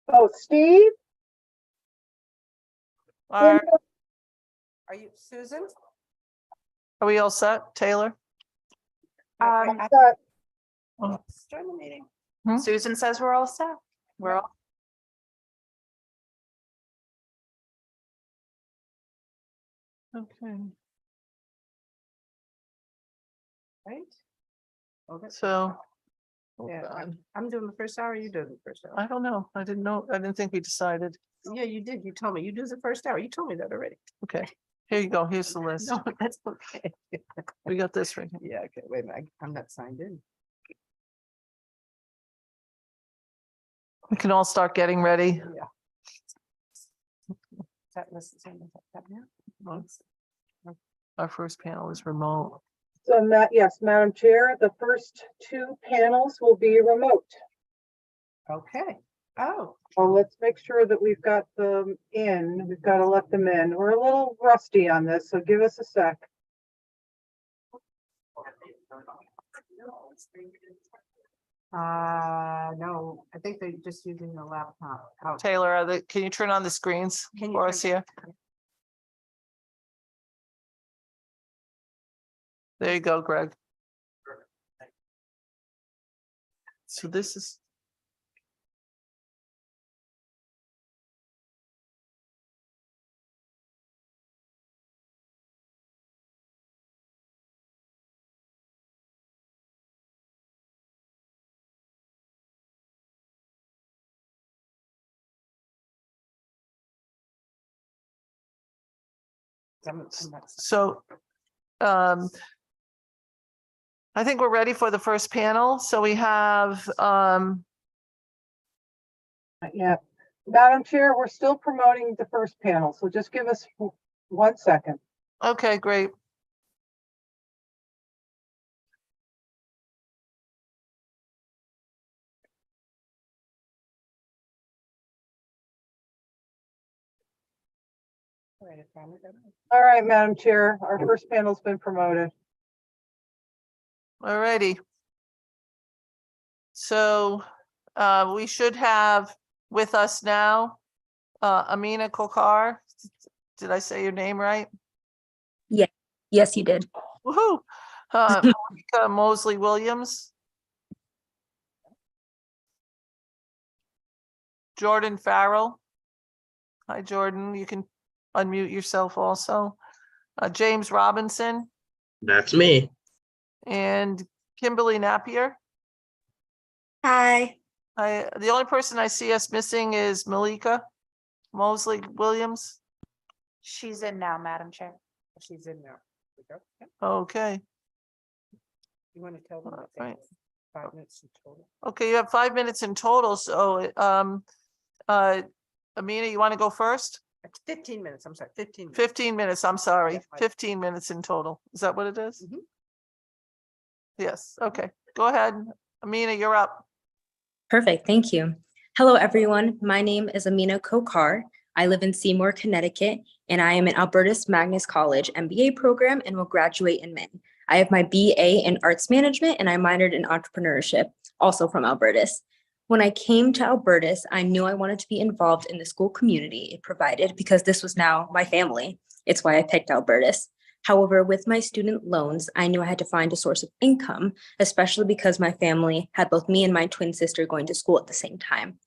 Oh, Steve? Are you Susan? we all set, Taylor? But Join the meeting. Susan says we're all set. We're all. Okay, Right? Okay. so. hold Yeah, on. I'm doing the first hour, you do the first hour. I don't know. I didn't think we decided. Yeah, you did. You told me. You do the first hour. You told me that already. Okay, here you go. Here's the list. No, that's okay. We got this right here. Yeah, okay, wait a minute. I'm not signed in. We can all start getting ready. Yeah. That list is in that now? Our first panel is remote. so yes, Madam Chair, the first two panels will be remote. Okay. Oh, Well, let's make sure that we've got them in. We've got to let them in. We're a little rusty on this, so give us a sec. no, I think they're just using the laptop. Oh, Taylor, can you turn on the screens Can you for turn- us here? There you go, Greg. So this is. I'm not- So, I think we're ready for the first panel. So we have, Yeah, Madam Chair, we're still promoting the first panel, so just give us 1 second. okay, great. Wait, I finally got it. All right, Madam Chair, our first panel's been promoted. All righty. So, we should have with us now, Amina Kokar. Did I say your name right? Yes, you did. Woohoo! Monica Mosley Williams. Jordan Farrell. Hi, Jordan. You can unmute yourself also. James Robinson That's me. and Kimberly Napier. Hi. The only person I see us missing is Malika Mosley Williams. She's in now, Madam Chair. She's in there. Okay. Yep. Okay. You want to tell them? All that right. 5 minutes in total. Okay, you have 5 minutes in total. So, Amina, you want to go first? It's 15 minutes. I'm sorry, 15 minutes. 15 minutes, I'm sorry. Yeah, right. 15 minutes in total. Is that what it is? Mhm. Yes, okay. Go ahead. Amina, you're up. Perfect. Thank you. Hello, everyone. My name is Amina Kokar. I live in Seymour, Connecticut, and I am in Albertus Magnus College MBA program and will graduate in May. I have my BA in Arts Management and I minored in entrepreneurship, also from Albertus. When I came to Albertus, I knew I wanted to be involved in the school community it provided because this was now my family. It's why I picked Albertus. However, with my student loans, I knew I had to find a source of income, especially because my family had both me and my twin sister going to school at the same time.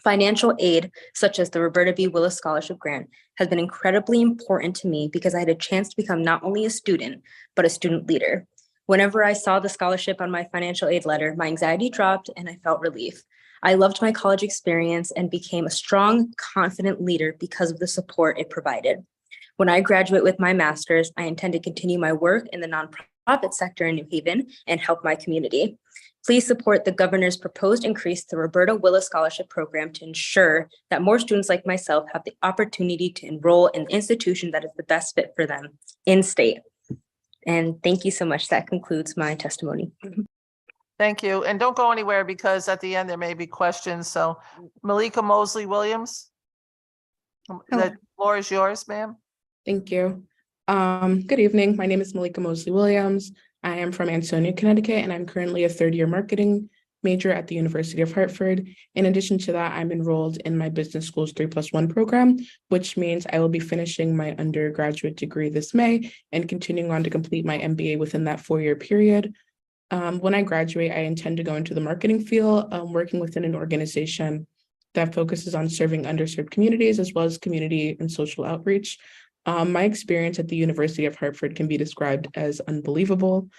Financial aid, such as the Roberta B. Willis Scholarship Grant, has been incredibly important to me because I had a chance to become not only a student, but a student leader. Whenever I saw the scholarship on my financial aid letter, my anxiety dropped and I felt relief. I loved my college experience and became a strong, confident leader because of the support it provided. When I graduate with my master's, I intend to continue my work in the nonprofit sector in New Haven and help my community. Please support the governor's proposed increase to the Roberta Willis Scholarship Program to ensure that more students like myself have the opportunity to enroll in the institution that is the best fit for them in state. And thank you so much. That concludes my testimony. Thank you. And don't go anywhere because at the end there may be questions. So Malika Mosley Williams. The floor is yours, ma'am. Thank you. Good evening. My name is Malika Mosley Williams. I am from Ansonia, Connecticut, and I'm currently a third-year marketing major at the University of Hartford. In addition to that, I'm enrolled in my business school's 3+1 program, which means I will be finishing my undergraduate degree this May and continuing on to complete my MBA within that 4-year period. When I graduate, I intend to go into the marketing field, working within an organization that focuses on serving underserved communities as well as community and social outreach. My experience at the University of Hartford can be described as unbelievable.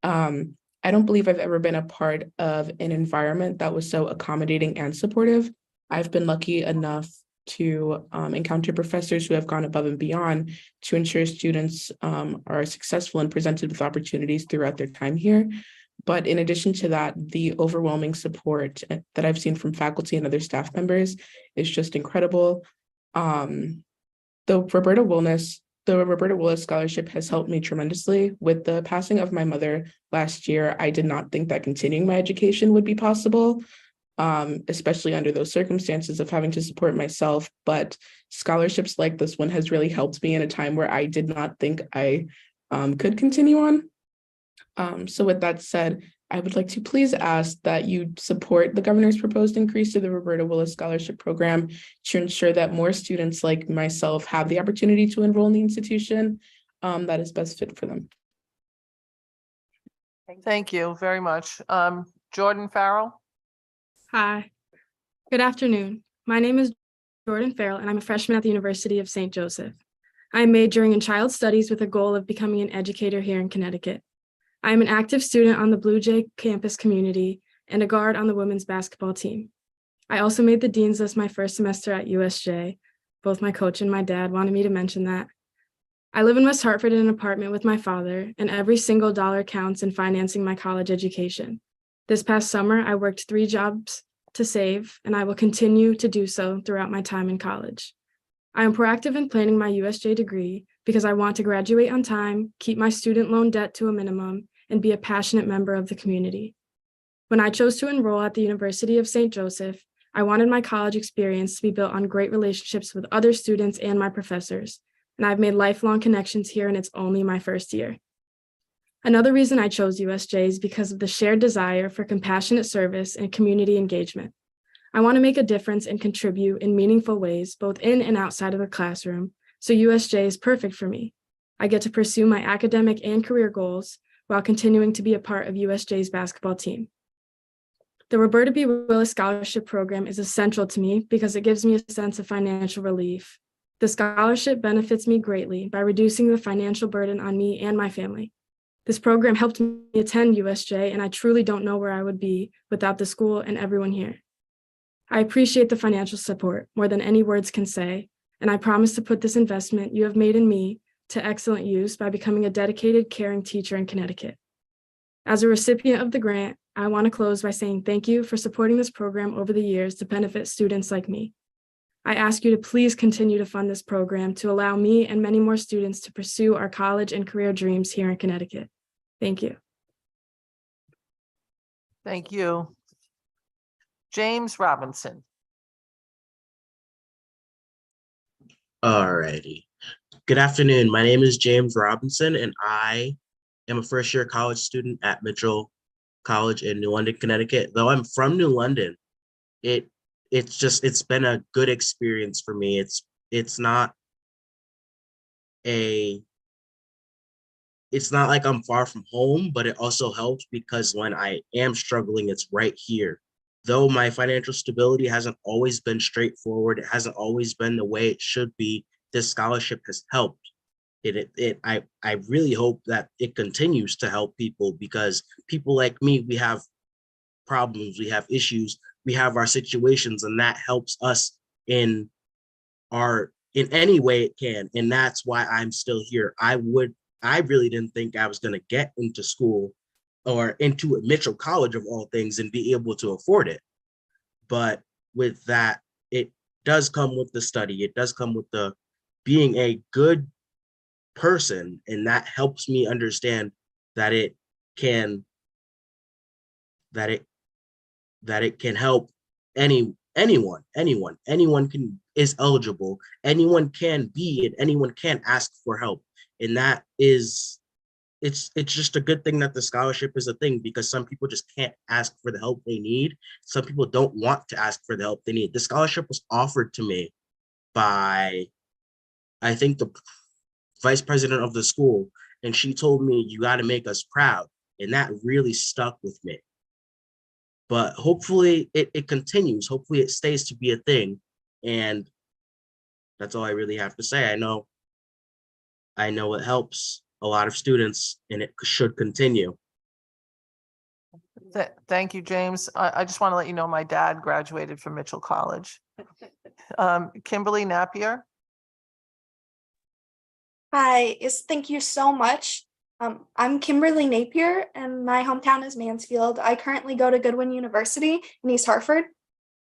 I don't believe I've ever been a part of an environment that was so accommodating and supportive. I've been lucky enough to encounter professors who have gone above and beyond to ensure students are successful and presented with opportunities throughout their time here. But in addition to that, the overwhelming support that I've seen from faculty and other staff members is just incredible. The Roberta Willis Scholarship has helped me tremendously. With the passing of my mother last year, I did not think that continuing my education would be possible, especially under those circumstances of having to support myself. But scholarships like this one has really helped me in a time where I did not think I could continue on. So with that said, I would like to please ask that you support the governor's proposed increase to the Roberta Willis Scholarship Program to ensure that more students like myself have the opportunity to enroll in the institution that is best fit for them. Thank you very much. Jordan Farrell? Hi, good afternoon. My name is Jordan Farrell, and I'm a freshman at the University of St. Joseph. I am majoring in child studies with a goal of becoming an educator here in Connecticut. I am an active student on the Blue Jay campus community and a guard on the women's basketball team. I also made the dean's list my first semester at USJ. Both my coach and my dad wanted me to mention that. I live in West Hartford in an apartment with my father, and every single dollar counts in financing my college education. This past summer, I worked 3 jobs to save, and I will continue to do so throughout my time in college. I am proactive in planning my USJ degree because I want to graduate on time, keep my student loan debt to a minimum, and be a passionate member of the community. When I chose to enroll at the University of St. Joseph, I wanted my college experience to be built on great relationships with other students and my professors, and I've made lifelong connections here, and it's only my first year. Another reason I chose USJ is because of the shared desire for compassionate service and community engagement. I want to make a difference and contribute in meaningful ways, both in and outside of the classroom, so USJ is perfect for me. I get to pursue my academic and career goals while continuing to be a part of USJ's basketball team. The Roberta B. Willis Scholarship Program is essential to me because it gives me a sense of financial relief. The scholarship benefits me greatly by reducing the financial burden on me and my family. This program helped me attend USJ, and I truly don't know where I would be without the school and everyone here. I appreciate the financial support more than any words can say, and I promise to put this investment you have made in me to excellent use by becoming a dedicated, caring teacher in Connecticut. As a recipient of the grant, I want to close by saying thank you for supporting this program over the years to benefit students like me. I ask you to please continue to fund this program to allow me and many more students to pursue our college and career dreams here in Connecticut. Thank you. Thank you. James Robinson. Alrighty. Good afternoon. My name is James Robinson, and I am a first-year college student at Mitchell College in New London, Connecticut. Though I'm from New London, it's been a good experience for me. It's not like I'm far from home, but it also helps because when I am struggling, it's right here. Though my financial stability hasn't always been straightforward, it hasn't always been the way it should be, this scholarship has helped. I really hope that it continues to help people, because people like me, we have problems, we have issues, we have our situations, and that helps us in any way it can. And that's why I'm still here. I really didn't think I was going to get into school or into a Mitchell College of all things and be able to afford it. But with that, it does come with the study. It does come with the being a good person. And that helps me understand that it can help anyone is eligible. Anyone can be, and anyone can ask for help. And that is it's just a good thing that the scholarship is a thing, because some people just can't ask for the help they need. Some people don't want to ask for the help they need. The scholarship was offered to me by, I think, the vice president of the school, and she told me, you got to make us proud. And that really stuck with me. But hopefully it continues. Hopefully it stays to be a thing. And that's all I really have to say. I know it helps a lot of students, and it should continue. Thank you, James. I just want to let you know my dad graduated from Mitchell College. Kimberly Napier. Hi, thank you so much. I'm Kimberly Napier, and my hometown is Mansfield. I currently go to Goodwin University in East Hartford.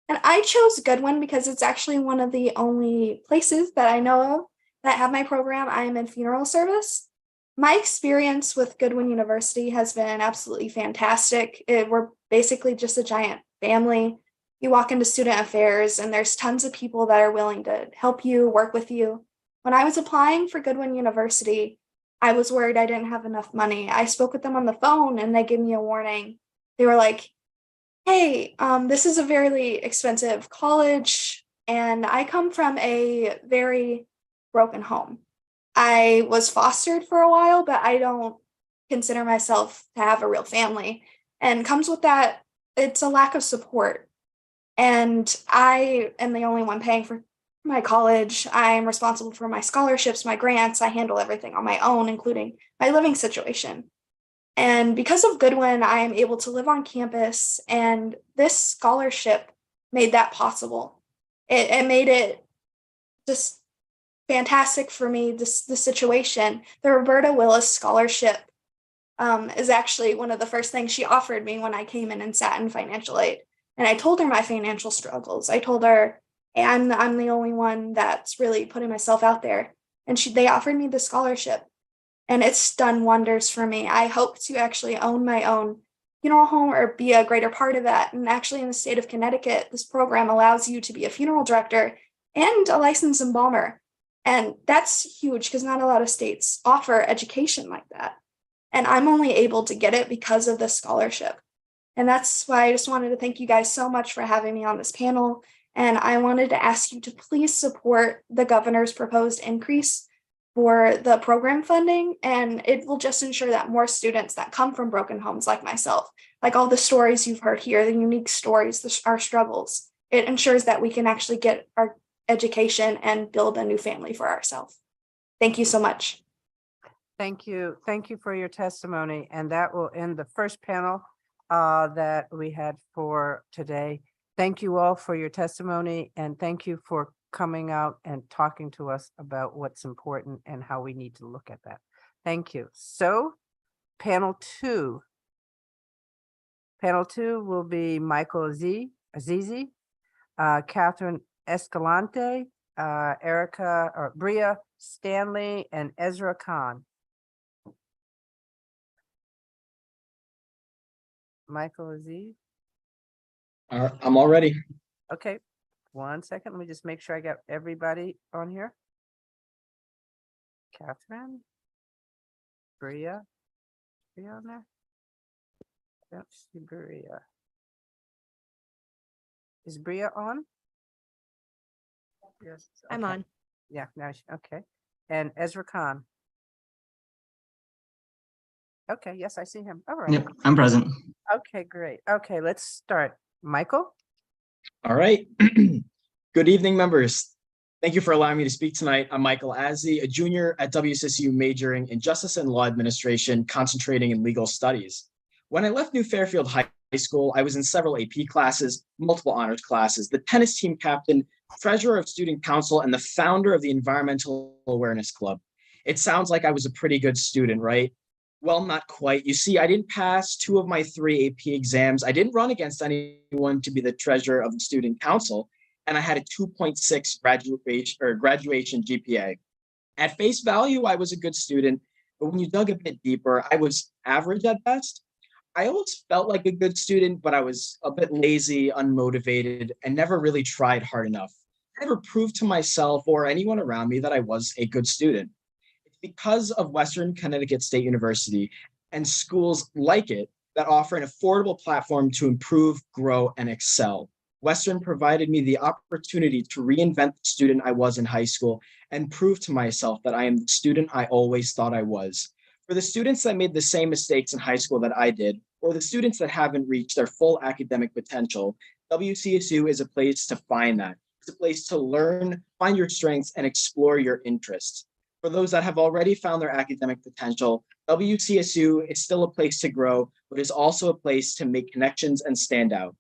And I chose Goodwin because it's actually one of the only places that I know of that have my program. I am in funeral service. My experience with Goodwin University has been absolutely fantastic. We're basically just a giant family. You walk into student affairs, and there's tons of people that are willing to help you, work with you. When I was applying for Goodwin University, I was worried I didn't have enough money. I spoke with them on the phone, and they gave me a warning. They were like, hey, this is a very expensive college, and I come from a very broken home. I was fostered for a while, but I don't consider myself to have a real family. And comes with that, it's a lack of support. And I am the only one paying for my college. I'm responsible for my scholarships, my grants. I handle everything on my own, including my living situation. And because of Goodwin, I am able to live on campus, and this scholarship made that possible. It made it just fantastic for me, the situation. The Roberta Willis Scholarship is actually one of the first things she offered me when I came in and sat in financial aid. And I told her my financial struggles. I told her, hey, I'm the only one that's really putting myself out there. And they offered me the scholarship. And it's done wonders for me. I hope to actually own my own funeral home or be a greater part of that. And actually, in the state of Connecticut, this program allows you to be a funeral director and a licensed embalmer. And that's huge because not a lot of states offer education like that. And I'm only able to get it because of this scholarship. And that's why I just wanted to thank you guys so much for having me on this panel. And I wanted to ask you to please support the governor's proposed increase for the program funding, and it will just ensure that more students that come from broken homes like myself, like all the stories you've heard here, the unique stories, our struggles, it ensures that we can actually get our education and build a new family for ourselves. Thank you so much. Thank you. Thank you for your testimony. And that will end the first panel that we had for today. Thank you all for your testimony, and thank you for coming out and talking to us about what's important and how we need to look at that. Thank you. So panel two will be Michael Azizi, Catherine Escalante, Bria Stanley, and Ezra Khan. Michael Aziz. I'm all ready. Okay. 1 second. Let me just make sure I got everybody on here. Catherine, Bria on there? Don't see Bria. Is Bria on? Yes. I'm okay. on. Yeah, now okay. And Ezra Khan. Okay, yes, I see him. All right. Yep, I'm present. Okay, great. Okay, let's start. Michael? All right. Good evening, members. Thank you for allowing me to speak tonight. I'm Michael Azzi, a junior at WSSU majoring in Justice and Law Administration, concentrating in legal studies. When I left New Fairfield High School, I was in several AP classes, multiple honors classes, the tennis team captain, treasurer of student council, and the founder of the Environmental Awareness Club. It sounds like I was a pretty good student, right? Well, not quite. You see, I didn't pass 2 of my 3 AP exams. I didn't run against anyone to be the treasurer of the student council, and I had a 2.6 graduation GPA. At face value, I was a good student, but when you dug a bit deeper, I was average at best. I always felt like a good student, but I was a bit lazy, unmotivated, and never really tried hard enough. I never proved to myself or anyone around me that I was a good student. It because of Western Connecticut State University and schools like it that offer an affordable platform to improve, grow, and excel. Western provided me the opportunity to reinvent the student I was in high school and prove to myself that I am the student I always thought I was. For the students that made the same mistakes in high school that I did, or the students that haven't reached their full academic potential, WCSU is a place to find that. It's a place to learn, find your strengths, and explore your interests. For those that have already found their academic potential, WCSU is still a place to grow, but is also a place to make connections and stand out.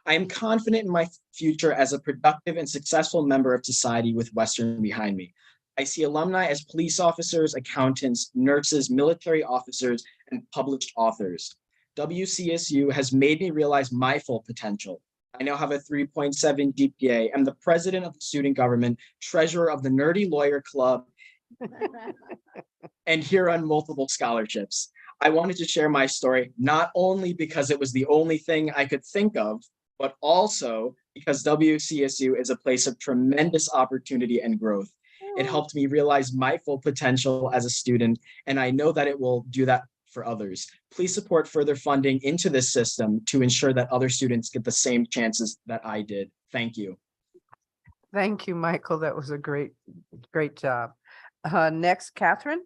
I am confident in my future as a productive and successful member of society with Western behind me. I see alumni as police officers, accountants, nurses, military officers, and published authors. WCSU has made me realize my full potential. I now have a 3.7 GPA. I'm the president of the student government, treasurer of the Nerdy Lawyer Club, and here on multiple scholarships. I wanted to share my story, not only because it was the only thing I could think of, but also because WCSU is a place of tremendous opportunity and growth. It helped me realize my full potential as a student, and I know that it will do that for others. Please support further funding into this system to ensure that other students get the same chances that I did. Thank you. Thank you, Michael. That was a great job. Next, Catherine.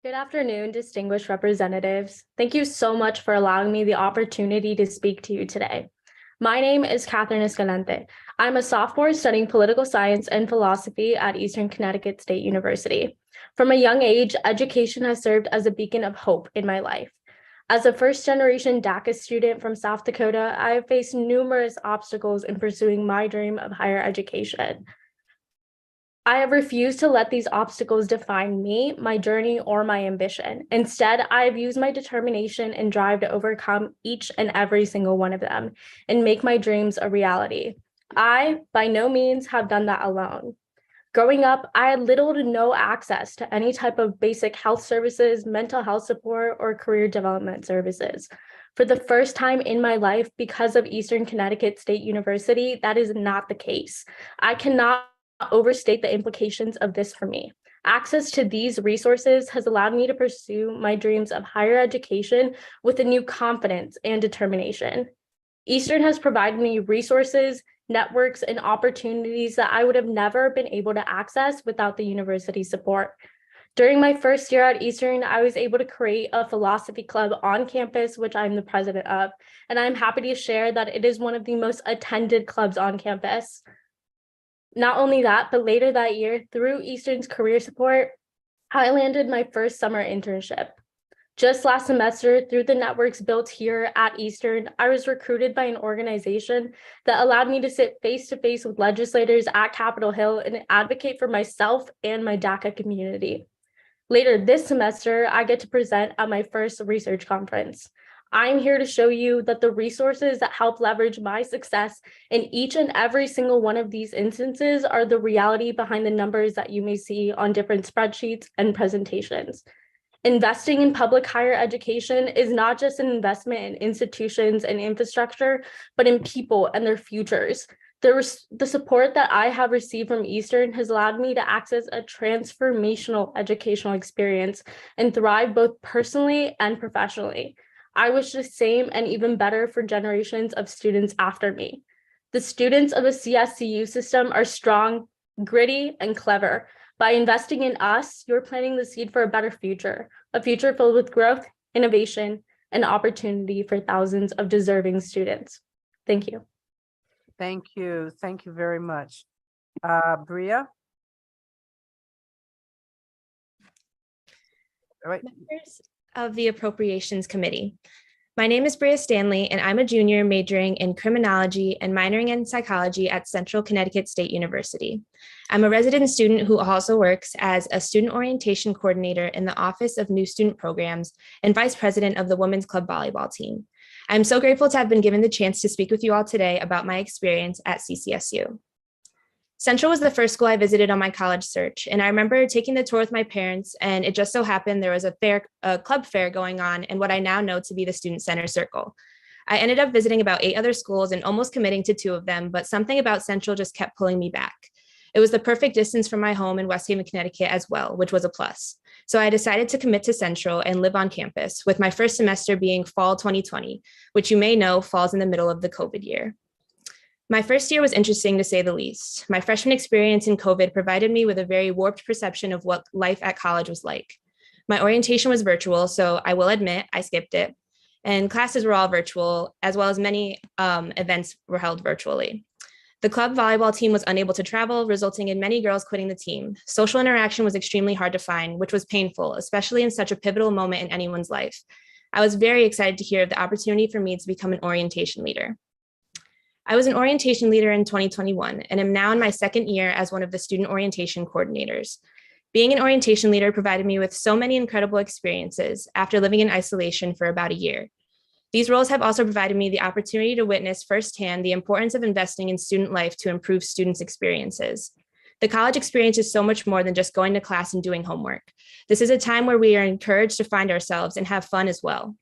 Good afternoon, distinguished representatives. Thank you so much for allowing me the opportunity to speak to you today. My name is Catherine Escalante. I'm a sophomore studying political science and philosophy at Eastern Connecticut State University. From a young age, education has served as a beacon of hope in my life. As a first-generation DACA student from South Dakota, I have faced numerous obstacles in pursuing my dream of higher education. I have refused to let these obstacles define me, my journey, or my ambition. Instead, I have used my determination and drive to overcome each and every single one of them and make my dreams a reality. I, by no means, have done that alone. Growing up, I had little to no access to any type of basic health services, mental health support, or career development services. For the first time in my life, because of Eastern Connecticut State University, that is not the case. I cannot overstate the implications of this for me. Access to these resources has allowed me to pursue my dreams of higher education with a new confidence and determination. Eastern has provided me resources, networks, and opportunities that I would have never been able to access without the university's support. During my first year at Eastern, I was able to create a philosophy club on campus, which I'm the president of, and I'm happy to share that it is one of the most attended clubs on campus. Not only that, but later that year, through Eastern's career support, I landed my first summer internship. Just last semester, through the networks built here at Eastern, I was recruited by an organization that allowed me to sit face-to-face with legislators at Capitol Hill and advocate for myself and my DACA community. Later this semester, I get to present at my first research conference. I'm here to show you that the resources that help leverage my success in each and every single one of these instances are the reality behind the numbers that you may see on different spreadsheets and presentations. Investing in public higher education is not just an investment in institutions and infrastructure, but in people and their futures. The support that I have received from Eastern has allowed me to access a transformational educational experience and thrive both personally and professionally. I wish the same and even better for generations of students after me. The students of the CSCU system are strong, gritty, and clever. By investing in us, you're planting the seed for a better future, a future filled with growth, innovation, and opportunity for thousands of deserving students. Thank you. Thank you. Thank you very much. Bria? All right. Members of the Appropriations Committee. My name is Bria Stanley, and I'm a junior majoring in criminology and minoring in psychology at Central Connecticut State University. I'm a resident student who also works as a student orientation coordinator in the Office of New Student Programs and vice president of the Women's Club volleyball team. I'm so grateful to have been given the chance to speak with you all today about my experience at CCSU. Central was the first school I visited on my college search, and I remember taking the tour with my parents, and it just so happened there was a club fair going on in what I now know to be the Student Center Circle. I ended up visiting about 8 other schools and almost committing to 2 of them, but something about Central just kept pulling me back. It was the perfect distance from my home in West Haven, Connecticut as well, which was a plus. So I decided to commit to Central and live on campus, with my first semester being fall 2020, which you may know falls in the middle of the COVID year. My first year was interesting, to say the least. My freshman experience in COVID provided me with a very warped perception of what life at college was like. My orientation was virtual, so I will admit I skipped it, and classes were all virtual, as well as many events were held virtually. The club volleyball team was unable to travel, resulting in many girls quitting the team. Social interaction was extremely hard to find, which was painful, especially in such a pivotal moment in anyone's life. I was very excited to hear of the opportunity for me to become an orientation leader. I was an orientation leader in 2021 and am now in my second year as one of the student orientation coordinators. Being an orientation leader provided me with so many incredible experiences after living in isolation for about a year. These roles have also provided me the opportunity to witness firsthand the importance of investing in student life to improve students' experiences. The college experience is so much more than just going to class and doing homework. This is a time where we are encouraged to find ourselves and have fun as well.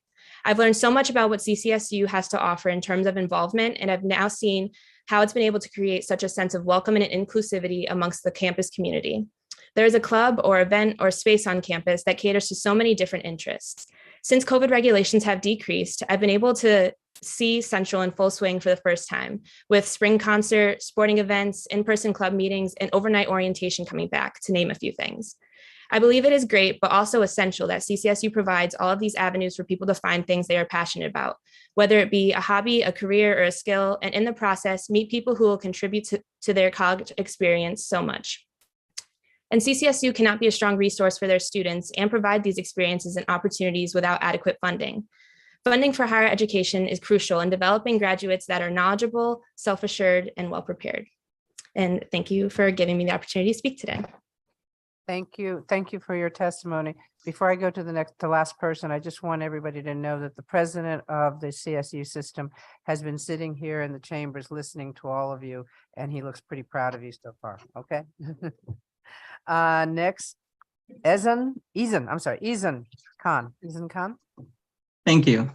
I've learned so much about what CCSU has to offer in terms of involvement, and I've now seen how it's been able to create such a sense of welcome and inclusivity amongst the campus community. There is a club or event or space on campus that caters to so many different interests. Since COVID regulations have decreased, I've been able to see Central in full swing for the first time, with spring concert, sporting events, in-person club meetings, and overnight orientation coming back, to name a few things. I believe it is great, but also essential that CCSU provides all of these avenues for people to find things they are passionate about, whether it be a hobby, a career, or a skill, and in the process, meet people who will contribute to their college experience so much. And CCSU cannot be a strong resource for their students and provide these experiences and opportunities without adequate funding. Funding for higher education is crucial in developing graduates that are knowledgeable, self-assured, and well-prepared. And thank you for giving me the opportunity to speak today. Thank you. Thank you for your testimony. Before I go to the last person, I just want everybody to know that the president of the CSU system has been sitting here in the chambers listening to all of you, and he looks pretty proud of you so far. Okay. Next, Izan Khan. Thank you.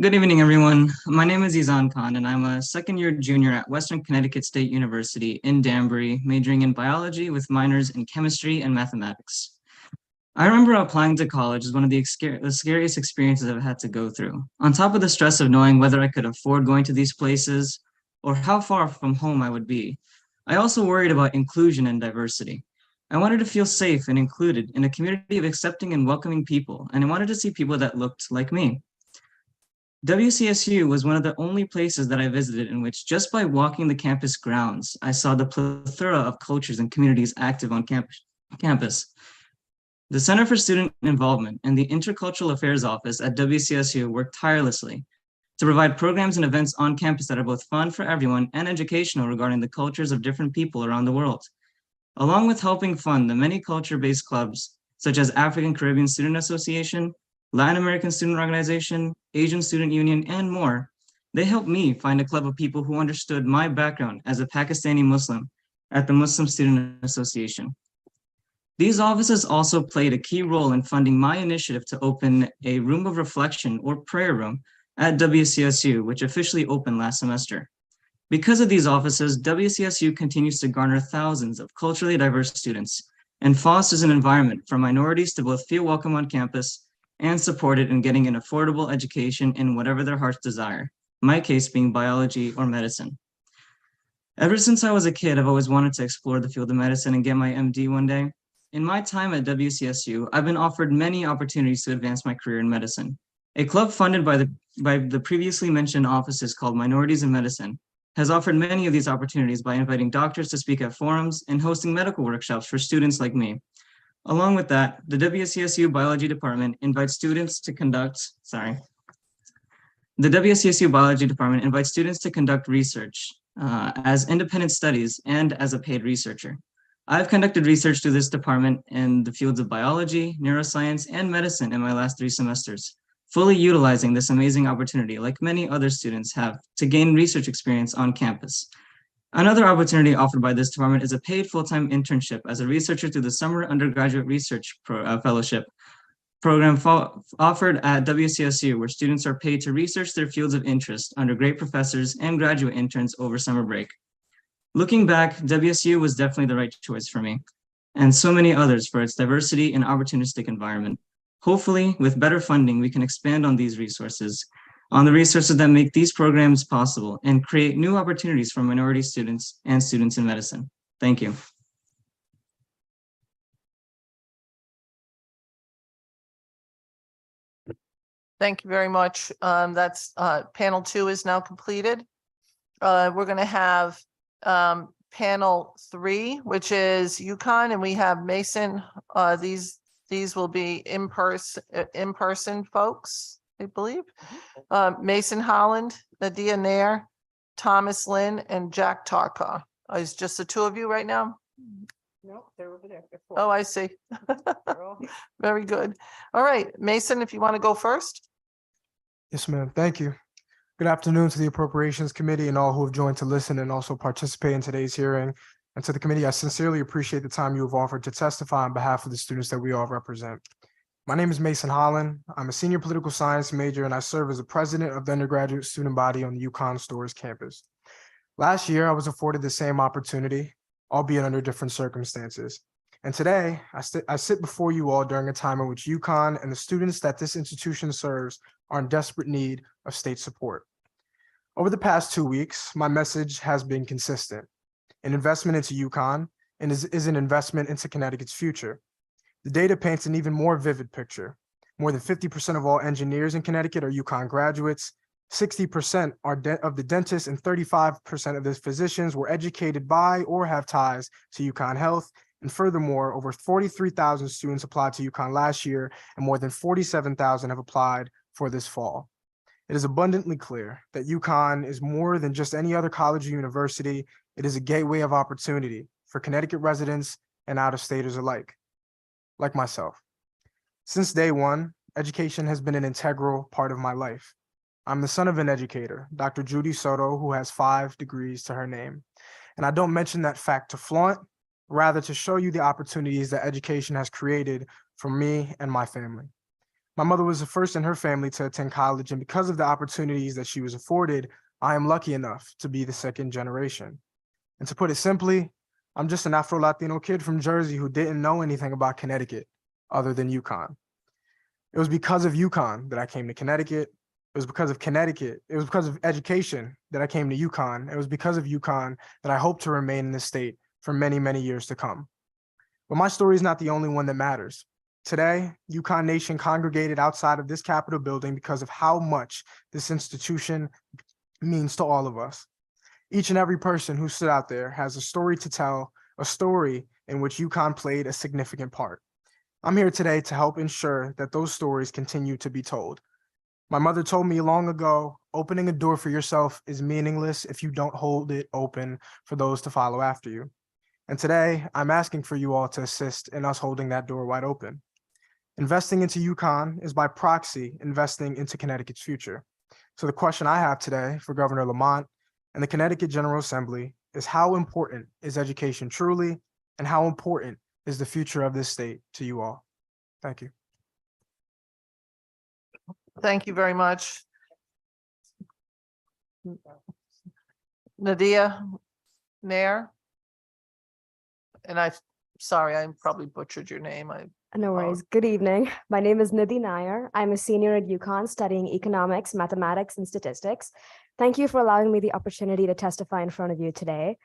Good evening, everyone. My name is Izan Khan, and I'm a second-year junior at Western Connecticut State University in Danbury, majoring in biology with minors in chemistry and mathematics. I remember applying to college as one of the scariest experiences I've had to go through. On top of the stress of knowing whether I could afford going to these places or how far from home I would be, I also worried about inclusion and diversity. I wanted to feel safe and included in a community of accepting and welcoming people, and I wanted to see people that looked like me. WCSU was one of the only places that I visited in which, just by walking the campus grounds, I saw the plethora of cultures and communities active on campus. The Center for Student Involvement and the Intercultural Affairs Office at WCSU worked tirelessly to provide programs and events on campus that are both fun for everyone and educational regarding the cultures of different people around the world. Along with helping fund the many culture-based clubs, such as African Caribbean Student Association, Latin American Student Organization, Asian Student Union, and more, they helped me find a club of people who understood my background as a Pakistani Muslim at the Muslim Student Association. These offices also played a key role in funding my initiative to open a room of reflection or prayer room at WCSU, which officially opened last semester. Because of these offices, WCSU continues to garner thousands of culturally diverse students and fosters an environment for minorities to both feel welcome on campus and supported in getting an affordable education in whatever their hearts desire, my case being biology or medicine. Ever since I was a kid, I've always wanted to explore the field of medicine and get my MD one day. In my time at WCSU, I've been offered many opportunities to advance my career in medicine. A club funded by the previously mentioned offices called Minorities in Medicine has offered many of these opportunities by inviting doctors to speak at forums and hosting medical workshops for students like me. Along with that, the WCSU Biology Department invites students to conduct research as independent studies and as a paid researcher. I've conducted research through this department in the fields of biology, neuroscience, and medicine in my last 3 semesters, fully utilizing this amazing opportunity, like many other students have, to gain research experience on campus. Another opportunity offered by this department is a paid full-time internship as a researcher through the Summer Undergraduate Research Fellowship program offered at WCSU, where students are paid to research their fields of interest under great professors and graduate interns over summer break. Looking back, WSU was definitely the right choice for me, and so many others for its diversity and opportunistic environment. Hopefully, with better funding, we can expand on these resources, on the resources that make these programs possible and create new opportunities for minority students and students in medicine. Thank you. Thank you very much. That's panel 2 is now completed. We're going to have panel 3, which is UConn, and we have Mason. These will be in person folks, I believe. Mason Holland, Nadia Nair, Thomas Lynn, and Jack Tarkar. Is just the 2 of you right now? No, they're over there. Oh, I see. Very good. All right, Mason, if you want to go first. Yes, ma'am. Thank you. Good afternoon to the Appropriations Committee and all who have joined to listen and also participate in today's hearing. And to the committee, I sincerely appreciate the time you have offered to testify on behalf of the students that we all represent. My name is Mason Holland. I'm a senior political science major, and I serve as the president of the undergraduate student body on the UConn Stores campus. Last year, I was afforded the same opportunity, albeit under different circumstances. And today, I sit before you all during a time in which UConn and the students that this institution serves are in desperate need of state support. Over the past 2 weeks, my message has been consistent. An investment into UConn is an investment into Connecticut's future. The data paints an even more vivid picture. More than 50% of all engineers in Connecticut are UConn graduates. 60% of the dentists and 35% of the physicians were educated by or have ties to UConn Health. And furthermore, over 43,000 students applied to UConn last year, and more than 47,000 have applied for this fall. It is abundantly clear that UConn is more than just any other college or university. It is a gateway of opportunity for Connecticut residents and out-of-staters alike, like myself. Since day one, education has been an integral part of my life. I'm the son of an educator, Dr. Judy Soto, who has 5 degrees to her name. And I don't mention that fact to flaunt, rather to show you the opportunities that education has created for me and my family. My mother was the first in her family to attend college, and because of the opportunities that she was afforded, I am lucky enough to be the 2nd generation. And to put it simply, I'm just an Afro-Latino kid from Jersey who didn't know anything about Connecticut other than UConn. It was because of UConn that I came to Connecticut. It was because of Connecticut. It was because of education that I came to UConn. It was because of UConn that I hope to remain in the state for many, many years to come. But my story is not the only one that matters. Today, UConn Nation congregated outside of this Capitol building because of how much this institution means to all of us. Each and every person who stood out there has a story to tell, a story in which UConn played a significant part. I'm here today to help ensure that those stories continue to be told. My mother told me long ago, opening a door for yourself is meaningless if you don't hold it open for those to follow after you. And today, I'm asking for you all to assist in us holding that door wide open. Investing into UConn is by proxy investing into Connecticut's future. So the question I have today for Governor Lamont and the Connecticut General Assembly is, how important is education truly, and how important is the future of this state to you all? Thank you. Thank you very much. Nadia Nair. And sorry, I probably butchered your name. No worries. Good evening. My name is Nidhi Nair. I'm a senior at UConn studying economics, mathematics, and statistics. Thank you for allowing me the opportunity to testify in front of you today.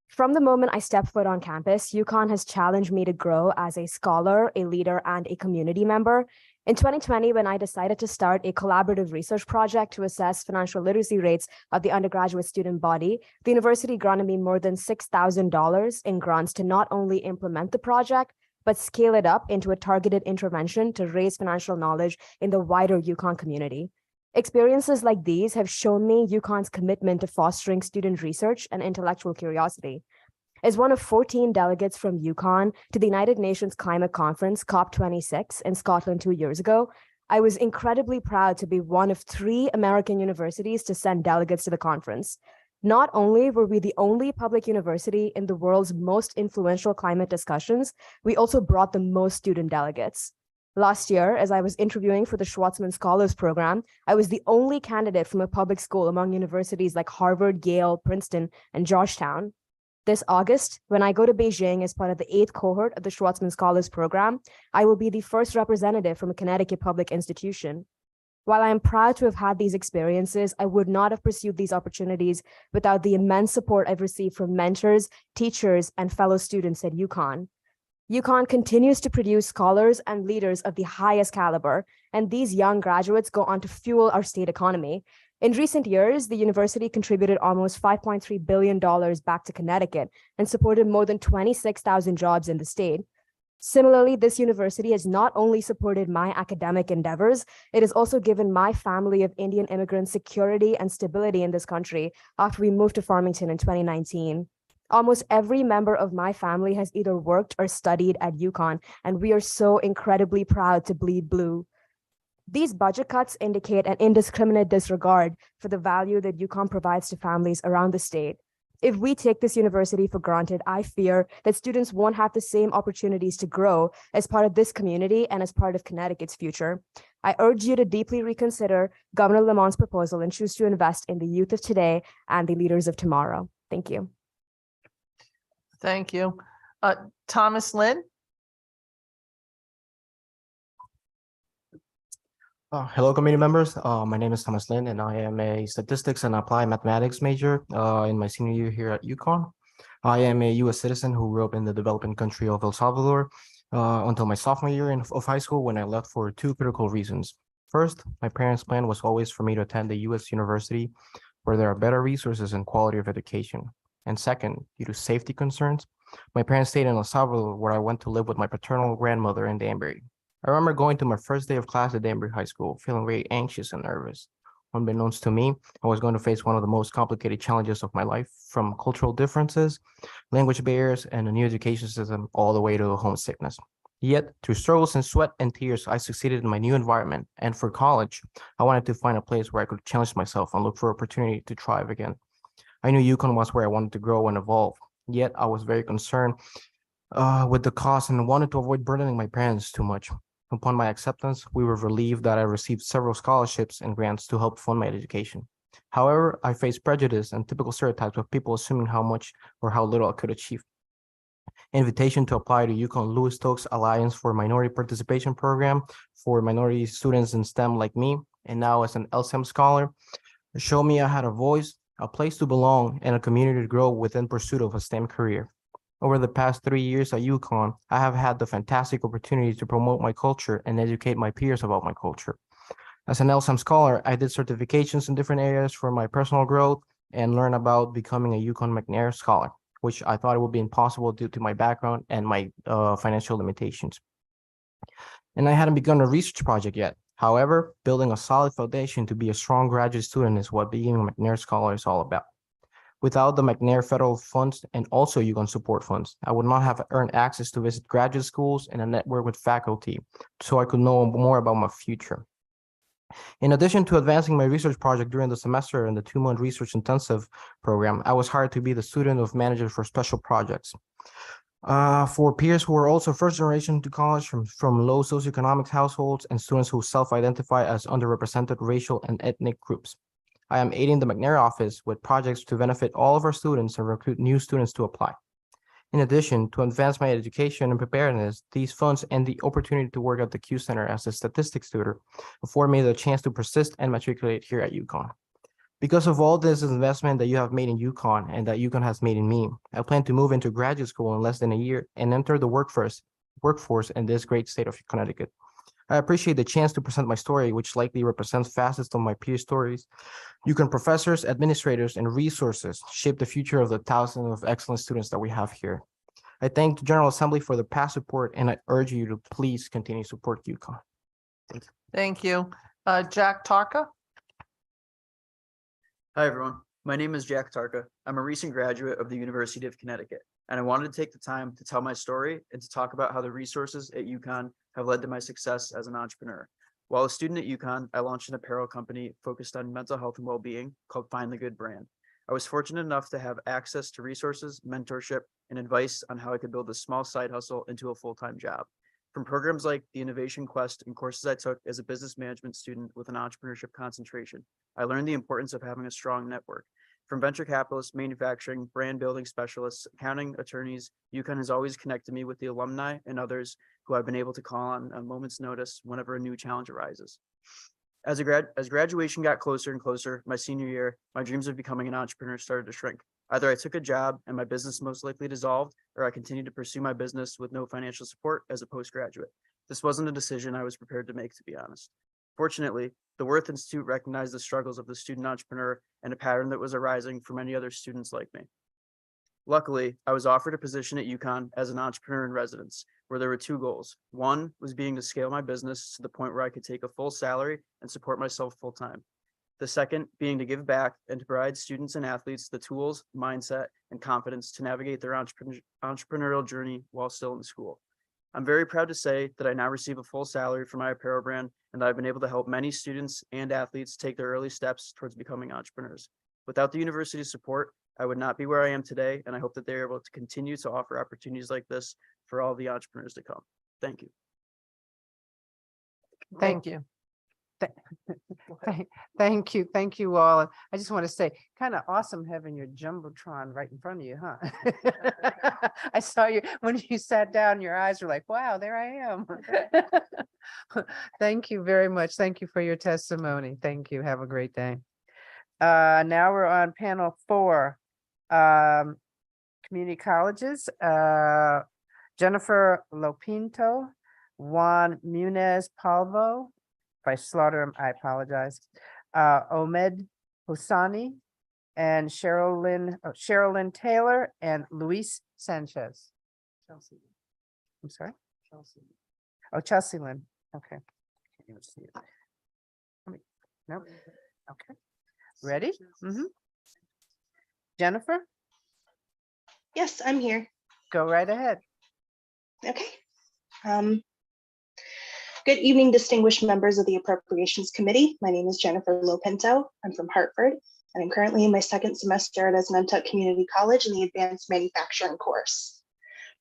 From the moment I stepped foot on campus, UConn has challenged me to grow as a scholar, a leader, and a community member. In 2020, when I decided to start a collaborative research project to assess financial literacy rates of the undergraduate student body, the university granted me more than $6,000 in grants to not only implement the project, but scale it up into a targeted intervention to raise financial knowledge in the wider UConn community. Experiences like these have shown me UConn's commitment to fostering student research and intellectual curiosity. As one of 14 delegates from UConn to the United Nations Climate Conference, COP26, in Scotland 2 years ago, I was incredibly proud to be one of 3 American universities to send delegates to the conference. Not only were we the only public university in the world's most influential climate discussions, we also brought the most student delegates. Last year, as I was interviewing for the Schwarzman Scholars Program, I was the only candidate from a public school among universities like Harvard, Yale, Princeton, and Georgetown. This August, when I go to Beijing as part of the 8th cohort of the Schwarzman Scholars Program, I will be the first representative from a Connecticut public institution. While I am proud to have had these experiences, I would not have pursued these opportunities without the immense support I've received from mentors, teachers, and fellow students at UConn. UConn continues to produce scholars and leaders of the highest caliber, and these young graduates go on to fuel our state economy. In recent years, the university contributed almost $5.3 billion back to Connecticut and supported more than 26,000 jobs in the state. Similarly, this university has not only supported my academic endeavors, it has also given my family of Indian immigrants security and stability in this country after we moved to Farmington in 2019. Almost every member of my family has either worked or studied at UConn, and we are so incredibly proud to bleed blue. These budget cuts indicate an indiscriminate disregard for the value that UConn provides to families around the state. If we take this university for granted, I fear that students won't have the same opportunities to grow as part of this community and as part of Connecticut's future. I urge you to deeply reconsider Governor Lamont's proposal and choose to invest in the youth of today and the leaders of tomorrow. Thank you. Thank you. Thomas Lynn? Hello, committee members. My name is Thomas Lin, and I am a statistics and applied mathematics major in my senior year here at UConn. I am a U.S. citizen who grew up in the developing country of El Salvador until my sophomore year of high school, when I left for two critical reasons. First, my parents' plan was always for me to attend a U.S. university where there are better resources and quality of education. And second, due to safety concerns, my parents stayed in El Salvador, where I went to live with my paternal grandmother in Danbury. I remember going to my first day of class at Danbury High School, feeling very anxious and nervous. Unbeknownst to me, I was going to face one of the most complicated challenges of my life, from cultural differences, language barriers, and a new education system, all the way to homesickness. Yet, through struggles and sweat and tears, I succeeded in my new environment. And for college, I wanted to find a place where I could challenge myself and look for opportunity to thrive again. I knew UConn was where I wanted to grow and evolve. Yet, I was very concerned with the cost and wanted to avoid burdening my parents too much. Upon my acceptance, we were relieved that I received several scholarships and grants to help fund my education. However, I faced prejudice and typical stereotypes of people assuming how much or how little I could achieve. Invitation to apply to UConn Louis Stokes Alliance for Minority Participation Program for minority students in STEM like me, and now as an LSAM scholar, showed me I had a voice, a place to belong, and a community to grow within pursuit of a STEM career. Over the past 3 years at UConn, I have had the fantastic opportunity to promote my culture and educate my peers about my culture. As an LSAM scholar, I did certifications in different areas for my personal growth and learned about becoming a UConn McNair scholar, which I thought it would be impossible due to my background and my financial limitations. And I hadn't begun a research project yet. However, building a solid foundation to be a strong graduate student is what being a McNair scholar is all about. Without the McNair federal funds and also UConn support funds, I would not have earned access to visit graduate schools and a network with faculty, so I could know more about my future. In addition to advancing my research project during the semester in the 2-month research intensive program, I was hired to be the student of manager for special projects. For peers who are also first generation to college from low socioeconomic households and students who self-identify as underrepresented racial and ethnic groups. I am aiding the McNair office with projects to benefit all of our students and recruit new students to apply. In addition, to advance my education and preparedness, these funds and the opportunity to work at the Q Center as a statistics tutor afford me the chance to persist and matriculate here at UConn. Because of all this investment that you have made in UConn and that UConn has made in me, I plan to move into graduate school in less than a year and enter the workforce in this great state of Connecticut. I appreciate the chance to present my story, which likely represents facets of my peer stories. UConn professors, administrators, and resources shape the future of the thousands of excellent students that we have here. I thank the General Assembly for the past support, and I urge you to please continue to support UConn. Thank you. Thank you. Jack Tarka? Hi, everyone. My name is Jack Tarka. I'm a recent graduate of the University of Connecticut, and I wanted to take the time to tell my story and to talk about how the resources at UConn have led to my success as an entrepreneur. While a student at UConn, I launched an apparel company focused on mental health and well-being called Find the Good Brand. I was fortunate enough to have access to resources, mentorship, and advice on how I could build a small side hustle into a full-time job. From programs like the Innovation Quest and courses I took as a business management student with an entrepreneurship concentration, I learned the importance of having a strong network. From venture capitalists, manufacturing, brand building specialists, accounting, attorneys, UConn has always connected me with the alumni and others who I've been able to call on a moment's notice whenever a new challenge arises. As graduation got closer and closer, my senior year, my dreams of becoming an entrepreneur started to shrink. Either I took a job and my business most likely dissolved, or I continued to pursue my business with no financial support as a postgraduate. This wasn't a decision I was prepared to make, to be honest. Fortunately, the Worth Institute recognized the struggles of the student entrepreneur and a pattern that was arising for many other students like me. Luckily, I was offered a position at UConn as an entrepreneur in residence, where there were two goals. One was being to scale my business to the point where I could take a full salary and support myself full time. The second being to give back and to provide students and athletes the tools, mindset, and confidence to navigate their entrepreneurial journey while still in school. I'm very proud to say that I now receive a full salary for my apparel brand, and I've been able to help many students and athletes take their early steps towards becoming entrepreneurs. Without the university's support, I would not be where I am today, and I hope that they're able to continue to offer opportunities like this for all the entrepreneurs to come. Thank you. Thank you. Thank you. Thank you all. And I just want to say, kind of awesome having your Jumbotron right in front of you, huh? I saw you when you sat down, your eyes were like, wow, there I am. Thank you very much. Thank you for your testimony. Thank you. Have a great day. Now we're on panel 4, community colleges. Jennifer Lopinto, Juan Munez Palvo. If I slaughter him, I apologize. Omed Hosani and Sherilyn Taylor and Luis Sanchez. Chelsea. I'm sorry? Chelsea. Oh, Chelsea Lynn. Okay. Can't even see it. Nope. Okay. Ready? Jennifer, Yes, I'm here. go right ahead. Okay. Good evening, distinguished members of the Appropriations Committee. My name is Jennifer Lopinto. I'm from Hartford, and I'm currently in my second semester at Nantucket Community College in the Advanced Manufacturing course.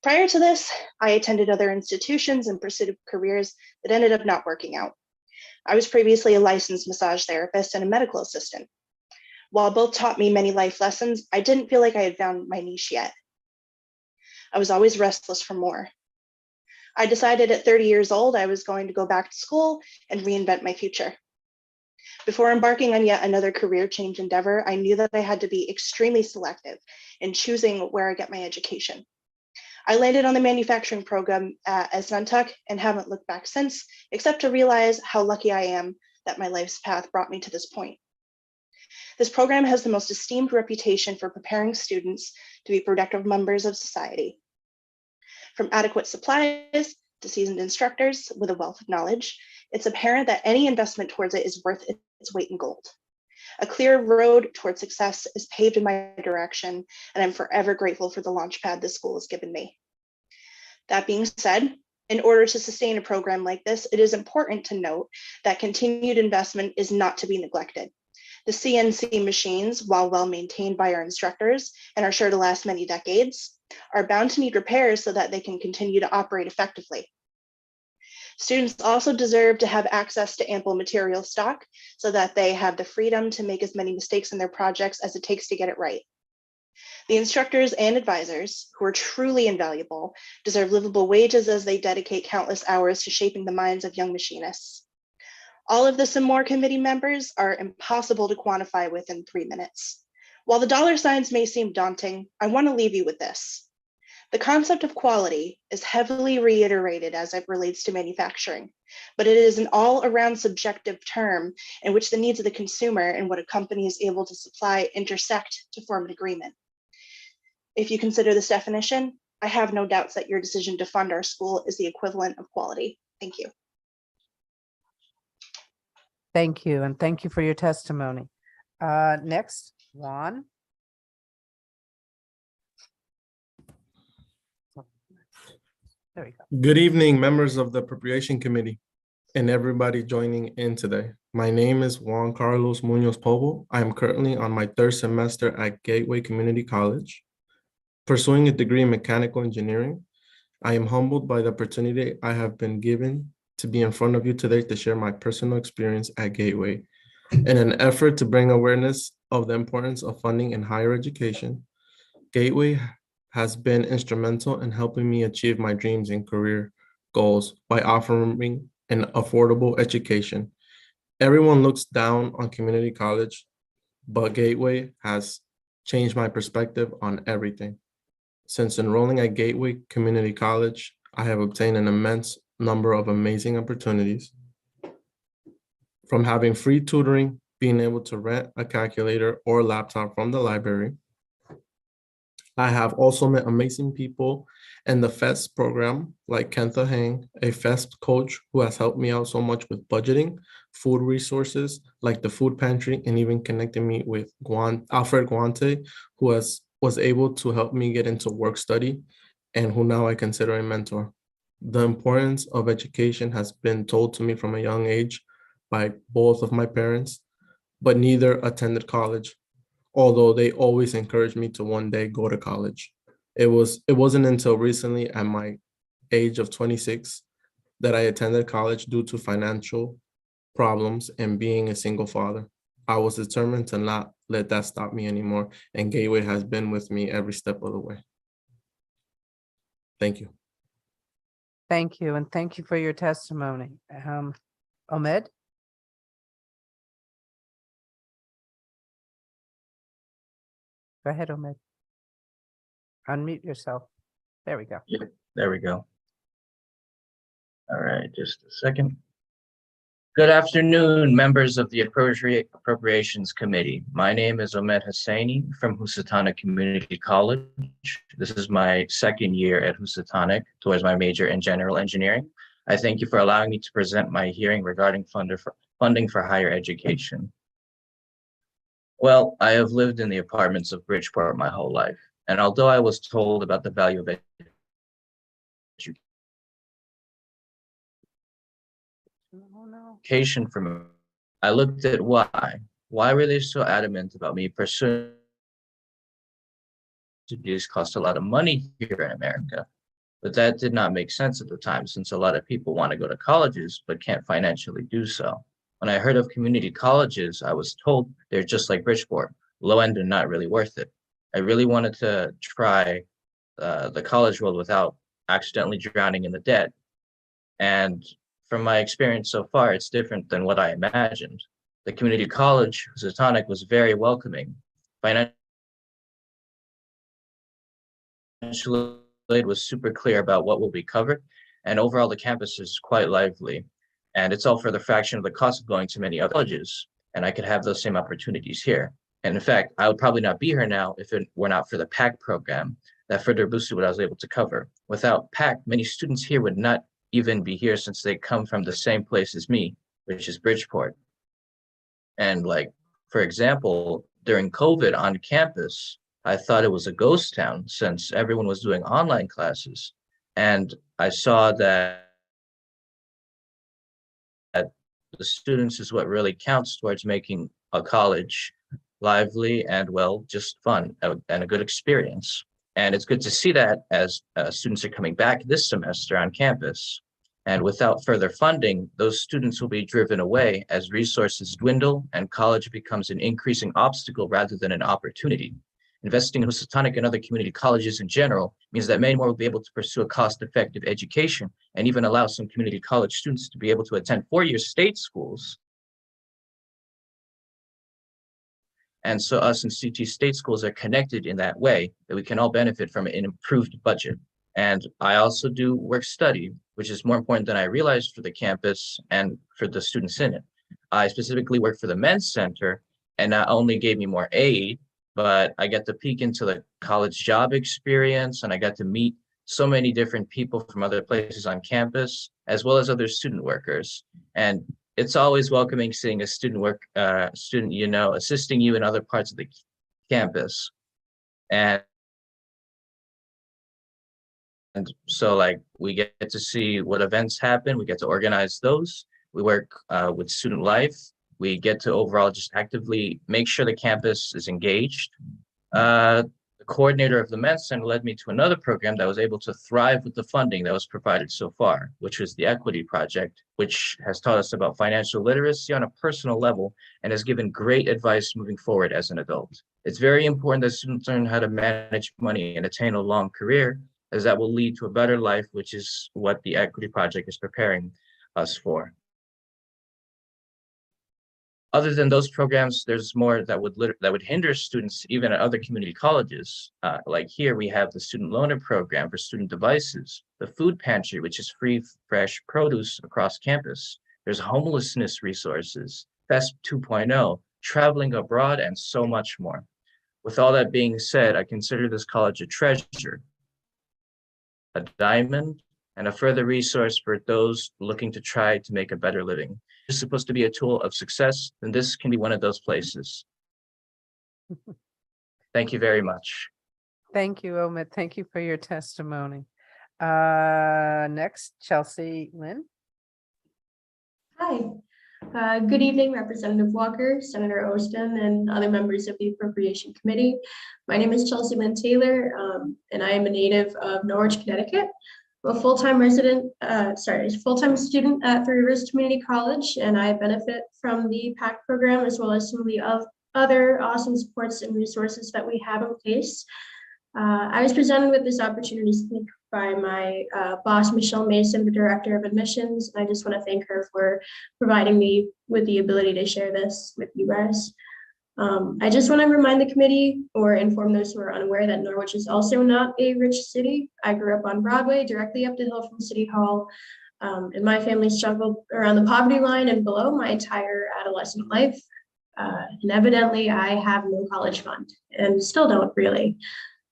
Prior to this, I attended other institutions in pursuit of careers that ended up not working out. I was previously a licensed massage therapist and a medical assistant. While both taught me many life lessons, I didn't feel like I had found my niche yet. I was always restless for more. I decided at 30 years old, I was going to go back to school and reinvent my future. Before embarking on yet another career change endeavor, I knew that I had to be extremely selective in choosing where I get my education. I landed on the manufacturing program at Nantucket and haven't looked back since, except to realize how lucky I am that my life's path brought me to this point. This program has the most esteemed reputation for preparing students to be productive members of society. From adequate supplies to seasoned instructors with a wealth of knowledge, it's apparent that any investment towards it is worth its weight in gold. A clear road toward success is paved in my direction, and I'm forever grateful for the launchpad this school has given me. That being said, in order to sustain a program like this, it is important to note that continued investment is not to be neglected. The CNC machines, while well maintained by our instructors and are sure to last many decades, are bound to need repairs so that they can continue to operate effectively. Students also deserve to have access to ample material stock so that they have the freedom to make as many mistakes in their projects as it takes to get it right. The instructors and advisors, who are truly invaluable, deserve livable wages as they dedicate countless hours to shaping the minds of young machinists. All of this and more, committee members, are impossible to quantify within 3 minutes. While the dollar signs may seem daunting, I want to leave you with this. The concept of quality is heavily reiterated as it relates to manufacturing, but it is an all-around subjective term in which the needs of the consumer and what a company is able to supply intersect to form an agreement. If you consider this definition, I have no doubts that your decision to fund our school is the equivalent of quality. Thank you. Thank you, and thank you for your testimony. Next, Juan. There we go. Good evening, members of the Appropriation Committee and everybody joining in today. My name is Juan Carlos Munoz Pobo. I am currently on my 3rd semester at Gateway Community College, pursuing a degree in mechanical engineering. I am humbled by the opportunity I have been given to be in front of you today to share my personal experience at Gateway. In an effort to bring awareness of the importance of funding in higher education, Gateway has been instrumental in helping me achieve my dreams and career goals by offering an affordable education. Everyone looks down on community college, but Gateway has changed my perspective on everything. Since enrolling at Gateway Community College, I have obtained an immense number of amazing opportunities. From having free tutoring, being able to rent a calculator or laptop from the library. I have also met amazing people in the FEST program, like Kentha Hang, a FEST coach who has helped me out so much with budgeting, food resources, like the food pantry, and even connecting me with Alfred Guante, who was able to help me get into work study, and who now I consider a mentor. The importance of education has been told to me from a young age by both of my parents, but neither attended college, although they always encouraged me to one day go to college. It wasn't until recently at my age of 26 that I attended college due to financial problems and being a single father. I was determined to not let that stop me anymore, and Gateway has been with me every step of the way. Thank you. Thank you, and thank you for your testimony. Ahmed? Go ahead, Ahmed. Unmute yourself. There we go. Yeah, there we go. All right, just a second. Good afternoon, members of the Appropriations Committee. My name is Ahmed Hosseini from Housatonic Community College. This is my second year at Housatonic towards my major in general engineering. I thank you for allowing me to present my hearing regarding funding for higher education. Well, I have lived in the apartments of Bridgeport my whole life, and although I was told about the value of education from me, I looked at why. Why were they so adamant about me pursuing? These cost a lot of money here in America, but that did not make sense at the time since a lot of people want to go to colleges but can't financially do so. When I heard of community colleges, I was told they're just like Bridgeport, low end and not really worth it. I really wanted to try the college world without accidentally drowning in the debt. And from my experience so far, it's different than what I imagined. The community college, Housatonic, was very welcoming. Financial aid was super clear about what will be covered, and overall the campus is quite lively. And it's all for the fraction of the cost of going to many other colleges, and I could have those same opportunities here. And in fact, I would probably not be here now if it were not for the PAC program that further boosted what I was able to cover. Without PAC, many students here would not even be here since they come from the same place as me, which is Bridgeport. And like, for example, during COVID on campus, I thought it was a ghost town since everyone was doing online classes. And I saw that the students is what really counts towards making a college lively and, well, just fun and a good experience. And it's good to see that as students are coming back this semester on campus. And without further funding, those students will be driven away as resources dwindle and college becomes an increasing obstacle rather than an opportunity. Investing in Housatonic and other community colleges in general means that many more will be able to pursue a cost-effective education and even allow some community college students to be able to attend four-year state schools. And so us and CT state schools are connected in that way that we can all benefit from an improved budget. And I also do work study, which is more important than I realized for the campus and for the students in it. I specifically work for the Men's Center, and not only gave me more aid, but I get to peek into the college job experience, and I got to meet so many different people from other places on campus, as well as other student workers. And it's always welcoming seeing a student you know, assisting you in other parts of the campus. And so like we get to see what events happen, we get to organize those, we work with student life, we get to overall just actively make sure the campus is engaged. The The coordinator of the Men's Center led me to another program that was able to thrive with the funding that was provided so far, which was the Equity Project, which has taught us about financial literacy on a personal level and has given great advice moving forward as an adult. It's very important that students learn how to manage money and attain a long career, as that will lead to a better life, which is what the Equity Project is preparing us for. Other than those programs, there's more that would hinder students even at other community colleges. Like here, we have the student loaner program for student devices, the food pantry, which is free fresh produce across campus. There's homelessness resources, FESP 2.0, traveling abroad, and so much more. With all that being said, I consider this college a treasure, a diamond, and a further resource for those looking to try to make a better living. It's supposed to be a tool of success, and this can be one of those places. Thank you very much. Thank you, Omid. Thank you for your testimony. Next, Chelsea Lynn. Hi. Good evening, Representative Walker, Senator Ostin, and other members of the Appropriation Committee. My name is Chelsea Lynn Taylor, and I am a native of Norwich, Connecticut. I'm a full-time full-time student at Three Rivers Community College, and I benefit from the PAC program as well as some of the other awesome supports and resources that we have in place. I was presented with this opportunity to speak by my boss, Michelle Mason, the Director of Admissions. And I just want to thank her for providing me with the ability to share this with you guys. I just want to remind the committee or inform those who are unaware that Norwich is also not a rich city. I grew up on Broadway, directly up the hill from City Hall, and my family struggled around the poverty line and below my entire adolescent life. And evidently, I have no college fund and still don't really.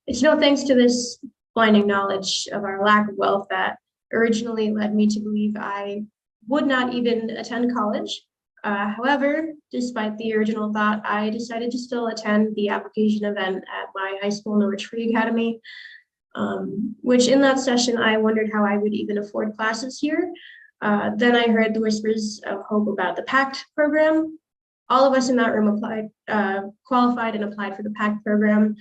It's no thanks to this blinding knowledge of our lack of wealth that originally led me to believe I would not even attend college. However, despite the original thought, I decided to still attend the application event at my high school, Norwich Free Academy, which in that session, I wondered how I would even afford classes here. Then I heard the whispers of hope about the PACT program. All of us in that room qualified and applied for the PACT program,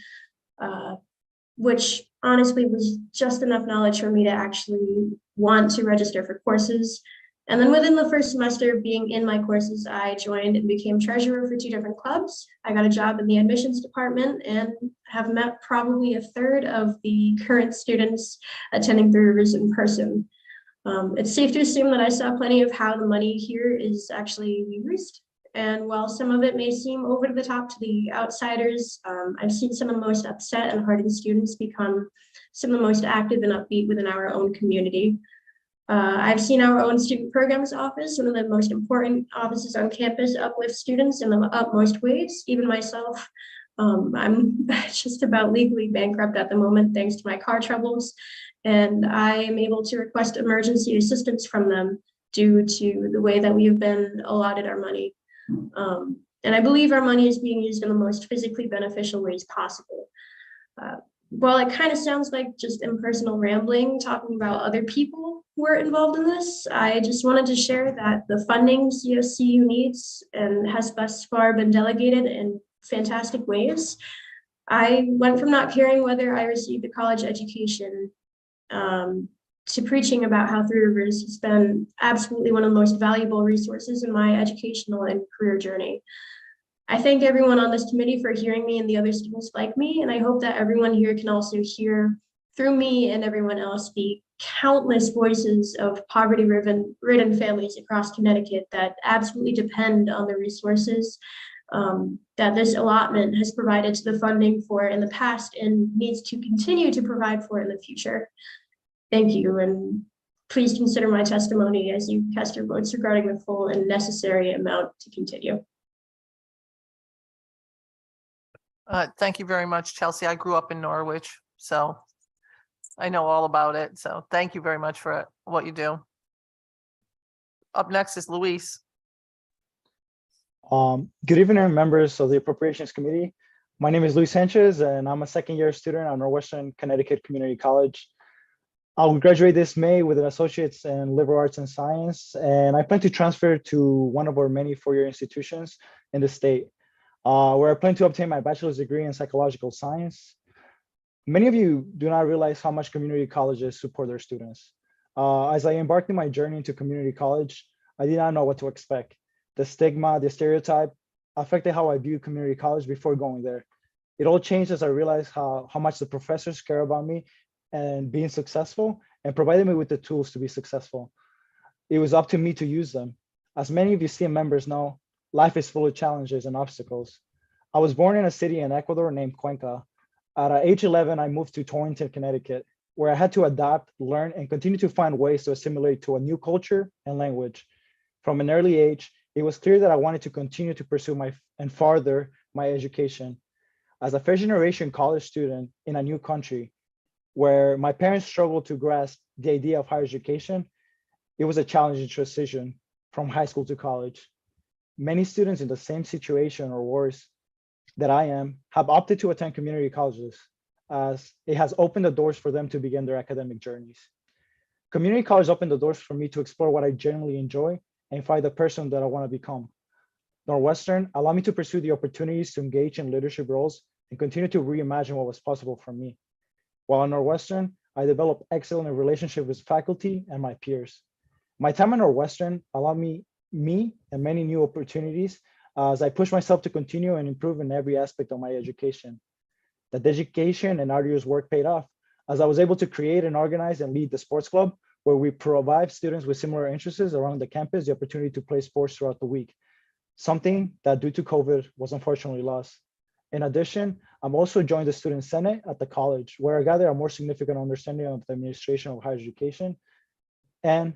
which honestly was just enough knowledge for me to actually want to register for courses. And then within the first semester being in my courses, I joined and became treasurer for 2 different clubs. I got a job in the admissions department and have met probably a third of the current students attending Three Rivers in person. It's safe to assume that I saw plenty of how the money here is actually used. And while some of it may seem over the top to the outsiders, I've seen some of the most upset and hardened students become some of the most active and upbeat within our own community. I've seen our own student programs office, one of the most important offices on campus, uplift students in the utmost ways. Even myself, I'm just about legally bankrupt at the moment, thanks to my car troubles. And I am able to request emergency assistance from them due to the way that we have been allotted our money. And I believe our money is being used in the most physically beneficial ways possible. While it kind of sounds like just impersonal rambling, talking about other people who are involved in this, I just wanted to share that the funding CSCU needs and has thus far been delegated in fantastic ways. I went from not caring whether I received a college education to preaching about how Three Rivers has been absolutely one of the most valuable resources in my educational and career journey. I thank everyone on this committee for hearing me and the other students like me, and I hope that everyone here can also hear through me and everyone else the countless voices of poverty-ridden families across Connecticut that absolutely depend on the resources that this allotment has provided to the funding for in the past and needs to continue to provide for in the future. Thank you, and please consider my testimony as you cast your votes regarding the full and necessary amount to continue. Thank you very much, Chelsea. I grew up in Norwich, so I know all about it. So thank you very much for what you do. Up next is Luis. Good evening, members of the Appropriations Committee. My name is Luis Sanchez, and I'm a second-year student at Northwestern Connecticut Community College. I will graduate this May with an associate's in liberal arts and science, and I plan to transfer to one of our many four-year institutions in the state, where I plan to obtain my bachelor's degree in psychological science. Many of you do not realize how much community colleges support their students. As I embarked in my journey into community college, I did not know what to expect. The stigma, the stereotype affected how I viewed community college before going there. It all changed as I realized how much the professors care about me and being successful and provided me with the tools to be successful. It was up to me to use them. As many of you STEAM members know, life is full of challenges and obstacles. I was born in a city in Ecuador named Cuenca. At age 11, I moved to Torrington, Connecticut, where I had to adapt, learn, and continue to find ways to assimilate to a new culture and language. From an early age, it was clear that I wanted to continue to pursue and further my education. As a first generation college student in a new country, where my parents struggled to grasp the idea of higher education, it was a challenging transition from high school to college. Many students in the same situation or worse that I am have opted to attend community colleges, as it has opened the doors for them to begin their academic journeys. Community college opened the doors for me to explore what I genuinely enjoy and find the person that I want to become. Northwestern allowed me to pursue the opportunities to engage in leadership roles and continue to reimagine what was possible for me. While at Northwestern, I developed excellent relationship with faculty and my peers. My time at Northwestern allowed me and many new opportunities as I pushed myself to continue and improve in every aspect of my education. The dedication and arduous work paid off as I was able to create and organize and lead the sports club, where we provide students with similar interests around the campus the opportunity to play sports throughout the week, something that due to COVID was unfortunately lost. In addition, I'm also joined the Student Senate at the college, where I gather a more significant understanding of the administration of higher education. And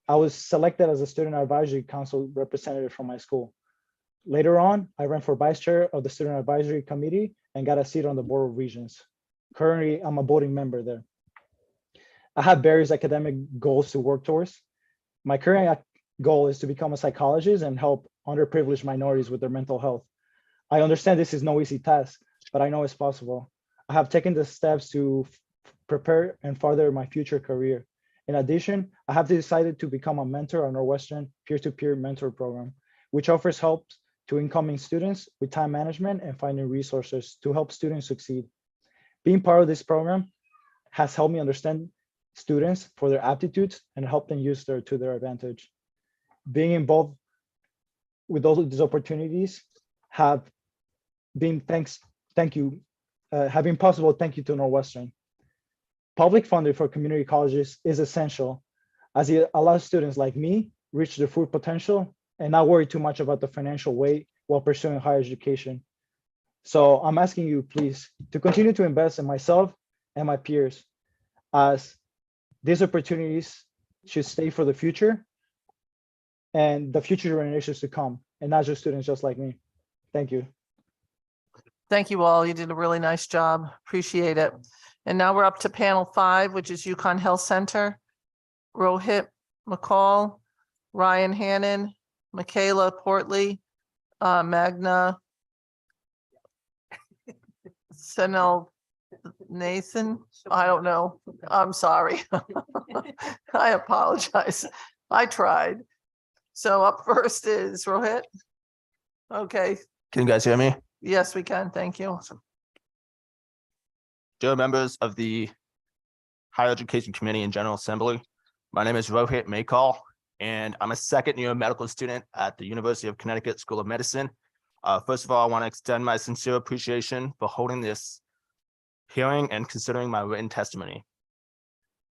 I was selected as a Student Advisory Council representative from my school. Later on, I ran for vice chair of the Student Advisory Committee and got a seat on the Board of Regents. Currently, I'm a voting member there. I have various academic goals to work towards. My current goal is to become a psychologist and help underprivileged minorities with their mental health. I understand this is no easy task, but I know it's possible. I have taken the steps to prepare and further my future career. In addition, I have decided to become a mentor on Northwestern peer-to-peer mentor program, which offers help to incoming students with time management and finding resources to help students succeed. Being part of this program has helped me understand students for their aptitudes and help them use to their advantage. Being involved with all of these opportunities have been have been possible thanks to Northwestern. Public funding for community colleges is essential as it allows students like me reach their full potential and not worry too much about the financial weight while pursuing higher education. So I'm asking you, please, to continue to invest in myself and my peers, as these opportunities should stay for the future and the future generations to come, and not just students just like me. Thank you. Thank you all. You did a really nice job. Appreciate it. And now we're up to panel 5, which is UConn Health Center. Rohit McCall, Ryan Hannon, Michaela Portley, Magna Senel Nathan. I don't know. I'm sorry. I apologize. I tried. So up first is Rohit. Okay. Can you guys hear me? Yes, we can. Thank you. Dear members of the Higher Education Committee and General Assembly, my name is Rohit Maykal, and I'm a second-year medical student at the University of Connecticut School of Medicine. First of all, I want to extend my sincere appreciation for holding this hearing and considering my written testimony.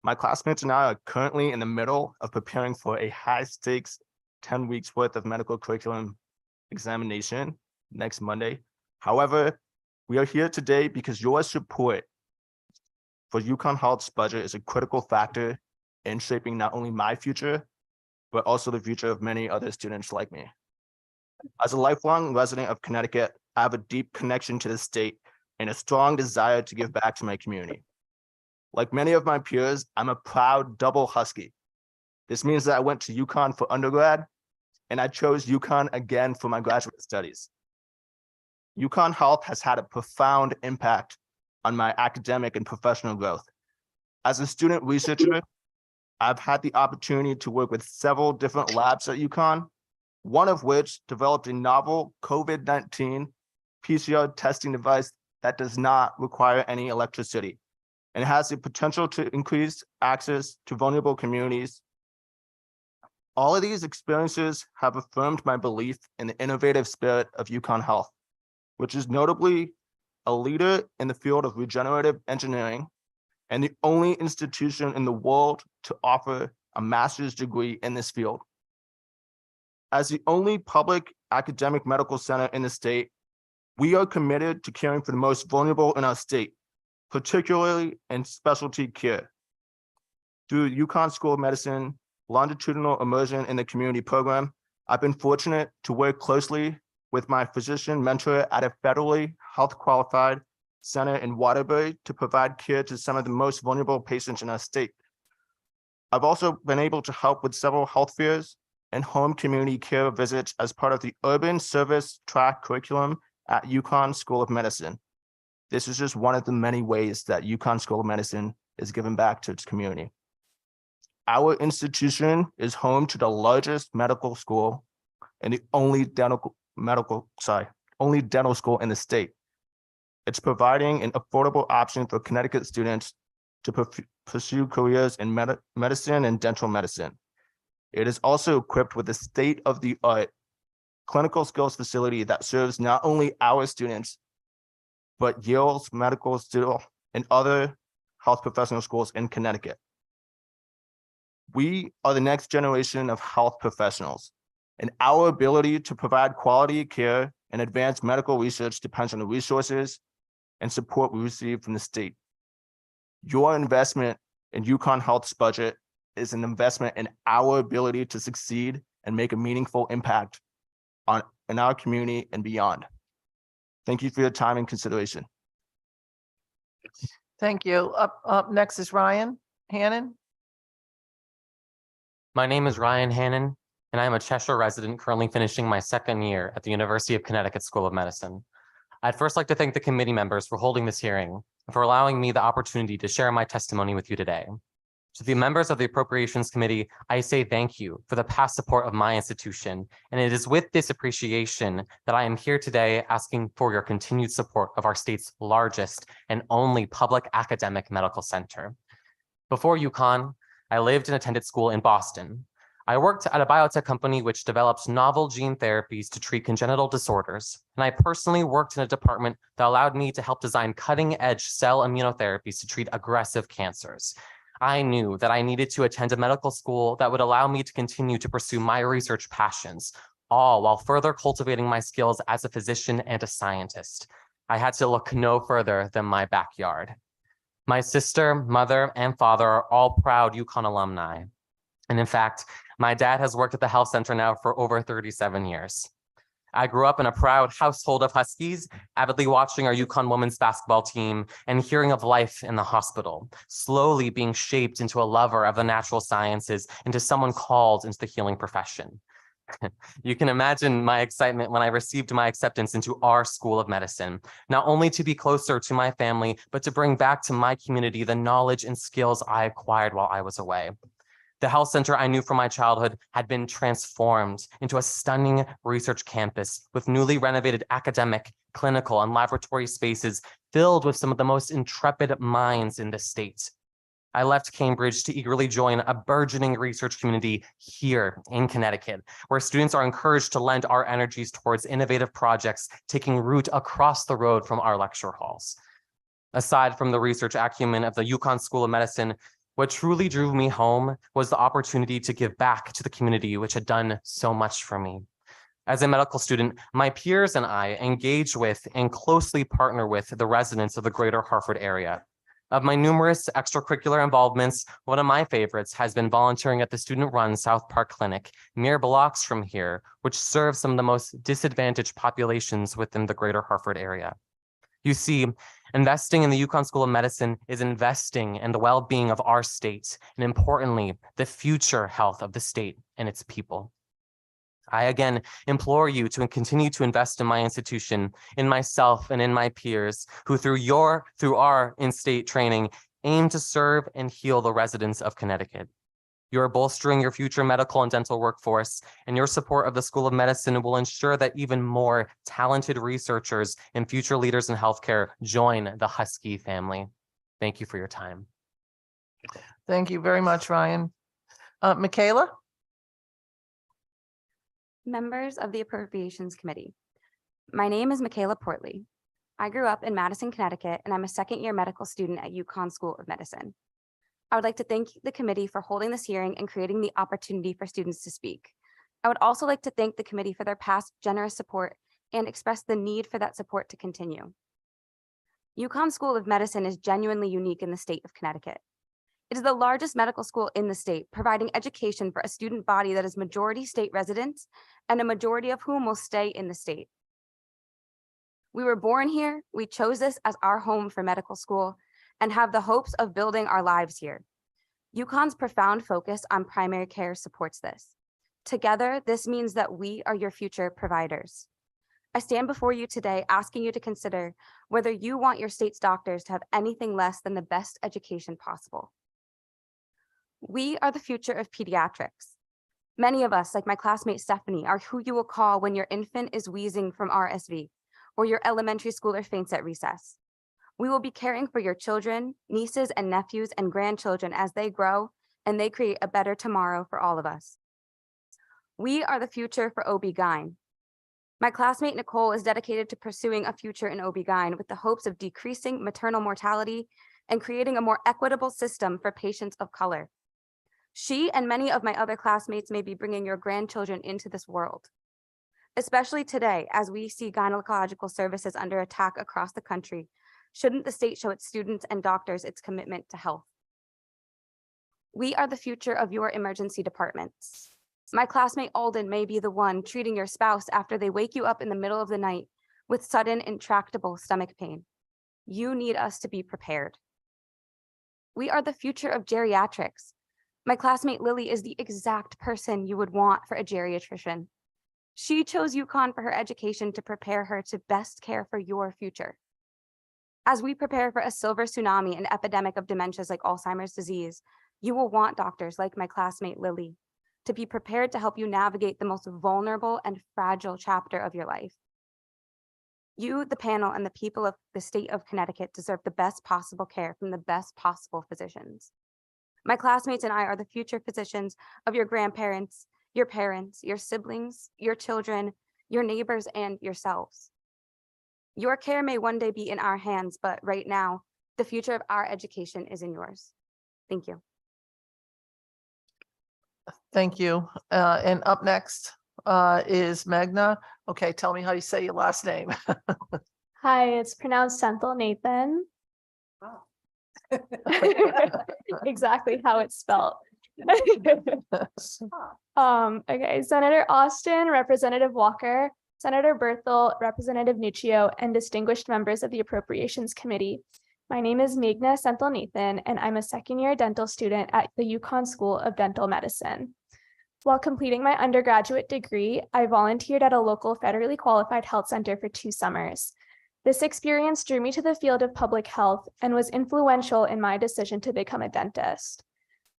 My classmates and I are currently in the middle of preparing for a high-stakes 10 weeks worth of medical curriculum examination next Monday. However, we are here today because your support for UConn Health's budget is a critical factor in shaping not only my future, but also the future of many other students like me. As a lifelong resident of Connecticut, I have a deep connection to the state and a strong desire to give back to my community. Like many of my peers, I'm a proud double Husky. This means that I went to UConn for undergrad, and I chose UConn again for my graduate studies. UConn Health has had a profound impact on my academic and professional growth. As a student researcher, I've had the opportunity to work with several different labs at UConn, one of which developed a novel COVID-19 PCR testing device that does not require any electricity and has the potential to increase access to vulnerable communities. All of these experiences have affirmed my belief in the innovative spirit of UConn Health, which is notably a leader in the field of regenerative engineering and the only institution in the world to offer a master's degree in this field. As the only public academic medical center in the state, we are committed to caring for the most vulnerable in our state, particularly in specialty care. Through UConn School of Medicine, longitudinal immersion in the community program, I've been fortunate to work closely with my physician mentor at a federally health qualified center in Waterbury to provide care to some of the most vulnerable patients in our state. I've also been able to help with several health fairs and home community care visits as part of the urban service track curriculum at UConn School of Medicine. This is just one of the many ways that UConn School of Medicine is giving back to its community. Our institution is home to the largest medical school and the only dental school in the state. It's providing an affordable option for Connecticut students to pursue careers in medicine and dental medicine. It is also equipped with a state-of-the-art clinical skills facility that serves not only our students, but Yale's medical school and other health professional schools in Connecticut. We are the next generation of health professionals, and our ability to provide quality care and advance medical research depends on the resources and support we receive from the state. Your investment in UConn Health's budget is an investment in our ability to succeed and make a meaningful impact in our community and beyond. Thank you for your time and consideration. Thank you. Up next is Ryan Hannon. My name is Ryan Hannon, and I am a Cheshire resident currently finishing my second year at the University of Connecticut School of Medicine. I'd first like to thank the committee members for holding this hearing and for allowing me the opportunity to share my testimony with you today. To the members of the Appropriations Committee, I say thank you for the past support of my institution, and it is with this appreciation that I am here today asking for your continued support of our state's largest and only public academic medical center. Before UConn, I lived and attended school in Boston. I worked at a biotech company which develops novel gene therapies to treat congenital disorders, and I personally worked in a department that allowed me to help design cutting-edge cell immunotherapies to treat aggressive cancers. I knew that I needed to attend a medical school that would allow me to continue to pursue my research passions, all while further cultivating my skills as a physician and a scientist. I had to look no further than my backyard. My sister, mother, and father are all proud UConn alumni. And in fact, my dad has worked at the health center now for over 37 years. I grew up in a proud household of Huskies, avidly watching our UConn women's basketball team and hearing of life in the hospital, slowly being shaped into a lover of the natural sciences, into someone called into the healing profession. You can imagine my excitement when I received my acceptance into our School of Medicine, not only to be closer to my family, but to bring back to my community the knowledge and skills I acquired while I was away. The health center I knew from my childhood had been transformed into a stunning research campus with newly renovated academic, clinical, and laboratory spaces filled with some of the most intrepid minds in the state. I left Cambridge to eagerly join a burgeoning research community here in Connecticut, where students are encouraged to lend our energies towards innovative projects taking root across the road from our lecture halls. Aside from the research acumen of the UConn School of Medicine, what truly drew me home was the opportunity to give back to the community which had done so much for me. As a medical student, my peers and I engage with and closely partner with the residents of the greater Hartford area. Of my numerous extracurricular involvements, one of my favorites has been volunteering at the student-run South Park Clinic, mere blocks from here, which serves some of the most disadvantaged populations within the greater Hartford area. You see, investing in the UConn School of Medicine is investing in the well-being of our state, and importantly, the future health of the state and its people. I again implore you to continue to invest in my institution, in myself, and in my peers, who through our in-state training aim to serve and heal the residents of Connecticut. You are bolstering your future medical and dental workforce, and your support of the School of Medicine will ensure that even more talented researchers and future leaders in healthcare join the Husky family. Thank you for your time. Thank you very much, Ryan. Michaela? Members of the Appropriations Committee. My name is Michaela Portley. I grew up in Madison, Connecticut, and I'm a second-year medical student at UConn School of Medicine. I would like to thank the committee for holding this hearing and creating the opportunity for students to speak. I would also like to thank the committee for their past generous support and express the need for that support to continue. UConn School of Medicine is genuinely unique in the state of Connecticut. It is the largest medical school in the state, providing education for a student body that is majority state residents and a majority of whom will stay in the state. We were born here, we chose this as our home for medical school, and have the hopes of building our lives here. UConn's profound focus on primary care supports this. Together, this means that we are your future providers. I stand before you today asking you to consider whether you want your state's doctors to have anything less than the best education possible. We are the future of pediatrics. Many of us, like my classmate Stephanie, are who you will call when your infant is wheezing from RSV, or your elementary schooler faints at recess. We will be caring for your children, nieces and nephews and grandchildren as they grow and they create a better tomorrow for all of us. We are the future for OB-GYN. My classmate Nicole is dedicated to pursuing a future in OB-GYN with the hopes of decreasing maternal mortality and creating a more equitable system for patients of color. She and many of my other classmates may be bringing your grandchildren into this world, especially today as we see gynecological services under attack across the country. Shouldn't the state show its students and doctors its commitment to health? We are the future of your emergency departments. My classmate Alden may be the one treating your spouse after they wake you up in the middle of the night with sudden intractable stomach pain. You need us to be prepared. We are the future of geriatrics. My classmate Lily is the exact person you would want for a geriatrician. She chose UConn for her education to prepare her to best care for your future. As we prepare for a silver tsunami and epidemic of dementias like Alzheimer's disease, you will want doctors like my classmate Lily to be prepared to help you navigate the most vulnerable and fragile chapter of your life. You, the panel, and the people of the state of Connecticut deserve the best possible care from the best possible physicians. My classmates and I are the future physicians of your grandparents, your parents, your siblings, your children, your neighbors, and yourselves. Your care may one day be in our hands, but right now, the future of our education is in yours. Thank you. Thank you. And up next is Magna. Okay, tell me how you say your last name. Hi, it's pronounced Senthil Nathan. Exactly how it's spelled. Okay, Senator Austin, Representative Walker, Senator Berthel, Representative Nuccio, and distinguished members of the Appropriations Committee. My name is Meghna Senthil Nathan, and I'm a second-year dental student at the UConn School of Dental Medicine. While completing my undergraduate degree, I volunteered at a local federally qualified health center for 2 summers. This experience drew me to the field of public health and was influential in my decision to become a dentist.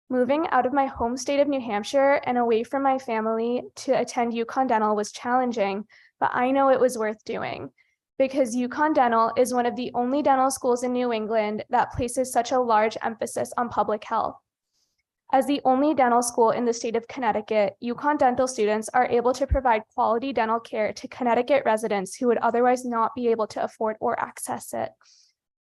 Moving out of my home state of New Hampshire and away from my family to attend UConn Dental was challenging, but I know it was worth doing because UConn Dental is one of the only dental schools in New England that places such a large emphasis on public health. As the only dental school in the state of Connecticut, UConn Dental students are able to provide quality dental care to Connecticut residents who would otherwise not be able to afford or access it.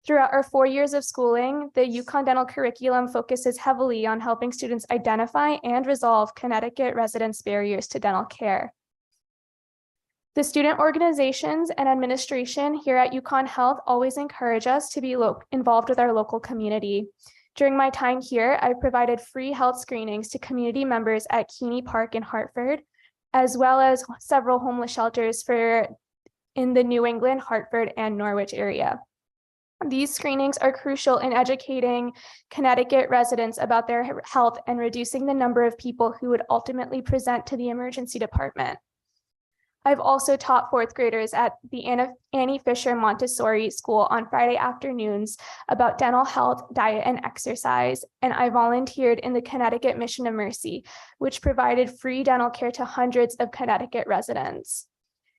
Throughout our 4 years of schooling, the UConn Dental curriculum focuses heavily on helping students identify and resolve Connecticut residents' barriers to dental care. The student organizations and administration here at UConn Health always encourage us to be involved with our local community. During my time here, I provided free health screenings to community members at Keeney Park in Hartford, as well as several homeless shelters in the New England, Hartford, and Norwich area. These screenings are crucial in educating Connecticut residents about their health and reducing the number of people who would ultimately present to the emergency department. I've also taught fourth graders at the Annie Fisher Montessori School on Friday afternoons about dental health, diet, and exercise. And I volunteered in the Connecticut Mission of Mercy, which provided free dental care to hundreds of Connecticut residents.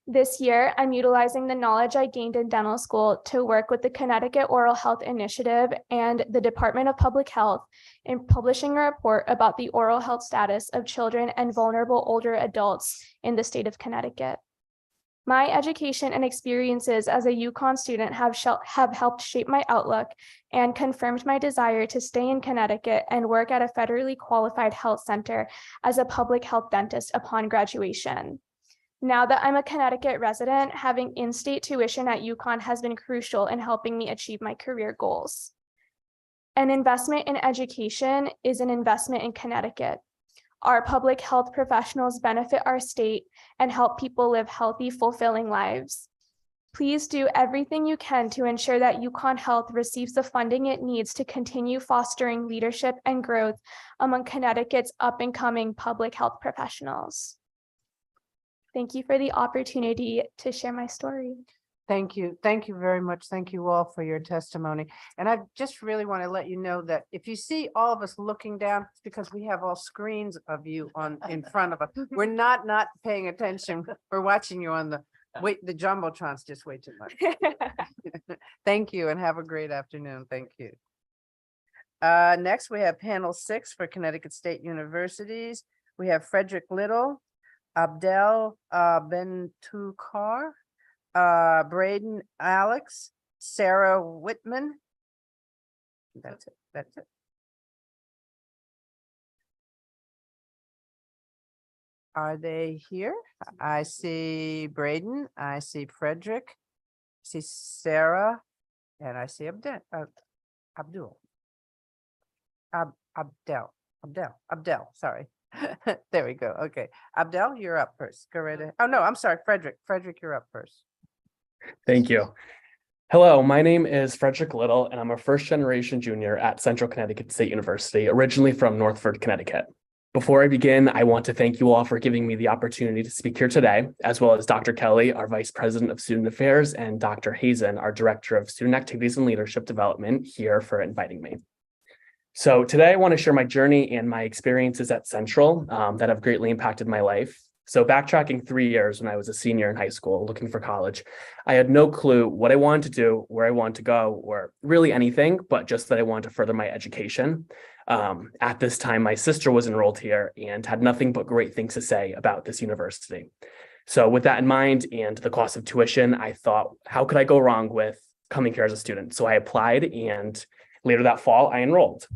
This year, I'm utilizing the knowledge I gained in dental school to work with the Connecticut Oral Health Initiative and the Department of Public Health in publishing a report about the oral health status of children and vulnerable older adults in the state of Connecticut. My education and experiences as a UConn student have helped shape my outlook and confirmed my desire to stay in Connecticut and work at a federally qualified health center as a public health dentist upon graduation. Now that I'm a Connecticut resident, having in-state tuition at UConn has been crucial in helping me achieve my career goals. An investment in education is an investment in Connecticut. Our public health professionals benefit our state and help people live healthy, fulfilling lives. Please do everything you can to ensure that UConn Health receives the funding it needs to continue fostering leadership and growth among Connecticut's up-and-coming public health professionals. Thank you for the opportunity to share my story. Thank you. Thank you very much. Thank you all for your testimony. And I just really want to let you know that if you see all of us looking down, it's because we have all screens of you in front of us. We're not paying attention. We're watching you on the Jumbotrons just way too much. Thank you and have a great afternoon. Thank you. Next, we have panel 6 for Connecticut State Universities. We have Frederick Little, Abdel Bentukar, Braden Alex, Sarah Whitman. That's it. Are they here? I see Braden, I see Frederick, I see Sarah, and I see Abdel. Abdel, sorry. There we go. Okay. Abdel, you're up first. Go right ahead. Oh, no, I'm sorry. Frederick, you're up first. Thank you. Hello, my name is Frederick Little, and I'm a first-generation junior at Central Connecticut State University, originally from Northford, Connecticut. Before I begin, I want to thank you all for giving me the opportunity to speak here today, as well as Dr. Kelly, our Vice President of Student Affairs, and Dr. Hazen, our Director of Student Activities and Leadership Development, here for inviting me. So today I want to share my journey and my experiences at Central that have greatly impacted my life. So backtracking 3 years when I was a senior in high school looking for college, I had no clue what I wanted to do, where I wanted to go, or really anything, but just that I wanted to further my education. At this time, my sister was enrolled here and had nothing but great things to say about this university. So with that in mind and the cost of tuition, I thought, how could I go wrong with coming here as a student? So I applied, and later that fall, I enrolled.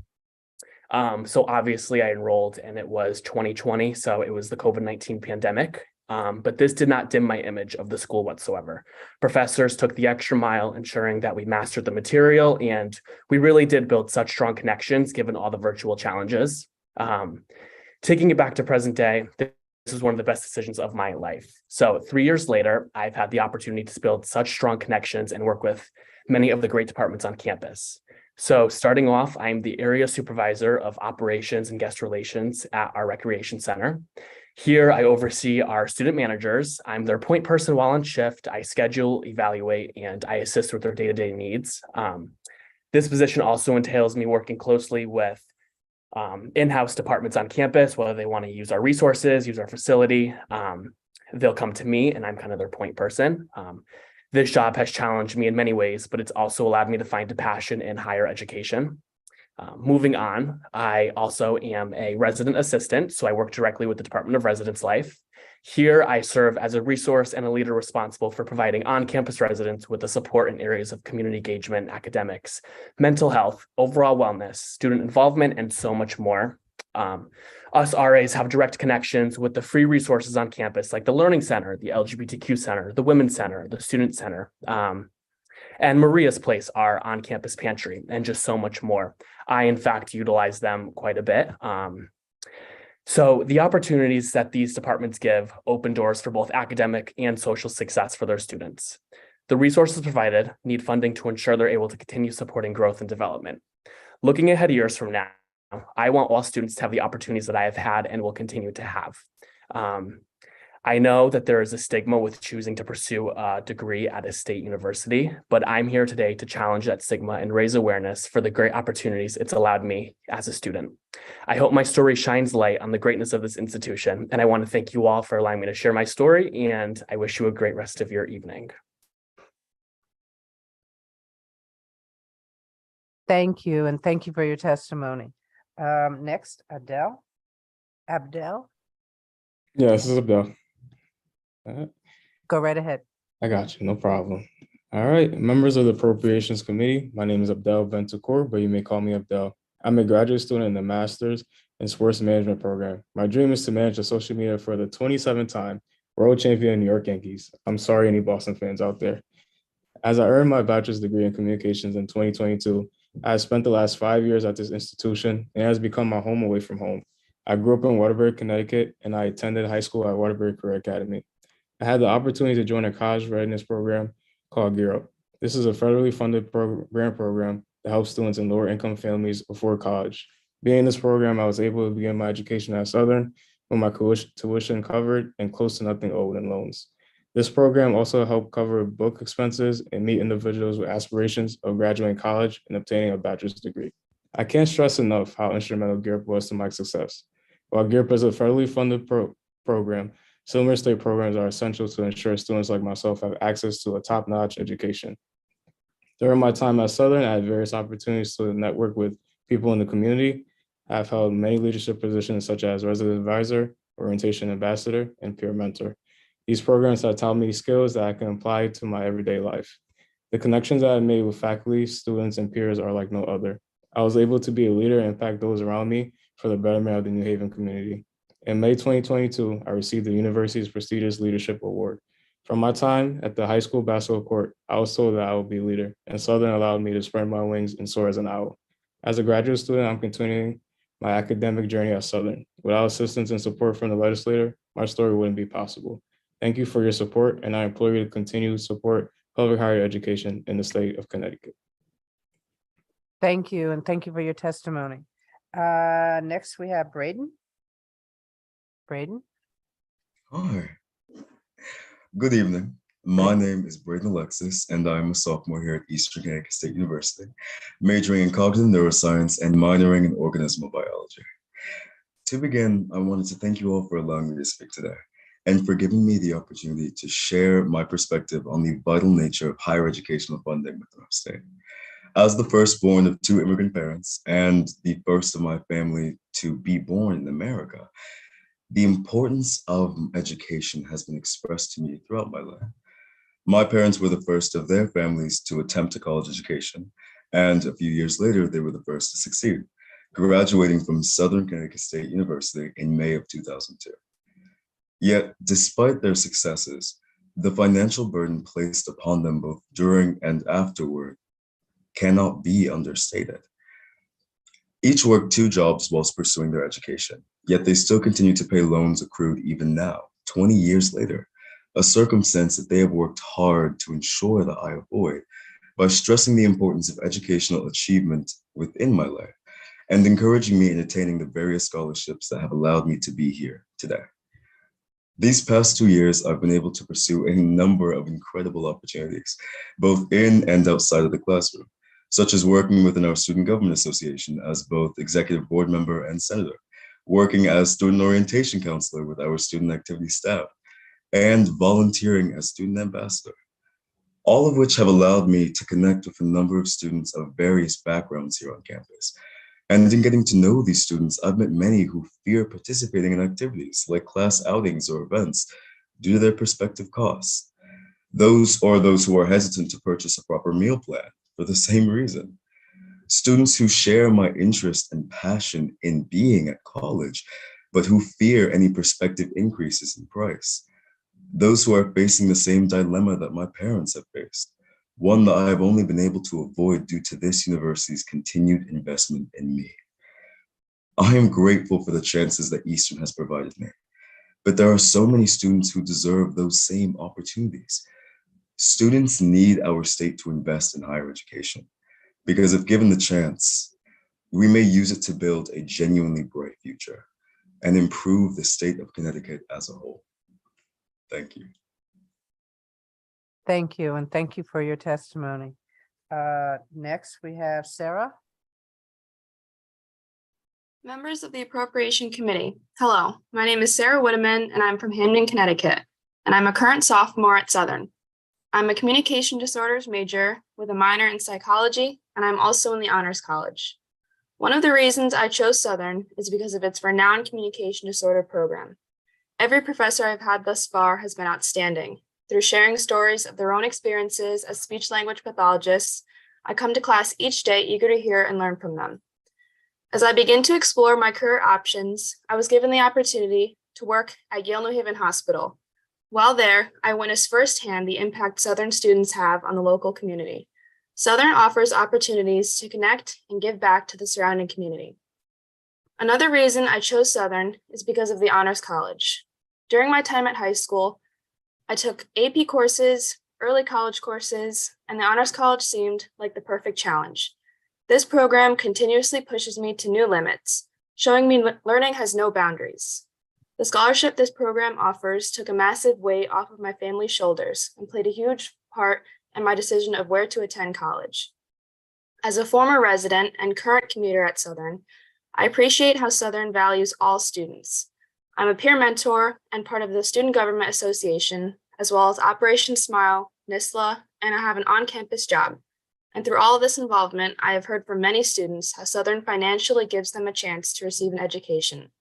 So obviously I enrolled, and it was 2020, so it was the COVID-19 pandemic. But this did not dim my image of the school whatsoever. Professors took the extra mile, ensuring that we mastered the material, and we really did build such strong connections given all the virtual challenges. Taking it back to present day, this is one of the best decisions of my life. So 3 years later, I've had the opportunity to build such strong connections and work with many of the great departments on campus. So starting off, I'm the area supervisor of operations and guest relations at our recreation center. Here, I oversee our student managers. I'm their point person while on shift. I schedule, evaluate, and I assist with their day-to-day needs. This position also entails me working closely with in-house departments on campus, whether they want to use our resources, use our facility. They'll come to me, and I'm kind of their point person. This job has challenged me in many ways, but it's also allowed me to find a passion in higher education. Moving on, I also am a resident assistant, so I work directly with the Department of Residence Life. Here, I serve as a resource and a leader responsible for providing on-campus residents with the support in areas of community engagement, academics, mental health, overall wellness, student involvement, and so much more. Us RAs have direct connections with the free resources on campus, like the Learning Center, the LGBTQ Center, the Women's Center, the Student Center, and Maria's Place, our on-campus pantry, and just so much more. I, in fact, utilize them quite a bit. So the opportunities that these departments give open doors for both academic and social success for their students. The resources provided need funding to ensure they're able to continue supporting growth and development. Looking ahead years from now, I want all students to have the opportunities that I have had and will continue to have. I know that there is a stigma with choosing to pursue a degree at a state university, but I'm here today to challenge that stigma and raise awareness for the great opportunities it's allowed me as a student. I hope my story shines light on the greatness of this institution, and I want to thank you all for allowing me to share my story, and I wish you a great rest of your evening. Thank you, and thank you for your testimony. Next, Abdel. Yeah, this is Abdel. Go right ahead. I got you, no problem. All right, members of the Appropriations Committee, my name is Abdel Bentacour, but you may call me Abdel. I'm a graduate student in the Master's in Sports Management program. My dream is to manage the social media for the 27th time world champion New York Yankees. I'm sorry, any Boston fans out there. As I earned my bachelor's degree in communications in 2022, I have spent the last 5 years at this institution and it has become my home away from home. I grew up in Waterbury, Connecticut, and I attended high school at Waterbury Career Academy. I had the opportunity to join a college readiness program called Gear Up. This is a federally funded grant program that helps students in lower income families afford college. Being in this program, I was able to begin my education at Southern with my tuition covered and close to nothing owed in loans. This program also helped cover book expenses and meet individuals with aspirations of graduating college and obtaining a bachelor's degree. I can't stress enough how instrumental Gear Up was to my success. While Gear Up is a federally funded program, similar state programs are essential to ensure students like myself have access to a top-notch education. During my time at Southern, I had various opportunities to network with people in the community. I've held many leadership positions such as resident advisor, orientation ambassador, and peer mentor. These programs have taught me skills that I can apply to my everyday life. The connections that I've made with faculty, students, and peers are like no other. I was able to be a leader and impact those around me for the betterment of the New Haven community. In May 2022, I received the university's prestigious leadership award. From my time at the high school basketball court, I was told that I would be a leader, and Southern allowed me to spread my wings and soar as an owl. As a graduate student, I'm continuing my academic journey at Southern. Without assistance and support from the legislator, my story wouldn't be possible. Thank you for your support, and I implore you to continue to support public higher education in the state of Connecticut. Thank you, and thank you for your testimony. Next, we have Braden. Braden? Hi. Good evening. My name is Braden Alexis, and I'm a sophomore here at Eastern Connecticut State University, majoring in cognitive neuroscience and minoring in organismal biology. To begin, I wanted to thank you all for allowing me to speak today and for giving me the opportunity to share my perspective on the vital nature of higher educational funding within our state. As the firstborn of 2 immigrant parents and the first of my family to be born in America, the importance of education has been expressed to me throughout my life. My parents were the first of their families to attempt a college education, and a few years later, they were the first to succeed, graduating from Southern Connecticut State University in May of 2002. Yet, despite their successes, the financial burden placed upon them both during and afterward cannot be understated. Each worked 2 jobs whilst pursuing their education, yet they still continue to pay loans accrued even now, 20 years later, a circumstance that they have worked hard to ensure that I avoid by stressing the importance of educational achievement within my life and encouraging me in attaining the various scholarships that have allowed me to be here today. These past 2 years, I've been able to pursue a number of incredible opportunities, both in and outside of the classroom, such as working within our Student Government Association as both executive board member and senator, working as student orientation counselor with our student activity staff, and volunteering as student ambassador, all of which have allowed me to connect with a number of students of various backgrounds here on campus. And in getting to know these students, I've met many who fear participating in activities like class outings or events due to their prospective costs. Those who are hesitant to purchase a proper meal plan for the same reason. Students who share my interest and passion in being at college, but who fear any prospective increases in price. Those who are facing the same dilemma that my parents have faced, one that I have only been able to avoid due to this university's continued investment in me. I am grateful for the chances that Eastern has provided me, but there are so many students who deserve those same opportunities. Students need our state to invest in higher education, because if given the chance, we may use it to build a genuinely bright future and improve the state of Connecticut as a whole. Thank you. Thank you, and thank you for your testimony. Next, we have Sarah. Members of the Appropriation Committee, hello. My name is Sarah Whitteman, and I'm from Hamden, Connecticut, and I'm a current sophomore at Southern. I'm a communication disorders major with a minor in psychology, and I'm also in the Honors College. One of the reasons I chose Southern is because of its renowned communication disorder program. Every professor I've had thus far has been outstanding. Through sharing stories of their own experiences as speech-language pathologists, I come to class each day eager to hear and learn from them. As I begin to explore my career options, I was given the opportunity to work at Yale New Haven Hospital. While there, I witnessed firsthand the impact Southern students have on the local community. Southern offers opportunities to connect and give back to the surrounding community. Another reason I chose Southern is because of the Honors College. During my time at high school, I took AP courses, early college courses, and the Honors College seemed like the perfect challenge. This program continuously pushes me to new limits, showing me learning has no boundaries. The scholarship this program offers took a massive weight off of my family's shoulders and played a huge part in my decision of where to attend college. As a former resident and current commuter at Southern, I appreciate how Southern values all students. I'm a peer mentor and part of the Student Government Association, as well as Operation Smile, NISLA, and I have an on-campus job. And through all of this involvement, I have heard from many students how Southern financially gives them a chance to receive an education.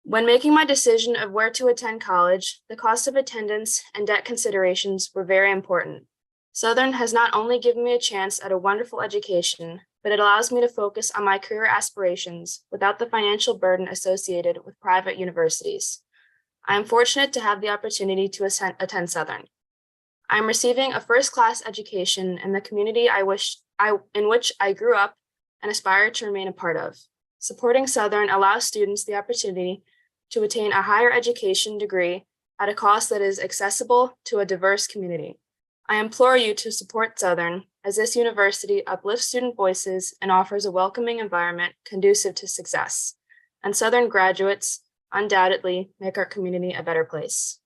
When making my decision of where to attend college, the cost of attendance and debt considerations were very important. Southern has not only given me a chance at a wonderful education, but it allows me to focus on my career aspirations without the financial burden associated with private universities. I am fortunate to have the opportunity to attend Southern. I am receiving a first-class education in the community in which I grew up and aspire to remain a part of. Supporting Southern allows students the opportunity to attain a higher education degree at a cost that is accessible to a diverse community. I implore you to support Southern, as this university uplifts student voices and offers a welcoming environment conducive to success. And Southern graduates undoubtedly make our community a better place.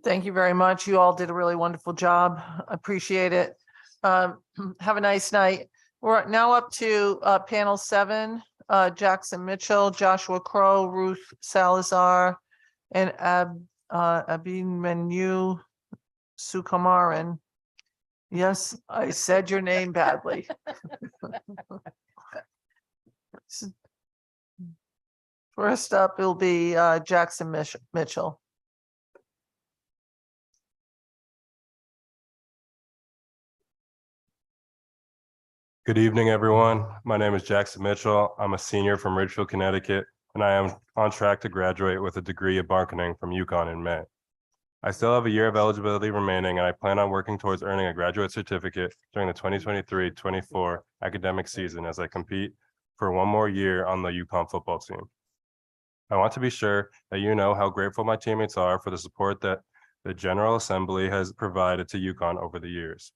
Thank you very much. You all did a really wonderful job. Appreciate it. Have a nice night. We're now up to panel 7, Jackson Mitchell, Joshua Crow, Ruth Salazar, and Abhimanyu Sukumaran. Yes, I said your name badly. First up will be Jackson Mitchell. Good evening, everyone. My name is Jackson Mitchell. I'm a senior from Ridgefield, Connecticut, and I am on track to graduate with a degree of marketing from UConn in May. I still have a year of eligibility remaining, and I plan on working towards earning a graduate certificate during the 2023-24 academic season as I compete for one more year on the UConn football team. I want to be sure that you know how grateful my teammates are for the support that the General Assembly has provided to UConn over the years.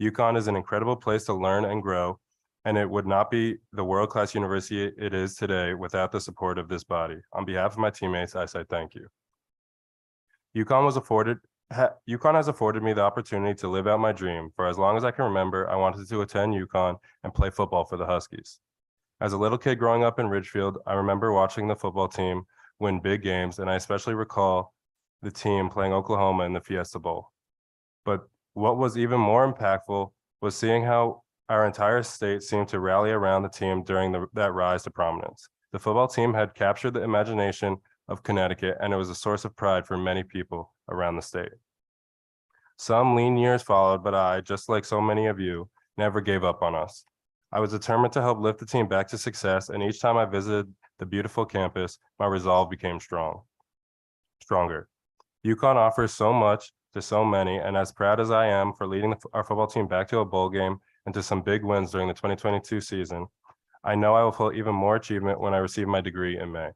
UConn is an incredible place to learn and grow, and it would not be the world-class university it is today without the support of this body. On behalf of my teammates, I say thank you. UConn has afforded me the opportunity to live out my dream. For as long as I can remember, I wanted to attend UConn and play football for the Huskies. As a little kid growing up in Ridgefield, I remember watching the football team win big games, and I especially recall the team playing Oklahoma in the Fiesta Bowl. But what was even more impactful was seeing how our entire state seemed to rally around the team during that rise to prominence. The football team had captured the imagination of Connecticut, and it was a source of pride for many people around the state. Some lean years followed, but I, just like so many of you, never gave up on us. I was determined to help lift the team back to success, and each time I visited the beautiful campus, my resolve became stronger. UConn offers so much to so many, and as proud as I am for leading our football team back to a bowl game and to some big wins during the 2022 season, I know I will feel even more achievement when I receive my degree in May.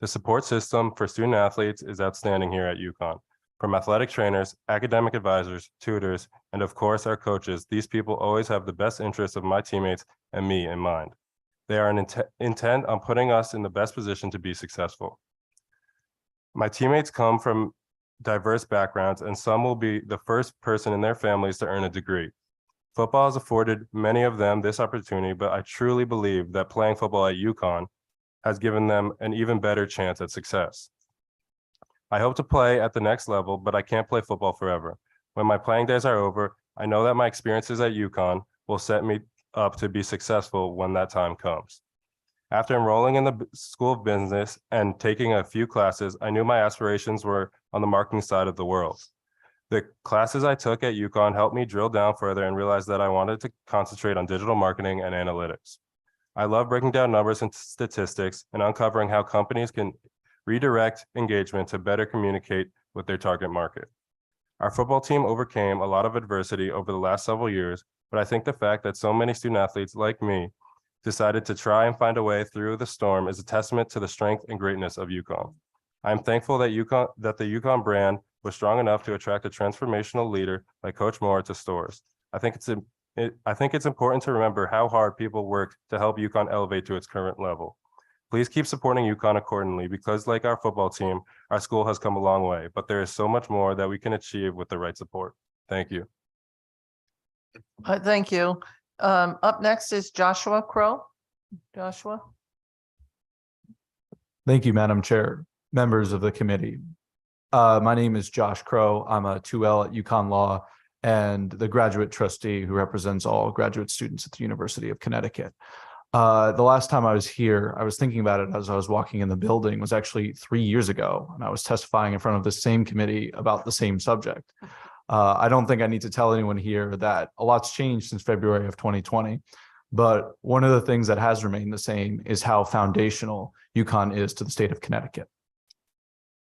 The support system for student athletes is outstanding here at UConn. From athletic trainers, academic advisors, tutors, and of course our coaches, these people always have the best interests of my teammates and me in mind. They are intent on putting us in the best position to be successful. My teammates come from diverse backgrounds, and some will be the first person in their families to earn a degree. Football has afforded many of them this opportunity, but I truly believe that playing football at UConn has given them an even better chance at success. I hope to play at the next level, but I can't play football forever. When my playing days are over, I know that my experiences at UConn will set me up to be successful when that time comes. After enrolling in the School of Business and taking a few classes, I knew my aspirations were on the marketing side of the world. The classes I took at UConn helped me drill down further and realize that I wanted to concentrate on digital marketing and analytics. I love breaking down numbers and statistics and uncovering how companies can redirect engagement to better communicate with their target market. Our football team overcame a lot of adversity over the last several years, but I think the fact that so many student athletes like me decided to try and find a way through the storm is a testament to the strength and greatness of UConn. I am thankful that the UConn brand was strong enough to attract a transformational leader like Coach Moore to Stores. I think it's important to remember how hard people worked to help UConn elevate to its current level. Please keep supporting UConn accordingly, because like our football team, our school has come a long way, but there is so much more that we can achieve with the right support. Thank you. Thank you. Up next is Joshua Crow. Joshua. Thank you, Madam Chair, members of the committee. My name is Josh Crow. I'm a 2L at UConn Law and the graduate trustee who represents all graduate students at the University of Connecticut. The last time I was here, I was thinking about it as I was walking in the building, was actually 3 years ago, and I was testifying in front of the same committee about the same subject. I don't think I need to tell anyone here that a lot's changed since February of 2020, but one of the things that has remained the same is how foundational UConn is to the state of Connecticut.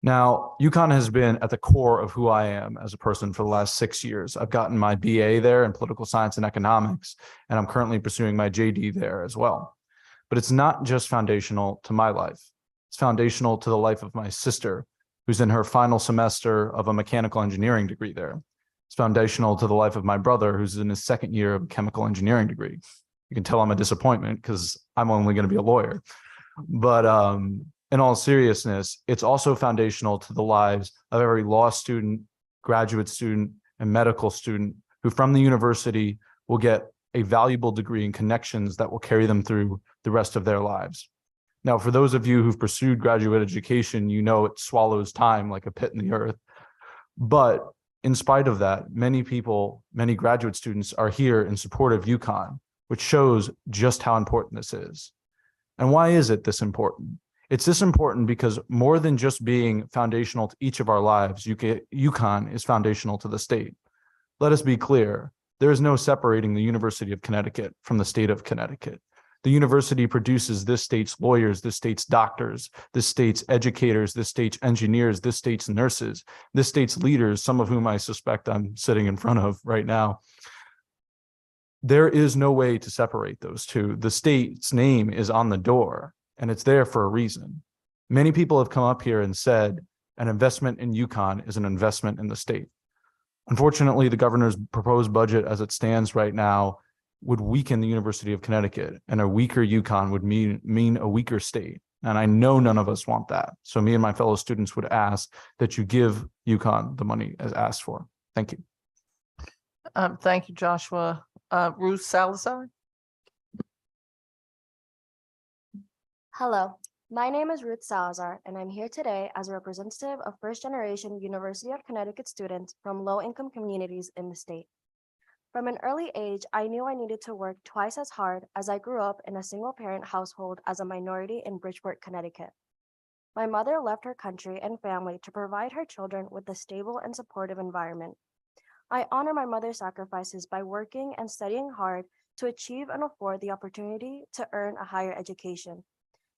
Now, UConn has been at the core of who I am as a person for the last 6 years. I've gotten my BA there in political science and economics, and I'm currently pursuing my JD there as well. But it's not just foundational to my life. It's foundational to the life of my sister, who's in her final semester of a mechanical engineering degree there. It's foundational to the life of my brother, who's in his second year of a chemical engineering degree. You can tell I'm a disappointment because I'm only going to be a lawyer. But in all seriousness, it's also foundational to the lives of every law student, graduate student, and medical student who from the university will get a valuable degree and connections that will carry them through the rest of their lives. Now, for those of you who've pursued graduate education, you know it swallows time like a pit in the earth. But in spite of that, many people, many graduate students are here in support of UConn, which shows just how important this is. And why is it this important? It's this important because more than just being foundational to each of our lives, UConn is foundational to the state. Let us be clear, there is no separating the University of Connecticut from the state of Connecticut. The university produces this state's lawyers, this state's doctors, this state's educators, this state's engineers, this state's nurses, this state's leaders, some of whom I suspect I'm sitting in front of right now. There is no way to separate those two. The state's name is on the door, and it's there for a reason. Many people have come up here and said an investment in UConn is an investment in the state. Unfortunately, the governor's proposed budget as it stands right now would weaken the University of Connecticut, and a weaker UConn would mean a weaker state. And I know none of us want that. So me and my fellow students would ask that you give UConn the money as asked for. Thank you. Thank you, Joshua. Ruth Salazar. Hello, my name is Ruth Salazar, and I'm here today as a representative of first-generation University of Connecticut students from low-income communities in the state. From an early age, I knew I needed to work twice as hard as I grew up in a single-parent household as a minority in Bridgeport, Connecticut. My mother left her country and family to provide her children with a stable and supportive environment. I honor my mother's sacrifices by working and studying hard to achieve and afford the opportunity to earn a higher education.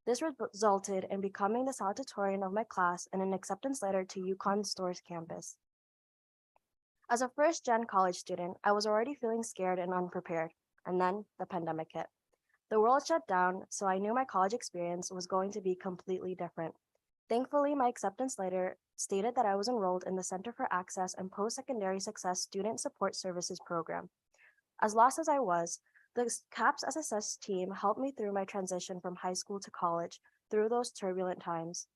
This resulted in becoming the salutatorian of my class and an acceptance letter to UConn Stores campus. As a first-gen college student, I was already feeling scared and unprepared, and then the pandemic hit. The world shut down, so I knew my college experience was going to be completely different. Thankfully, my acceptance letter stated that I was enrolled in the Center for Access and Post-Secondary Success Student Support Services program. As lost as I was, the CAPS SSS team helped me through my transition from high school to college through those turbulent times.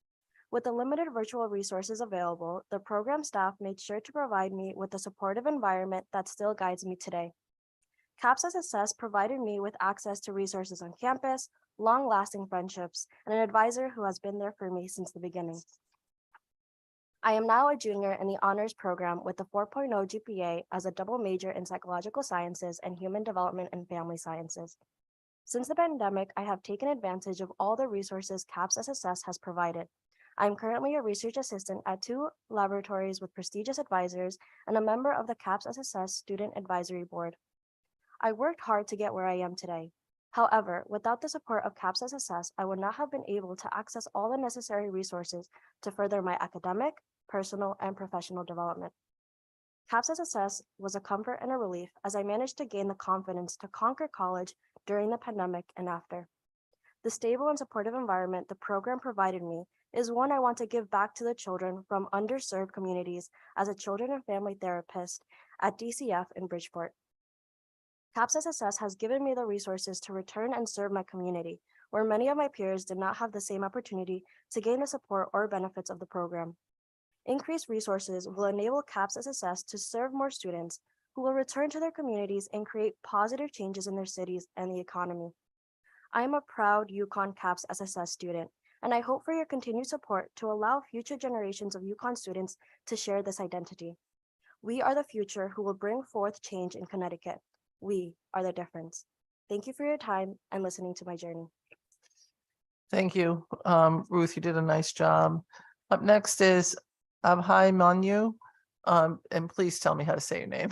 With the limited virtual resources available, the program staff made sure to provide me with a supportive environment that still guides me today. CAPS SSS provided me with access to resources on campus, long-lasting friendships, and an advisor who has been there for me since the beginning. I am now a junior in the honors program with a 4.0 GPA as a double major in psychological sciences and human development and family sciences. Since the pandemic, I have taken advantage of all the resources CAPS SSS has provided. I am currently a research assistant at 2 laboratories with prestigious advisors and a member of the CAPS SSS Student Advisory Board. I worked hard to get where I am today. However, without the support of CAPS SSS, I would not have been able to access all the necessary resources to further my academic, personal, and professional development. CAPS SSS was a comfort and a relief as I managed to gain the confidence to conquer college during the pandemic and after. The stable and supportive environment the program provided me is one I want to give back to the children from underserved communities as a children and family therapist at DCF in Bridgeport. CAPS SSS has given me the resources to return and serve my community, where many of my peers did not have the same opportunity to gain the support or benefits of the program. Increased resources will enable CAPS SSS to serve more students who will return to their communities and create positive changes in their cities and the economy. I am a proud UConn CAPS SSS student, and I hope for your continued support to allow future generations of UConn students to share this identity. We are the future who will bring forth change in Connecticut. We are the difference. Thank you for your time and listening to my journey. Thank you. Ruth, you did a nice job. Up next is Abhimanyu. And please tell me how to say your name.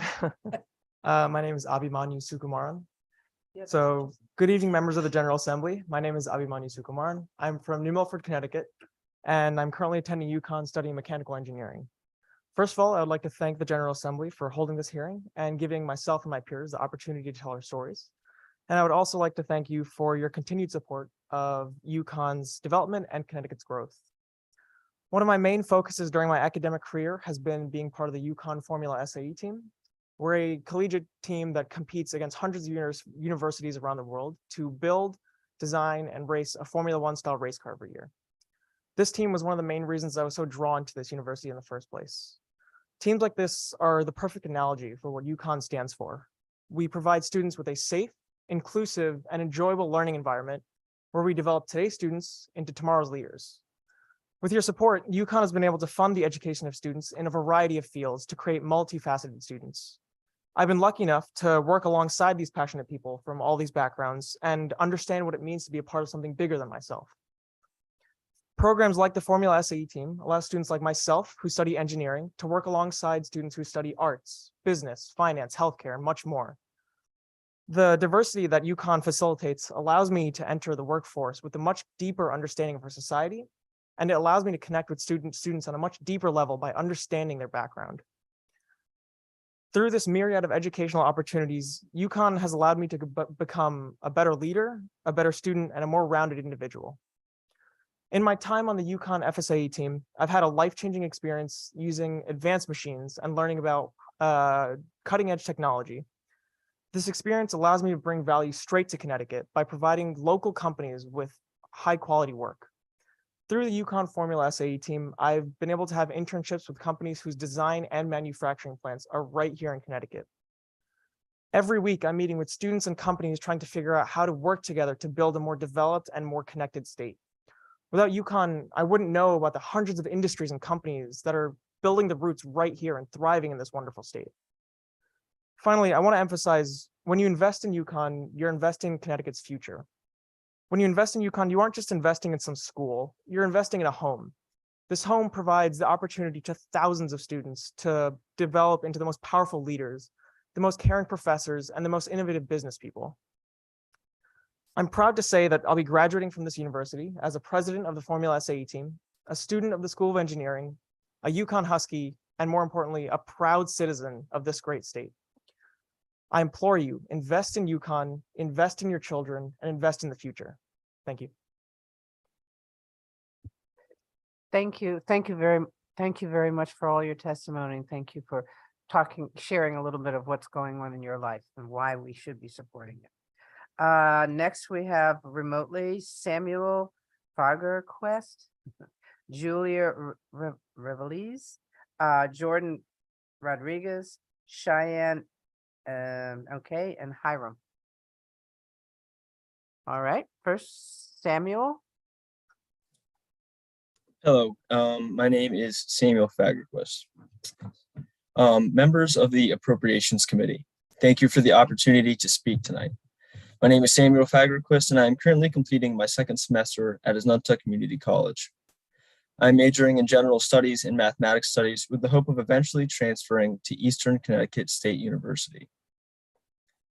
My name is Abhimanyu Sukumaran. So good evening, members of the General Assembly. My name is Abhimanyu Sukumaran. I'm from New Milford, Connecticut, and I'm currently attending UConn studying mechanical engineering. First of all, I would like to thank the General Assembly for holding this hearing and giving myself and my peers the opportunity to tell our stories. And I would also like to thank you for your continued support of UConn's development and Connecticut's growth. One of my main focuses during my academic career has been being part of the UConn Formula SAE team. We're a collegiate team that competes against hundreds of universities around the world to build, design, and race a Formula One style race car every year. This team was one of the main reasons I was so drawn to this university in the first place. Teams like this are the perfect analogy for what UConn stands for. We provide students with a safe, inclusive, and enjoyable learning environment where we develop today's students into tomorrow's leaders. With your support, UConn has been able to fund the education of students in a variety of fields to create multifaceted students. I've been lucky enough to work alongside these passionate people from all these backgrounds and understand what it means to be a part of something bigger than myself. Programs like the Formula SAE team allow students like myself who study engineering to work alongside students who study arts, business, finance, healthcare, and much more. The diversity that UConn facilitates allows me to enter the workforce with a much deeper understanding of our society, and it allows me to connect with students on a much deeper level by understanding their background. Through this myriad of educational opportunities, UConn has allowed me to become a better leader, a better student, and a more rounded individual. In my time on the UConn FSAE team, I've had a life-changing experience using advanced machines and learning about cutting-edge technology. This experience allows me to bring value straight to Connecticut by providing local companies with high-quality work. Through the UConn Formula SAE team, I've been able to have internships with companies whose design and manufacturing plants are right here in Connecticut. Every week, I'm meeting with students and companies trying to figure out how to work together to build a more developed and more connected state. Without UConn, I wouldn't know about the hundreds of industries and companies that are building the roots right here and thriving in this wonderful state. Finally, I want to emphasize, when you invest in UConn, you're investing in Connecticut's future. When you invest in UConn, you aren't just investing in some school, you're investing in a home. This home provides the opportunity to thousands of students to develop into the most powerful leaders, the most caring professors, and the most innovative business people. I'm proud to say that I'll be graduating from this university as a president of the Formula SAE team, a student of the School of Engineering, a UConn Husky, and more importantly, a proud citizen of this great state. I implore you, invest in UConn, invest in your children, and invest in the future. Thank you. Thank you. Thank you very much for all your testimony. And thank you for sharing a little bit of what's going on in your life and why we should be supporting it. Next, we have remotely Samuel Fagerquest. Julia Reveles, Jordan Rodriguez, Cheyenne, okay, and Hiram. All right, first Samuel. Hello, my name is Samuel Fagerquist. Members of the Appropriations Committee, thank you for the opportunity to speak tonight. My name is Samuel Fagerquist, and I am currently completing my second semester at Asnuntuck Community College. I'm majoring in general studies and mathematics studies with the hope of eventually transferring to Eastern Connecticut State University.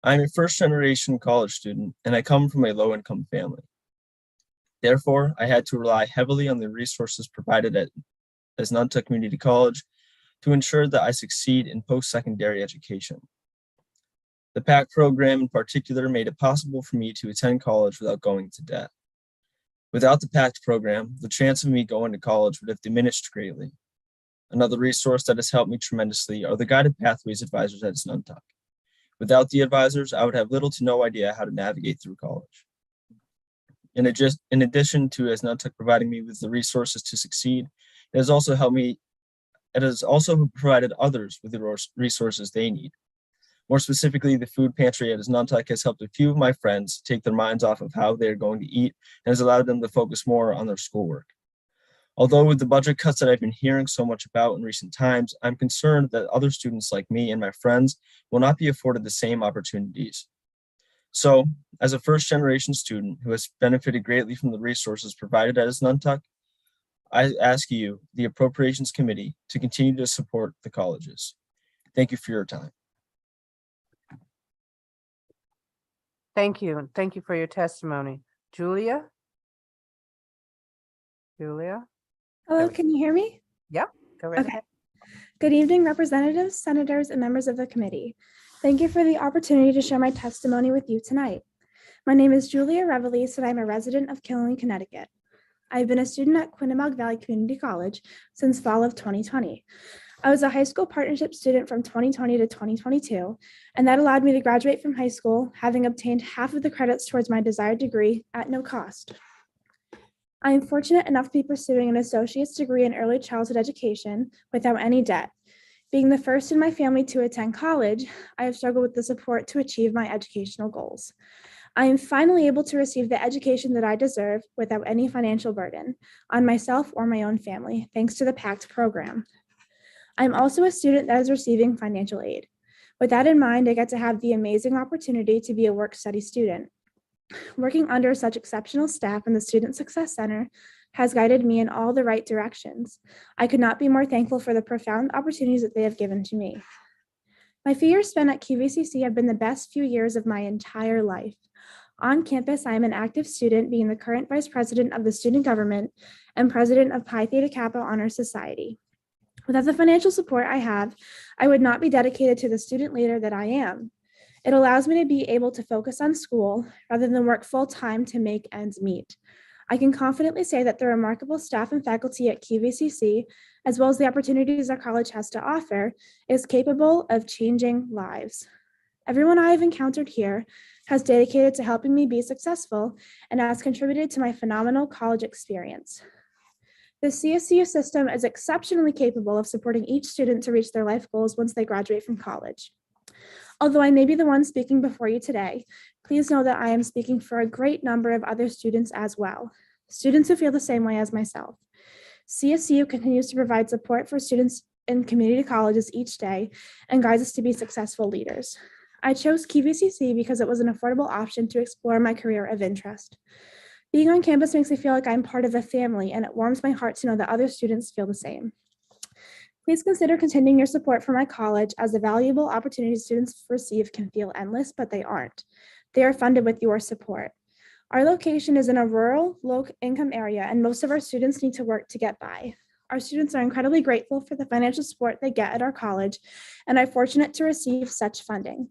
I'm a first-generation college student, and I come from a low-income family. Therefore, I had to rely heavily on the resources provided at Asnuntuck Community College to ensure that I succeed in post-secondary education. The PAC program in particular made it possible for me to attend college without going into debt. Without the PACT program, the chance of me going to college would have diminished greatly. Another resource that has helped me tremendously are the Guided Pathways advisors at Asnuntuck. Without the advisors, I would have little to no idea how to navigate through college. In addition to Asnuntuck providing me with the resources to succeed, it has also provided others with the resources they need. More specifically, the food pantry at Asnuntuck has helped a few of my friends take their minds off of how they're going to eat and has allowed them to focus more on their schoolwork. Although with the budget cuts that I've been hearing so much about in recent times, I'm concerned that other students like me and my friends will not be afforded the same opportunities. So, as a first-generation student who has benefited greatly from the resources provided at Asnuntuck, I ask you, the Appropriations Committee, to continue to support the colleges. Thank you for your time. Thank you, and thank you for your testimony. Julia? Julia? Hello, can you hear me? Yep, go right ahead. Good evening, representatives, senators, and members of the committee. Thank you for the opportunity to share my testimony with you tonight. My name is Julia Reveles, and I'm a resident of Killenly, Connecticut. I've been a student at Quinnebog Valley Community College since fall of 2020. I was a high school partnership student from 2020 to 2022, and that allowed me to graduate from high school, having obtained half of the credits towards my desired degree at no cost. I am fortunate enough to be pursuing an associate's degree in early childhood education without any debt. Being the first in my family to attend college, I have struggled with the support to achieve my educational goals. I am finally able to receive the education that I deserve without any financial burden on myself or my own family, thanks to the PACT program. I'm also a student that is receiving financial aid. With that in mind, I get to have the amazing opportunity to be a work-study student. Working under such exceptional staff in the Student Success Center has guided me in all the right directions. I could not be more thankful for the profound opportunities that they have given to me. My few years spent at QVCC have been the best few years of my entire life. On campus, I am an active student, being the current vice president of the student government and president of Pi Theta Kappa Honor Society. Without the financial support I have, I would not be dedicated to the student leader that I am. It allows me to be able to focus on school rather than work full-time to make ends meet. I can confidently say that the remarkable staff and faculty at QVCC, as well as the opportunities our college has to offer, is capable of changing lives. Everyone I have encountered here has dedicated to helping me be successful and has contributed to my phenomenal college experience. The CSU system is exceptionally capable of supporting each student to reach their life goals once they graduate from college. Although I may be the one speaking before you today, please know that I am speaking for a great number of other students as well, students who feel the same way as myself. CSU continues to provide support for students in community colleges each day and guides us to be successful leaders. I chose QVCC because it was an affordable option to explore my career of interest. Being on campus makes me feel like I'm part of a family, and it warms my heart to know that other students feel the same. Please consider continuing your support for my college, as the valuable opportunities students receive can feel endless, but they aren't. They are funded with your support. Our location is in a rural, low-income area, and most of our students need to work to get by. Our students are incredibly grateful for the financial support they get at our college and are fortunate to receive such funding.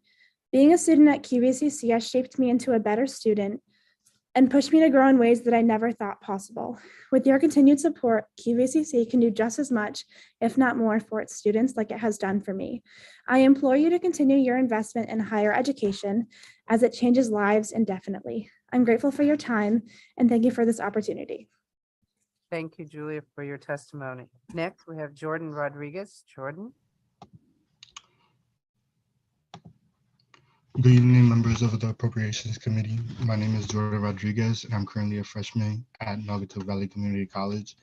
Being a student at QVCC has shaped me into a better student and pushed me to grow in ways that I never thought possible. With your continued support, QVCC can do just as much, if not more, for its students like it has done for me. I implore you to continue your investment in higher education as it changes lives indefinitely. I'm grateful for your time and thank you for this opportunity. Thank you, Julia, for your testimony. Next, we have Jordan Rodriguez. Jordan? Good evening, members of the Appropriations Committee. My name is Jordan Rodriguez, and I'm currently a freshman at Naugatuck Valley Community College.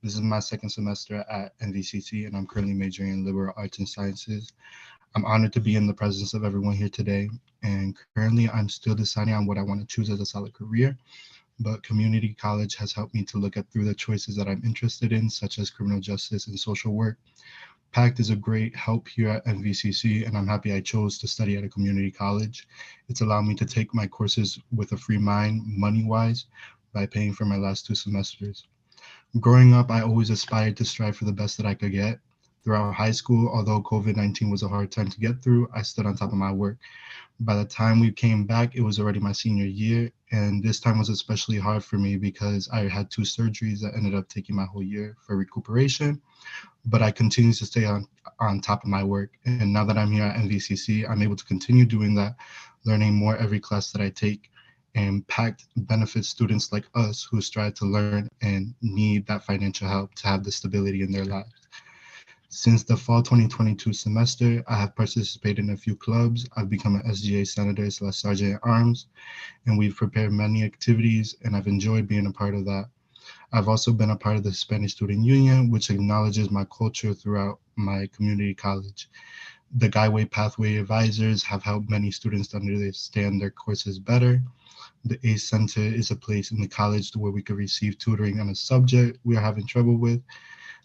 This is my second semester at NVCC, and I'm currently majoring in liberal arts and sciences. I'm honored to be in the presence of everyone here today, and currently I'm still deciding on what I want to choose as a solid career, but community college has helped me to look at through the choices that I'm interested in, such as criminal justice and social work. PACT is a great help here at NVCC, and I'm happy I chose to study at a community college. It's allowed me to take my courses with a free mind, money-wise, by paying for my last 2 semesters. Growing up, I always aspired to strive for the best that I could get. Throughout high school, although COVID-19 was a hard time to get through, I stood on top of my work. By the time we came back, it was already my senior year, and this time was especially hard for me because I had 2 surgeries that ended up taking my whole year for recuperation, but I continue to stay on top of my work. And now that I'm here at NVCC, I'm able to continue doing that, learning more every class that I take. And PACT benefits students like us who strive to learn and need that financial help to have the stability in their lives. Since the fall 2022 semester, I have participated in a few clubs. I've become an SGA Senator / Sergeant at Arms, and we've prepared many activities, and I've enjoyed being a part of that. I've also been a part of the Spanish Student Union, which acknowledges my culture throughout my community college. The Guideway Pathway Advisors have helped many students to understand their courses better. The ACE Center is a place in the college where we could receive tutoring on a subject we are having trouble with.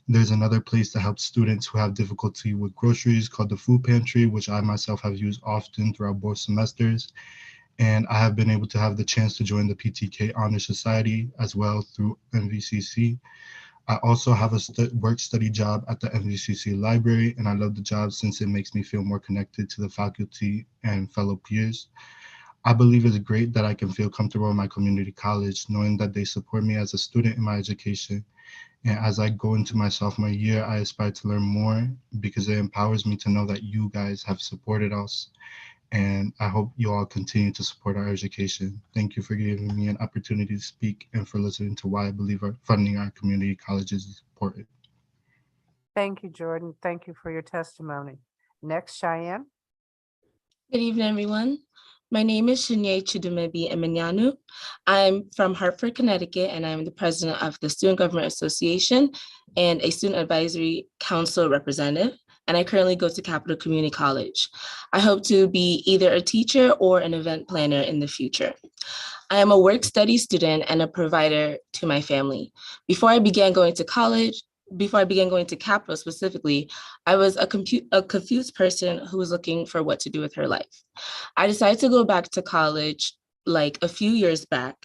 There's another place that helps students who have difficulty with groceries called the Food Pantry, which I myself have used often throughout both semesters. And I have been able to have the chance to join the PTK Honor Society as well through NVCC. I also have a work-study job at the NVCC library, and I love the job since it makes me feel more connected to the faculty and fellow peers. I believe it's great that I can feel comfortable in my community college, knowing that they support me as a student in my education. And as I go into my sophomore year, I aspire to learn more because it empowers me to know that you guys have supported us. And I hope you all continue to support our education. Thank you for giving me an opportunity to speak and for listening to why I believe funding our community colleges is important. Thank you, Jordan. Thank you for your testimony. Next, Cheyenne. Good evening, everyone. My name is Shinye Chidumebi Emenyanu. I'm from Hartford, Connecticut, and I'm the president of the Student Government Association and a Student Advisory Council representative. And I currently go to Capital Community College. I hope to be either a teacher or an event planner in the future. I am a work-study student and a provider to my family. Before I began going to Capital specifically, I was a confused person who was looking for what to do with her life. I decided to go back to college like a few years back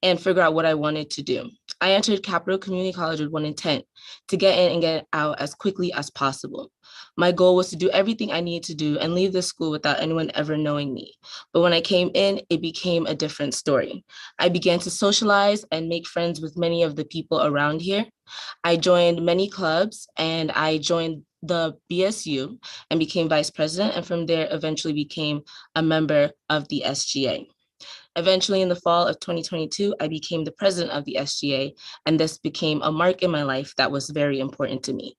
and figure out what I wanted to do. I entered Capital Community College with one intent: to get in and get out as quickly as possible. My goal was to do everything I needed to do and leave the school without anyone ever knowing me. But when I came in, it became a different story. I began to socialize and make friends with many of the people around here. I joined many clubs, and I joined the BSU and became vice president, and from there eventually became a member of the SGA. Eventually, in the fall of 2022, I became the president of the SGA, and this became a mark in my life that was very important to me.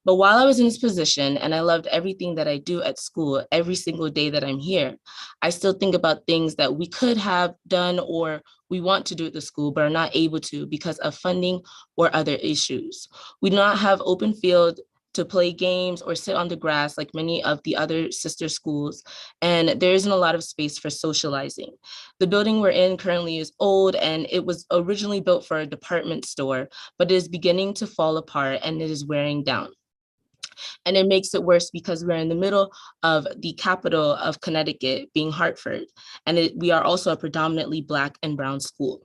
But while I was in this position and I loved everything that I do at school every single day that I'm here, I still think about things that we could have done or we want to do at the school, but are not able to because of funding or other issues. We do not have open field to play games or sit on the grass like many of the other sister schools, and there isn't a lot of space for socializing. The building we're in currently is old, and it was originally built for a department store, but it is beginning to fall apart and it is wearing down. And it makes it worse because we're in the middle of the capital of Connecticut, being Hartford, and we are also a predominantly Black and brown school.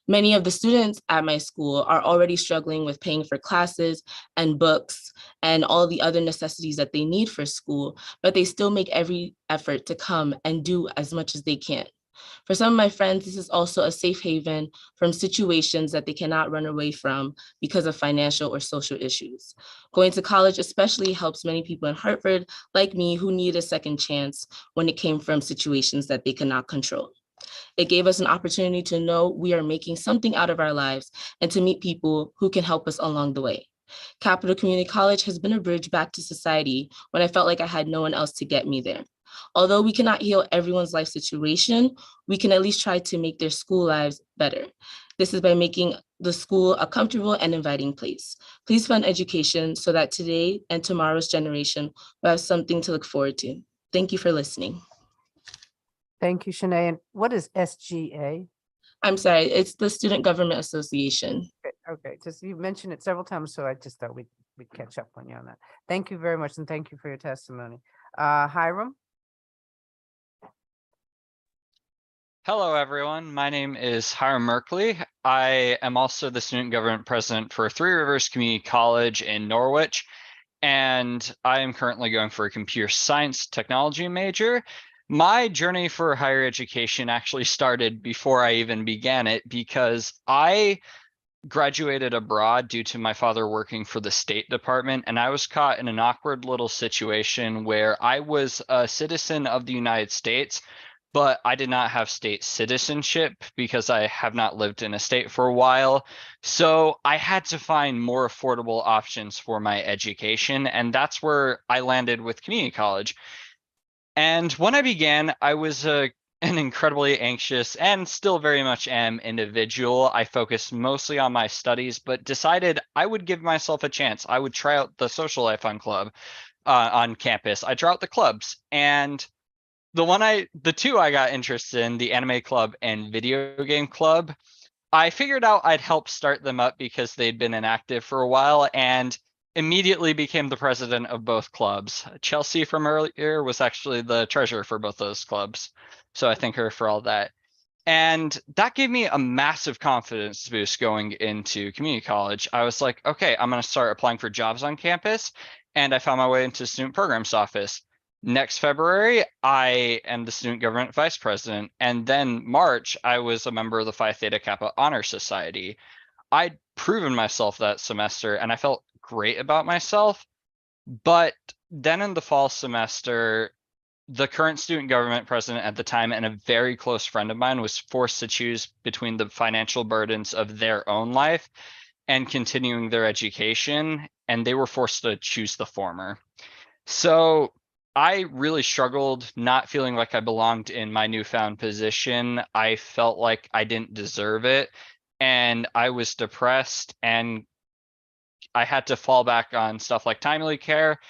Many of the students at my school are already struggling with paying for classes and books and all the other necessities that they need for school, but they still make every effort to come and do as much as they can. For some of my friends, this is also a safe haven from situations that they cannot run away from because of financial or social issues. Going to college especially helps many people in Hartford, like me, who need a second chance when it came from situations that they cannot control. It gave us an opportunity to know we are making something out of our lives and to meet people who can help us along the way. Capital Community College has been a bridge back to society when I felt like I had no one else to get me there. Although we cannot heal everyone's life situation, we can at least try to make their school lives better. This is by making the school a comfortable and inviting place. Please fund education so that today and tomorrow's generation will have something to look forward to. Thank you for listening. Thank you, Shanae. And what is SGA? I'm sorry, it's the Student Government Association. Okay, just you mentioned it several times, so I just thought we'd catch up on you on that. Thank you very much, and thank you for your testimony. Hiram? Hello, everyone. My name is Hiram Merkley. I am also the student government president for Three Rivers Community College in Norwich, and I am currently going for a computer science technology major. My journey for higher education actually started before I even began it because I graduated abroad due to my father working for the State Department, and I was caught in an awkward little situation where I was a citizen of the United States, but I did not have state citizenship because I have not lived in a state for a while. So I had to find more affordable options for my education, and that's where I landed with community college. And when I began, I was an incredibly anxious and still very much am individual. I focused mostly on my studies, but decided I would give myself a chance. I would try out the social life on campus. I try out the clubs, and the two I got interested in, the anime club and video game club, I figured out I'd help start them up because they'd been inactive for a while, and immediately became the president of both clubs. Chelsea from earlier was actually the treasurer for both those clubs. So I thank her for all that. And that gave me a massive confidence boost going into community college. I was like, okay, I'm going to start applying for jobs on campus. And I found my way into student programs office. Next February, I am the student government vice president. And then March, I was a member of the Phi Theta Kappa Honor Society. I'd proven myself that semester and I felt great about myself. But then in the fall semester, the current student government president at the time and a very close friend of mine was forced to choose between the financial burdens of their own life and continuing their education, and they were forced to choose the former. So I really struggled not feeling like I belonged in my newfound position. I felt like I didn't deserve it, and I was depressed, and I had to fall back on stuff like timely care.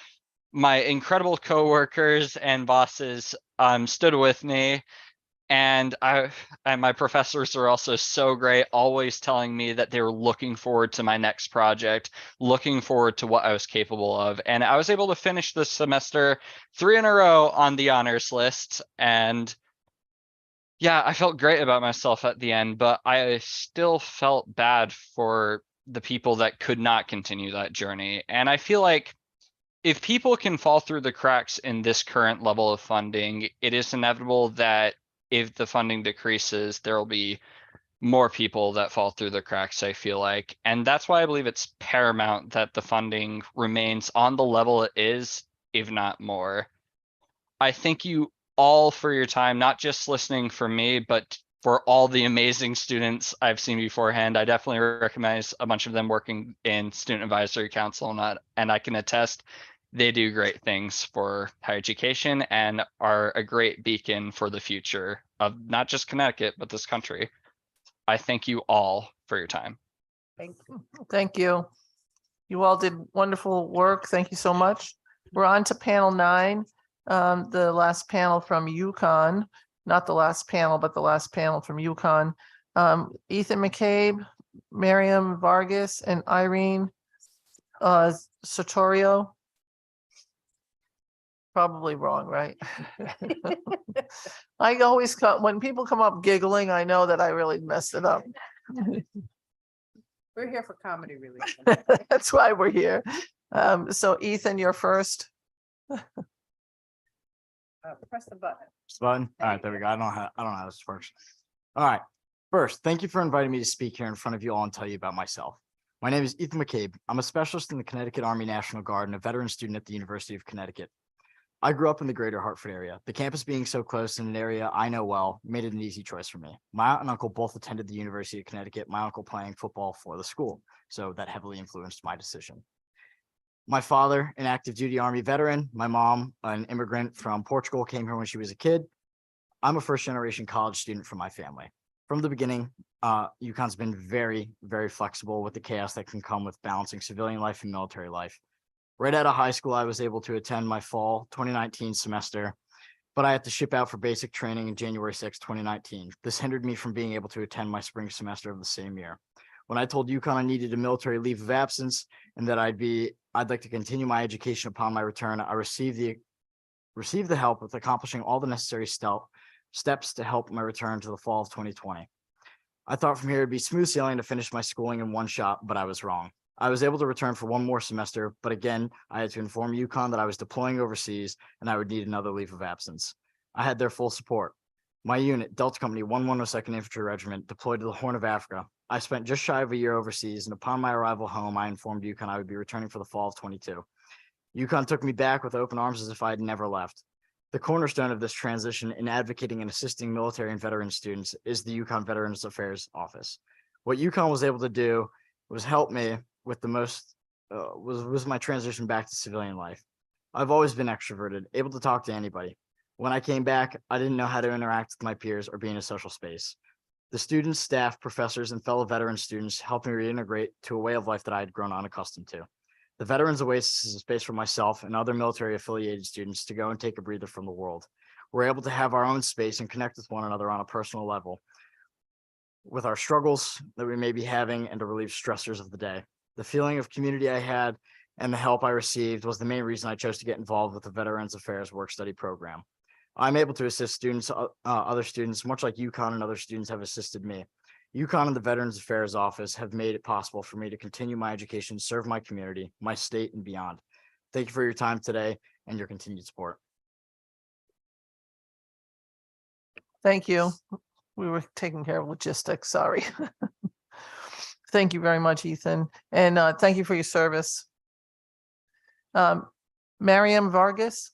My incredible coworkers and bosses stood with me, and my professors are also so great, always telling me that they were looking forward to my next project, looking forward to what I was capable of. And I was able to finish this semester 3 in a row on the honors list. And yeah, I felt great about myself at the end, but I still felt bad for the people that could not continue that journey. And I feel like if people can fall through the cracks in this current level of funding, it is inevitable that if the funding decreases, there will be more people that fall through the cracks, I feel like. And that's why I believe it's paramount that the funding remains on the level it is, if not more. I thank you all for your time, not just listening for me, but for all the amazing students I've seen beforehand. I definitely recognize a bunch of them working in Student Advisory Council, and I can attest they do great things for higher education and are a great beacon for the future of not just Connecticut, but this country. I thank you all for your time. Thank you. Thank you. You all did wonderful work. Thank you so much. We're on to panel 9, the last panel from UConn. Not the last panel, but the last panel from UConn. Ethan McCabe, Miriam Vargas, and Irene Sotorio. Probably wrong, right? I always when people come up giggling, I know that I really messed it up. We're here for comedy relief. That's why we're here. So Ethan, you're first. Press the button. Button. All right, there we go. I don't know how this works. All right. First, thank you for inviting me to speak here in front of you all and tell you about myself. My name is Ethan McCabe. I'm a specialist in the Connecticut Army National Guard and a veteran student at the University of Connecticut. I grew up in the greater Hartford area. The campus being so close in an area I know well made it an easy choice for me. My aunt and uncle both attended the University of Connecticut, my uncle playing football for the school, so that heavily influenced my decision. My father, an active duty Army veteran, my mom, an immigrant from Portugal, came here when she was a kid. I'm a first generation college student from my family. From the beginning, UConn's been very, very flexible with the chaos that can come with balancing civilian life and military life. Right out of high school, I was able to attend my fall 2019 semester, but I had to ship out for basic training in January 6, 2019. This hindered me from being able to attend my spring semester of the same year. When I told UConn I needed a military leave of absence and that I'd like to continue my education upon my return, I received the help with accomplishing all the necessary steps to help my return to the fall of 2020. I thought from here it'd be smooth sailing to finish my schooling in one shot, but I was wrong. I was able to return for one more semester, but again, I had to inform UConn that I was deploying overseas and I would need another leave of absence. I had their full support. My unit, Delta Company 112nd Infantry Regiment, deployed to the Horn of Africa. I spent just shy of a year overseas, and upon my arrival home, I informed UConn I would be returning for the fall of 22. UConn took me back with open arms as if I had never left. The cornerstone of this transition in advocating and assisting military and veteran students is the UConn Veterans Affairs Office. What UConn was able to do was help me with the most, was my transition back to civilian life. I've always been extroverted, able to talk to anybody. When I came back, I didn't know how to interact with my peers or be in a social space. The students, staff, professors, and fellow veteran students helped me reintegrate to a way of life that I had grown unaccustomed to. The Veterans Oasis is a space for myself and other military affiliated students to go and take a breather from the world. We're able to have our own space and connect with one another on a personal level with our struggles that we may be having and to relieve stressors of the day. The feeling of community I had and the help I received was the main reason I chose to get involved with the Veterans Affairs Work Study Program. I'm able to assist students, other students, much like UConn and other students have assisted me. UConn and the Veterans Affairs Office have made it possible for me to continue my education, serve my community, my state, and beyond. Thank you for your time today and your continued support. Thank you. We were taking care of logistics, sorry. Thank you very much, Ethan, and thank you for your service. Mariam Vargas.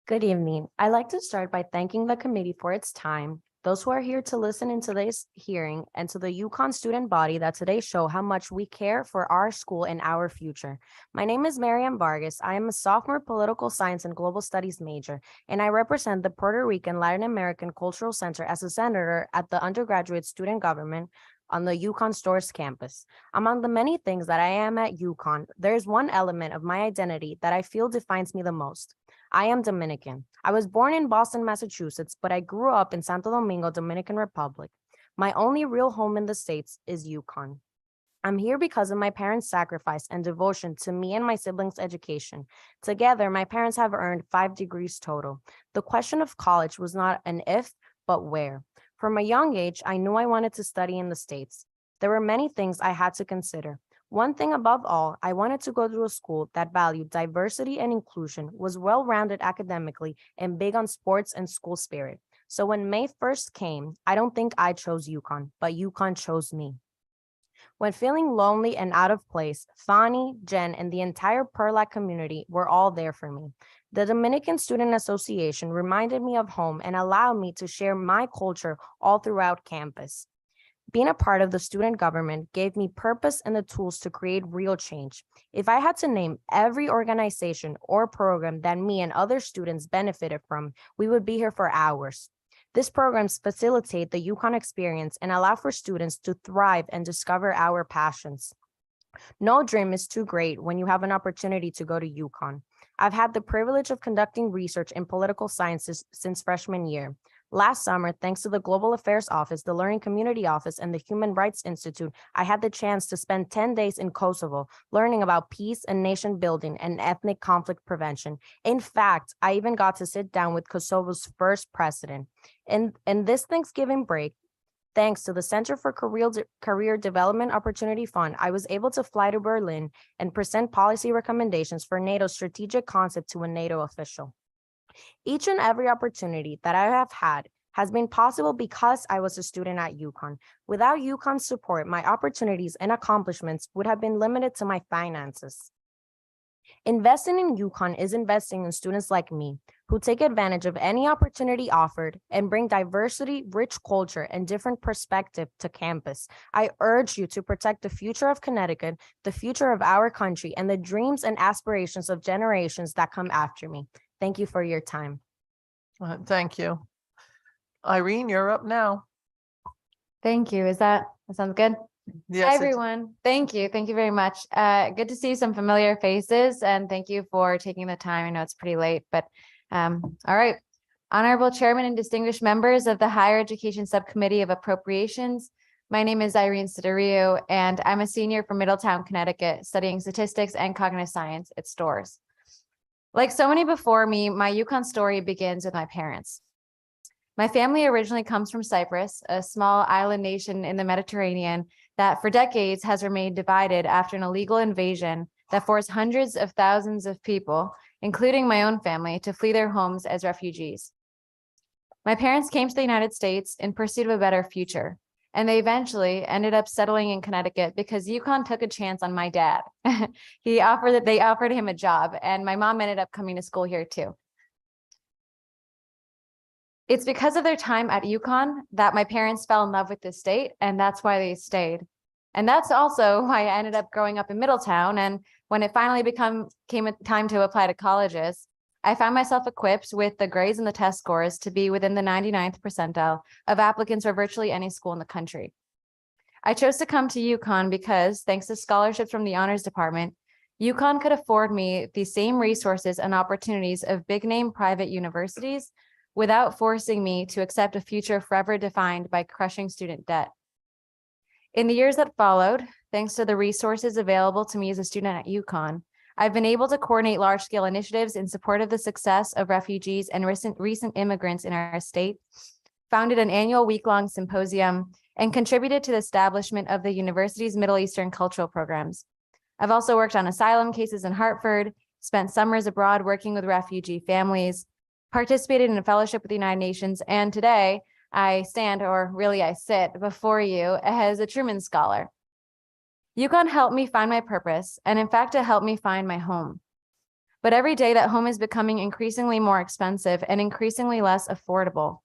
Good evening. I'd like to start by thanking the committee for its time, those who are here to listen in today's hearing, and to the UConn student body that today show how much we care for our school and our future. My name is Mariam Vargas. I am a sophomore political science and global studies major, and I represent the Puerto Rican Latin American Cultural Center as a senator at the undergraduate student government on the UConn Stores campus. Among the many things that I am at UConn, there is one element of my identity that I feel defines me the most. I am Dominican. I was born in Boston, Massachusetts, but I grew up in Santo Domingo, Dominican Republic. My only real home in the States is UConn. I'm here because of my parents' sacrifice and devotion to me and my siblings' education. Together, my parents have earned 5 degrees total. The question of college was not an if, but where. From a young age, I knew I wanted to study in the States. There were many things I had to consider. One thing above all, I wanted to go to a school that valued diversity and inclusion, was well-rounded academically, and big on sports and school spirit. So when May 1st came, I don't think I chose UConn, but UConn chose me. When feeling lonely and out of place, Fani, Jen, and the entire PERLAC community were all there for me. The Dominican Student Association reminded me of home and allowed me to share my culture all throughout campus. Being a part of the student government gave me purpose and the tools to create real change. If I had to name every organization or program that me and other students benefited from, we would be here for hours. These programs facilitate the UConn experience and allow for students to thrive and discover our passions. No dream is too great when you have an opportunity to go to UConn. I've had the privilege of conducting research in political sciences since freshman year. Last summer, thanks to the Global Affairs Office, the Learning Community Office, and the Human Rights Institute, I had the chance to spend 10 days in Kosovo, learning about peace and nation building and ethnic conflict prevention. In fact, I even got to sit down with Kosovo's first president. In this Thanksgiving break, thanks to the Center for Career Development Opportunity Fund, I was able to fly to Berlin and present policy recommendations for NATO's strategic concept to a NATO official. Each and every opportunity that I have had has been possible because I was a student at UConn. Without UConn's support, my opportunities and accomplishments would have been limited to my finances. Investing in UConn is investing in students like me who take advantage of any opportunity offered and bring diversity, rich culture, and different perspective to campus. I urge you to protect the future of Connecticut, the future of our country, and the dreams and aspirations of generations that come after me. Thank you for your time. Thank you. Irene, you're up now. Thank you. That sounds good? Yes, Hi, it- everyone. Thank you. Thank you very much. Good to see some familiar faces, and thank you for taking the time. I know it's pretty late, but all right. Honorable Chairman and distinguished members of the Higher Education Subcommittee of Appropriations. My name is Irene Sideriu, and I'm a senior from Middletown, Connecticut, studying statistics and cognitive science at Storrs. Like so many before me, my UConn story begins with my parents. My family originally comes from Cyprus, a small island nation in the Mediterranean that for decades has remained divided after an illegal invasion that forced hundreds of thousands of people, including my own family, to flee their homes as refugees. My parents came to the United States in pursuit of a better future, and they eventually ended up settling in Connecticut because UConn took a chance on my dad. They offered him a job, and my mom ended up coming to school here too. It's because of their time at UConn that my parents fell in love with the state, and that's why they stayed. And that's also why I ended up growing up in Middletown. And when it finally came a time to apply to colleges, I found myself equipped with the grades and the test scores to be within the 99th percentile of applicants for virtually any school in the country. I chose to come to UConn because, thanks to scholarships from the honors department, UConn could afford me the same resources and opportunities of big name private universities without forcing me to accept a future forever defined by crushing student debt. In the years that followed, thanks to the resources available to me as a student at UConn, I've been able to coordinate large-scale initiatives in support of the success of refugees and recent immigrants in our state, founded an annual week-long symposium, and contributed to the establishment of the university's Middle Eastern cultural programs. I've also worked on asylum cases in Hartford, spent summers abroad working with refugee families, participated in a fellowship with the United Nations, and today I stand, or really I sit, before you as a Truman Scholar. UConn helped me find my purpose, and in fact, it helped me find my home. But every day that home is becoming increasingly more expensive and increasingly less affordable.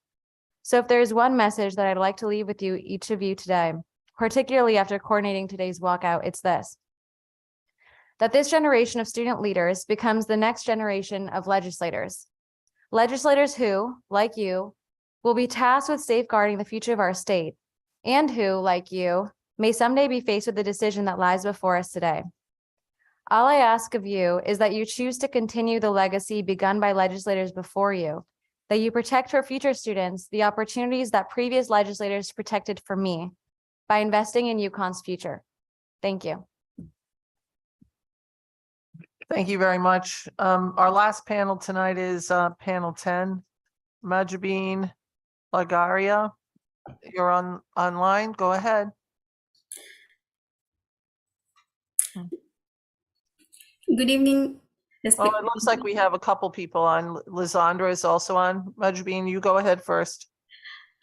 So if there is one message that I'd like to leave with you, each of you today, particularly after coordinating today's walkout, it's this: that this generation of student leaders becomes the next generation of legislators. Legislators who, like you, will be tasked with safeguarding the future of our state, and who, like you, may someday be faced with the decision that lies before us today. All I ask of you is that you choose to continue the legacy begun by legislators before you, that you protect for future students the opportunities that previous legislators protected for me by investing in UConn's future. Thank you. Thank you very much. Our last panel tonight is panel 10. Majabine Lagaria, you're online. Go ahead. Good evening. Oh, it looks like we have a couple people on. Lizandra is also on. Majabine, you go ahead first.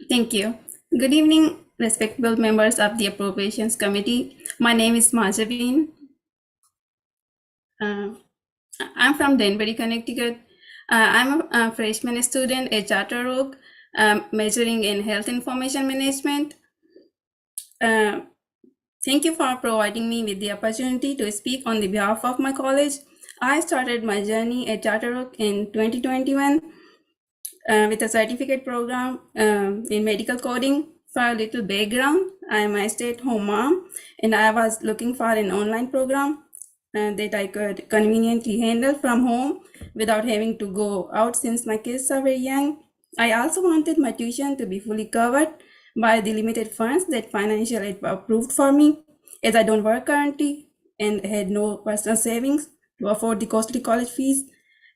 Thank you. Good evening, respectable members of the Appropriations Committee. My name is Majabine. I'm from Danbury, Connecticut. I'm a freshman student at Charter Oak, majoring in health information management. Thank you for providing me with the opportunity to speak on the behalf of my college. I started my journey at Charter Oak in 2021 with a certificate program in medical coding. For a little background, I am a stay-at-home mom, and I was looking for an online program that I could conveniently handle from home without having to go out since my kids are very young. I also wanted my tuition to be fully covered by the limited funds that financial aid approved for me, as I don't work currently and had no personal savings to afford the costly college fees.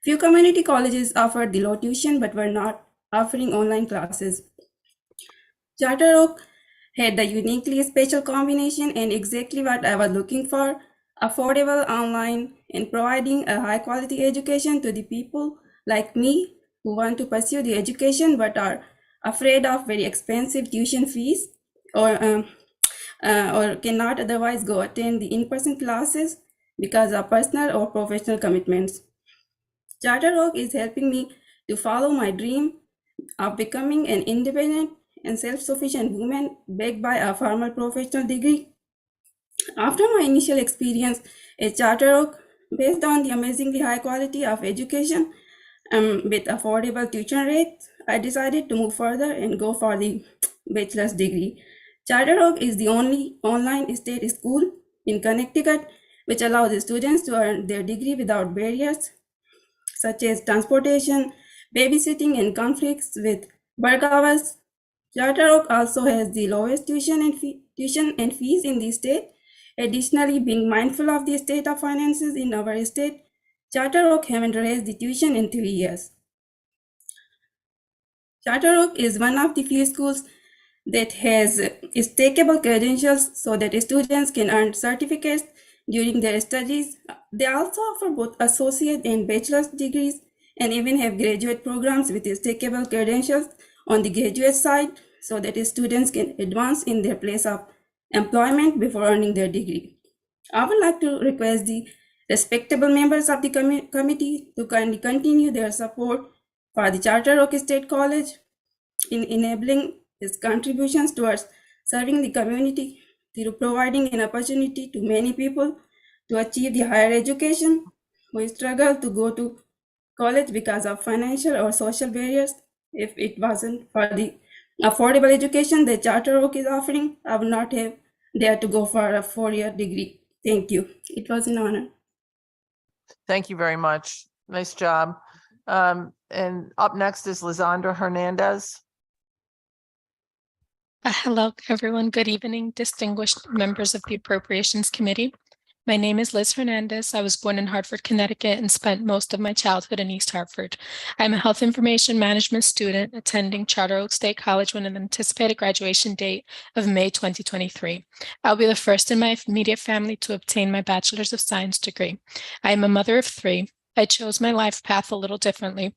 Few community colleges offered the low tuition but were not offering online classes. Charter Oak had the uniquely special combination and exactly what I was looking for: affordable online and providing a high quality education to the people like me who want to pursue the education but are afraid of very expensive tuition fees or cannot otherwise go attend the in-person classes. because of personal or professional commitments. Charter Oak is helping me to follow my dream of becoming an independent and self-sufficient woman backed by a formal professional degree. After my initial experience at Charter Oak, based on the amazingly high quality of education with affordable tuition rates, I decided to move further and go for the bachelor's degree. Charter Oak is the only online state school in Connecticut which allows the students to earn their degree without barriers such as transportation, babysitting, and conflicts with work hours. Charter Oak also has the lowest tuition and fees in the state. Additionally, being mindful of the state of finances in our state, Charter Oak haven't raised the tuition in 3 years. Charter Oak is one of the few schools that has stackable credentials so that students can earn certificates during their studies. They also offer both associate and bachelor's degrees and even have graduate programs with stackable credentials on the graduate side so that students can advance in their place of employment before earning their degree. I would like to request the respectable members of the committee to kindly continue their support for the Charter Oak State College in enabling its contributions towards serving the community through providing an opportunity to many people to achieve the higher education who struggle to go to college because of financial or social barriers. If it wasn't for the affordable education that Charter Oak is offering, I would not have dared to go for a 4-year degree. Thank you. It was an honor. Thank you very much. Nice job. And up next is Lizandra Hernandez. Hello, everyone. Good evening, distinguished members of the Appropriations Committee. My name is Liz Hernandez. I was born in Hartford, Connecticut, and spent most of my childhood in East Hartford. I'm a health information management student attending Charter Oak State College with an anticipated graduation date of May 2023. I'll be the first in my immediate family to obtain my Bachelor's of Science degree. I am a mother of 3. I chose my life path a little differently.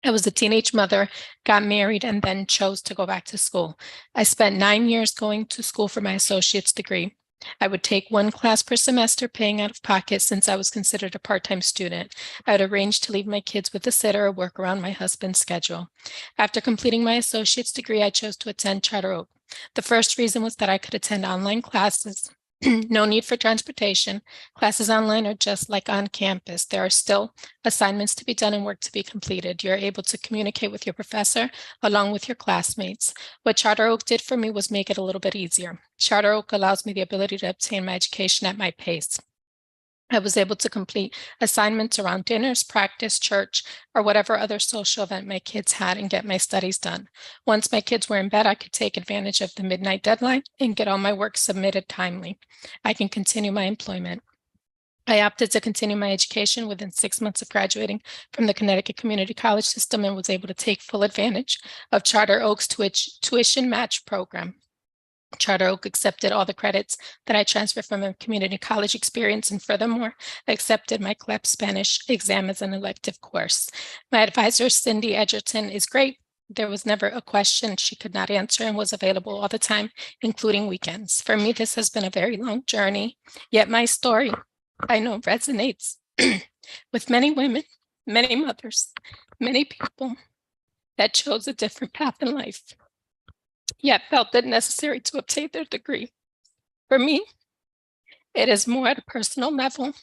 I was a teenage mother, got married, and then chose to go back to school. I spent 9 years going to school for my associate's degree. I would take 1 class per semester, paying out of pocket since I was considered a part-time student. I would arrange to leave my kids with a sitter or work around my husband's schedule. After completing my associate's degree, I chose to attend Charter Oak. The first reason was that I could attend online classes. No need for transportation. Classes online are just like on campus. There are still assignments to be done and work to be completed. You're able to communicate with your professor along with your classmates. What Charter Oak did for me was make it a little bit easier. Charter Oak allows me the ability to obtain my education at my pace. I was able to complete assignments around dinners, practice, church, or whatever other social event my kids had and get my studies done. Once my kids were in bed, I could take advantage of the midnight deadline and get all my work submitted timely. I can continue my employment. I opted to continue my education within 6 months of graduating from the Connecticut Community College system and was able to take full advantage of Charter Oak's tuition match program. Charter Oak accepted all the credits that I transferred from a community college experience and furthermore accepted my CLEP Spanish exam as an elective course. My advisor, Cindy Edgerton, is great. There was never a question she could not answer and was available all the time, including weekends. For me, this has been a very long journey, yet my story, I know, resonates with many women, many mothers, many people that chose a different path in life, yet felt it necessary to obtain their degree. For me, it is more at a personal level.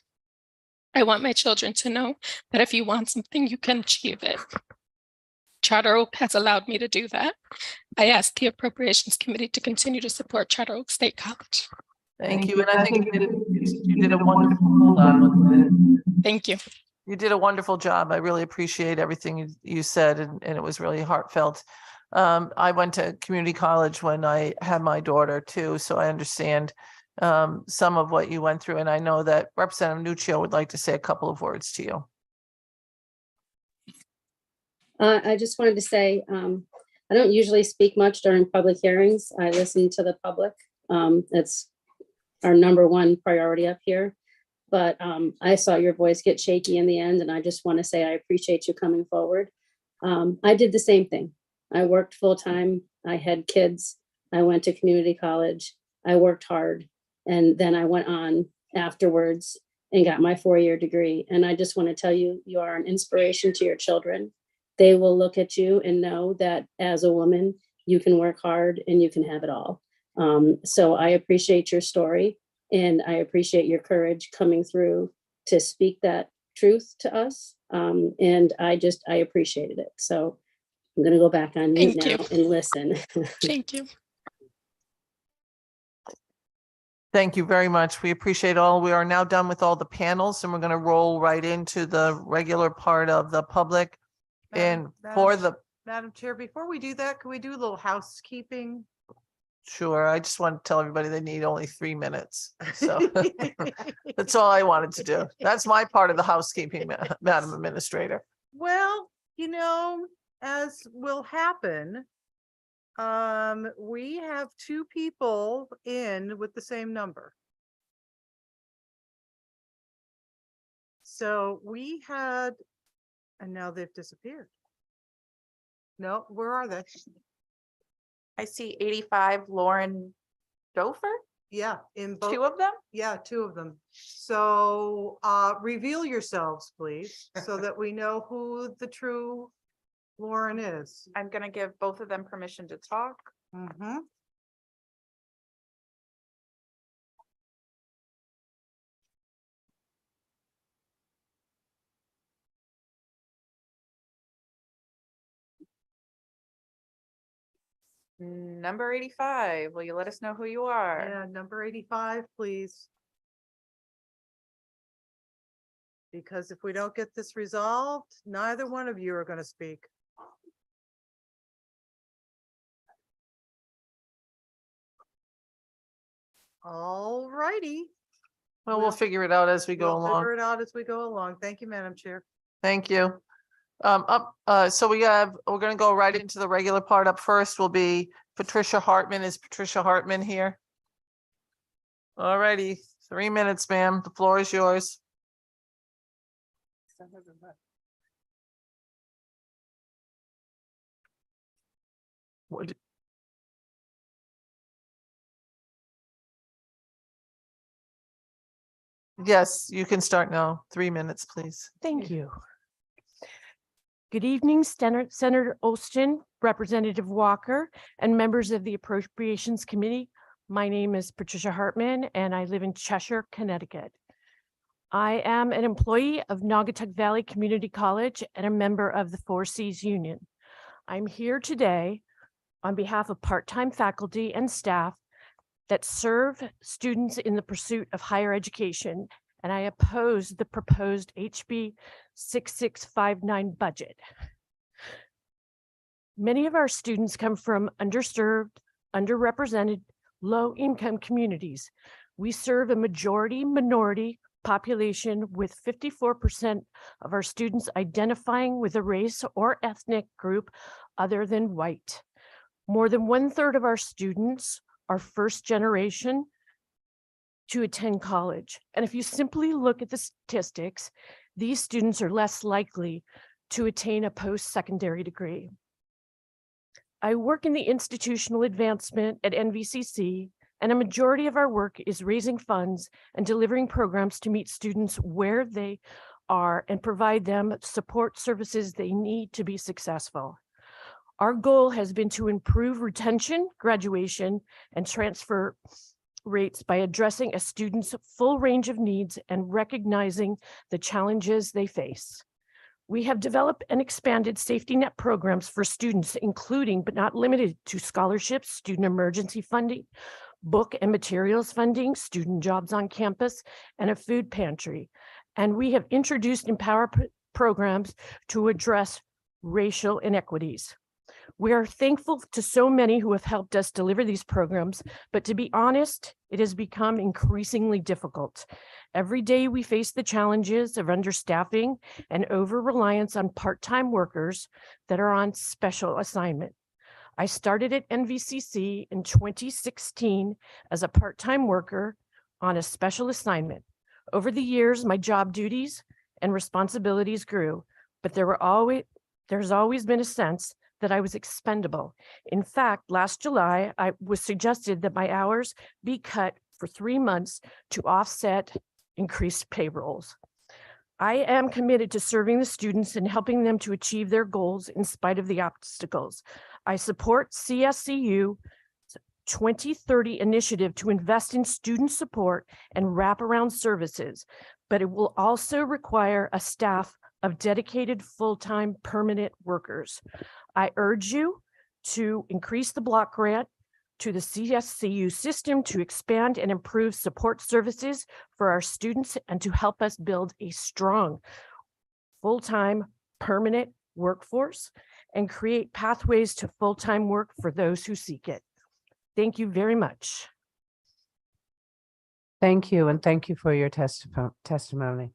I want my children to know that if you want something, you can achieve it. Charter Oak has allowed me to do that. I ask the Appropriations Committee to continue to support Charter Oak State College. Thank you. And I think you did a wonderful job. Thank you. You did a wonderful job. I really appreciate everything you said, and it was really heartfelt. I went to community college when I had my daughter too, so I understand some of what you went through. And I know that Representative Nuccio would like to say a couple of words to you. I just wanted to say, I don't usually speak much during public hearings. I listen to the public. That's our #1 priority up here. But I saw your voice get shaky in the end, and I just want to say I appreciate you coming forward. I did the same thing. I worked full-time. I had kids. I went to community college. I worked hard. And then I went on afterwards and got my 4-year degree. And I just want to tell you, you are an inspiration to your children. They will look at you and know that as a woman, you can work hard and you can have it all. So I appreciate your story, and I appreciate your courage coming through to speak that truth to us. And I appreciated it. So I'm going to go back on mute now and listen. Thank you. Thank you very much. We appreciate all. We are now done with all the panels, and we're going to roll right into the regular part of the public. Madam Chair, before we do that, can we do a little housekeeping? Sure, I just want to tell everybody they need only 3 minutes. So that's all I wanted to do. That's my part of the housekeeping, Madam Administrator. Well, as will happen, we have 2 people in with the same number. So we had, and now they've disappeared. No, where are they? I see 85 Lauren Dofer. Yeah, in both. 2 of them? Yeah, 2 of them. So reveal yourselves, please, so that we know who the true Lauren is. I'm going to give both of them permission to talk. Mm-hmm. Number 85, will you let us know who you are? Yeah, number 85, please. Because if we don't get this resolved, neither one of you are going to speak. All righty. Well, we'll figure it out as we go along. Figure it out as we go along. Thank you, Madam Chair. Thank you. So we're going to go right into the regular part. Up first will be Patricia Hartman. Is Patricia Hartman here? All righty, 3 minutes, ma'am. The floor is yours. What? Yes, you can start now. 3 minutes, please. Thank you. Good evening, Senator Olston, Representative Walker, and members of the Appropriations Committee. My name is Patricia Hartman, and I live in Cheshire, Connecticut. I am an employee of Naugatuck Valley Community College and a member of the 4 Cs Union. I'm here today on behalf of part-time faculty and staff that serve students in the pursuit of higher education, and I oppose the proposed HB 6659 budget. Many of our students come from underserved, underrepresented, low-income communities. We serve a majority minority population, with 54% of our students identifying with a race or ethnic group other than white. More than 1/3 of our students are first generation to attend college. And if you simply look at the statistics, these students are less likely to attain a post-secondary degree. I work in the institutional advancement at NVCC, and a majority of our work is raising funds and delivering programs to meet students where they are and provide them support services they need to be successful. Our goal has been to improve retention, graduation, and transfer rates by addressing a student's full range of needs and recognizing the challenges they face. We have developed and expanded safety net programs for students, including but not limited to scholarships, student emergency funding, book and materials funding, student jobs on campus, and a food pantry. And we have introduced Empower programs to address racial inequities. We are thankful to so many who have helped us deliver these programs, but to be honest, it has become increasingly difficult. Every day we face the challenges of understaffing and over-reliance on part-time workers that are on special assignment. I started at NVCC in 2016 as a part-time worker on a special assignment. Over the years, my job duties and responsibilities grew, but there's always been a sense that I was expendable. In fact, last July, I was suggested that my hours be cut for 3 months to offset increased payrolls. I am committed to serving the students and helping them to achieve their goals in spite of the obstacles. I support CSCU 2030 initiative to invest in student support and wraparound services, but it will also require a staff of dedicated full-time permanent workers. I urge you to increase the block grant to the CSCU system to expand and improve support services for our students and to help us build a strong full-time permanent workforce and create pathways to full-time work for those who seek it. Thank you very much. Thank you, and thank you for your testimony.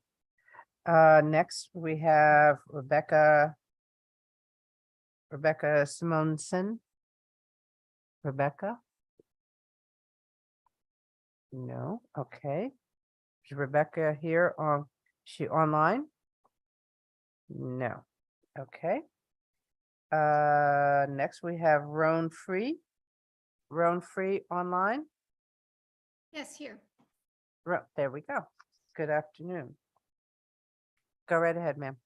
Next, we have Rebecca Simonson. Rebecca? No, okay. Is Rebecca here on, she online? No, okay. Next we have Roan Free. Roan Free online? Yes, here. There we go. Good afternoon. Go right ahead, ma'am.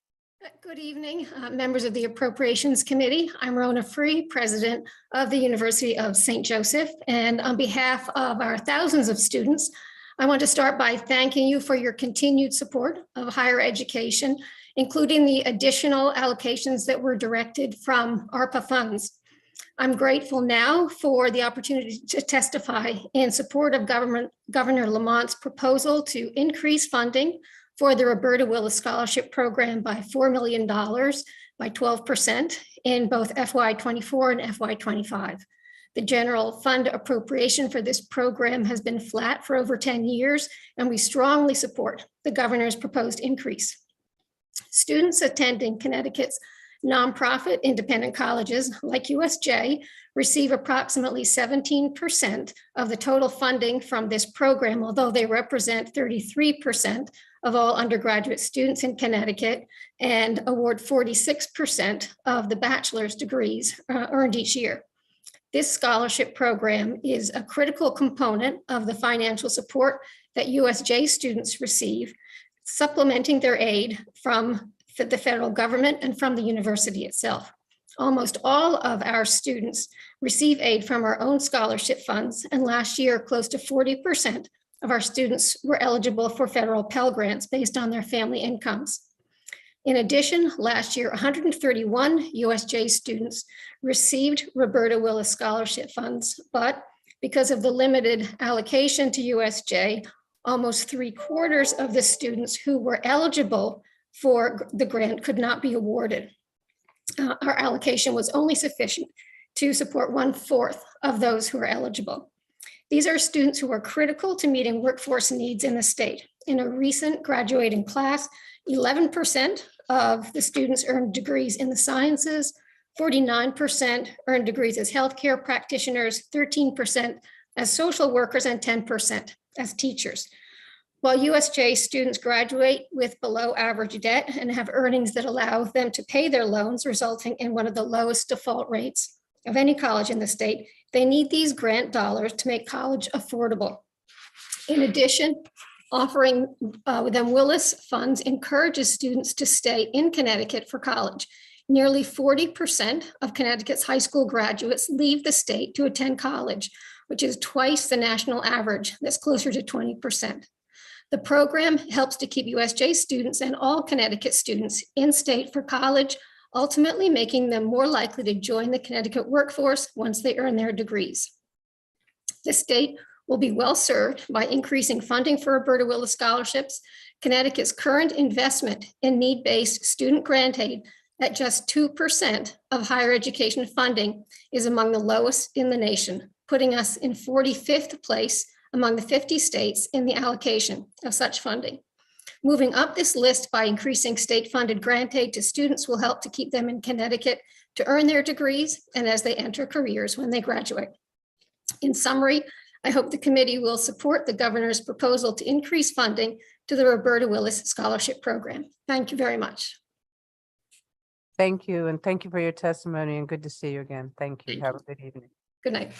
Good evening, members of the Appropriations Committee. I'm Rona Free, President of the University of St. Joseph. And on behalf of our thousands of students, I want to start by thanking you for your continued support of higher education, including the additional allocations that were directed from ARPA funds. I'm grateful now for the opportunity to testify in support of Governor Lamont's proposal to increase funding for the Roberta Willis Scholarship Program by $4 million by 12% in both FY24 and FY25. The general fund appropriation for this program has been flat for over 10 years, and we strongly support the governor's proposed increase. Students attending Connecticut's nonprofit independent colleges like USJ receive approximately 17% of the total funding from this program, although they represent 33% of all undergraduate students in Connecticut and award 46% of the bachelor's degrees earned each year. This scholarship program is a critical component of the financial support that USJ students receive, supplementing their aid from the federal government and from the university itself. Almost all of our students receive aid from our own scholarship funds, and last year, close to 40% of our students were eligible for federal Pell Grants based on their family incomes. In addition, last year, 131 USJ students received Roberta Willis Scholarship funds, but because of the limited allocation to USJ, almost 3/4 of the students who were eligible for the grant could not be awarded. Our allocation was only sufficient to support 1/4 of those who are eligible. These are students who are critical to meeting workforce needs in the state. In a recent graduating class, 11% of the students earned degrees in the sciences, 49% earned degrees as healthcare practitioners, 13% as social workers, and 10% as teachers. While USJ students graduate with below average debt and have earnings that allow them to pay their loans, resulting in one of the lowest default rates of any college in the state, they need these grant dollars to make college affordable. In addition, offering them Willis funds encourages students to stay in Connecticut for college. Nearly 40% of Connecticut's high school graduates leave the state to attend college, which is twice the national average. That's closer to 20%. The program helps to keep USJ students and all Connecticut students in state for college, ultimately making them more likely to join the Connecticut workforce once they earn their degrees. The state will be well served by increasing funding for Roberta Willis scholarships. Connecticut's current investment in need-based student grant aid at just 2% of higher education funding is among the lowest in the nation, putting us in 45th place among the 50 states in the allocation of such funding. Moving up this list by increasing state-funded grant aid to students will help to keep them in Connecticut to earn their degrees and as they enter careers when they graduate. In summary, I hope the committee will support the governor's proposal to increase funding to the Roberta Willis Scholarship Program. Thank you very much. Thank you, and thank you for your testimony, and good to see you again. Thank you. Have a good evening. Good night.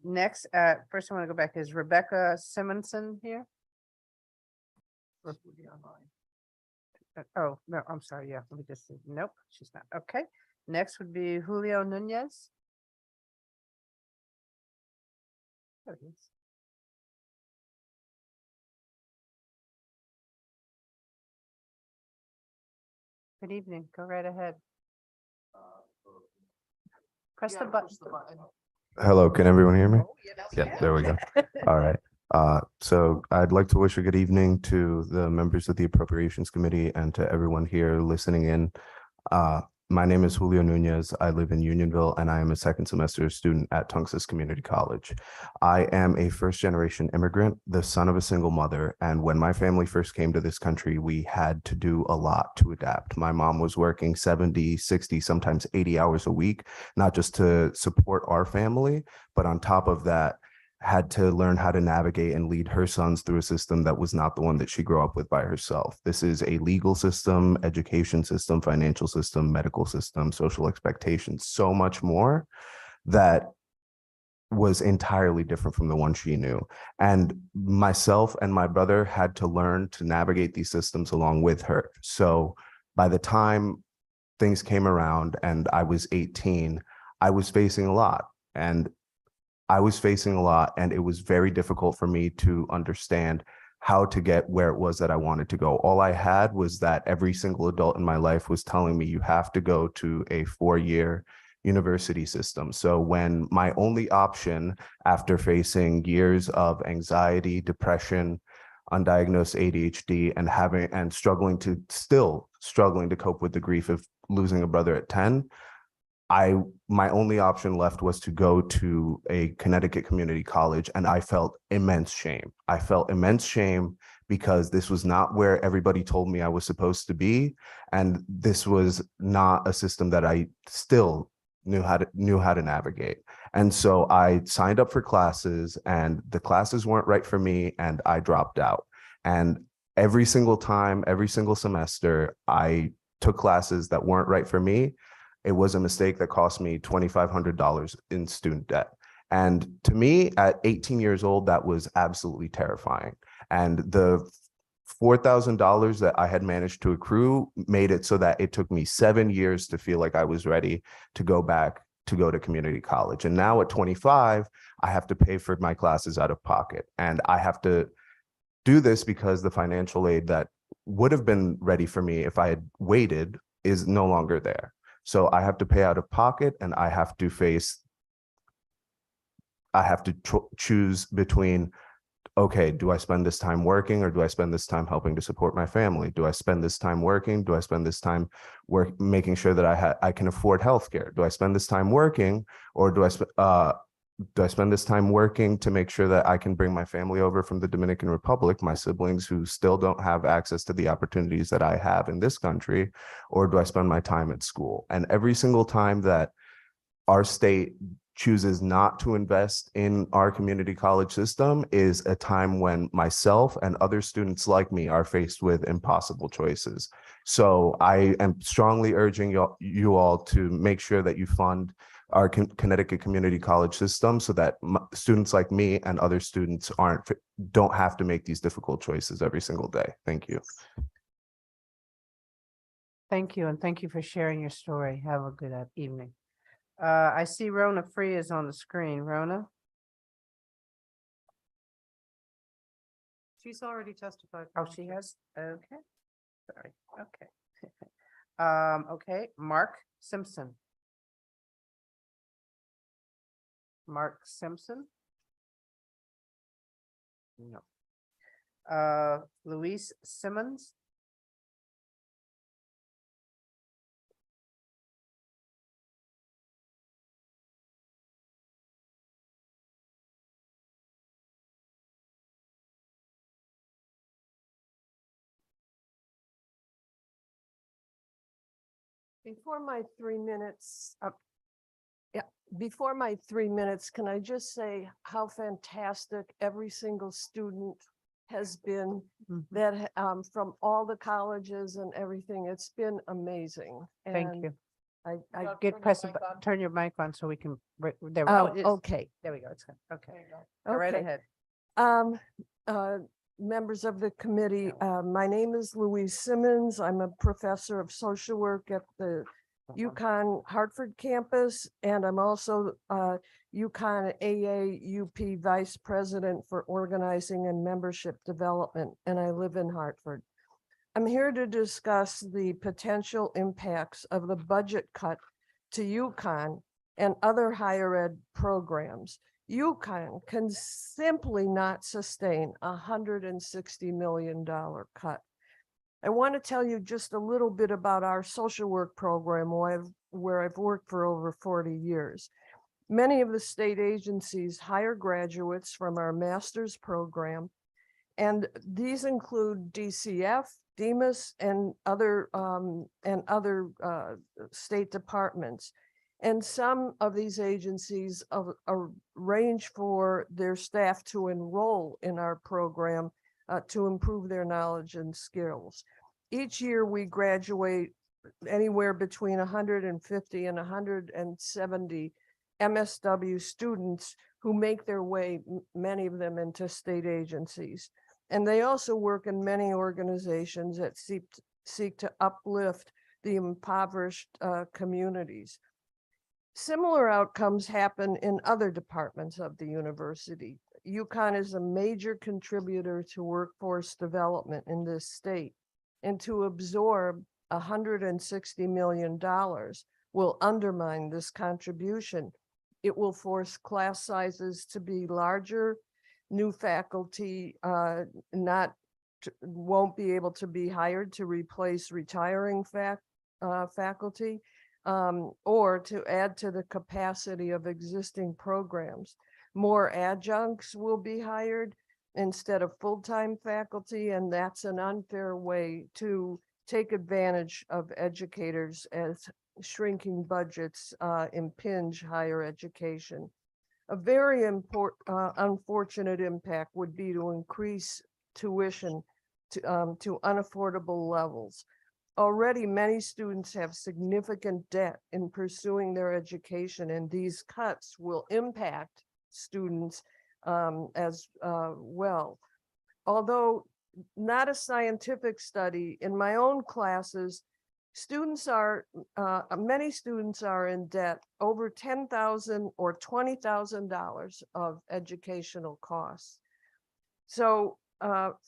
Next, first I want to go back. Is Rebecca Simonson here? Oh, no, I'm sorry. Yeah, let me just see. Nope, she's not. Okay. Next would be Julio Nunez. There he is. Good evening. Go right ahead. Press the button. Hello, can everyone hear me? Yeah, there we go. All right. So I'd like to wish a good evening to the members of the Appropriations Committee and to everyone here listening in. My name is Julio Nunez. I live in Unionville and I am a second semester student at Tungus Community College. I am a first generation immigrant, the son of a single mother. And when my family first came to this country, we had to do a lot to adapt. My mom was working 70, 60, sometimes 80 hours a week, not just to support our family, but on top of that, had to learn how to navigate and lead her sons through a system that was not the one that she grew up with by herself. This is a legal system, education system, financial system, medical system, social expectations, so much more that was entirely different from the one she knew. And myself and my brother had to learn to navigate these systems along with her. So by the time things came around and I was 18, I was facing a lot. And it was very difficult for me to understand how to get where it was that I wanted to go. All I had was that every single adult in my life was telling me you have to go to a 4-year university system. So when my only option after facing years of anxiety, depression, undiagnosed ADHD, and struggling to cope with the grief of losing a brother at 10, my only option left was to go to a Connecticut community college, and I felt immense shame. I felt immense shame because this was not where everybody told me I was supposed to be, and this was not a system that I still knew how to navigate. And so I signed up for classes, and the classes weren't right for me, and I dropped out. And every single time, every single semester, I took classes that weren't right for me. It was a mistake that cost me $2,500 in student debt. And to me, at 18 years old, that was absolutely terrifying. And the $4,000 that I had managed to accrue made it so that it took me 7 years to feel like I was ready to go back to go to community college. And now at 25, I have to pay for my classes out of pocket. And I have to do this because the financial aid that would have been ready for me if I had waited is no longer there. So I have to pay out of pocket, and I have to choose between, okay, do I spend this time working, or do I spend this time helping to support my family? Do I spend this time working? Do I spend this time making sure that I can afford healthcare? Do I spend this time working, or do I spend this time working to make sure that I can bring my family over from the Dominican Republic, my siblings who still don't have access to the opportunities that I have in this country, or do I spend my time at school? And every single time that our state chooses not to invest in our community college system is a time when myself and other students like me are faced with impossible choices. So I am strongly urging you all to make sure that you fund our Connecticut community college system so that students like me and other students don't have to make these difficult choices every single day. Thank you. Thank you, and thank you for sharing your story. Have a good evening. I see Rona Free is on the screen. Rona? She's already testified. Oh, she has? Okay. Sorry. Okay. Okay, Mark Simpson. Mark Simpson? No. Luis Simmons? Before my 3 minutes, before my 3 minutes, can I just say how fantastic every single student has been that from all the colleges and everything. It's been amazing. Thank you. I Turn your mic on so we can, there we go. Oh, It is. okay. There we go. It's good. Okay. Go right Okay. ahead. members of the committee. My name is Louise Simmons. I'm a professor of social work at the UConn Hartford campus, and I'm also UConn AAUP Vice President for Organizing and Membership Development, and I live in Hartford. I'm here to discuss the potential impacts of the budget cut to UConn and other higher ed programs. UConn can simply not sustain a $160 million cut. I want to tell you just a little bit about our social work program where I've worked for over 40 years. Many of the state agencies hire graduates from our master's program, and these include DCF, DEMAS, and other state departments. And some of these agencies arrange for their staff to enroll in our program to improve their knowledge and skills. Each year we graduate anywhere between 150 and 170 MSW students who make their way, many of them, into state agencies. And they also work in many organizations that seek to uplift the impoverished communities. Similar outcomes happen in other departments of the university. UConn is a major contributor to workforce development in this state, and to absorb $160 million will undermine this contribution. It will force class sizes to be larger. New faculty won't be able to be hired to replace retiring faculty. Or to add to the capacity of existing programs. More adjuncts will be hired instead of full-time faculty, and that's an unfair way to take advantage of educators as shrinking budgets impinge higher education. A very unfortunate impact would be to increase tuition to unaffordable levels. Already, many students have significant debt in pursuing their education, and these cuts will impact students as well. Although not a scientific study, in my own classes, many students are in debt over $10,000 or $20,000 of educational costs. So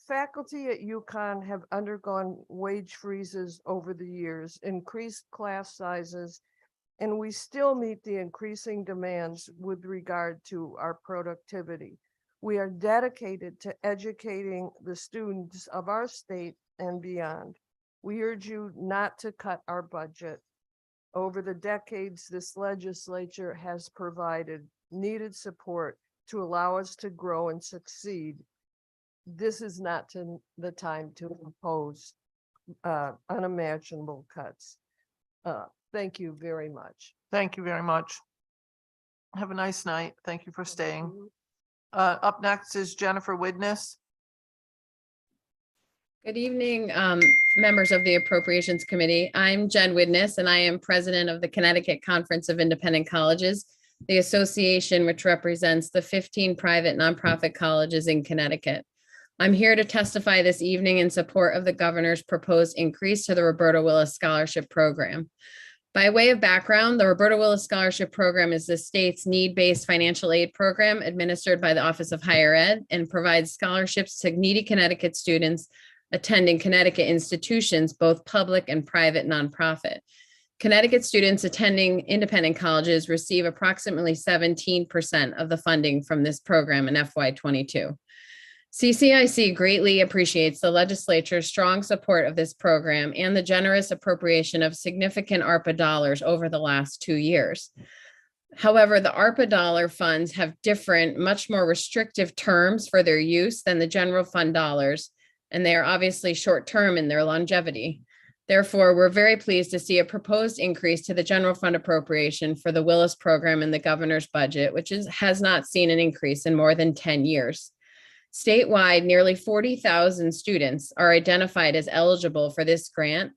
faculty at UConn have undergone wage freezes over the years, increased class sizes, and we still meet the increasing demands with regard to our productivity. We are dedicated to educating the students of our state and beyond. We urge you not to cut our budget. Over the decades, this legislature has provided needed support to allow us to grow and succeed. This is not the time to impose unimaginable cuts. Thank you very much. Thank you very much. Have a nice night. Thank you for staying. Up next is Jennifer Widness. Good evening, members of the Appropriations Committee. I'm Jen Widness, and I am president of the Connecticut Conference of Independent Colleges, the association which represents the 15 private nonprofit colleges in Connecticut. I'm here to testify this evening in support of the governor's proposed increase to the Roberta Willis Scholarship Program. By way of background, the Roberta Willis Scholarship Program is the state's need-based financial aid program administered by the Office of Higher Ed and provides scholarships to needy Connecticut students attending Connecticut institutions, both public and private nonprofit. Connecticut students attending independent colleges receive approximately 17% of the funding from this program in FY22. CCIC greatly appreciates the legislature's strong support of this program and the generous appropriation of significant ARPA dollars over the last 2 years. However, the ARPA dollar funds have different, much more restrictive terms for their use than the general fund dollars, and they are obviously short-term in their longevity. Therefore, we're very pleased to see a proposed increase to the general fund appropriation for the Willis program in the governor's budget, which has not seen an increase in more than 10 years. Statewide, nearly 40,000 students are identified as eligible for this grant,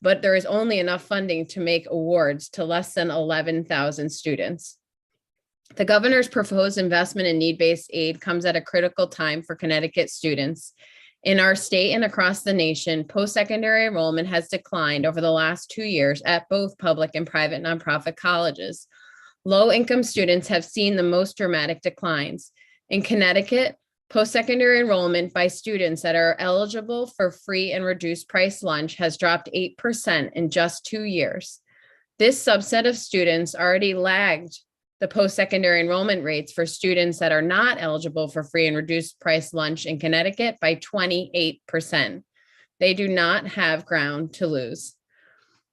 but there is only enough funding to make awards to less than 11,000 students. The governor's proposed investment in need-based aid comes at a critical time for Connecticut students. In our state and across the nation, post-secondary enrollment has declined over the last 2 years at both public and private nonprofit colleges. Low-income students have seen the most dramatic declines. In Connecticut, post-secondary enrollment by students that are eligible for free and reduced price lunch has dropped 8% in just 2 years. This subset of students already lagged the post-secondary enrollment rates for students that are not eligible for free and reduced price lunch in Connecticut by 28%. They do not have ground to lose.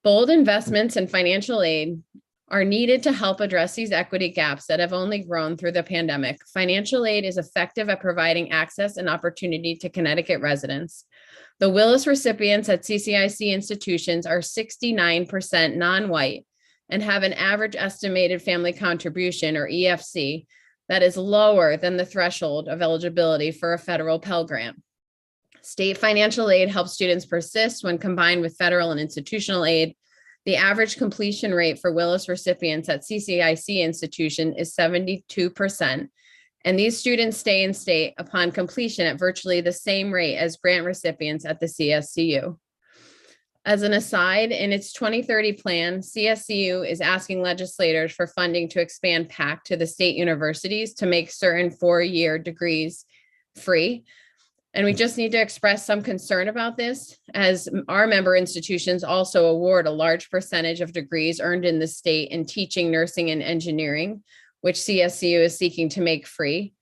Bold investments in financial aid are needed to help address these equity gaps that have only grown through the pandemic. Financial aid is effective at providing access and opportunity to Connecticut residents. The Willis recipients at CCIC institutions are 69% non-white and have an average estimated family contribution, or EFC, that is lower than the threshold of eligibility for a federal Pell Grant. State financial aid helps students persist when combined with federal and institutional aid. The average completion rate for Willis recipients at CCIC institution is 72%, and these students stay in state upon completion at virtually the same rate as grant recipients at the CSCU. As an aside, in its 2030 plan, CSCU is asking legislators for funding to expand PAC to the state universities to make certain 4-year degrees free. And we just need to express some concern about this, as our member institutions also award a large percentage of degrees earned in the state in teaching, nursing, and engineering, which CSCU is seeking to make free.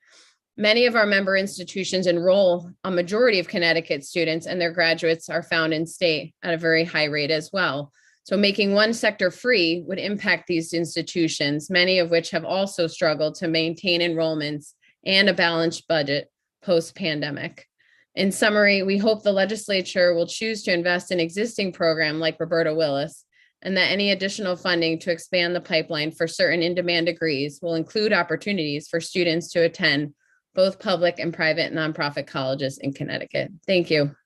Many of our member institutions enroll a majority of Connecticut students, and their graduates are found in state at a very high rate as well. So making one sector free would impact these institutions, many of which have also struggled to maintain enrollments and a balanced budget post-pandemic. In summary, we hope the legislature will choose to invest in existing programs like Roberta Willis, and that any additional funding to expand the pipeline for certain in-demand degrees will include opportunities for students to attend both public and private nonprofit colleges in Connecticut. Thank you.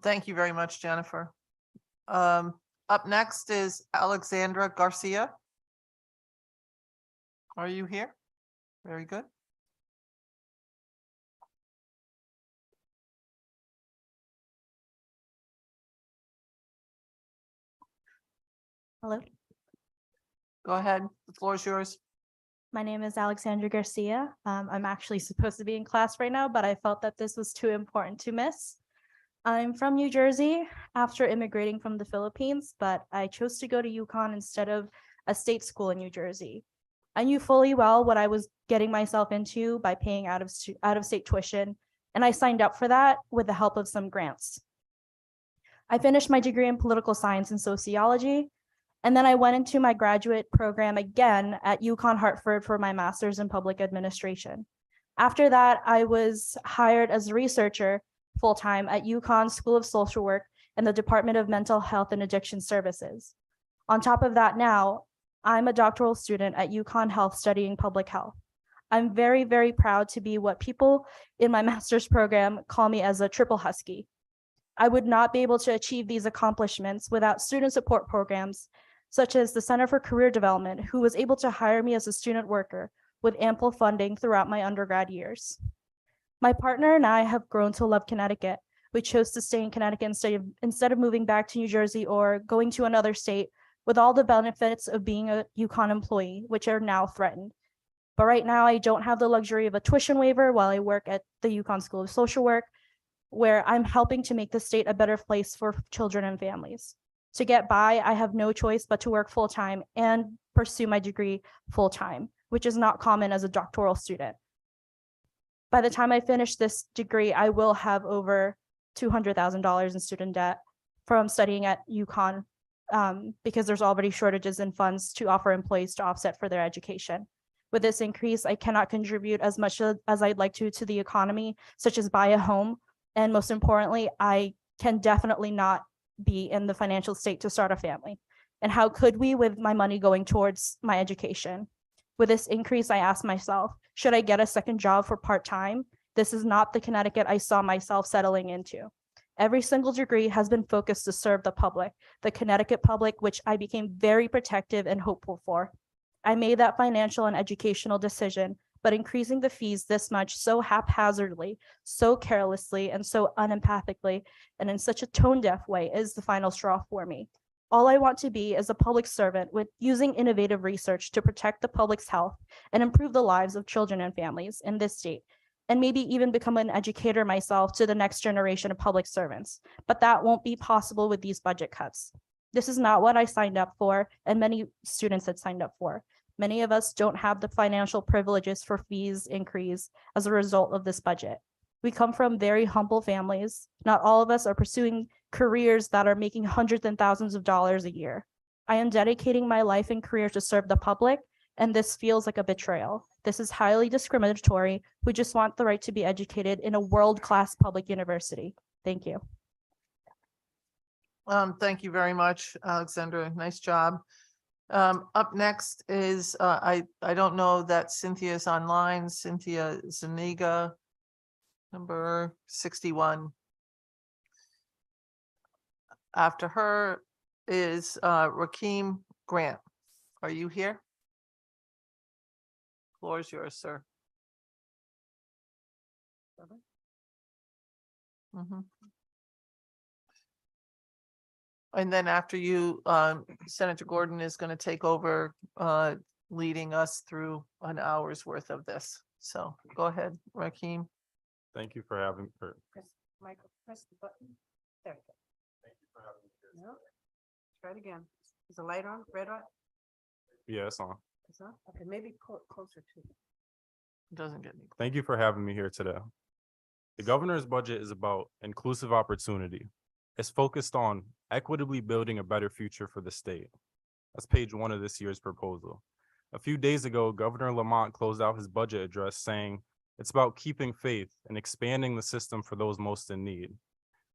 Thank you very much, Jennifer. Up next is Alexandra Garcia. Are you here? Very good. Hello. Go ahead. The floor is yours. My name is Alexandra Garcia. I'm actually supposed to be in class right now, but I felt that this was too important to miss. I'm from New Jersey after immigrating from the Philippines, but I chose to go to UConn instead of a state school in New Jersey. I knew fully well what I was getting myself into by paying out of state tuition, and I signed up for that with the help of some grants. I finished my degree in political science and sociology, and then I went into my graduate program again at UConn Hartford for my master's in public administration. After that, I was hired as a researcher full-time at UConn School of Social Work and the Department of Mental Health and Addiction Services. On top of that now, I'm a doctoral student at UConn Health studying public health. I'm very, very proud to be what people in my master's program call me as a triple husky. I would not be able to achieve these accomplishments without student support programs such as the Center for Career Development, who was able to hire me as a student worker with ample funding throughout my undergrad years. My partner and I have grown to love Connecticut. We chose to stay in Connecticut instead of moving back to New Jersey or going to another state with all the benefits of being a UConn employee, which are now threatened. But right now, I don't have the luxury of a tuition waiver while I work at the UConn School of Social Work, where I'm helping to make the state a better place for children and families. To get by, I have no choice but to work full-time and pursue my degree full-time, which is not common as a doctoral student. By the time I finish this degree, I will have over $200,000 in student debt from studying at UConn because there's already shortages in funds to offer employees to offset for their education. With this increase, I cannot contribute as much as I'd like to the economy, such as buy a home. And most importantly, I can definitely not be in the financial state to start a family. And how could we with my money going towards my education? With this increase, I asked myself, should I get a second job for part-time? This is not the Connecticut I saw myself settling into. Every single degree has been focused to serve the public, the Connecticut public, which I became very protective and hopeful for. I made that financial and educational decision, but increasing the fees this much so haphazardly, so carelessly, and so unempathically, and in such a tone-deaf way is the final straw for me. All I want to be is a public servant with using innovative research to protect the public's health and improve the lives of children and families in this state, and maybe even become an educator myself to the next generation of public servants. But that won't be possible with these budget cuts. This is not what I signed up for, and many students had signed up for. Many of us don't have the financial privileges for fees increase as a result of this budget. We come from very humble families. Not all of us are pursuing careers that are making hundreds and thousands of dollars a year. I am dedicating my life and career to serve the public, and this feels like a betrayal. This is highly discriminatory. We just want the right to be educated in a world-class public university. Thank you. Thank you very much, Alexandra. Nice job. Up next is, I don't know that Cynthia is online. Cynthia Zuniga, number 61. After her is Rakeem Grant. Are you here? Floor is yours, sir. And then after you, Senator Gordon is going to take over leading us through an hour's worth of this. So go ahead, Rakeem. Thank you for having me. Michael, press the button. There we go. Thank you for having me here. No. Try it again. Is the light on? Red on? Yeah, it's on. It's on? Okay, maybe closer to. It doesn't get me. Thank you for having me here today. The governor's budget is about inclusive opportunity. It's focused on equitably building a better future for the state. That's page 1 of this year's proposal. A few days ago, Governor Lamont closed out his budget address saying it's about keeping faith and expanding the system for those most in need.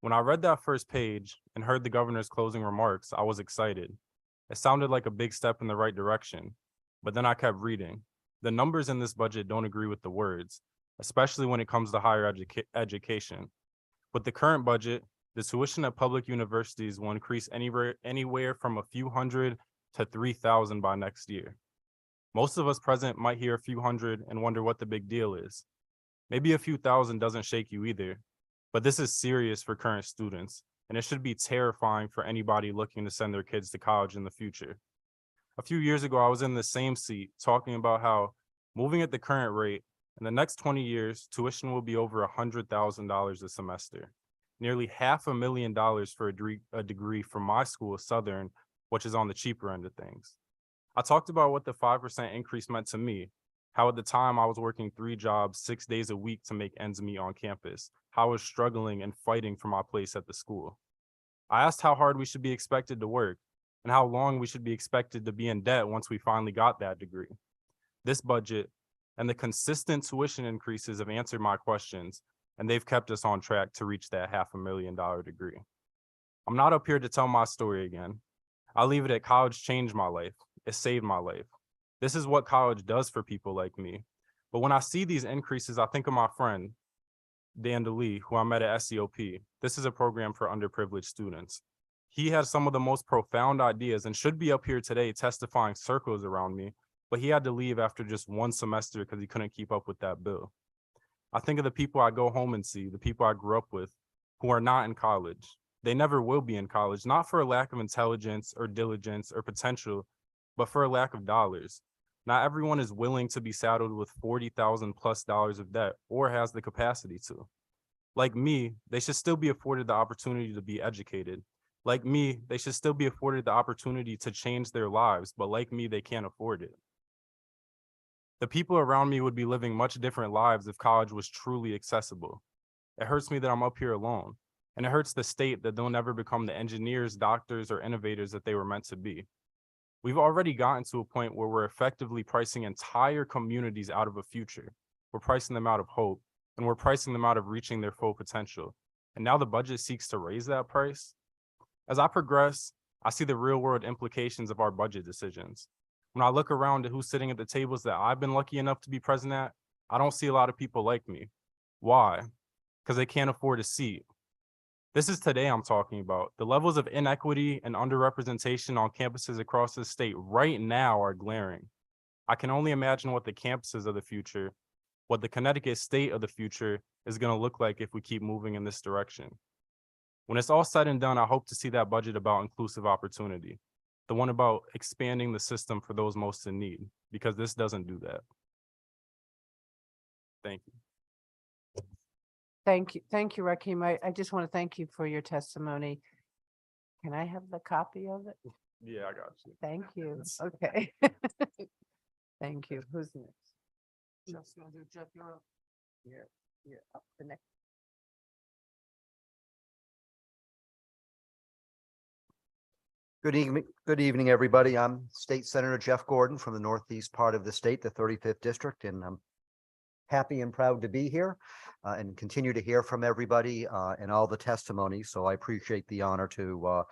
When I read that first page and heard the governor's closing remarks, I was excited. It sounded like a big step in the right direction, but then I kept reading. The numbers in this budget don't agree with the words, especially when it comes to higher education. With the current budget, the tuition at public universities will increase anywhere from a few hundred to 3,000 by next year. Most of us present might hear a few hundred and wonder what the big deal is. Maybe a few thousand doesn't shake you either, but this is serious for current students, and it should be terrifying for anybody looking to send their kids to college in the future. A few years ago, I was in the same seat talking about how moving at the current rate, in the next 20 years, tuition will be over $100,000 a semester. Nearly $500,000 for a degree from my school, Southern, which is on the cheaper end of things. I talked about what the 5% increase meant to me, how at the time I was working 3 jobs, 6 days a week to make ends meet on campus, how I was struggling and fighting for my place at the school. I asked how hard we should be expected to work and how long we should be expected to be in debt once we finally got that degree. This budget and the consistent tuition increases have answered my questions, and they've kept us on track to reach that $500,000 degree. I'm not up here to tell my story again. I'll leave it at college changed my life. It saved my life. This is what college does for people like me. But when I see these increases, I think of my friend, Dan DeLee, who I met at SEOP. This is a program for underprivileged students. He has some of the most profound ideas and should be up here today testifying circles around me, but he had to leave after just 1 semester because he couldn't keep up with that bill. I think of the people I go home and see, the people I grew up with, who are not in college. They never will be in college, not for a lack of intelligence or diligence or potential, but for a lack of dollars. Not everyone is willing to be saddled with $40,000+ of debt or has the capacity to. Like me, they should still be afforded the opportunity to be educated. Like me, they should still be afforded the opportunity to change their lives, but like me, they can't afford it. The people around me would be living much different lives if college was truly accessible. It hurts me that I'm up here alone, and it hurts the state that they'll never become the engineers, doctors, or innovators that they were meant to be. We've already gotten to a point where we're effectively pricing entire communities out of a future. We're pricing them out of hope, and we're pricing them out of reaching their full potential. And now the budget seeks to raise that price. As I progress, I see the real-world implications of our budget decisions. When I look around at who's sitting at the tables that I've been lucky enough to be present at, I don't see a lot of people like me. Why? Because they can't afford a seat. This is today I'm talking about. The levels of inequity and underrepresentation on campuses across the state right now are glaring. I can only imagine what the campuses of the future, what the Connecticut state of the future is going to look like if we keep moving in this direction. When it's all said and done, I hope to see that budget about inclusive opportunity, the one about expanding the system for those most in need, because this doesn't do that. Thank you. Thank you, Rakeem. I just want to thank you for your testimony. Can I have the copy of it? Yeah, I got you. Thank you. Okay. Thank you. Who's next? Jeff, you're up. You're up the next. Good evening, everybody. I'm State Senator Jeff Gordon from the northeast part of the state, the 35th district, and I'm happy and proud to be here and continue to hear from everybody and all the testimonies. So I appreciate the honor to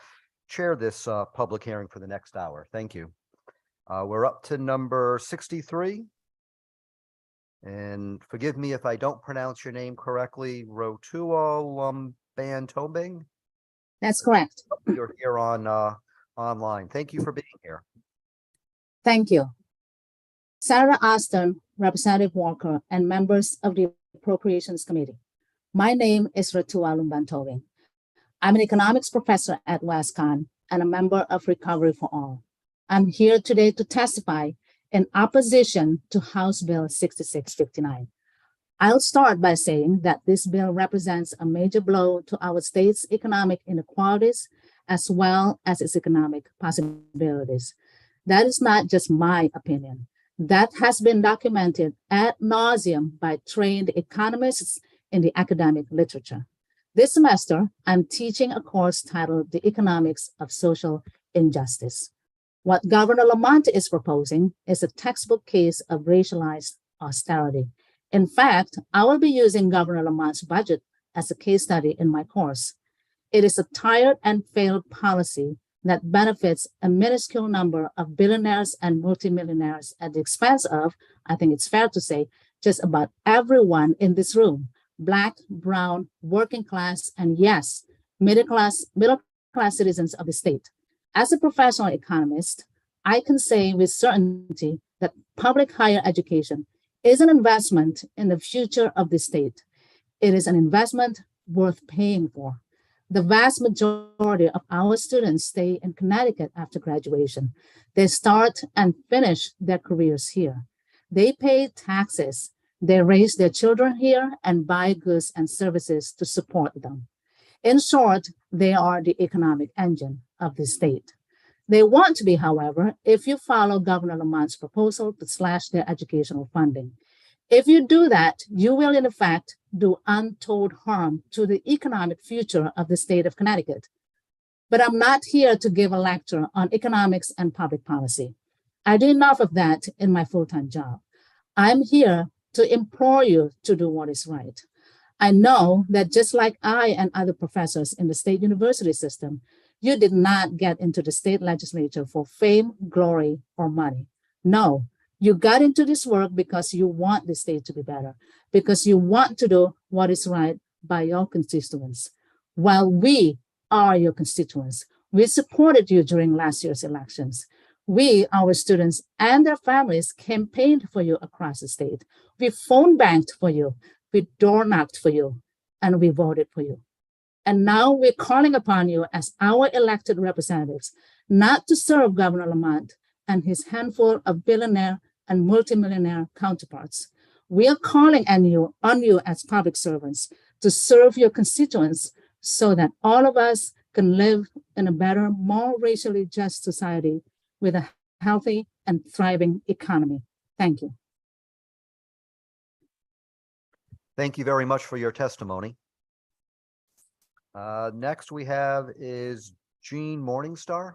chair this public hearing for the next hour. Thank you. We're up to number 63. And forgive me if I don't pronounce your name correctly, Rotua Lumbantobing. That's correct. You're here on online. Thank you for being here. Thank you. Senator Austin, Representative Walker, and members of the Appropriations Committee. My name is Rotua Lumbantobing. I'm an economics professor at WestConn and a member of Recovery for All. I'm here today to testify in opposition to House Bill 6659. I'll start by saying that this bill represents a major blow to our state's economic inequalities as well as its economic possibilities. That is not just my opinion. That has been documented ad nauseum by trained economists in the academic literature. This semester, I'm teaching a course titled The Economics of Social Injustice. What Governor Lamont is proposing is a textbook case of racialized austerity. In fact, I will be using Governor Lamont's budget as a case study in my course. It is a tired and failed policy that benefits a minuscule number of billionaires and multimillionaires at the expense of, I think it's fair to say, just about everyone in this room, Black, brown, working class, and yes, middle class citizens of the state. As a professional economist, I can say with certainty that public higher education is an investment in the future of the state. It is an investment worth paying for. The vast majority of our students stay in Connecticut after graduation. They start and finish their careers here. They pay taxes. They raise their children here and buy goods and services to support them. In short, they are the economic engine of the state. They want to be, however, if you follow Governor Lamont's proposal to slash their educational funding. If you do that, you will in effect do untold harm to the economic future of the state of Connecticut. But I'm not here to give a lecture on economics and public policy. I do enough of that in my full-time job. I'm here to implore you to do what is right. I know that just like I and other professors in the state university system, you did not get into the state legislature for fame, glory, or money. No, you got into this work because you want the state to be better, because you want to do what is right by your constituents. While we are your constituents, we supported you during last year's elections. We, our students and their families, campaigned for you across the state. We phone banked for you, we door knocked for you, and we voted for you. And now we're calling upon you as our elected representatives, not to serve Governor Lamont and his handful of billionaire and multimillionaire counterparts. We are calling on you as public servants to serve your constituents so that all of us can live in a better, more racially just society with a healthy and thriving economy. Thank you. Thank you very much for your testimony. Next we have is Jean Morningstar.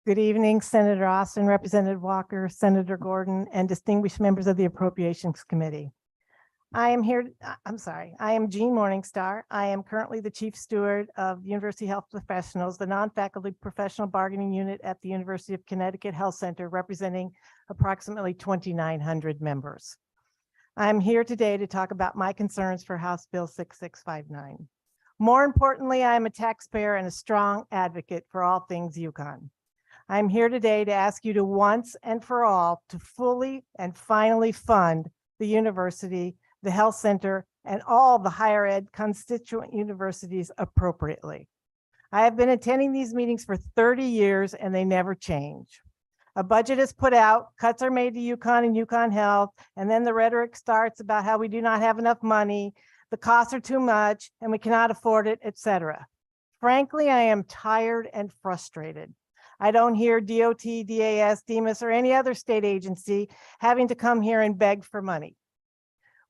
Good evening, Senator Austin, Representative Walker, Senator Gordon, and distinguished members of the Appropriations Committee. I am Jean Morningstar. I am currently the Chief Steward of University Health Professionals, the non-faculty professional bargaining unit at the University of Connecticut Health Center, representing approximately 2,900 members. I'm here today to talk about my concerns for House Bill 6659. More importantly, I am a taxpayer and a strong advocate for all things UConn. I'm here today to ask you to once and for all to fully and finally fund the university, the health center, and all the higher ed constituent universities appropriately. I have been attending these meetings for 30 years and they never change. A budget is put out, cuts are made to UConn and UConn Health, and then the rhetoric starts about how we do not have enough money, the costs are too much, and we cannot afford it, etc. Frankly, I am tired and frustrated. I don't hear DOT, DAS, DEMIS, or any other state agency having to come here and beg for money.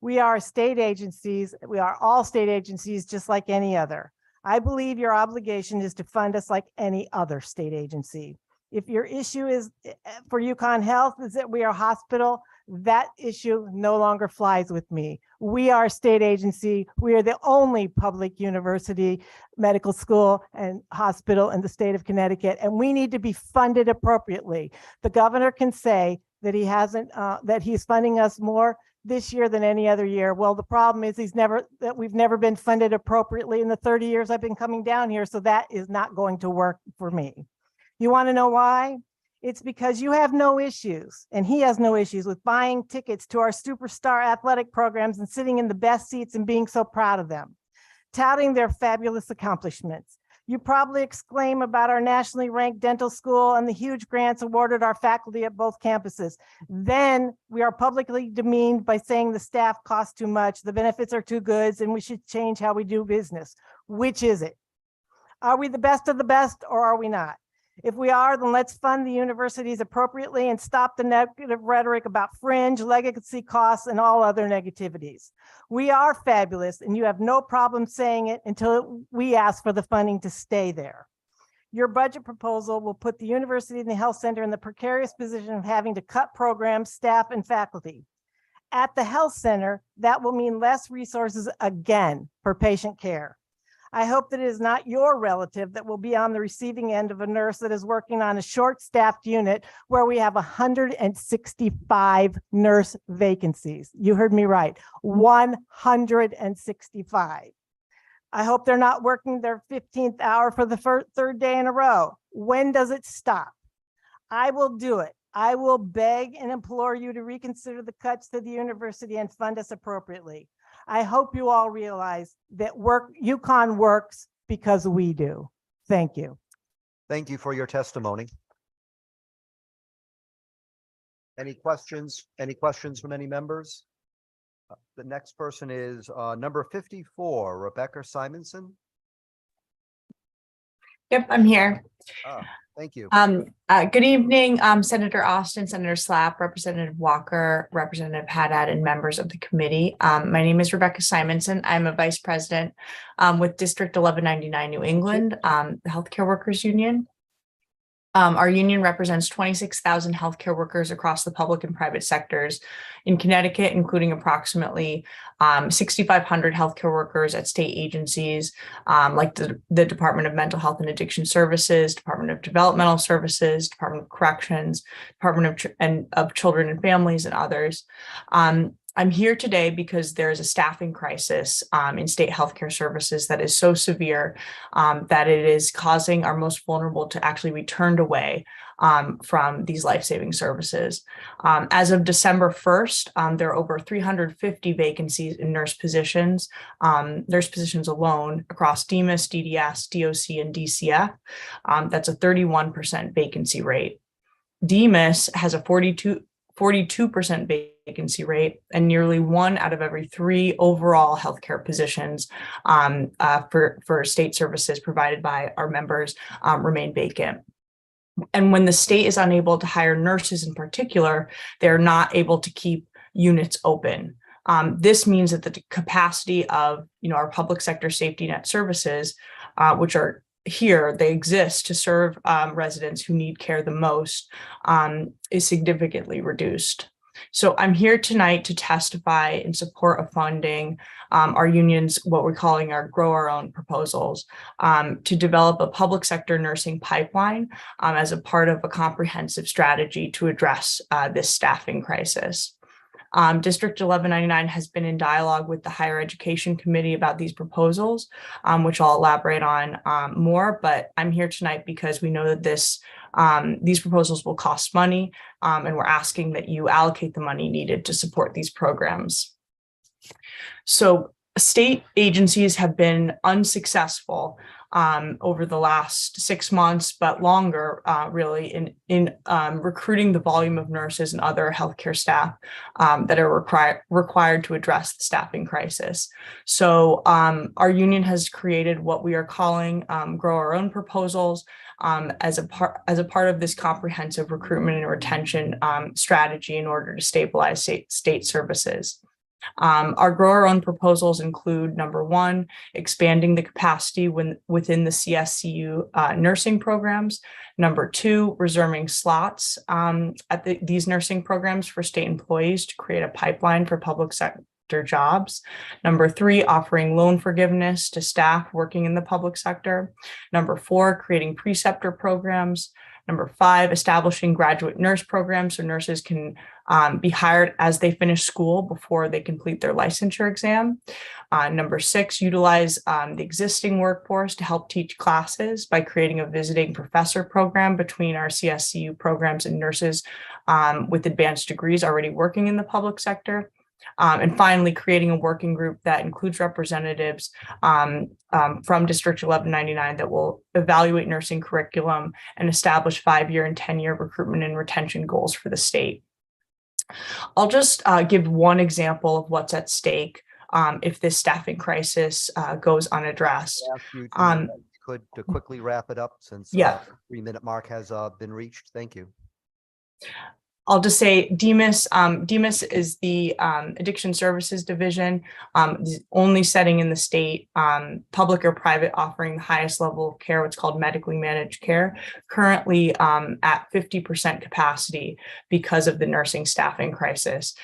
We are state agencies. We are all state agencies just like any other. I believe your obligation is to fund us like any other state agency. If your issue is for UConn Health is that we are a hospital, that issue no longer flies with me. We are a state agency. We are the only public university, medical school, and hospital in the state of Connecticut, and we need to be funded appropriately. The governor can say that he hasn't, that he's funding us more this year than any other year. Well, the problem is we've never been funded appropriately in the 30 years I've been coming down here, so that is not going to work for me. You want to know why? It's because you have no issues, and he has no issues with buying tickets to our superstar athletic programs and sitting in the best seats and being so proud of them, touting their fabulous accomplishments. You probably exclaim about our nationally ranked dental school and the huge grants awarded our faculty at both campuses. Then we are publicly demeaned by saying the staff costs too much, the benefits are too good, and we should change how we do business. Which is it? Are we the best of the best, or are we not? If we are, then let's fund the universities appropriately and stop the negative rhetoric about fringe, legacy costs, and all other negativities. We are fabulous, and you have no problem saying it until we ask for the funding to stay there. Your budget proposal will put the university and the health center in the precarious position of having to cut programs, staff, and faculty. At the health center, that will mean less resources again for patient care. I hope that it is not your relative that will be on the receiving end of a nurse that is working on a short-staffed unit where we have 165 nurse vacancies. You heard me right, 165. I hope they're not working their 15th hour for the third day in a row. When does it stop? I will do it. I will beg and implore you to reconsider the cuts to the university and fund us appropriately. I hope you all realize that UConn works because we do. Thank you. Thank you for your testimony. Any questions? Any questions from any members? The next person is number 54, Rebecca Simonson. Yep, I'm here. Thank you. Good evening, Senator Austin, Senator Slapp, Representative Walker, Representative Haddad, and members of the committee. My name is Rebecca Simonson. I'm a vice president with District 1199 New England, the Healthcare Workers Union. Our union represents 26,000 healthcare workers across the public and private sectors in Connecticut, including approximately 6,500 healthcare workers at state agencies like the Department of Mental Health and Addiction Services, Department of Developmental Services, Department of Corrections, Department of Children and Families, and others. I'm here today because there is a staffing crisis in state healthcare services that is so severe that it is causing our most vulnerable to actually be turned away from these life-saving services. As of December 1st, there are over 350 vacancies in nurse positions alone across DEMIS, DDS, DOC, and DCF. That's a 31% vacancy rate. DEMIS has a 42% vacancy rate, and nearly 1 out of every 3 overall healthcare positions for state services provided by our members remain vacant. And when the state is unable to hire nurses in particular, they're not able to keep units open. This means that the capacity of our public sector safety net services, which are here, they exist to serve residents who need care the most, is significantly reduced. So I'm here tonight to testify in support of funding our union's, what we're calling our Grow Our Own proposals, to develop a public sector nursing pipeline as a part of a comprehensive strategy to address this staffing crisis. District 1199 has been in dialogue with the Higher Education Committee about these proposals, which I'll elaborate on more, but I'm here tonight because we know that these proposals will cost money, and we're asking that you allocate the money needed to support these programs. So state agencies have been unsuccessful over the last 6 months, but longer, really, in recruiting the volume of nurses and other healthcare staff that are required to address the staffing crisis. So our union has created what we are calling Grow Our Own Proposals as a part of this comprehensive recruitment and retention strategy in order to stabilize state services. Our Grow Our Own proposals include, number one, expanding the capacity within the CSCU nursing programs. Number two, reserving slots at these nursing programs for state employees to create a pipeline for public sector jobs. Number three, offering loan forgiveness to staff working in the public sector. Number four, creating preceptor programs. Number five, establishing graduate nurse programs so nurses can be hired as they finish school before they complete their licensure exam. Number six, utilize the existing workforce to help teach classes by creating a visiting professor program between our CSCU programs and nurses with advanced degrees already working in the public sector. And finally, creating a working group that includes representatives from District 1199 that will evaluate nursing curriculum and establish 5-year and 10-year recruitment and retention goals for the state. I'll just give one example of what's at stake if this staffing crisis goes unaddressed. Could to quickly wrap it up since the 3-minute mark has been reached. Thank you. I'll just say DEMIS. DEMIS is the Addiction Services Division, the only setting in the state, public or private, offering the highest level of care, what's called medically managed care, currently at 50% capacity because of the nursing staffing crisis.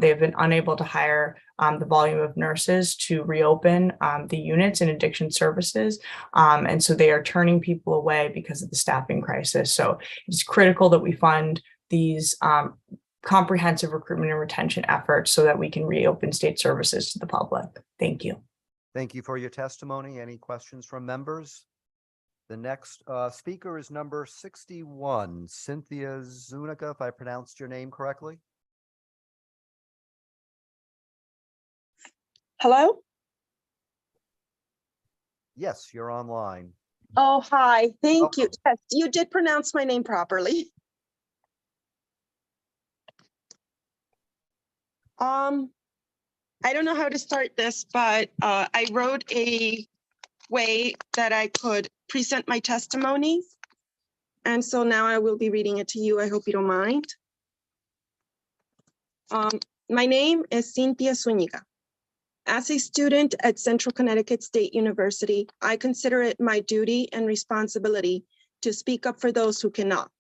They have been unable to hire the volume of nurses to reopen the units in addiction services. And so they are turning people away because of the staffing crisis. So it's critical that we fund these comprehensive recruitment and retention efforts so that we can reopen state services to the public. Thank you. Thank you for your testimony. Any questions from members? The next speaker is number 61, Cynthia Zuniga, if I pronounced your name correctly. Hello? Yes, you're online. Oh, hi. Thank you. Yes, you did pronounce my name properly. I don't know how to start this, but I wrote a way that I could present my testimony. And so now I will be reading it to you. I hope you don't mind. My name is Cynthia Zuniga. As a student at Central Connecticut State University, I consider it my duty and responsibility to speak up for those who cannot.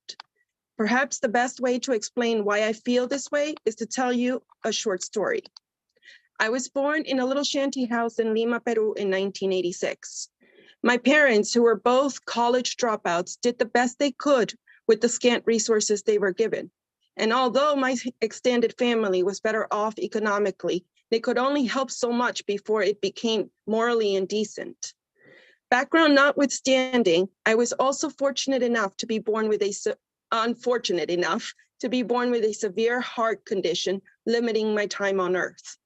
Perhaps the best way to explain why I feel this way is to tell you a short story. I was born in a little shanty house in Lima, Peru in 1986. My parents, who were both college dropouts, did the best they could with the scant resources they were given. And although my extended family was better off economically, they could only help so much before it became morally indecent. Background notwithstanding, I was also unfortunate enough to be born with a severe heart condition, limiting my time on earth.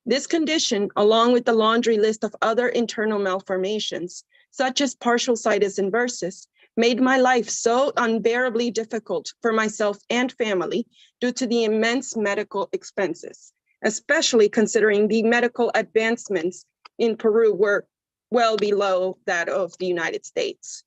This condition, along with the laundry list of other internal malformations, such as partial situs inversus, made my life so unbearably difficult for myself and family due to the immense medical expenses, especially considering the medical advancements in Peru were well below that of the United States.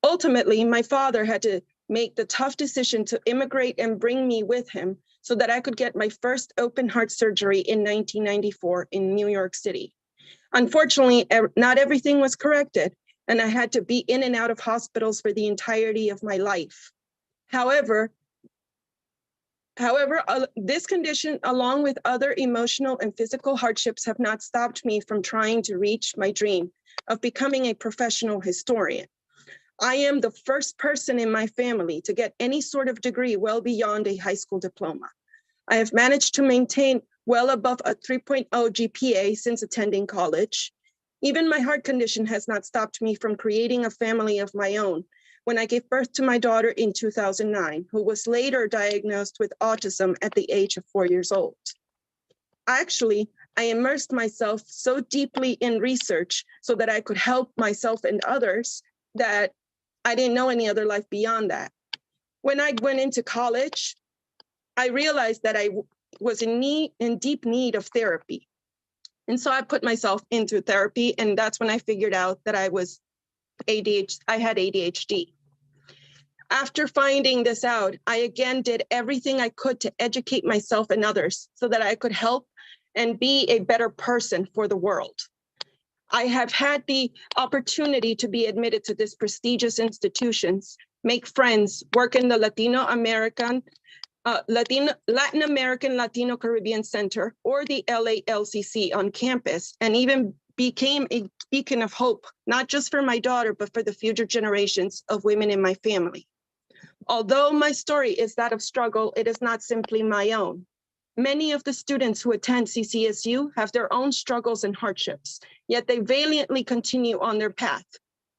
Ultimately, my father had to make the tough decision to immigrate and bring me with him so that I could get my first open heart surgery in 1994 in New York City. Unfortunately, not everything was corrected, and I had to be in and out of hospitals for the entirety of my life. However, this condition, along with other emotional and physical hardships, have not stopped me from trying to reach my dream of becoming a professional historian. I am the first person in my family to get any sort of degree well beyond a high school diploma. I have managed to maintain well above a 3.0 GPA since attending college. Even my heart condition has not stopped me from creating a family of my own when I gave birth to my daughter in 2009, who was later diagnosed with autism at the age of 4 years old. Actually, I immersed myself so deeply in research so that I could help myself and others that I didn't know any other life beyond that. When I went into college, I realized that I was in deep need of therapy. And so I put myself into therapy, and that's when I figured out that I had ADHD. After finding this out, I again did everything I could to educate myself and others so that I could help and be a better person for the world. I have had the opportunity to be admitted to these prestigious institutions, make friends, work in the Latin American Latino Caribbean Center or the LALCC on campus, and even became a beacon of hope, not just for my daughter, but for the future generations of women in my family. Although my story is that of struggle, it is not simply my own. Many of the students who attend CCSU have their own struggles and hardships, yet they valiantly continue on their path.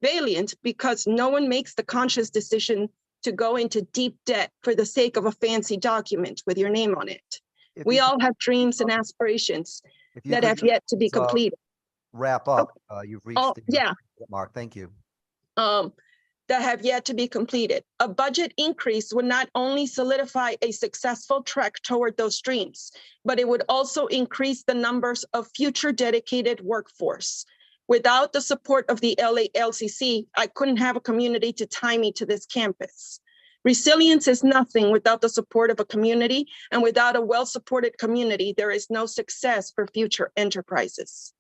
Valiant because no one makes the conscious decision to go into deep debt for the sake of a fancy document with your name on it. We all have dreams and aspirations that have yet to be completed. Wrap up. You've reached the mark. Thank you. That have yet to be completed. A budget increase would not only solidify a successful trek toward those dreams, but it would also increase the numbers of future dedicated workforce. Without the support of the LALCC, I couldn't have a community to tie me to this campus. Resilience is nothing without the support of a community, and without a well-supported community, there is no success for future enterprises.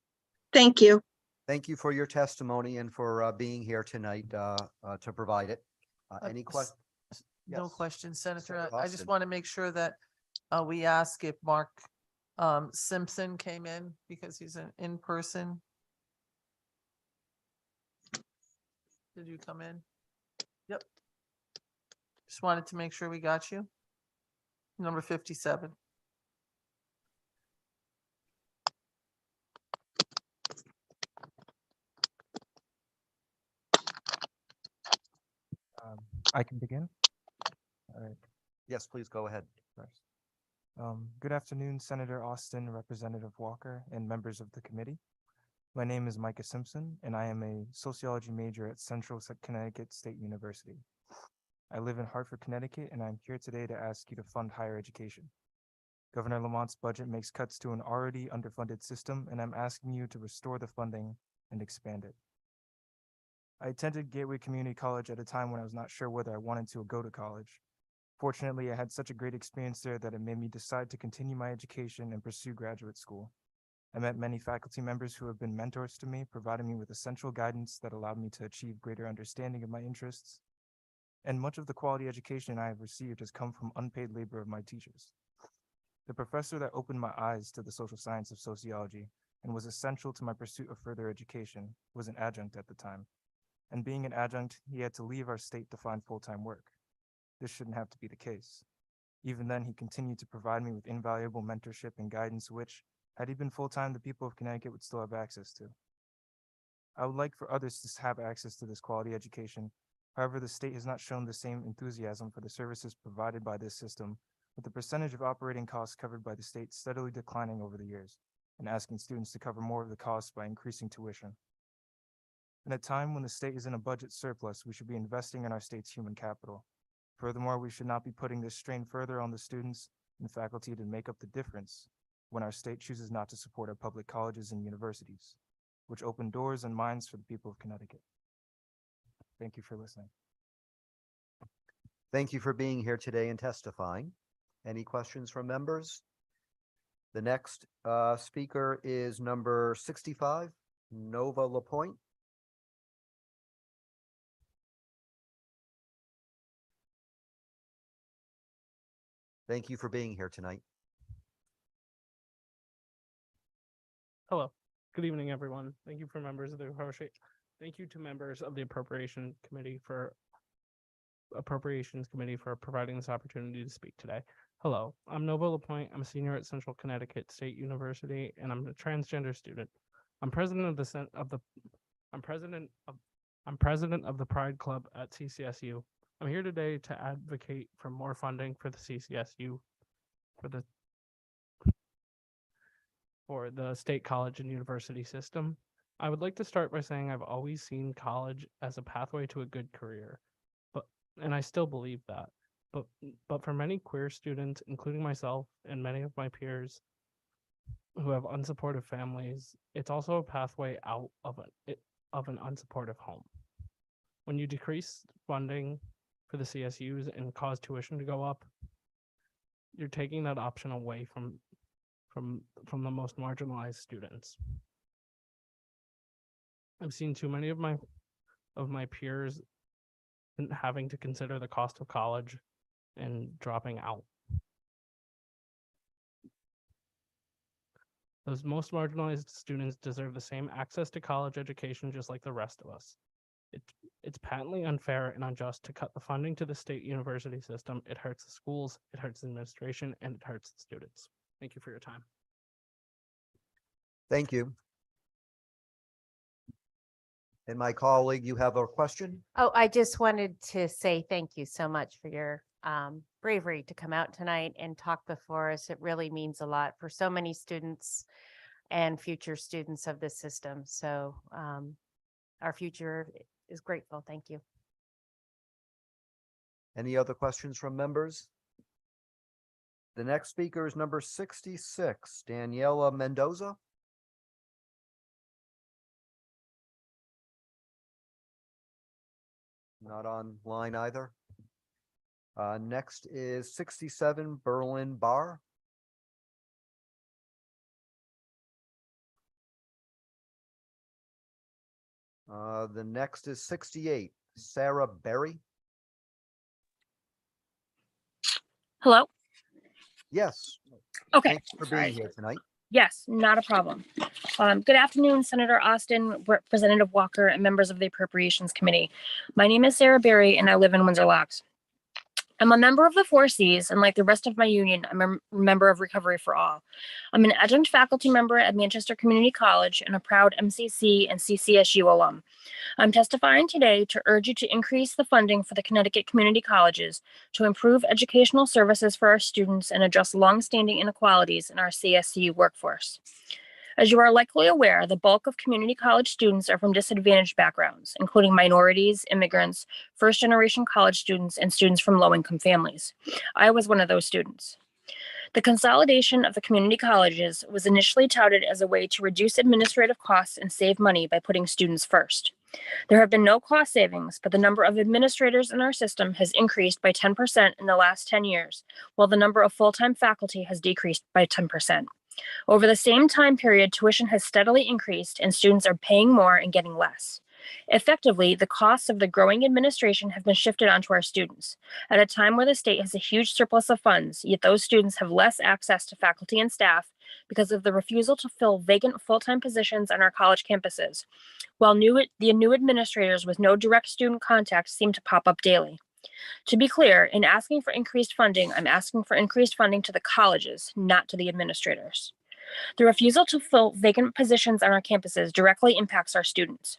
Thank you. Thank you for your testimony and for being here tonight to provide it. Any questions? No questions, Senator. Senator I just Austin. want to make sure that we ask if Mark Simpson came in because he's an in-person. Did you come in? Yep. Just wanted to make sure we got you. Number 57. I can begin. All right. Yes, please go ahead. First. Good afternoon, Senator Austin, Representative Walker, and members of the committee. My name is Micah Simpson, and I am a sociology major at Central Connecticut State University. I live in Hartford, Connecticut, and I'm here today to ask you to fund higher education. Governor Lamont's budget makes cuts to an already underfunded system, and I'm asking you to restore the funding and expand it. I attended Gateway Community College at a time when I was not sure whether I wanted to go to college. Fortunately, I had such a great experience there that it made me decide to continue my education and pursue graduate school. I met many faculty members who have been mentors to me, providing me with essential guidance that allowed me to achieve greater understanding of my interests. And much of the quality education I have received has come from unpaid labor of my teachers. The professor that opened my eyes to the social science of sociology and was essential to my pursuit of further education was an adjunct at the time. And being an adjunct, he had to leave our state to find full-time work. This shouldn't have to be the case. Even then, he continued to provide me with invaluable mentorship and guidance, which, had he been full-time, the people of Connecticut would still have access to. I would like for others to have access to this quality education. However, the state has not shown the same enthusiasm for the services provided by this system, with the percentage of operating costs covered by the state steadily declining over the years, and asking students to cover more of the costs by increasing tuition. In a time when the state is in a budget surplus, we should be investing in our state's human capital. Furthermore, we should not be putting this strain further on the students and faculty to make up the difference when our state chooses not to support our public colleges and universities, which open doors and minds for the people of Connecticut. Thank you for listening. Thank you for being here today and testifying. Any questions from members? The next speaker is number 65, Nova LaPointe. Thank you for being here tonight. Hello. Good evening, everyone. Thank you for members of the Thank you to members of the Appropriations Committee for providing this opportunity to speak today. Hello, I'm Nova LaPointe. I'm a senior at Central Connecticut State University, and I'm a transgender student. I'm president of the I'm president of the Pride Club at CCSU. I'm here today to advocate for more funding for the CCSU for the state college and university system. I would like to start by saying I've always seen college as a pathway to a good career, and I still believe that. But for many queer students, including myself and many of my peers who have unsupportive families, it's also a pathway out of an unsupportive home. When you decrease funding for the CSUs and cause tuition to go up, you're taking that option away from the most marginalized students. I've seen too many of my peers having to consider the cost of college and dropping out. Those most marginalized students deserve the same access to college education just like the rest of us. It's patently unfair and unjust to cut the funding to the state university system. It hurts the schools, it hurts the administration, and it hurts the students. Thank you for your time. Thank you. And my colleague, you have a question? Oh, I just wanted to say thank you so much for your bravery to come out tonight and talk before us. It really means a lot for so many students and future students of this system. So our future is grateful. Thank you. Any other questions from members? The next speaker is number 66, Daniela Mendoza. Not online either. Next is 67, Berlin Barr. The next is 68, Sarah Berry. Hello? Yes. Okay. Thanks for being here tonight. Yes, not a problem. Good afternoon, Senator Austin, Representative Walker, and members of the Appropriations Committee. My name is Sarah Berry, and I live in Windsor Locks. I'm a member of the 4Cs, and like the rest of my union, I'm a member of Recovery for All. I'm an adjunct faculty member at Manchester Community College and a proud MCC and CCSU alum. I'm testifying today to urge you to increase the funding for the Connecticut community colleges to improve educational services for our students and address longstanding inequalities in our CSU workforce. As you are likely aware, the bulk of community college students are from disadvantaged backgrounds, including minorities, immigrants, first-generation college students, and students from low-income families. I was one of those students. The consolidation of the community colleges was initially touted as a way to reduce administrative costs and save money by putting students first. There have been no cost savings, but the number of administrators in our system has increased by 10% in the last 10 years, while the number of full-time faculty has decreased by 10%. Over the same time period, tuition has steadily increased and students are paying more and getting less. Effectively, the costs of the growing administration have been shifted onto our students at a time where the state has a huge surplus of funds, yet those students have less access to faculty and staff because of the refusal to fill vacant full-time positions on our college campuses, while the new administrators with no direct student contact seem to pop up daily. To be clear, in asking for increased funding, I'm asking for increased funding to the colleges, not to the administrators. The refusal to fill vacant positions on our campuses directly impacts our students.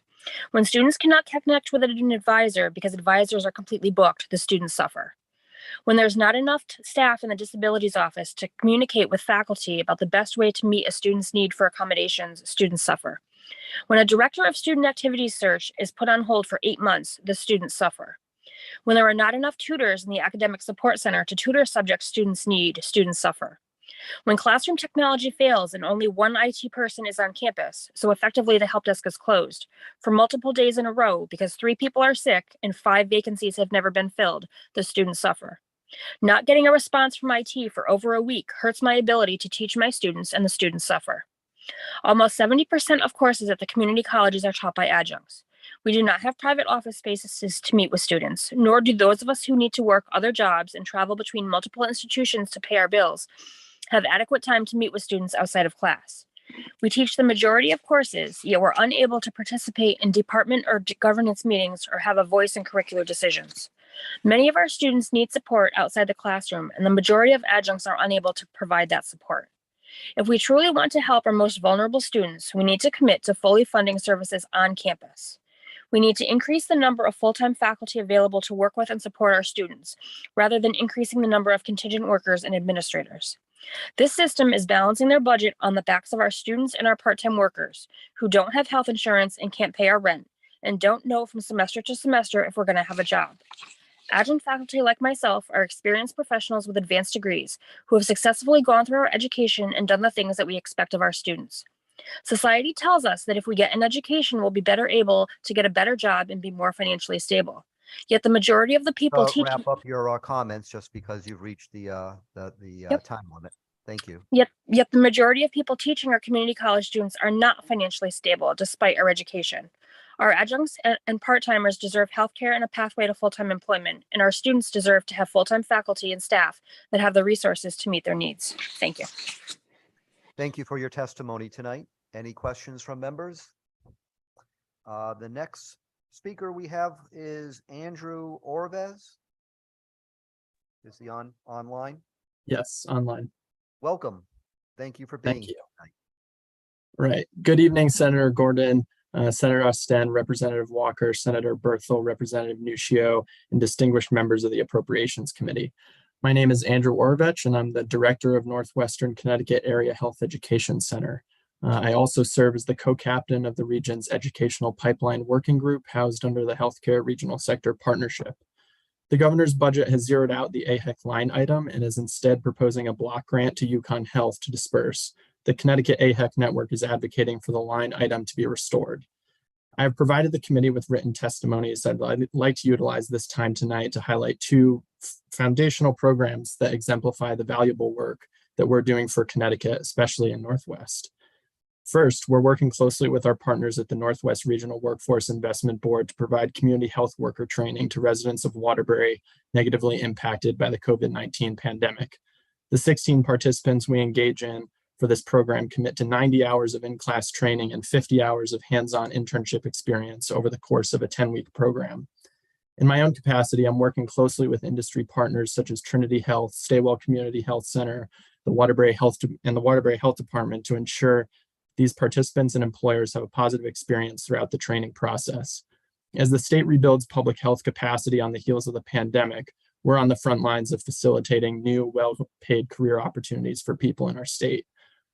When students cannot connect with an advisor because advisors are completely booked, the students suffer. When there's not enough staff in the disabilities office to communicate with faculty about the best way to meet a student's need for accommodations, students suffer. When a director of student activities search is put on hold for 8 months, the students suffer. When there are not enough tutors in the academic support center to tutor subjects students need, students suffer. When classroom technology fails and only one IT person is on campus, so effectively the help desk is closed, for multiple days in a row because 3 people are sick and 5 vacancies have never been filled, the students suffer. Not getting a response from IT for over a week hurts my ability to teach my students, and the students suffer. Almost 70% of courses at the community colleges are taught by adjuncts. We do not have private office spaces to meet with students, nor do those of us who need to work other jobs and travel between multiple institutions to pay our bills have adequate time to meet with students outside of class. We teach the majority of courses, yet we're unable to participate in department or governance meetings or have a voice in curricular decisions. Many of our students need support outside the classroom, and the majority of adjuncts are unable to provide that support. If we truly want to help our most vulnerable students, we need to commit to fully funding services on campus. We need to increase the number of full-time faculty available to work with and support our students, rather than increasing the number of contingent workers and administrators. This system is balancing their budget on the backs of our students and our part-time workers who don't have health insurance and can't pay our rent and don't know from semester to semester if we're going to have a job. Adjunct faculty like myself are experienced professionals with advanced degrees who have successfully gone through our education and done the things that we expect of our students. Society tells us that if we get an education, we'll be better able to get a better job and be more financially stable. Yet the majority of the people teaching— Wrap up your comments just because you've reached the time limit. Thank you. Yet the majority of people teaching our community college students are not financially stable despite our education. Our adjuncts and part-timers deserve healthcare and a pathway to full-time employment, and our students deserve to have full-time faculty and staff that have the resources to meet their needs. Thank you. Thank you for your testimony tonight. Any questions from members? The next speaker we have is Andrew Orvez. Is he online? Yes, online. Welcome. Thank you for being Thank you. here. Right. Good evening, Senator Gordon, Senator Osten, Representative Walker, Senator Berthel, Representative Nuccio, and distinguished members of the Appropriations Committee. My name is Andrew Orvech, and I'm the Director of Northwestern Connecticut Area Health Education Center. I also serve as the co-captain of the region's Educational Pipeline Working Group housed under the Healthcare Regional Sector Partnership. The governor's budget has zeroed out the AHEC line item and is instead proposing a block grant to UConn Health to disperse. The Connecticut AHEC network is advocating for the line item to be restored. I have provided the committee with written testimonies. I'd like to utilize this time tonight to highlight two foundational programs that exemplify the valuable work that we're doing for Connecticut, especially in Northwest. First, we're working closely with our partners at the Northwest Regional Workforce Investment Board to provide community health worker training to residents of Waterbury negatively impacted by the COVID-19 pandemic. The 16 participants we engage in for this program commit to 90 hours of in-class training and 50 hours of hands-on internship experience over the course of a 10-week program. In my own capacity, I'm working closely with industry partners such as Trinity Health, Staywell Community Health Center, the Waterbury Health Department to ensure these participants and employers have a positive experience throughout the training process. As the state rebuilds public health capacity on the heels of the pandemic, we're on the front lines of facilitating new, well-paid career opportunities for people in our state.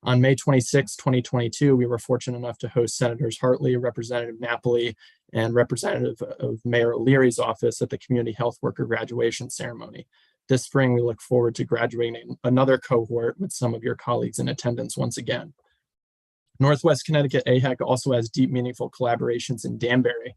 On May 26, 2022, we were fortunate enough to host Senators Hartley, Representative Napoli, and Representative of Mayor O'Leary's office at the Community Health Worker graduation ceremony. This spring, we look forward to graduating another cohort with some of your colleagues in attendance once again. Northwest Connecticut AHEC also has deep, meaningful collaborations in Danbury.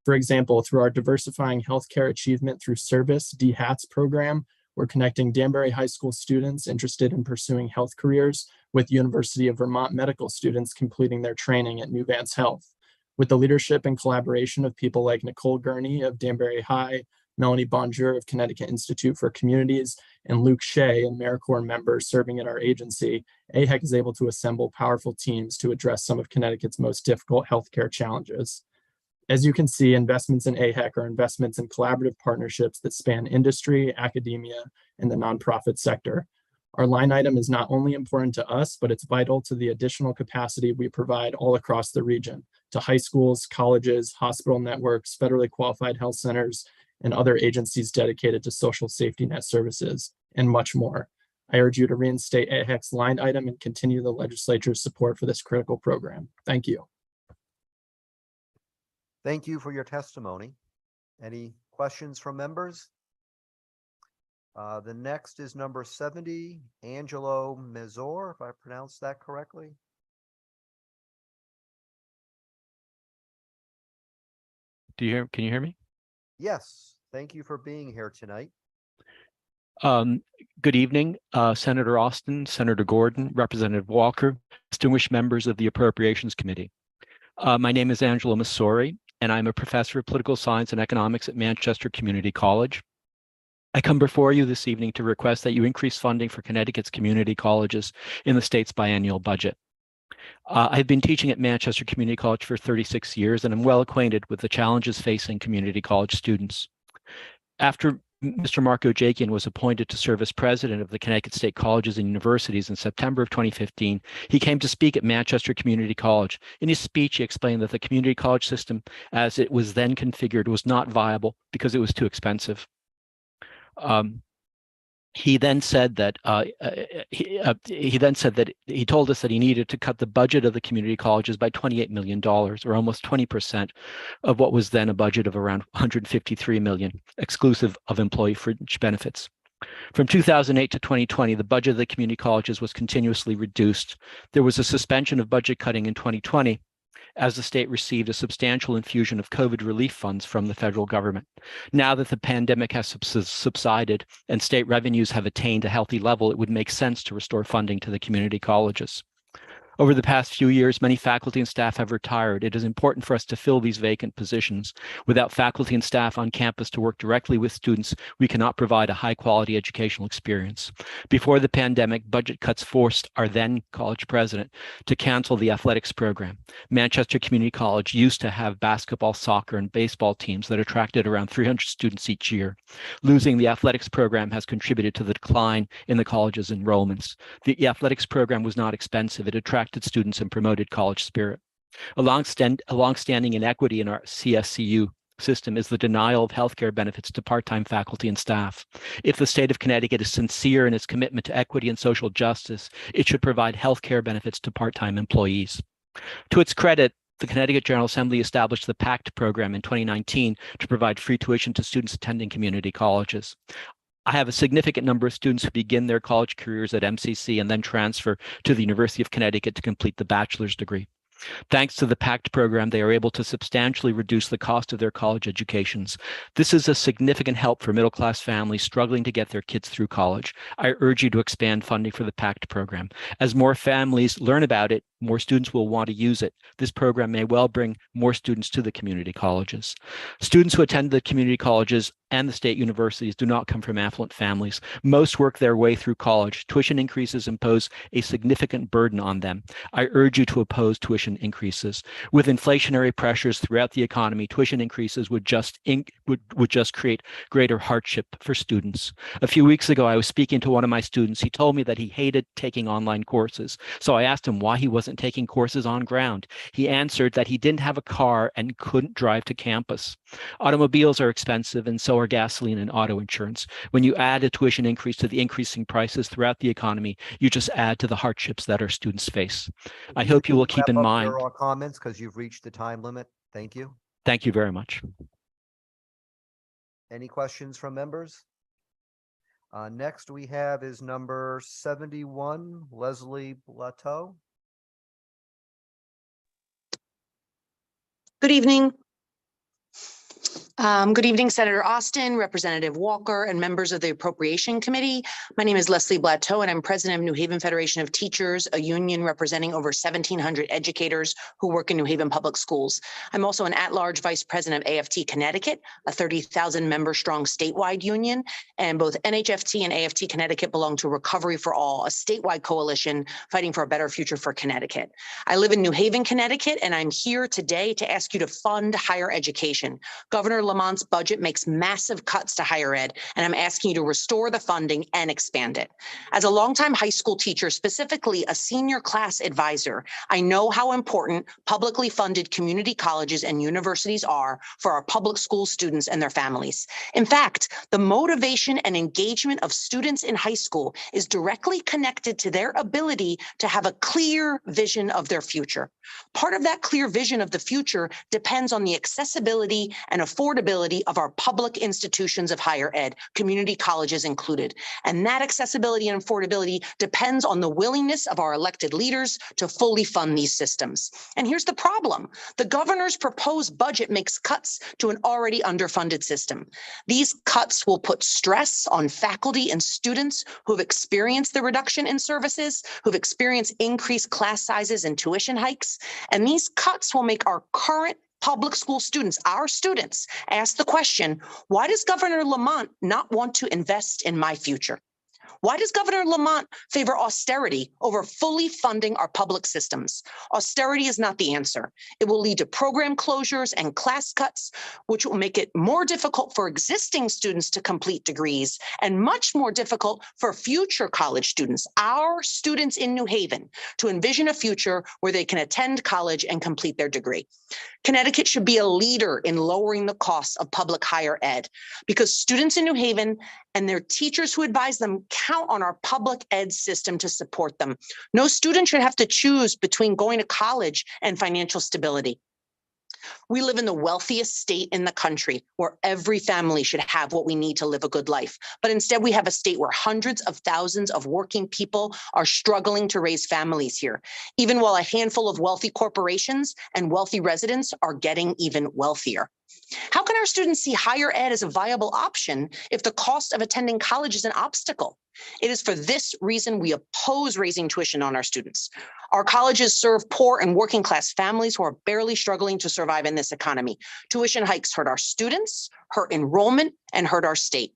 For example, through our Diversifying Healthcare Achievement Through Service DHATS program, we're connecting Danbury High School students interested in pursuing health careers with University of Vermont medical students completing their training at New Vance Health. With the leadership and collaboration of people like Nicole Gurney of Danbury High, Melanie Bonjour of Connecticut Institute for Communities, and Luke Shea, an AmeriCorps member serving at our agency, AHEC is able to assemble powerful teams to address some of Connecticut's most difficult healthcare challenges. As you can see, investments in AHEC are investments in collaborative partnerships that span industry, academia, and the nonprofit sector. Our line item is not only important to us, but it's vital to the additional capacity we provide all across the region, to high schools, colleges, hospital networks, federally qualified health centers, and other agencies dedicated to social safety net services, and much more. I urge you to reinstate AHEC's line item and continue the legislature's support for this critical program. Thank you. Thank you for your testimony. Any questions from members? The next is number 70, Angelo Mezor, if I pronounced that correctly. Can you hear me? Yes, thank you for being here tonight. Good evening, Senator Austin, Senator Gordon, Representative Walker, distinguished members of the Appropriations Committee. My name is Angelo Messori, and I'm a professor of political science and economics at Manchester Community College. I come before you this evening to request that you increase funding for Connecticut's community colleges in the state's biennial budget. I've been teaching at Manchester Community College for 36 years, and I'm well acquainted with the challenges facing community college students. After Mr. Marco Jakian was appointed to serve as president of the Connecticut State Colleges and Universities in September of 2015, he came to speak at Manchester Community College. In his speech, he explained that the community college system, as it was then configured, was not viable because it was too expensive. He then said that he told us that he needed to cut the budget of the community colleges by $28 million, or almost 20% of what was then a budget of around $153 million, exclusive of employee fringe benefits. From 2008 to 2020, the budget of the community colleges was continuously reduced. There was a suspension of budget cutting in 2020, as the state received a substantial infusion of COVID relief funds from the federal government. Now that the pandemic has subsided and state revenues have attained a healthy level, it would make sense to restore funding to the community colleges. Over the past few years, many faculty and staff have retired. It is important for us to fill these vacant positions. Without faculty and staff on campus to work directly with students, we cannot provide a high-quality educational experience. Before the pandemic, budget cuts forced our then college president to cancel the athletics program. Manchester Community College used to have basketball, soccer, and baseball teams that attracted around 300 students each year. Losing the athletics program has contributed to the decline in the college's enrollments. The athletics program was not expensive. It attracted students and promoted college spirit. A long-standing inequity in our CSCU system is the denial of healthcare benefits to part-time faculty and staff. If the state of Connecticut is sincere in its commitment to equity and social justice, it should provide healthcare benefits to part-time employees. To its credit, the Connecticut General Assembly established the PACT program in 2019 to provide free tuition to students attending community colleges. I have a significant number of students who begin their college careers at MCC and then transfer to the University of Connecticut to complete the bachelor's degree. Thanks to the PACT program, they are able to substantially reduce the cost of their college educations. This is a significant help for middle-class families struggling to get their kids through college. I urge you to expand funding for the PACT program. As more families learn about it, more students will want to use it. This program may well bring more students to the community colleges. Students who attend the community colleges and the state universities do not come from affluent families. Most work their way through college. Tuition increases impose a significant burden on them. I urge you to oppose tuition increases. With inflationary pressures throughout the economy, tuition increases would just create greater hardship for students. A few weeks ago, I was speaking to one of my students. He told me that he hated taking online courses. So I asked him why he wasn't taking courses on ground. He answered that he didn't have a car and couldn't drive to campus. Automobiles are expensive, and so are gasoline and auto insurance. When you add a tuition increase to the increasing prices throughout the economy, you just add to the hardships that our students face. I hope you will keep in mind. Your comments, because you've reached the time limit. Thank you. Thank you very much. Any questions from members? Next we have is number 71, Leslie Blateau. Good evening. Good evening, Senator Austin, Representative Walker, and members of the Appropriation Committee. My name is Leslie Blateau, and I'm president of New Haven Federation of Teachers, a union representing over 1,700 educators who work in New Haven public schools. I'm also an at-large vice president of AFT Connecticut, a 30,000 member strong statewide union, and both NHFT and AFT Connecticut belong to Recovery for All, a statewide coalition fighting for a better future for Connecticut. I live in New Haven, Connecticut, and I'm here today to ask you to fund higher education. Governor Lamont's budget makes massive cuts to higher ed, and I'm asking you to restore the funding and expand it. As a longtime high school teacher, specifically a senior class advisor, I know how important publicly funded community colleges and universities are for our public school students and their families. In fact, the motivation and engagement of students in high school is directly connected to their ability to have a clear vision of their future. Part of that clear vision of the future depends on the accessibility and affordability of our public institutions of higher ed, community colleges included. And that accessibility and affordability depends on the willingness of our elected leaders to fully fund these systems. And here's the problem. The governor's proposed budget makes cuts to an already underfunded system. These cuts will put stress on faculty and students who've experienced the reduction in services, who've experienced increased class sizes and tuition hikes. And these cuts will make our current public school students, our students, ask the question, why does Governor Lamont not want to invest in my future? Why does Governor Lamont favor austerity over fully funding our public systems? Austerity is not the answer. It will lead to program closures and class cuts, which will make it more difficult for existing students to complete degrees and much more difficult for future college students, our students in New Haven, to envision a future where they can attend college and complete their degree. Connecticut should be a leader in lowering the costs of public higher ed because students in New Haven and their teachers who advise them count on our public ed system to support them. No student should have to choose between going to college and financial stability. We live in the wealthiest state in the country where every family should have what we need to live a good life. But instead, we have a state where hundreds of thousands of working people are struggling to raise families here, even while a handful of wealthy corporations and wealthy residents are getting even wealthier. How can our students see higher ed as a viable option if the cost of attending college is an obstacle? It is for this reason we oppose raising tuition on our students. Our colleges serve poor and working class families who are barely struggling to survive in this economy. Tuition hikes hurt our students, hurt enrollment, and hurt our state.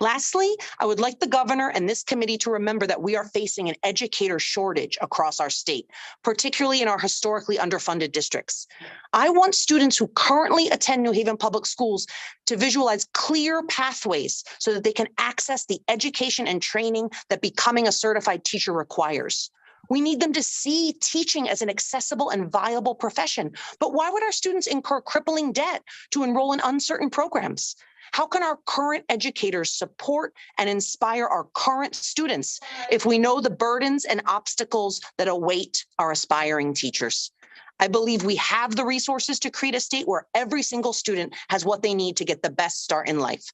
Lastly, I would like the governor and this committee to remember that we are facing an educator shortage across our state, particularly in our historically underfunded districts. I want students who currently attend New Haven Public Schools to visualize clear pathways so that they can access the education and training that becoming a certified teacher requires. We need them to see teaching as an accessible and viable profession. But why would our students incur crippling debt to enroll in uncertain programs? How can our current educators support and inspire our current students if we know the burdens and obstacles that await our aspiring teachers? I believe we have the resources to create a state where every single student has what they need to get the best start in life.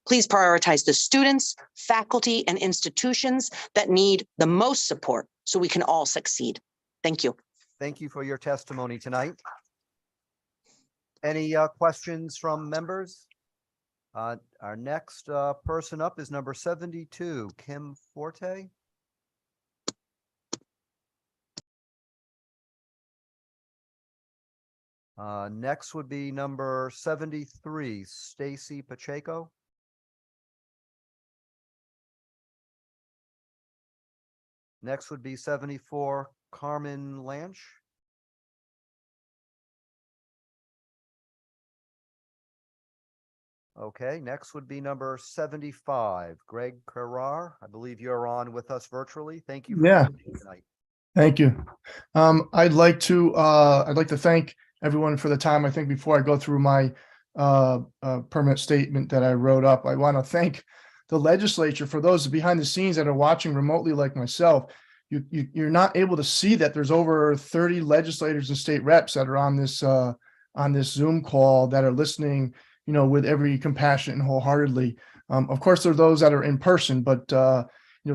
Please prioritize the students, faculty, and institutions that need the most support so we can all succeed. Thank you. Thank you for your testimony tonight. Any questions from members? Our next person up is number 72, Kim Forte. Next would be number 73, Stacy Pacheco. Next would be 74, Carmen Lanch. Okay, next would be number 75, Greg Carrar. I believe you're on with us virtually. Thank you for being tonight. Thank you. I'd like to thank everyone for the time. I think before I go through my permanent statement that I wrote up, I want to thank the legislature. For those behind the scenes that are watching remotely like myself, you're not able to see that there's over 30 legislators and state reps that are on this Zoom call that are listening, with every compassion and wholeheartedly. Of course, there are those that are in person, but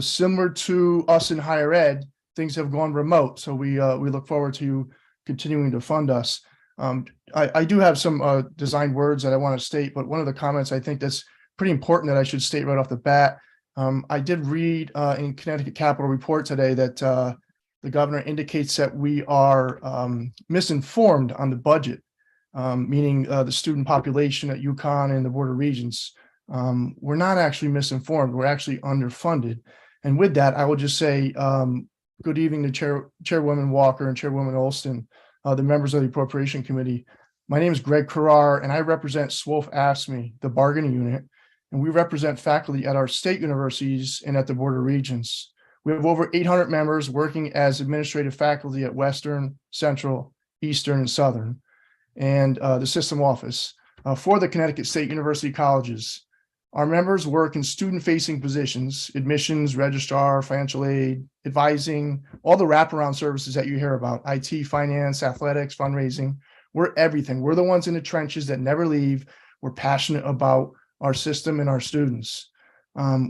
similar to us in higher ed, things have gone remote. So we look forward to continuing to fund us. I do have some design words that I want to state, but one of the comments I think that's pretty important that I should state right off the bat. I did read in Connecticut Capitol Report today that the governor indicates that we are misinformed on the budget. Meaning the student population at UConn and the Board of Regents. We're not actually misinformed, we're actually underfunded. And with that, I will just say good evening to Chairwoman Walker and Chairwoman Olston, the members of the Appropriation Committee. My name is Greg Carrar, and I represent SWOF AFSCME, the bargaining unit, and we represent faculty at our state universities and at the Board of Regents. We have over 800 members working as administrative faculty at Western, Central, Eastern, and Southern, and the system office for the Connecticut State University colleges. Our members work in student-facing positions, admissions, registrar, financial aid, advising, all the wraparound services that you hear about, IT, finance, athletics, fundraising. We're everything. We're the ones in the trenches that never leave. We're passionate about our system and our students.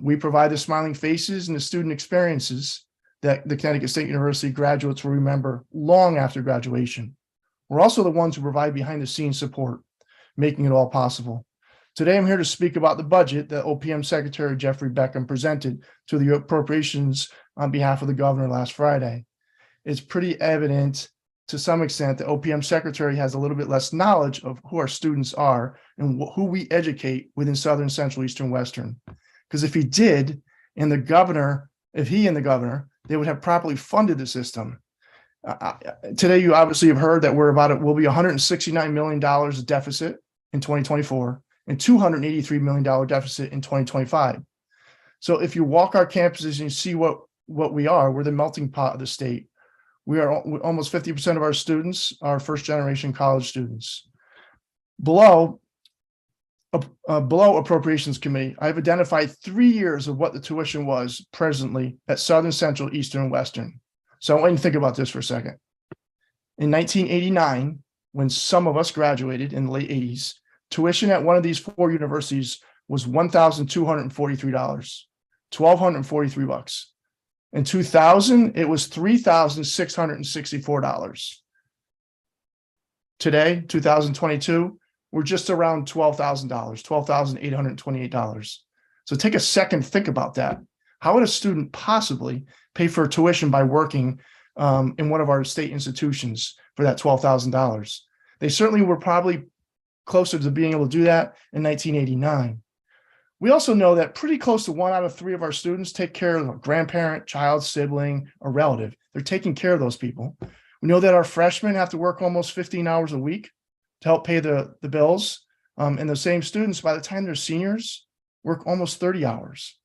We provide the smiling faces and the student experiences that the Connecticut State University graduates will remember long after graduation. We're also the ones who provide behind the scenes support, making it all possible. Today, I'm here to speak about the budget that OPM Secretary Jeffrey Beckham presented to the Appropriations on behalf of the governor last Friday. It's pretty evident to some extent that OPM Secretary has a little bit less knowledge of who our students are and who we educate within Southern, Central, Eastern, Western. Because if he did, and the governor, if he and the governor, they would have properly funded the system. Today, you obviously have heard that we'll be $169 million of deficit in 2024 and $283 million deficit in 2025. So if you walk our campuses and you see what we are, we're the melting pot of the state. We are almost 50% of our students are first generation college students. Below Appropriations Committee, I've identified 3 years of what the tuition was presently at Southern, Central, Eastern, and Western. So I want you to think about this for a second. In 1989, when some of us graduated in the late 80s, tuition at one of these 4 universities was $1,243, $1,243. In 2000, it was $3,664. Today, 2022, we're just around $12,000, $12,828. So take a second, think about that. How would a student possibly pay for tuition by working in one of our state institutions for that $12,000? They certainly were probably closer to being able to do that in 1989. We also know that pretty close to 1 out of 3 of our students take care of a grandparent, child, sibling, or relative. They're taking care of those people. We know that our freshmen have to work almost 15 hours a week to help pay the bills. And the same students, by the time they're seniors, work almost 30 hours.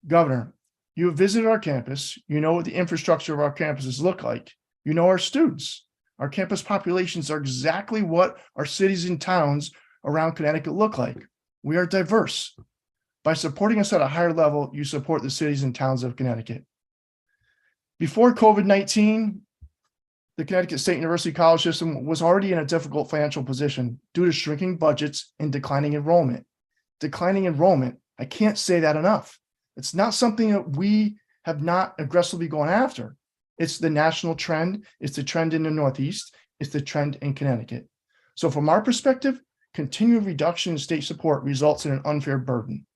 Governor, you have visited our campus. You know what the infrastructure of our campuses look like. You know our students. Our campus populations are exactly what our cities and towns around Connecticut look like. We are diverse. By supporting us at a higher level, you support the cities and towns of Connecticut. Before COVID-19, the Connecticut State University College System was already in a difficult financial position due to shrinking budgets and declining enrollment. Declining enrollment, I can't say that enough. It's not something that we have not aggressively gone after. It's the national trend. It's the trend in the Northeast. It's the trend in Connecticut. So from our perspective, continued reduction in state support results in an unfair burden.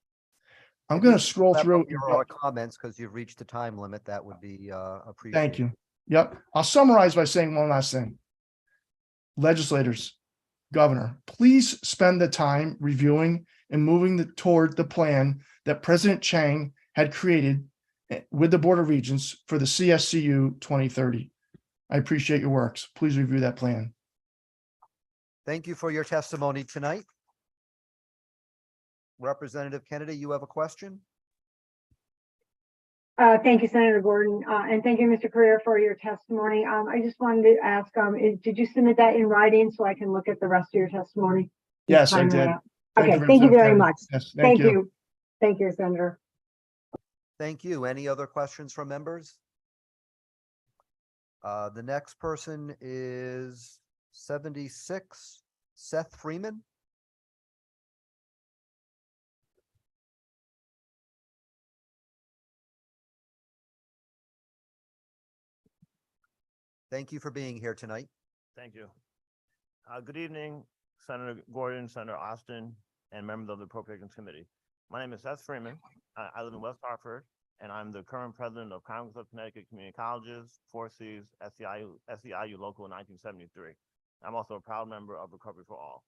I'm going to scroll through your comments because you've reached the time limit. That would be appreciated. Thank you. Yep. I'll summarize by saying one last thing. Legislators, Governor, please spend the time reviewing and moving toward the plan that President Chang had created with the Board of Regents for the CSCU 2030. I appreciate your works. Please review that plan. Thank you for your testimony tonight. Representative Kennedy, you have a question? Thank you, Senator Gordon, and thank you, Mr. Carrier, for your testimony. I just wanted to ask, did you submit that in writing so I can look at the rest of your testimony? Yes, I did. Okay, thank you very much. Yes, Thank you. Thank you, Senator. Thank you. Any other questions from members? The next person is 76, Seth Freeman. Thank you for being here tonight. Thank you. Good evening, Senator Gordon, Senator Austin, and members of the Appropriations Committee. My name is Seth Freeman. I live in West Hartford, and I'm the current president of Congress of Connecticut Community Colleges, 4Cs, SEIU Local 1973. I'm also a proud member of Recovery for All.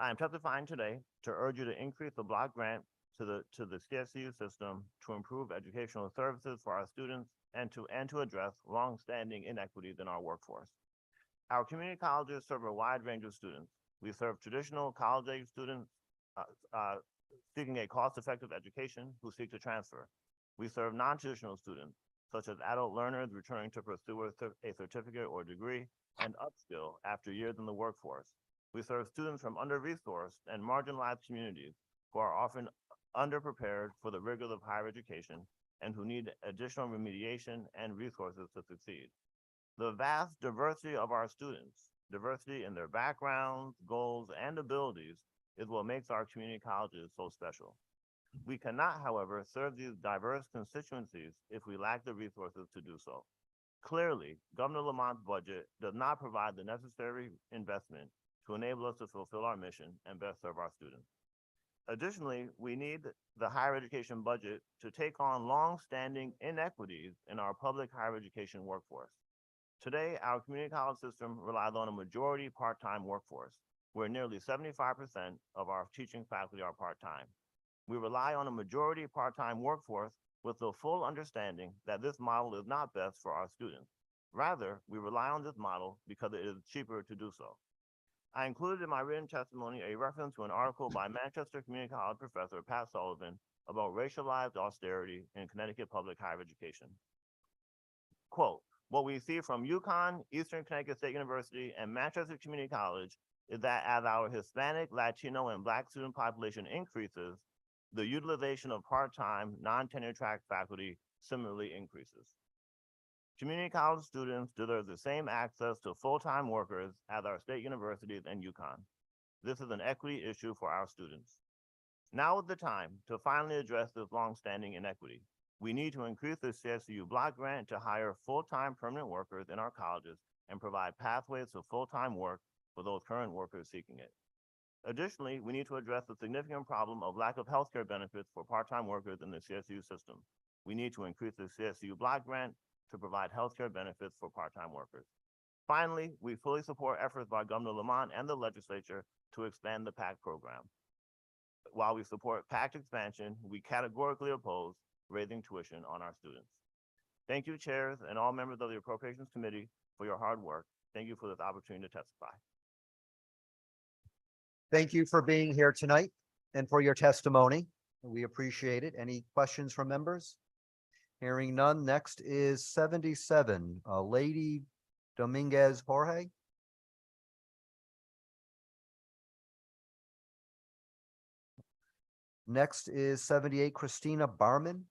I am testifying today to urge you to increase the block grant to the CSCU system to improve educational services for our students and to address long-standing inequities in our workforce. Our community colleges serve a wide range of students. We serve traditional college-age students seeking a cost-effective education who seek to transfer. We serve non-traditional students, such as adult learners returning to pursue a certificate or degree and upskill after years in the workforce. We serve students from under-resourced and marginalized communities who are often underprepared for the rigors of higher education and who need additional remediation and resources to succeed. The vast diversity of our students, diversity in their backgrounds, goals, and abilities is what makes our community colleges so special. We cannot, however, serve these diverse constituencies if we lack the resources to do so. Clearly, Governor Lamont's budget does not provide the necessary investment to enable us to fulfill our mission and best serve our students. Additionally, we need the higher education budget to take on long-standing inequities in our public higher education workforce. Today, our community college system relies on a majority part-time workforce, where nearly 75% of our teaching faculty are part-time. We rely on a majority part-time workforce with the full understanding that this model is not best for our students. Rather, we rely on this model because it is cheaper to do so. I included in my written testimony a reference to an article by Manchester Community College professor Pat Sullivan about racialized austerity in Connecticut public higher education. Quote, what we see from UConn, Eastern Connecticut State University, and Manchester Community College is that as our Hispanic, Latino, and Black student population increases, the utilization of part-time, non-tenure track faculty similarly increases. Community college students deserve the same access to full-time workers as our state universities and UConn. This is an equity issue for our students. Now is the time to finally address this longstanding inequity. We need to increase the CSU block grant to hire full-time permanent workers in our colleges and provide pathways to full-time work for those current workers seeking it. Additionally, we need to address the significant problem of lack of healthcare benefits for part-time workers in the CSU system. We need to increase the CSU block grant to provide healthcare benefits for part-time workers. Finally, we fully support efforts by Governor Lamont and the legislature to expand the PAC program. While we support PAC expansion, we categorically oppose raising tuition on our students. Thank you, chairs, and all members of the Appropriations Committee for your hard work. Thank you for this opportunity to testify. Thank you for being here tonight and for your testimony. We appreciate it. Any questions from members? Hearing none. Next is 77, Lady Dominguez Jorge. Next is 78, Christina Barman.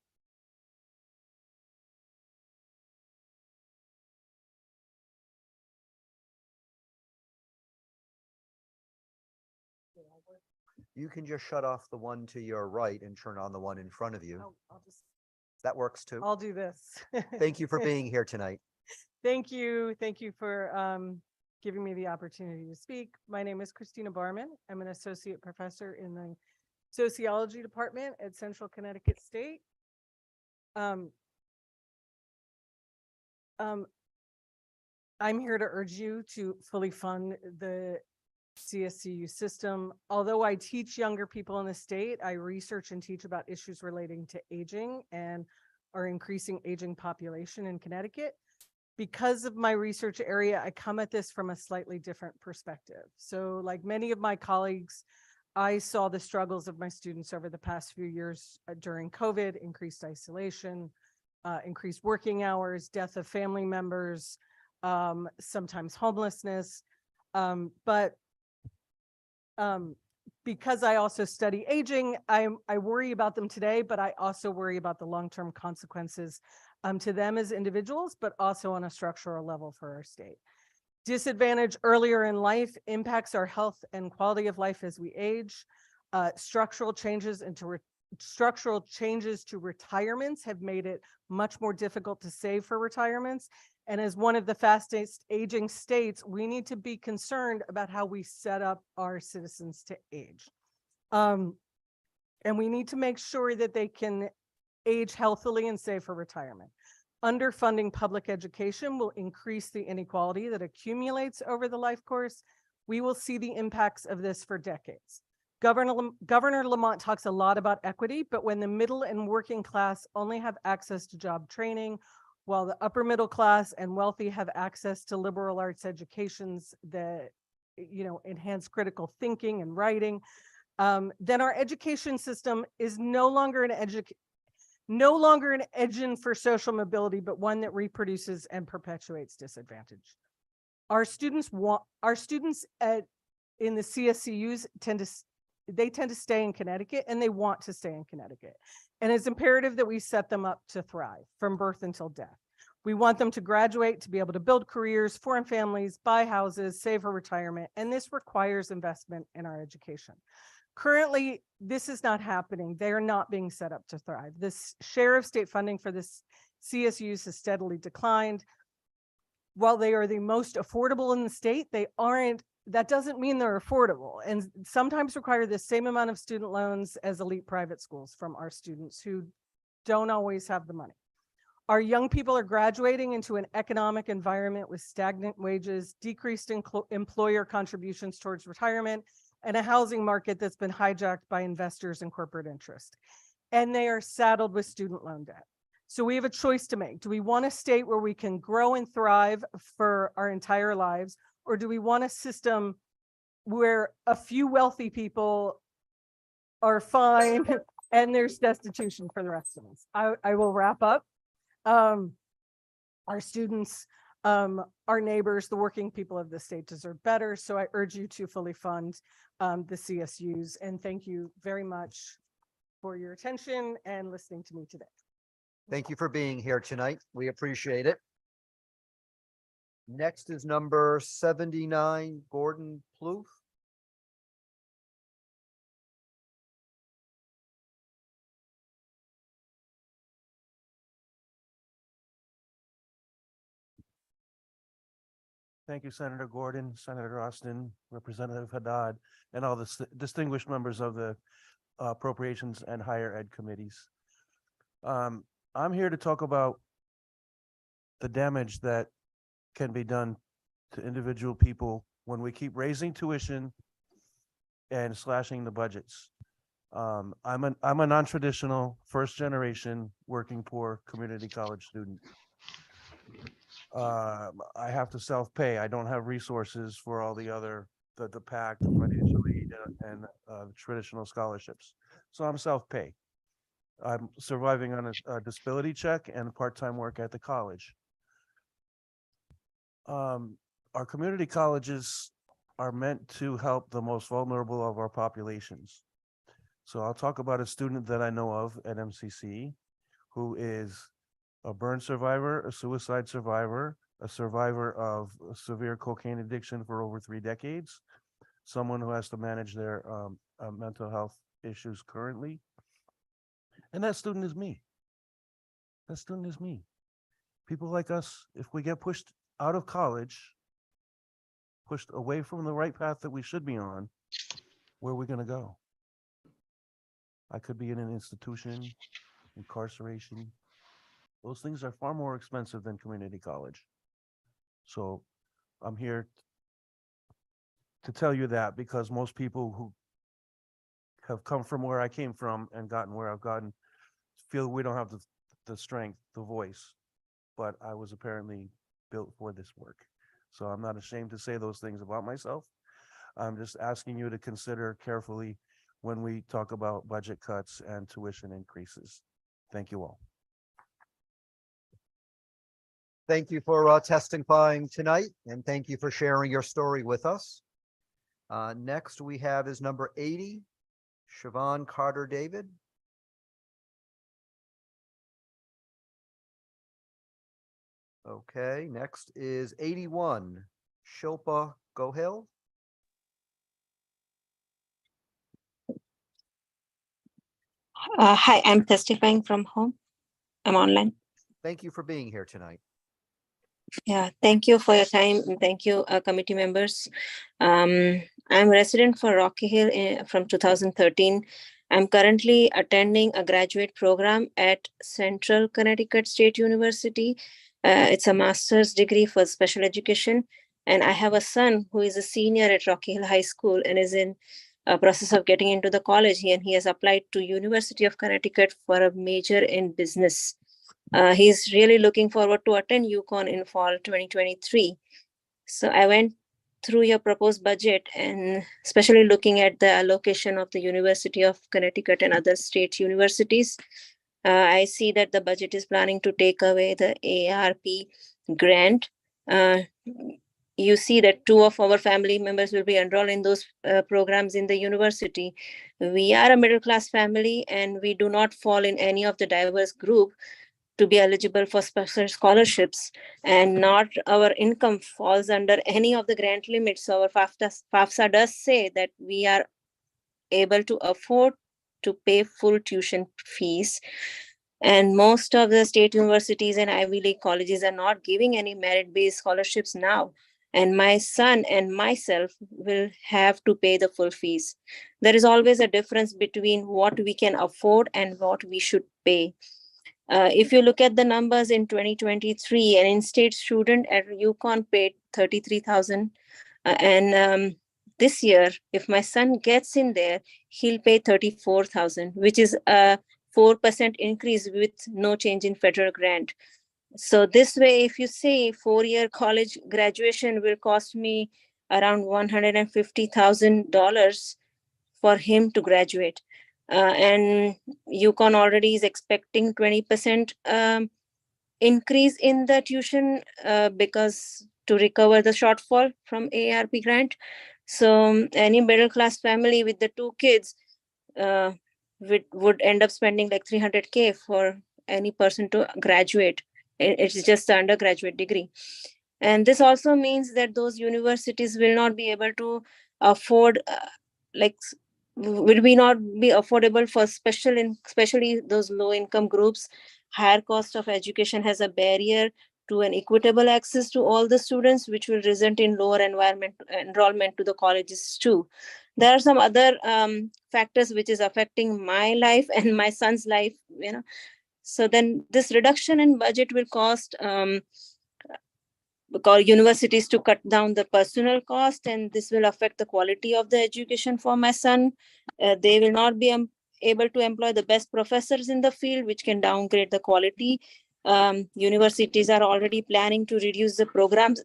You can just shut off the one to your right and turn on the one in front of you. That works too. I'll do this. Thank you for being here tonight. Thank you. Thank you for giving me the opportunity to speak. My name is Christina Barman. I'm an associate professor in the sociology department at Central Connecticut State. I'm here to urge you to fully fund the CSCU system. Although I teach younger people in the state, I research and teach about issues relating to aging and our increasing aging population in Connecticut. Because of my research area, I come at this from a slightly different perspective. So like many of my colleagues, I saw the struggles of my students over the past few years during COVID, increased isolation, increased working hours, death of family members, sometimes homelessness. Because I also study aging, I worry about them today, but I also worry about the long-term consequences to them as individuals, but also on a structural level for our state. Disadvantage earlier in life impacts our health and quality of life as we age. Structural changes to retirements have made it much more difficult to save for retirements. And as one of the fastest aging states, we need to be concerned about how we set up our citizens to age. And we need to make sure that they can age healthily and save for retirement. Underfunding public education will increase the inequality that accumulates over the life course. We will see the impacts of this for decades. Governor Lamont talks a lot about equity, but when the middle and working class only have access to job training, while the upper middle class and wealthy have access to liberal arts educations that, enhance critical thinking and writing, then our education system is no longer an engine for social mobility, but one that reproduces and perpetuates disadvantage. Our students in the CSCUs tend to stay in Connecticut, and they want to stay in Connecticut. And it's imperative that we set them up to thrive from birth until death. We want them to graduate, to be able to build careers, form families, buy houses, save for retirement, and this requires investment in our education. Currently, this is not happening. They are not being set up to thrive. This share of state funding for this CSUs has steadily declined. While they are the most affordable in the state, that doesn't mean they're affordable, and sometimes require the same amount of student loans as elite private schools from our students who don't always have the money. Our young people are graduating into an economic environment with stagnant wages, decreased employer contributions towards retirement, and a housing market that's been hijacked by investors and corporate interest. And they are saddled with student loan debt. So we have a choice to make. Do we want a state where we can grow and thrive for our entire lives? Or do we want a system where a few wealthy people are fine and there's destitution for the rest of us? I will wrap up. Our students, our neighbors, the working people of the state deserve better. So I urge you to fully fund the CSUs. And thank you very much for your attention and listening to me today. Thank you for being here tonight. We appreciate it. Next is number 79, Gordon Plouffe. Thank you, Senator Gordon, Senator Austin, Representative Haddad, and all the distinguished members of the Appropriations and Higher Ed committees. I'm here to talk about the damage that can be done to individual people when we keep raising tuition and slashing the budgets. I'm a non-traditional, first-generation, working poor community college student. I have to self-pay. I don't have resources for all the other, the PAC, the financial aid, and traditional scholarships. So I'm self-pay. I'm surviving on a disability check and part-time work at the college. Our community colleges are meant to help the most vulnerable of our populations. So I'll talk about a student that I know of at MCC who is a burn survivor, a suicide survivor, a survivor of severe cocaine addiction for over 3 decades, someone who has to manage their mental health issues currently. And that student is me. That student is me. People like us, if we get pushed out of college, pushed away from the right path that we should be on, where are we going to go? I could be in an institution, incarceration. Those things are far more expensive than community college. So I'm here to tell you that, because most people who have come from where I came from and gotten where I've gotten feel we don't have the strength, the voice, but I was apparently built for this work. So I'm not ashamed to say those things about myself. I'm just asking you to consider carefully when we talk about budget cuts and tuition increases. Thank you all. Thank you for testifying tonight, and thank you for sharing your story with us. Next we have is number 80, Siobhan Carter David. Okay, next is 81, Shilpa Gohil. Hi, I'm testifying from home. I'm online. Thank you for being here tonight. Yeah, thank you for your time, and thank you, committee members. I'm a resident for Rocky Hill from 2013. I'm currently attending a graduate program at Central Connecticut State University. It's a master's degree for special education. And I have a son who is a senior at Rocky Hill High School and is in a process of getting into the college. And he has applied to University of Connecticut for a major in business. He's really looking forward to attend UConn in fall 2023. So I went through your proposed budget, and especially looking at the allocation of the University of Connecticut and other state universities. I see that the budget is planning to take away the ARP grant. You see that 2 of our family members will be enrolled in those programs in the university. We are a middle class family, and we do not fall in any of the diverse group to be eligible for special scholarships, and not our income falls under any of the grant limits. So our FAFSA does say that we are able to afford to pay full tuition fees. And most of the state universities and Ivy League colleges are not giving any merit-based scholarships now. And my son and myself will have to pay the full fees. There is always a difference between what we can afford and what we should pay. If you look at the numbers in 2023, an in-state student at UConn paid $33,000, and this year, if my son gets in there, he'll pay 34,000, which is a 4% increase with no change in federal grant. So this way, if you say 4-year college graduation will cost me around $150,000 for him to graduate. And UConn already is expecting 20% increase in the tuition because to recover the shortfall from ARP grant. So any middle class family with the 2 kids would end up spending like $300K for any person to graduate. It's just the undergraduate degree. And this also means that those universities will not be able to afford will be not be affordable for especially those low income groups. Higher cost of education has a barrier to an equitable access to all the students, which will result in lower enrollment to the colleges too. There are some other factors which is affecting my life and my son's life, So then this reduction in budget will cost universities to cut down the personal cost, and this will affect the quality of the education for my son. They will not be able to employ the best professors in the field, which can downgrade the quality. Universities are already planning to reduce the programs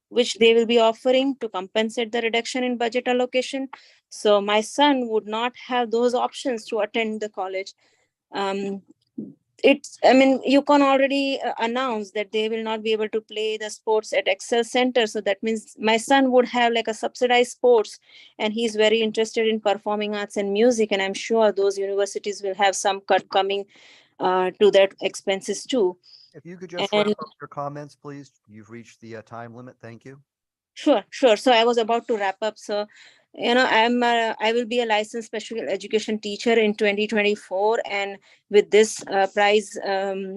which they will be offering to compensate the reduction in budget allocation. So my son would not have those options to attend the college. UConn already announced that they will not be able to play the sports at Excel Center. So that means my son would have like a subsidized sports, and he's very interested in performing arts and music. And I'm sure those universities will have some cut coming to their expenses too. If you could just wrap up your comments, please. You've reached the time limit. Thank you. Sure. So I was about to wrap up. So, I will be a licensed special education teacher in 2024. And with this price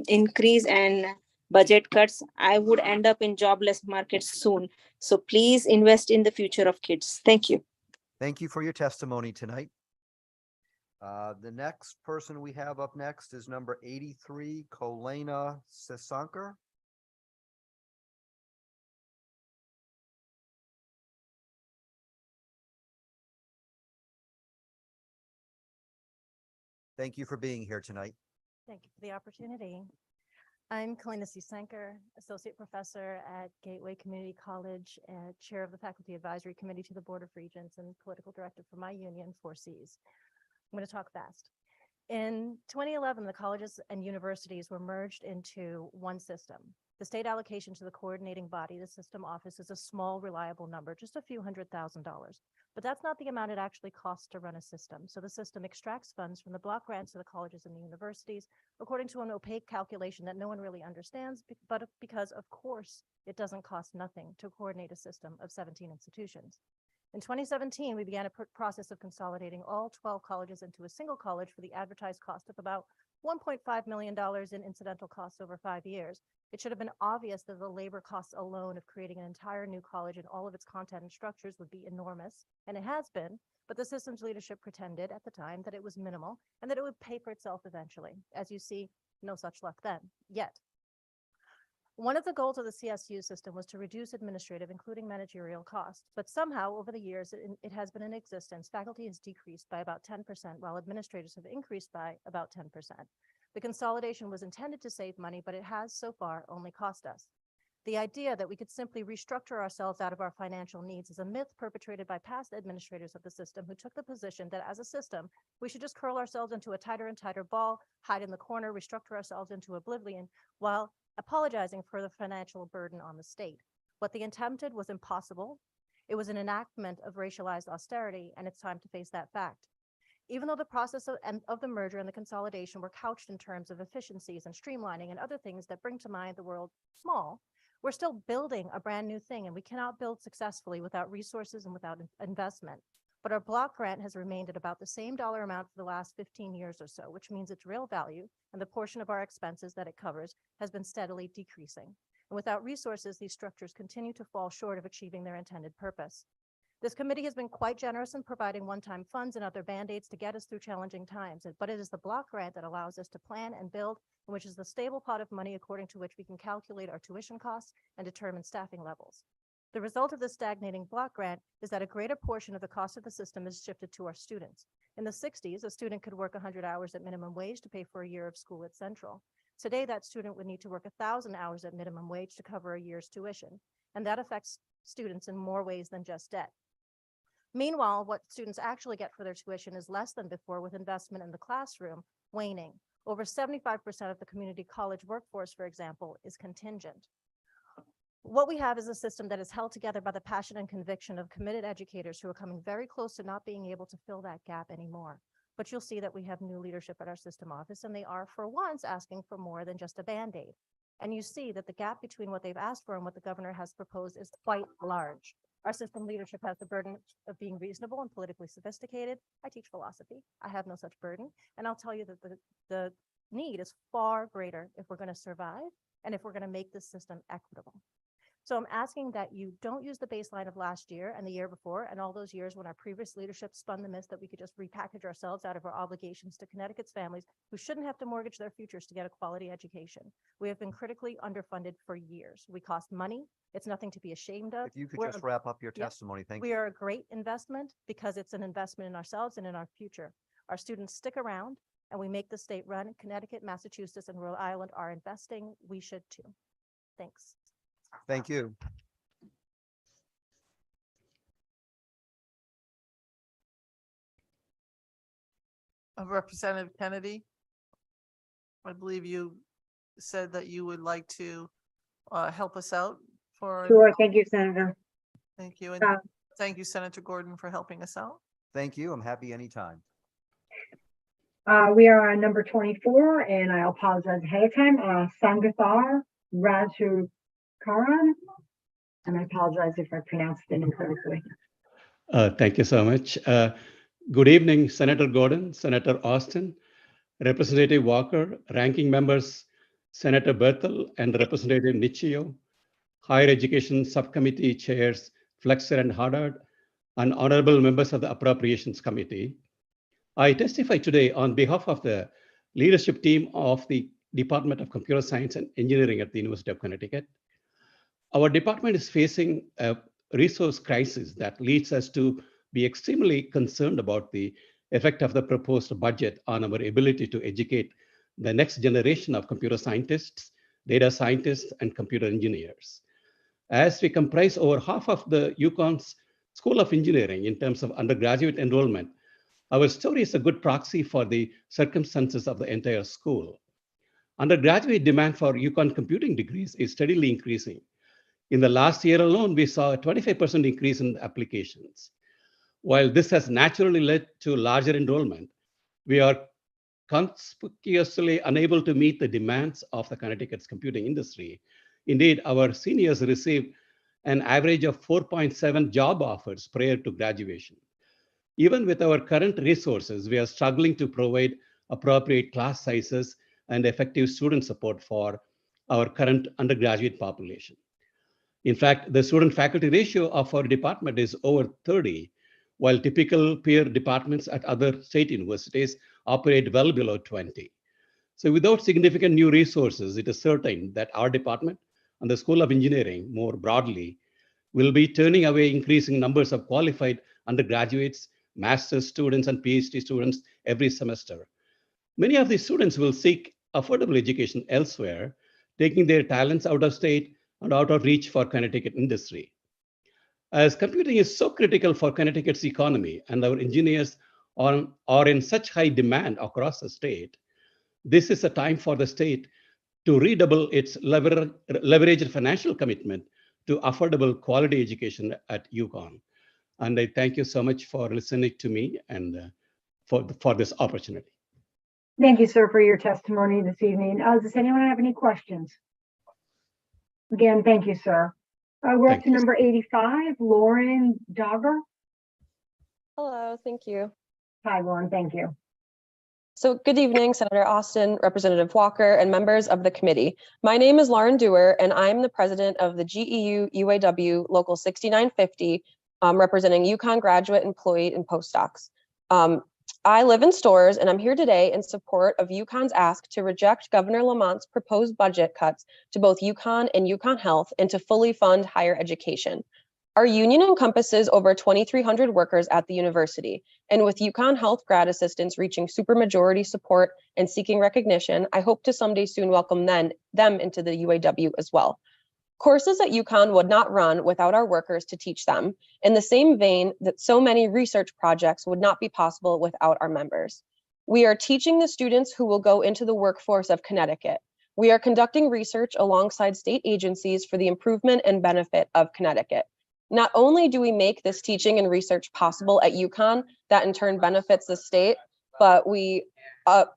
increase and budget cuts, I would end up in jobless markets soon. So please invest in the future of kids. Thank you. Thank you for your testimony tonight. The next person we have up next is number 83, Kolena Sasankar. Thank you for being here tonight. Thank you for the opportunity. I'm Kalina Sasankar, Associate Professor at Gateway Community College and Chair of the Faculty Advisory Committee to the Board of Regents and Political Director for my union, 4Cs. I'm going to talk fast. In 2011, the colleges and universities were merged into one system. The state allocation to the coordinating body, the system office, is a small, reliable number, just a few $100,000. But that's not the amount it actually costs to run a system. So the system extracts funds from the block grants to the colleges and the universities, according to an opaque calculation that no one really understands, but because, of course, it doesn't cost nothing to coordinate a system of 17 institutions. In 2017, we began a process of consolidating all 12 colleges into a single college for the advertised cost of about $1.5 million in incidental costs over 5 years. It should have been obvious that the labor costs alone of creating an entire new college and all of its content and structures would be enormous, and it has been, but the system's leadership pretended at the time that it was minimal and that it would pay for itself eventually. As you see, no such luck then, yet. One of the goals of the CSU system was to reduce administrative, including managerial costs, but somehow over the years it has been in existence. Faculty has decreased by about 10%, while administrators have increased by about 10%. The consolidation was intended to save money, but it has so far only cost us. The idea that we could simply restructure ourselves out of our financial needs is a myth perpetrated by past administrators of the system who took the position that as a system, we should just curl ourselves into a tighter and tighter ball, hide in the corner, restructure ourselves into oblivion, while apologizing for the financial burden on the state. What they attempted was impossible. It was an enactment of racialized austerity, and it's time to face that fact. Even though the process of the merger and the consolidation were couched in terms of efficiencies and streamlining and other things that bring to mind the world small, we're still building a brand new thing, and we cannot build successfully without resources and without investment. But our block grant has remained at about the same dollar amount for the last 15 years or so, which means its real value and the portion of our expenses that it covers has been steadily decreasing. And without resources, these structures continue to fall short of achieving their intended purpose. This committee has been quite generous in providing one-time funds and other band-aids to get us through challenging times, but it is the block grant that allows us to plan and build, and which is the stable pot of money according to which we can calculate our tuition costs and determine staffing levels. The result of the stagnating block grant is that a greater portion of the cost of the system is shifted to our students. In the 60s, a student could work 100 hours at minimum wage to pay for a year of school at Central. Today, that student would need to work 1,000 hours at minimum wage to cover a year's tuition, and that affects students in more ways than just debt. Meanwhile, what students actually get for their tuition is less than before, with investment in the classroom waning. Over 75% of the community college workforce, for example, is contingent. What we have is a system that is held together by the passion and conviction of committed educators who are coming very close to not being able to fill that gap anymore. But you'll see that we have new leadership at our system office, and they are for once asking for more than just a Band-Aid. And you see that the gap between what they've asked for and what the governor has proposed is quite large. Our system leadership has the burden of being reasonable and politically sophisticated. I teach philosophy. I have no such burden. And I'll tell you that the need is far greater if we're going to survive and if we're going to make this system equitable. So I'm asking that you don't use the baseline of last year and the year before and all those years when our previous leadership spun the myth that we could just repackage ourselves out of our obligations to Connecticut's families who shouldn't have to mortgage their futures to get a quality education. We have been critically underfunded for years. We cost money. It's nothing to be ashamed of. If you could just wrap up your testimony, thank you. We are a great investment because it's an investment in ourselves and in our future. Our students stick around and we make the state run. Connecticut, Massachusetts, and Rhode Island are investing. We should too. Thanks. Thank you. Representative Kennedy, I believe you said that you would like to help us out for. Sure. Thank you, Senator. Thank you. And thank you, Senator Gordon, for helping us out. Thank you. I'm happy anytime. We are on number 24, and I apologize ahead of time. Sangathar Raju Karan, and I apologize if I pronounced it incorrectly. Thank you so much. Good evening, Senator Gordon, Senator Austin, Representative Walker, ranking members, Senator Berthel and Representative Nichio, Higher Education Subcommittee Chairs Flexer and Haddad, and honorable members of the Appropriations Committee. I testify today on behalf of the leadership team of the Department of Computer Science and Engineering at the University of Connecticut. Our department is facing a resource crisis that leads us to be extremely concerned about the effect of the proposed budget on our ability to educate the next generation of computer scientists, data scientists, and computer engineers. As we comprise over half of the UConn's School of Engineering in terms of undergraduate enrollment, our story is a good proxy for the circumstances of the entire school. Undergraduate demand for UConn computing degrees is steadily increasing. In the last year alone, we saw a 25% increase in applications. While this has naturally led to larger enrollment, we are conspicuously unable to meet the demands of the Connecticut's computing industry. Indeed, our seniors receive an average of 4.7 job offers prior to graduation. Even with our current resources, we are struggling to provide appropriate class sizes and effective student support for our current undergraduate population. In fact, the student-faculty ratio of our department is over 30, while typical peer departments at other state universities operate well below 20. So without significant new resources, it is certain that our department and the School of Engineering more broadly will be turning away increasing numbers of qualified undergraduates, master's students, and PhD students every semester. Many of these students will seek affordable education elsewhere, taking their talents out of state and out of reach for Connecticut industry. As computing is so critical for Connecticut's economy and our engineers are in such high demand across the state, this is a time for the state to redouble its leveraged financial commitment to affordable quality education at UConn. And I thank you so much for listening to me and for this opportunity. Thank you, sir, for your testimony this evening. Does anyone have any questions? Again, thank you, sir. We're up to number 85, Lauren Dogger. Hello, thank you. Hi, Lauren, thank you. So good evening, Senator Austin, Representative Walker, and members of the committee. My name is Lauren Dewar, and I'm the president of the GEU UAW Local 6950, representing UConn graduate, employee, and postdocs. I live in Stores, and I'm here today in support of UConn's ask to reject Governor Lamont's proposed budget cuts to both UConn and UConn Health and to fully fund higher education. Our union encompasses over 2,300 workers at the university, and with UConn Health grad assistants reaching supermajority support and seeking recognition, I hope to someday soon welcome them into the UAW as well. Courses at UConn would not run without our workers to teach them, in the same vein that so many research projects would not be possible without our members. We are teaching the students who will go into the workforce of Connecticut. We are conducting research alongside state agencies for the improvement and benefit of Connecticut. Not only do we make this teaching and research possible at UConn, that in turn benefits the state, but we are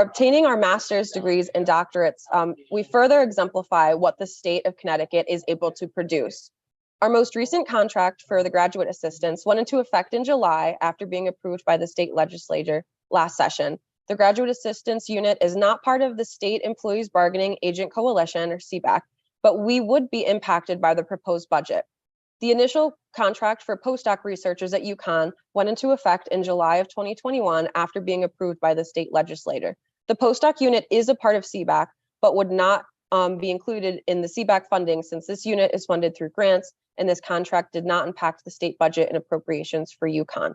obtaining our master's degrees and doctorates. We further exemplify what the state of Connecticut is able to produce. Our most recent contract for the graduate assistants went into effect in July after being approved by the state legislature last session. The graduate assistance unit is not part of the State Employees Bargaining Agent Coalition, or CBAC, but we would be impacted by the proposed budget. The initial contract for postdoc researchers at UConn went into effect in July of 2021 after being approved by the state legislature. The postdoc unit is a part of CBAC, but would not be included in the CBAC funding since this unit is funded through grants, and this contract did not impact the state budget and appropriations for UConn.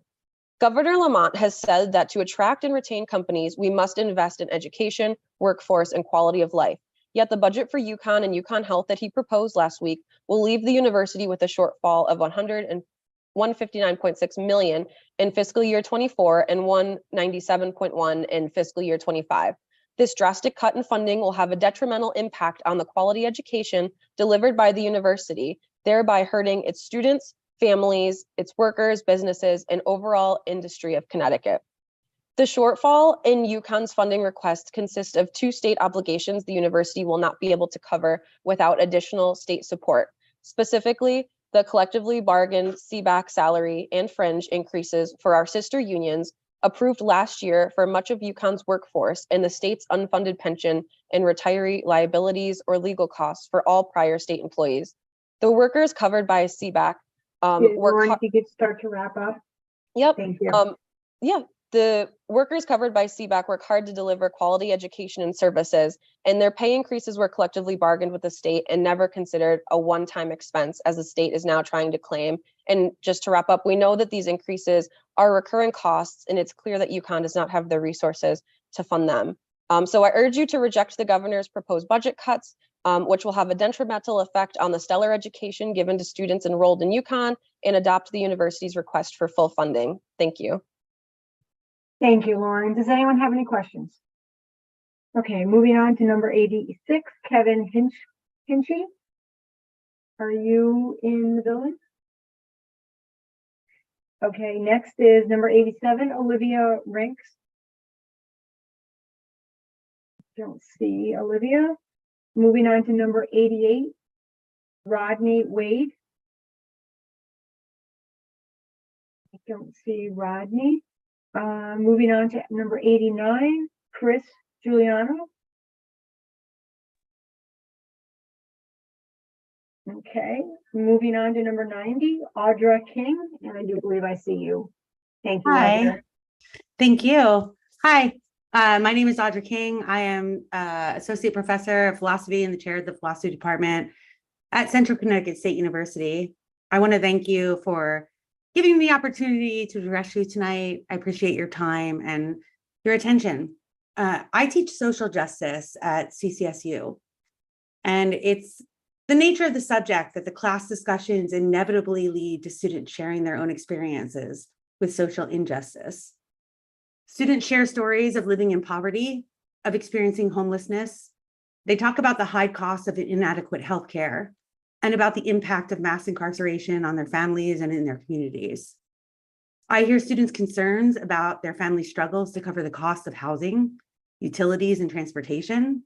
Governor Lamont has said that to attract and retain companies, we must invest in education, workforce, and quality of life. Yet the budget for UConn and UConn Health that he proposed last week will leave the university with a shortfall of $159.6 million in fiscal year 24 and $197.1 in fiscal year 25. This drastic cut in funding will have a detrimental impact on the quality education delivered by the university, thereby hurting its students, families, its workers, businesses, and overall industry of Connecticut. The shortfall in UConn's funding request consists of two state obligations the university will not be able to cover without additional state support. Specifically, the collectively bargained CBAC salary and fringe increases for our sister unions approved last year for much of UConn's workforce, and the state's unfunded pension and retiree liabilities or legal costs for all prior state employees. The workers covered by CBAC Lauren, if you could start to wrap up. Yep. Thank you. The workers covered by CBAC work hard to deliver quality education and services, and their pay increases were collectively bargained with the state and never considered a one-time expense, as the state is now trying to claim. And just to wrap up, we know that these increases are recurring costs, and it's clear that UConn does not have the resources to fund them. So I urge you to reject the governor's proposed budget cuts, which will have a detrimental effect on the stellar education given to students enrolled in UConn, and adopt the university's request for full funding. Thank you. Thank you, Lauren. Does anyone have any questions? Okay, moving on to number 86, Kevin Hinchy. Are you in the building? Okay, next is number 87, Olivia Rinks. Don't see Olivia. Moving on to number 88, Rodney Wade. I don't see Rodney. Moving on to number 89, Chris Giuliano. Okay, moving on to number 90, Audra King, and I do believe I see you. Thank you. Hi. Audra. Thank you. Hi, my name is Audra King. I am Associate Professor of Philosophy and the Chair of the Philosophy Department at Central Connecticut State University. I want to thank you for giving me the opportunity to address you tonight. I appreciate your time and your attention. I teach social justice at CCSU, and it's the nature of the subject that the class discussions inevitably lead to students sharing their own experiences with social injustice. Students share stories of living in poverty, of experiencing homelessness. They talk about the high costs of inadequate healthcare, and about the impact of mass incarceration on their families and in their communities. I hear students' concerns about their family struggles to cover the cost of housing, utilities, and transportation.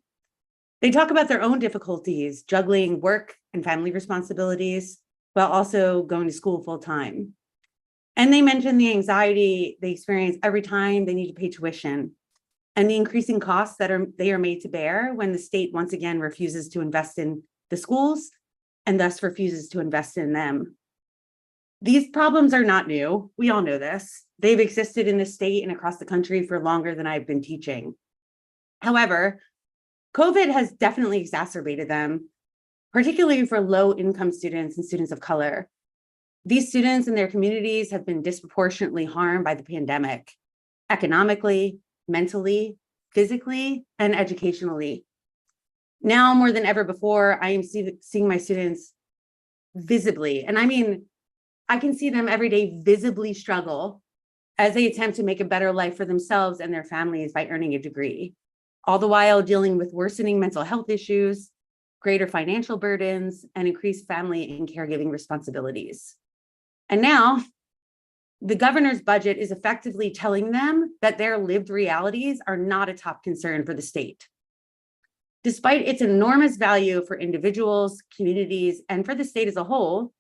They talk about their own difficulties juggling work and family responsibilities while also going to school full time. And they mention the anxiety they experience every time they need to pay tuition, and the increasing costs that they are made to bear when the state once again refuses to invest in the schools and thus refuses to invest in them. These problems are not new. We all know this. They've existed in the state and across the country for longer than I've been teaching. However, COVID has definitely exacerbated them. particularly for low-income students and students of color. These students and their communities have been disproportionately harmed by the pandemic, economically, mentally, physically, and educationally. Now more than ever before, I am seeing my students visibly, and I mean, I can see them every day visibly struggle as they attempt to make a better life for themselves and their families by earning a degree, all the while dealing with worsening mental health issues, greater financial burdens, and increased family and caregiving responsibilities. And now, the governor's budget is effectively telling them that their lived realities are not a top concern for the state. Despite its enormous value for individuals, communities, and for the state as a whole,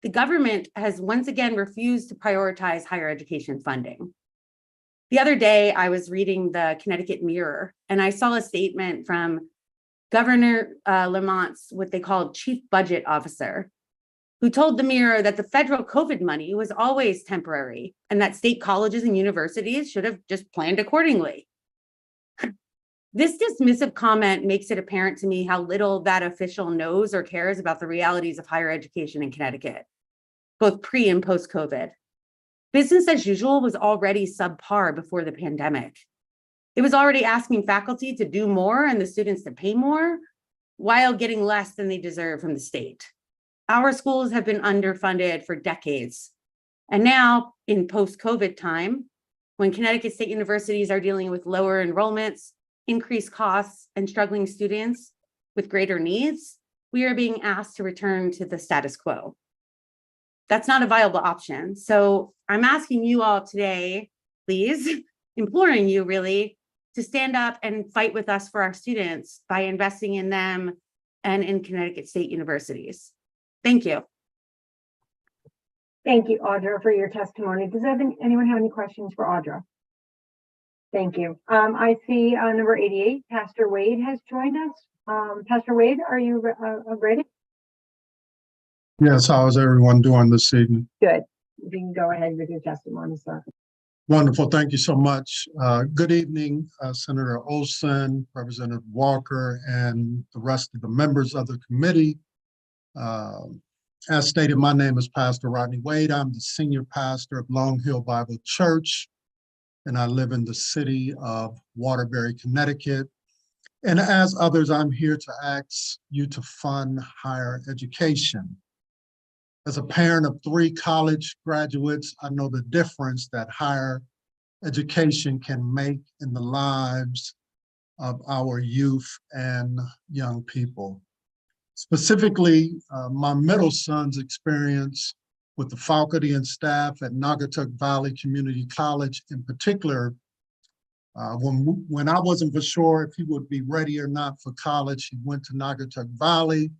the government has once again refused to prioritize higher education funding. The other day, I was reading the Connecticut Mirror, and I saw a statement from Governor Lamont's, what they call chief budget officer, who told the Mirror that the federal COVID money was always temporary and that state colleges and universities should have just planned accordingly. This dismissive comment makes it apparent to me how little that official knows or cares about the realities of higher education in Connecticut, both pre and post COVID. Business as usual was already subpar before the pandemic. It was already asking faculty to do more and the students to pay more while getting less than they deserve from the state. Our schools have been underfunded for decades. And now in post-COVID time, when Connecticut State universities are dealing with lower enrollments, increased costs, and struggling students with greater needs, we are being asked to return to the status quo. That's not a viable option. So I'm asking you all today, please, imploring you really, to stand up and fight with us for our students by investing in them and in Connecticut State universities. Thank you. Thank you, Audra, for your testimony. Does anyone have any questions for Audra? Thank you. I see number 88, Pastor Wade has joined us. Pastor Wade, are you ready? Yes, how is everyone doing this evening? Good. You can go ahead with your testimony, sir. Wonderful. Thank you so much. Good evening, Senator Olson, Representative Walker, and the rest of the members of the committee. As stated, my name is Pastor Rodney Wade. I'm the senior pastor of Long Hill Bible Church, and I live in the city of Waterbury, Connecticut. And as others, I'm here to ask you to fund higher education. As a parent of 3 college graduates, I know the difference that higher education can make in the lives of our youth and young people. Specifically, my middle son's experience with the faculty and staff at Naugatuck Valley Community College in particular, when I wasn't for sure if he would be ready or not for college, he went to Naugatuck Valley,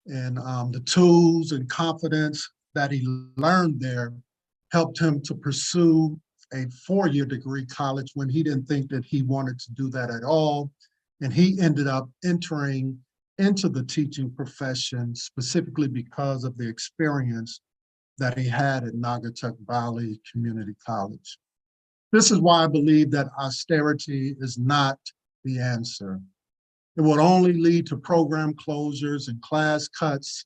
and the tools and confidence that he learned there helped him to pursue a 4-year degree college when he didn't think that he wanted to do that at all. And he ended up entering into the teaching profession specifically because of the experience that he had at Naugatuck Valley Community College. This is why I believe that austerity is not the answer. It will only lead to program closures and class cuts,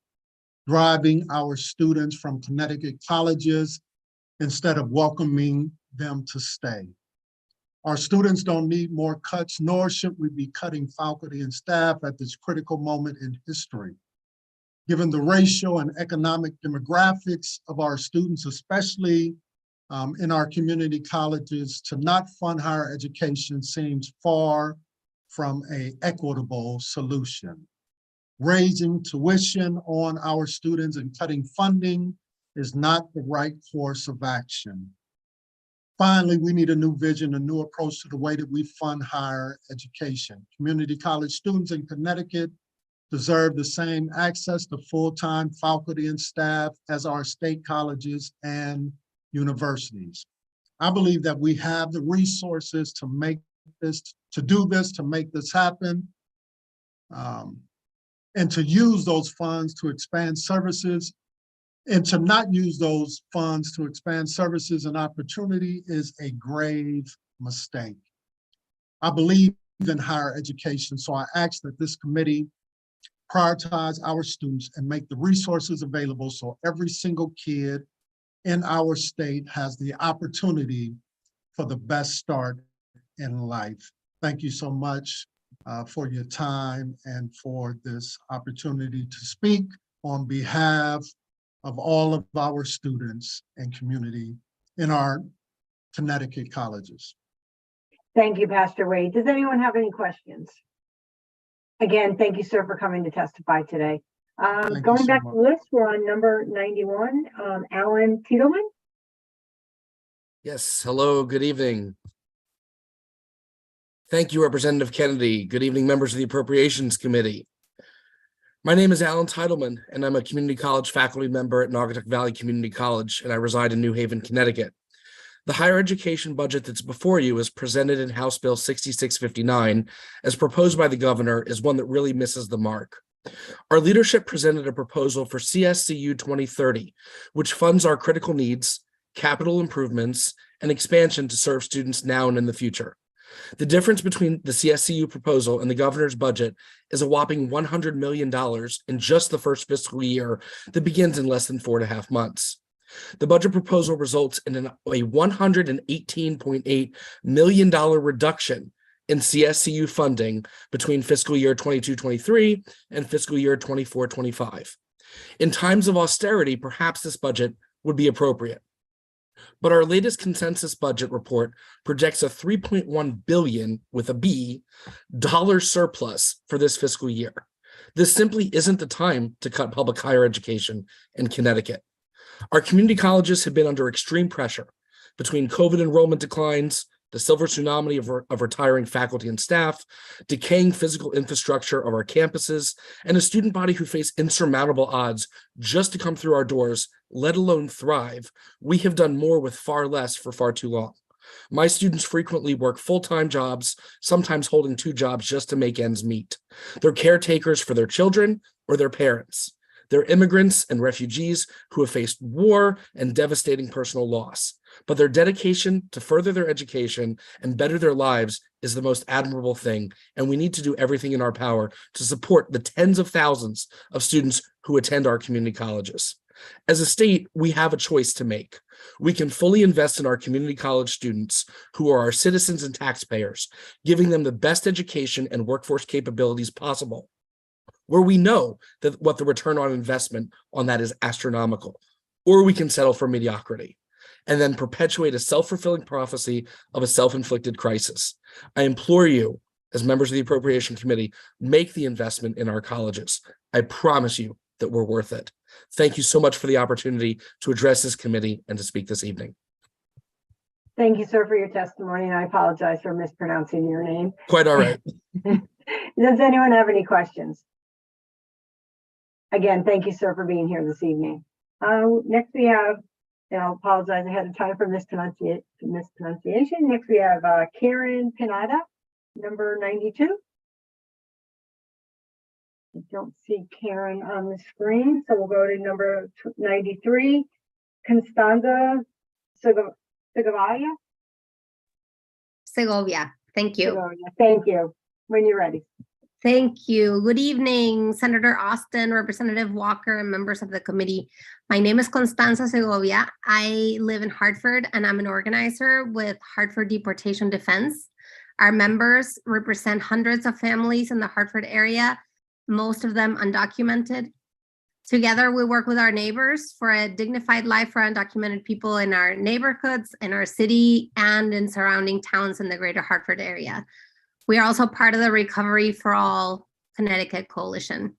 driving our students from Connecticut colleges instead of welcoming them to stay. Our students don't need more cuts, nor should we be cutting faculty and staff at this critical moment in history. Given the racial and economic demographics of our students, especially in our community colleges, to not fund higher education seems far from an equitable solution. Raising tuition on our students and cutting funding is not the right course of action. Finally, we need a new vision, a new approach to the way that we fund higher education. Community college students in Connecticut deserve the same access to full-time faculty and staff as our state colleges and universities. I believe that we have the resources to make this, to make this happen, and to use those funds to expand services. And to not use those funds to expand services and opportunity is a grave mistake. I believe in higher education, so I ask that this committee prioritize our students, and make the resources available so every single kid in our state has the opportunity for the best start in life. Thank you so much for your time and for this opportunity to speak on behalf of all of our students and community in our Connecticut colleges. Thank you, Pastor Wade. Does anyone have any questions? Again, thank you, sir, for coming to testify today. Going back to the list, we're on number 91, Alan Tiedelman. Yes, hello, good evening. Thank you, Representative Kennedy. Good evening, members of the Appropriations Committee. My name is Alan Tiedelman, and I'm a community college faculty member at Naugatuck Valley Community College, and I reside in New Haven, Connecticut. The higher education budget that's before you is presented in House Bill 6659, as proposed by the governor, is one that really misses the mark. Our leadership presented a proposal for CSCU 2030, which funds our critical needs, capital improvements, and expansion to serve students now and in the future. The difference between the CSCU proposal and the governor's budget is a whopping $100 million in just the first fiscal year that begins in less than 4.5 months. The budget proposal results in a $118.8 million reduction in CSCU funding between fiscal year 22-23 and fiscal year 24-25. In times of austerity, perhaps this budget would be appropriate. But our latest consensus budget report projects a $3.1 billion with a B dollar surplus for this fiscal year. This simply isn't the time to cut public higher education in Connecticut. Our community colleges have been under extreme pressure between COVID enrollment declines, the silver tsunami of retiring faculty and staff, decaying physical infrastructure of our campuses, and a student body who face insurmountable odds just to come through our doors, let alone thrive. We have done more with far less for far too long. My students frequently work full-time jobs, sometimes holding 2 jobs just to make ends meet. They're caretakers for their children or their parents. They're immigrants and refugees who have faced war and devastating personal loss. But their dedication to further their education and better their lives is the most admirable thing, and we need to do everything in our power to support the tens of thousands of students who attend our community colleges. As a state, we have a choice to make. We can fully invest in our community college students who are our citizens and taxpayers, giving them the best education and workforce capabilities possible, where we know that what the return on investment on that is astronomical, or we can settle for mediocrity and then perpetuate a self-fulfilling prophecy of a self-inflicted crisis. I implore you, as members of the Appropriation Committee, make the investment in our colleges. I promise you that we're worth it. Thank you so much for the opportunity to address this committee and to speak this evening. Thank you, sir, for your testimony, and I apologize for mispronouncing your name. Quite all right. Does anyone have any questions? Again, thank you, sir, for being here this evening. Next we have, and I'll apologize ahead of time for mispronunciation. Next we have Karen Pinada, number 92. I don't see Karen on the screen, so we'll go to number 93, Constanza Segovia. Segovia, thank you. Segovia. Thank you. When you're ready. Thank you. Good evening, Senator Austin, Representative Walker, and members of the committee. My name is Constanza Segovia. I live in Hartford, and I'm an organizer with Hartford Deportation Defense. Our members represent hundreds of families in the Hartford area, most of them undocumented. Together, we work with our neighbors for a dignified life for undocumented people in our neighborhoods, in our city, and in surrounding towns in the greater Hartford area. We are also part of the Recovery for All Connecticut Coalition.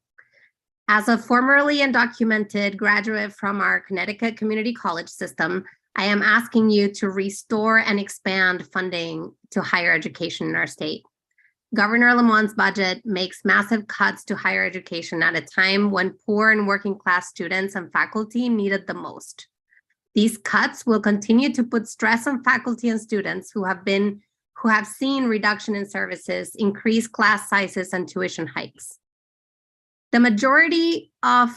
As a formerly undocumented graduate from our Connecticut Community College system, I am asking you to restore and expand funding to higher education in our state. Governor Lamont's budget makes massive cuts to higher education at a time when poor and working class students and faculty need it the most. These cuts will continue to put stress on faculty and students who have seen reduction in services, increased class sizes, and tuition hikes. The majority of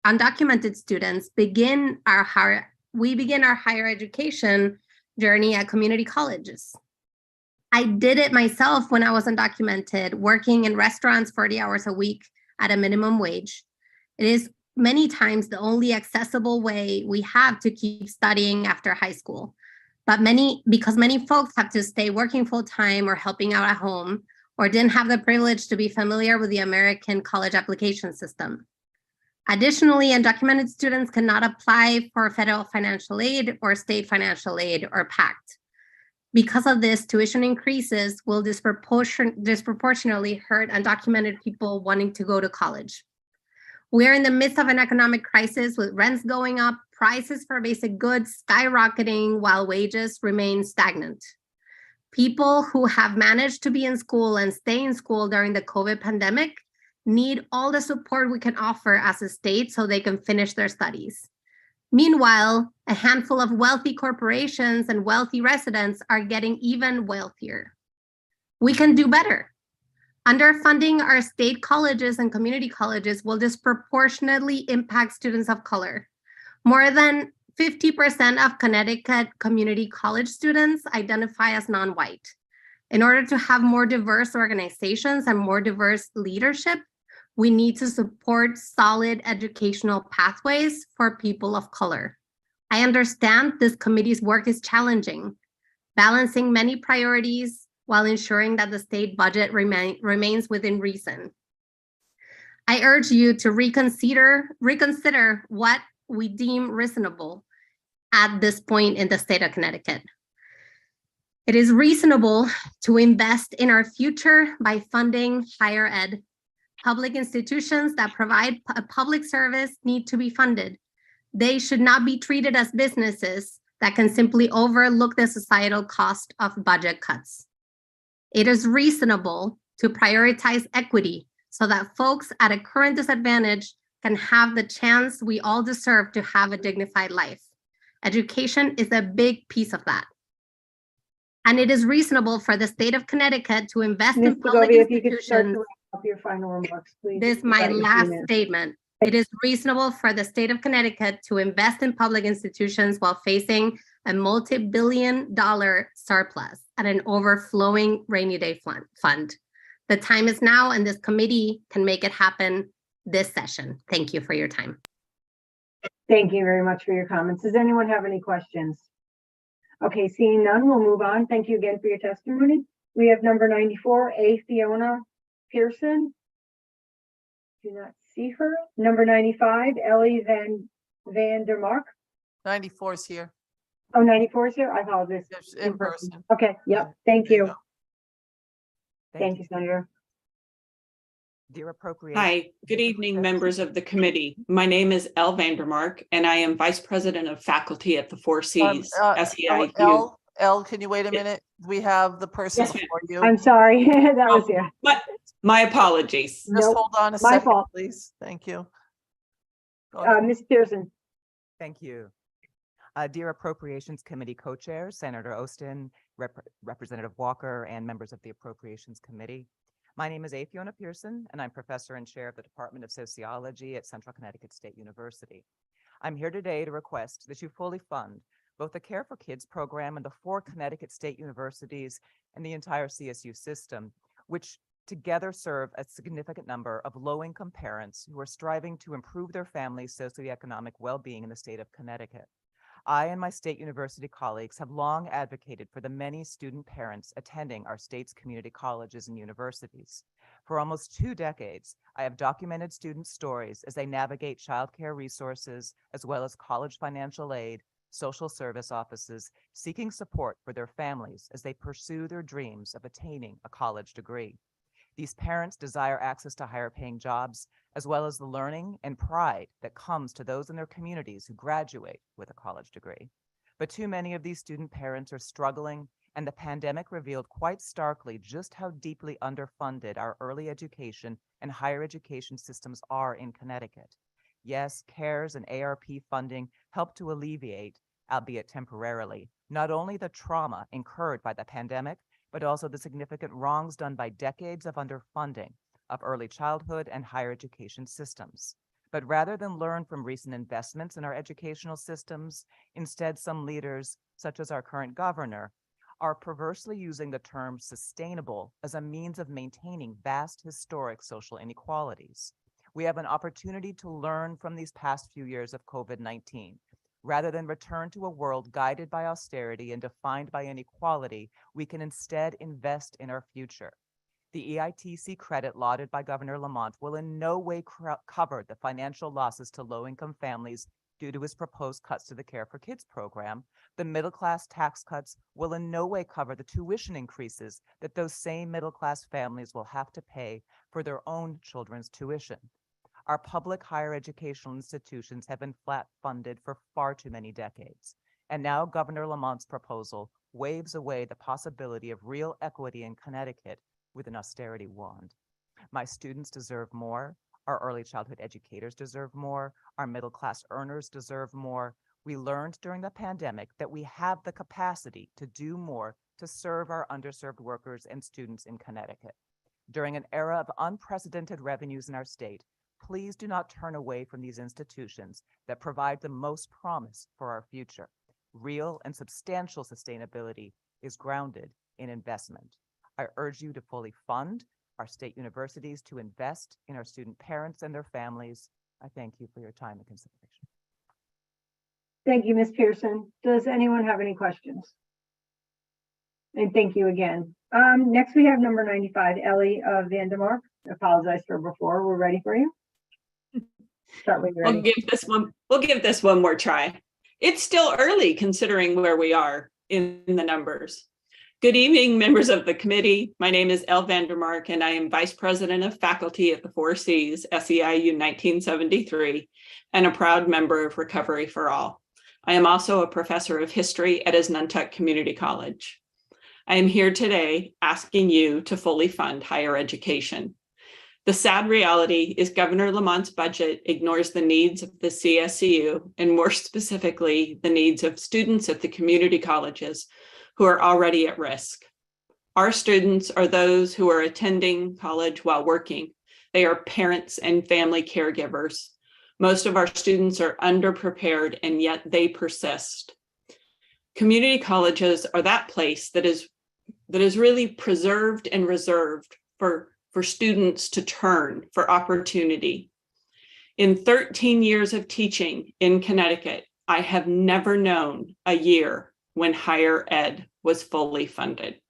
undocumented students begin our higher education journey at community colleges. I did it myself when I was undocumented, working in restaurants 40 hours a week at a minimum wage. It is many times the only accessible way we have to keep studying after high school. But because many folks have to stay working full-time or helping out at home, or didn't have the privilege to be familiar with the American college application system. Additionally, undocumented students cannot apply for federal financial aid or state financial aid or PACT. Because of this, tuition increases will disproportionately hurt undocumented people wanting to go to college. We are in the midst of an economic crisis with rents going up, prices for basic goods skyrocketing while wages remain stagnant. People who have managed to be in school and stay in school during the COVID pandemic need all the support we can offer as a state so they can finish their studies. Meanwhile, a handful of wealthy corporations and wealthy residents are getting even wealthier. We can do better. Underfunding our state colleges and community colleges will disproportionately impact students of color. More than 50% of Connecticut community college students identify as non-white. In order to have more diverse organizations and more diverse leadership, we need to support solid educational pathways for people of color. I understand this committee's work is challenging, balancing many priorities while ensuring that the state budget remains within reason. I urge you to reconsider what we deem reasonable at this point in the state of Connecticut. It is reasonable to invest in our future by funding higher ed. Public institutions that provide a public service need to be funded. They should not be treated as businesses that can simply overlook the societal cost of budget cuts. It is reasonable to prioritize equity so that folks at a current disadvantage can have the chance we all deserve to have a dignified life. Education is a big piece of that. And it is reasonable for the state of Connecticut to invest in public Segovia, if you could start institutions. to wrap up your final remarks, please. This is my last statement. It is reasonable for the state of Connecticut to invest in public institutions while facing a multi-billion-dollar surplus and an overflowing rainy day fund. The time is now, and this committee can make it happen this session. Thank you for your time. Thank you very much for your comments. Does anyone have any questions? Okay, seeing none, we'll move on. Thank you again for your testimony. We have number 94, A. Fiona Pearson. Do not see her. Number 95, Ellie Van der Mark. 94 is here. Oh, 94 is here? I apologize. Yes, in person. Okay, yep, thank you. go. Thank you, Senator. Dear Appropriations. Hi, good evening, members of the committee. My name is Elle Vandermark, and I am Vice President of Faculty at the Four Cs SEIU. Elle, can you wait a minute? We have the person Yes, ma'am. for you. I'm sorry, that was you. My apologies. Just Nope, hold on a my second, fault. please. Thank you. Go ahead. Ms. Pearson. Thank you. Dear Appropriations Committee Co-Chair, Senator Austin, Representative Walker, and members of the Appropriations Committee. My name is A. Fiona Pearson, and I'm Professor and Chair of the Department of Sociology at Central Connecticut State University. I'm here today to request that you fully fund both the Care for Kids program and the 4 Connecticut State universities and the entire CSU system, which together serve a significant number of low-income parents who are striving to improve their family's socioeconomic well-being in the state of Connecticut. I and my state university colleagues have long advocated for the many student parents attending our state's community colleges and universities. For almost 2 decades, I have documented student stories as they navigate childcare resources, as well as college financial aid, social service offices, seeking support for their families as they pursue their dreams of attaining a college degree. These parents desire access to higher paying jobs, as well as the learning and pride that comes to those in their communities who graduate with a college degree. But too many of these student parents are struggling, and the pandemic revealed quite starkly just how deeply underfunded our early education and higher education systems are in Connecticut. Yes, CARES and ARP funding help to alleviate, albeit temporarily, not only the trauma incurred by the pandemic, but also the significant wrongs done by decades of underfunding of early childhood and higher education systems. But rather than learn from recent investments in our educational systems, instead some leaders, such as our current governor, are perversely using the term sustainable as a means of maintaining vast historic social inequalities. We have an opportunity to learn from these past few years of COVID-19. Rather than return to a world guided by austerity and defined by inequality, we can instead invest in our future. The EITC credit lauded by Governor Lamont will in no way cover the financial losses to low-income families due to his proposed cuts to the Care for Kids program. The middle-class tax cuts will in no way cover the tuition increases that those same middle-class families will have to pay for their own children's tuition. Our public higher educational institutions have been flat funded for far too many decades. And now Governor Lamont's proposal waves away the possibility of real equity in Connecticut with an austerity wand. My students deserve more. Our early childhood educators deserve more. Our middle class earners deserve more. We learned during the pandemic that we have the capacity to do more to serve our underserved workers and students in Connecticut. During an era of unprecedented revenues in our state, please do not turn away from these institutions that provide the most promise for our future. Real and substantial sustainability is grounded in investment. I urge you to fully fund our state universities, to invest in our student parents and their families. I thank you for your time and consideration. Thank you, Ms. Pearson. Does anyone have any questions? And thank you again. Next we have number 95, Ellie Vandermark. Apologize for before. We're ready for you. Start when you're ready. We'll give this one more try. It's still early considering where we are in the numbers. Good evening, members of the committee. My name is Elle Vandermark, and I am Vice President of Faculty at the 4Cs, SEIU 1973, and a proud member of Recovery for All. I am also a professor of history at Asnuntuck Community College. I am here today asking you to fully fund higher education. The sad reality is Governor Lamont's budget ignores the needs of the CSEU, and more specifically, the needs of students at the community colleges who are already at risk. Our students are those who are attending college while working. They are parents and family caregivers. Most of our students are underprepared, and yet they persist. Community colleges are that place that is really preserved and reserved for students to turn for opportunity. In 13 years of teaching in Connecticut, I have never known a year when higher ed was fully funded.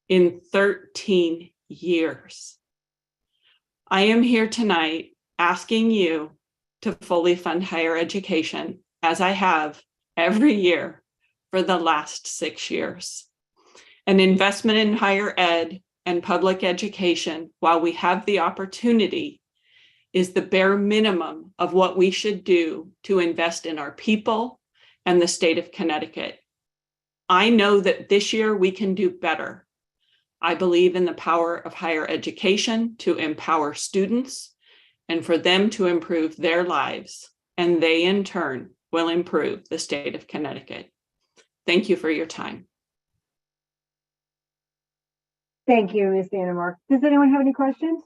In 13 years. I am here tonight asking you to fully fund higher education, as I have every year for the last 6 years. An investment in higher ed and public education, while we have the opportunity, is the bare minimum of what we should do to invest in our people and the state of Connecticut. I know that this year we can do better. I believe in the power of higher education to empower students and for them to improve their lives, and they in turn will improve the state of Connecticut. Thank you for your time. Thank you, Ms. Vandermark. Does anyone have any questions?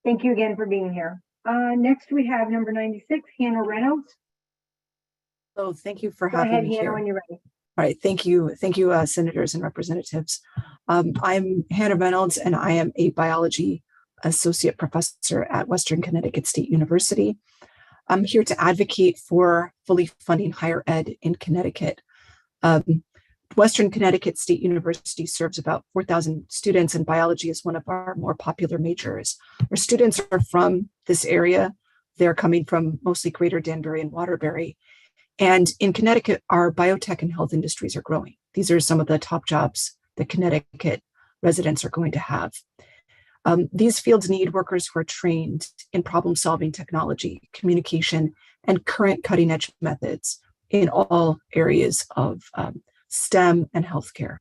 Thank you again for being here. Next, we have number 96, Hannah Reynolds. Oh, thank you for Go having ahead, me Hannah, here. when you're ready. All right, thank you, senators and representatives. I'm Hannah Reynolds, and I am a biology associate professor at Western Connecticut State University. I'm here to advocate for fully funding higher ed in Connecticut. Western Connecticut State University serves about 4,000 students, and biology is one of our more popular majors. Our students are from this area. They're coming from mostly Greater Danbury and Waterbury. And in Connecticut, our biotech and health industries are growing. These are some of the top jobs that Connecticut residents are going to have. These fields need workers who are trained in problem-solving technology, communication, and current cutting-edge methods in all areas of STEM and healthcare.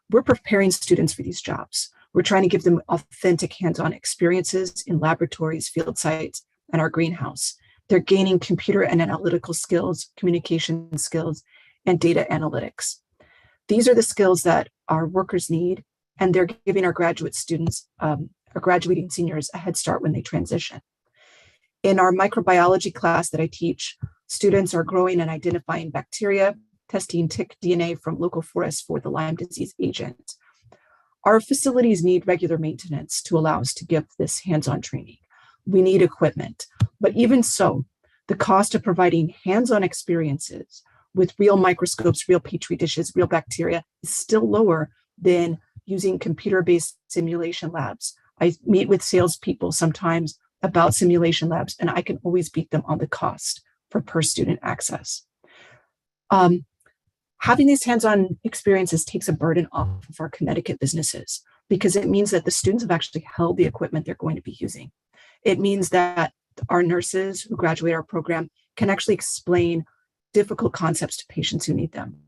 We're preparing students for these jobs. We're trying to give them authentic hands-on experiences in laboratories, field sites, and our greenhouse. They're gaining computer and analytical skills, communication skills, and data analytics. These are the skills that our workers need, and they're giving our graduate students, our graduating seniors, a head start when they transition. In our microbiology class that I teach, students are growing and identifying bacteria, testing tick DNA from local forests for the Lyme disease agent. Our facilities need regular maintenance to allow us to give this hands-on training. We need equipment, but even so, the cost of providing hands-on experiences with real microscopes, real petri dishes, real bacteria is still lower than using computer-based simulation labs. I meet with salespeople sometimes about simulation labs, and I can always beat them on the cost for per student access. Having these hands-on experiences takes a burden off of our Connecticut businesses because it means that the students have actually held the equipment they're going to be using. It means that our nurses who graduate our program can actually explain difficult concepts to patients who need them.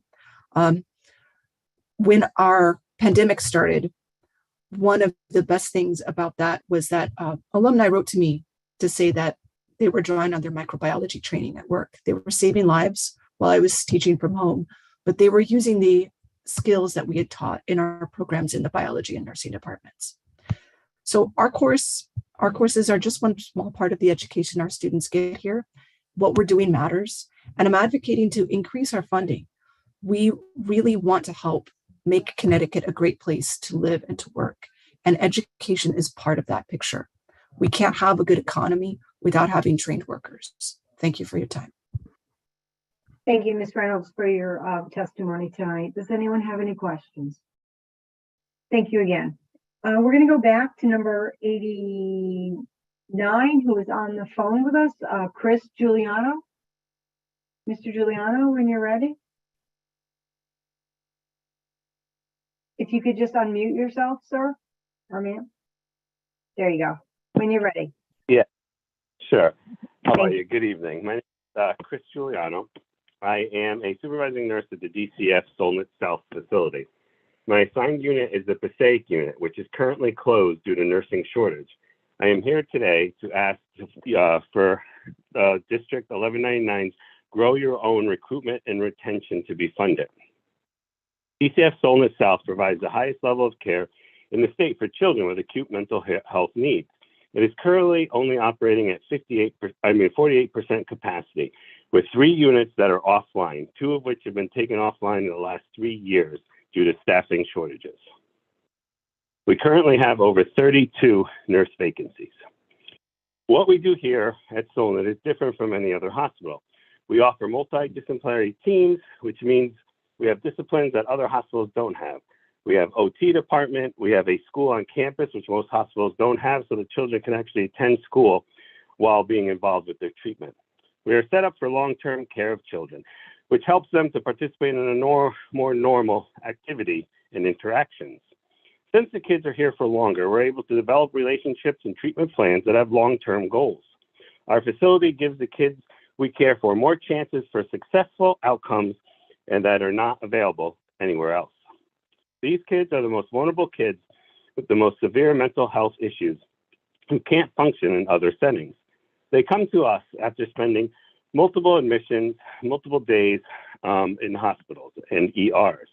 When our pandemic started, one of the best things about that was that alumni wrote to me to say that they were drawing on their microbiology training at work. They were saving lives while I was teaching from home, but they were using the skills that we had taught in our programs in the biology and nursing departments. So our courses are just one small part of the education our students get here. What we're doing matters, and I'm advocating to increase our funding. We really want to help make Connecticut a great place to live and to work, and education is part of that picture. We can't have a good economy without having trained workers. Thank you for your time. Thank you, Ms. Reynolds, for your testimony tonight. Does anyone have any questions? Thank you again. We're going to go back to number 89, who is on the phone with us, Chris Giuliano. Mr. Giuliano, when you're ready. If you could just unmute yourself, sir, or ma'am. There you go. When you're ready. Yeah, sure. How are you? Good evening. My name is Chris Giuliano. I am a supervising nurse at the DCF Solnit South facility. My assigned unit is the Passaic unit, which is currently closed due to nursing shortage. I am here today to ask for District 1199's Grow Your Own Recruitment and Retention to be funded. DCF Solnit South provides the highest level of care in the state for children with acute mental health needs. It is currently only operating at 48% capacity, with 3 units that are offline, 2 of which have been taken offline in the last 3 years due to staffing shortages. We currently have over 32 nurse vacancies. What we do here at Solnit is different from any other hospital. We offer multidisciplinary teams, which means we have disciplines that other hospitals don't have. We have OT department, we have a school on campus, which most hospitals don't have, so the children can actually attend school while being involved with their treatment. We are set up for long-term care of children, which helps them to participate in a more normal activity and interactions. Since the kids are here for longer, we're able to develop relationships and treatment plans that have long-term goals. Our facility gives the kids we care for more chances for successful outcomes and that are not available anywhere else. These kids are the most vulnerable kids with the most severe mental health issues who can't function in other settings. They come to us after spending multiple admissions, multiple days in hospitals and ERs.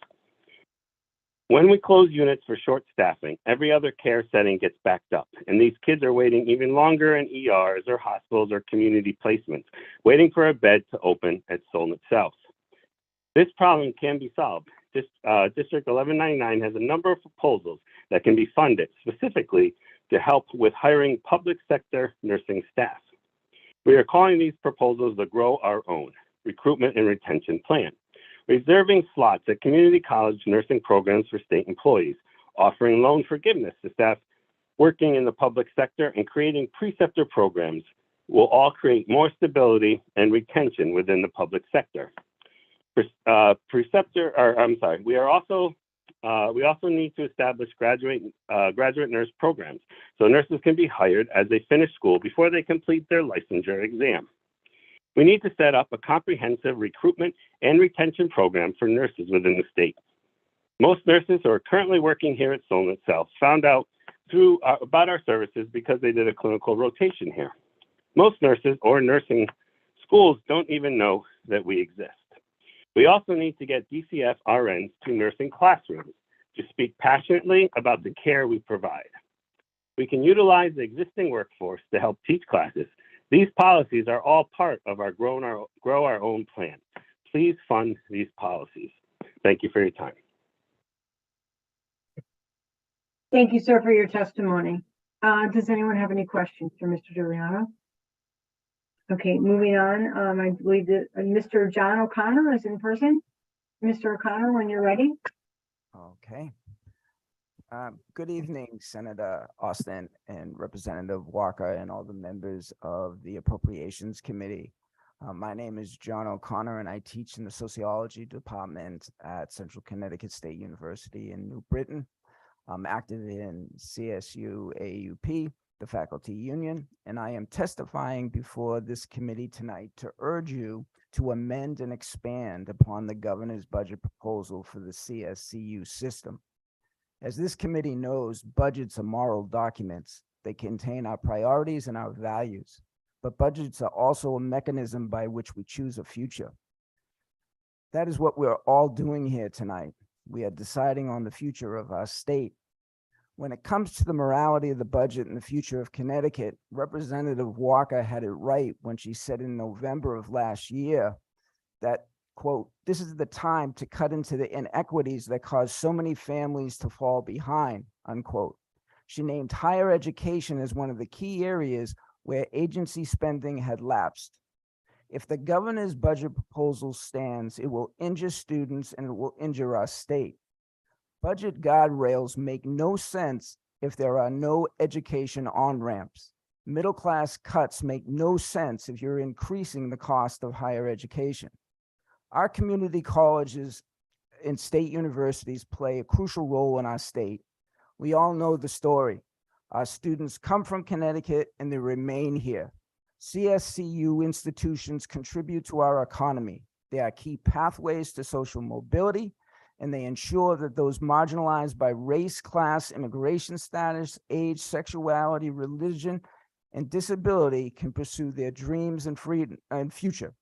When we close units for short staffing, every other care setting gets backed up, and these kids are waiting even longer in ERs or hospitals or community placements, waiting for a bed to open at Solnit South. This problem can be solved. District 1199 has a number of proposals that can be funded specifically to help with hiring public sector nursing staff. We are calling these proposals the Grow Our Own Recruitment and Retention Plan, reserving slots at community college nursing programs for state employees, offering loan forgiveness to staff working in the public sector, and creating preceptor programs will all create more stability and retention within the public sector. We also need to establish graduate nurse programs so nurses can be hired as they finish school before they complete their licensure exam. We need to set up a comprehensive recruitment and retention program for nurses within the state. Most nurses who are currently working here at Solnit South found out about our services because they did a clinical rotation here. Most nurses or nursing schools don't even know that we exist. We also need to get DCF RNs to nursing classrooms to speak passionately about the care we provide. We can utilize the existing workforce to help teach classes. These policies are all part of our Grow Our Own plan. Please fund these policies. Thank you for your time. Thank you, sir, for your testimony. Does anyone have any questions for Mr. Giuliano? Okay, moving on. I believe that Mr. John O'Connor is in person. Mr. O'Connor, when you're ready. Okay. Good evening, Senator Austin and Representative Walker and all the members of the Appropriations Committee. My name is John O'Connor and I teach in the Sociology Department at Central Connecticut State University in New Britain. I'm active in CSU AUP, the faculty union, and I am testifying before this committee tonight to urge you to amend and expand upon the governor's budget proposal for the CSCU system. As this committee knows, budgets are moral documents. They contain our priorities and our values, but budgets are also a mechanism by which we choose a future. That is what we're all doing here tonight. We are deciding on the future of our state. When it comes to the morality of the budget and the future of Connecticut, Representative Walker had it right when she said in November of last year that, quote, "This is the time to cut into the inequities that cause so many families to fall behind," unquote. She named higher education as one of the key areas where agency spending had lapsed. If the governor's budget proposal stands, it will injure students and it will injure our state. Budget guardrails make no sense if there are no education on-ramps. Middle-class cuts make no sense if you're increasing the cost of higher education. Our community colleges and state universities play a crucial role in our state. We all know the story. Our students come from Connecticut and they remain here. CSCU institutions contribute to our economy. They are key pathways to social mobility, and they ensure that those marginalized by race, class, immigration status, age, sexuality, religion, and disability can pursue their dreams and freedom and future.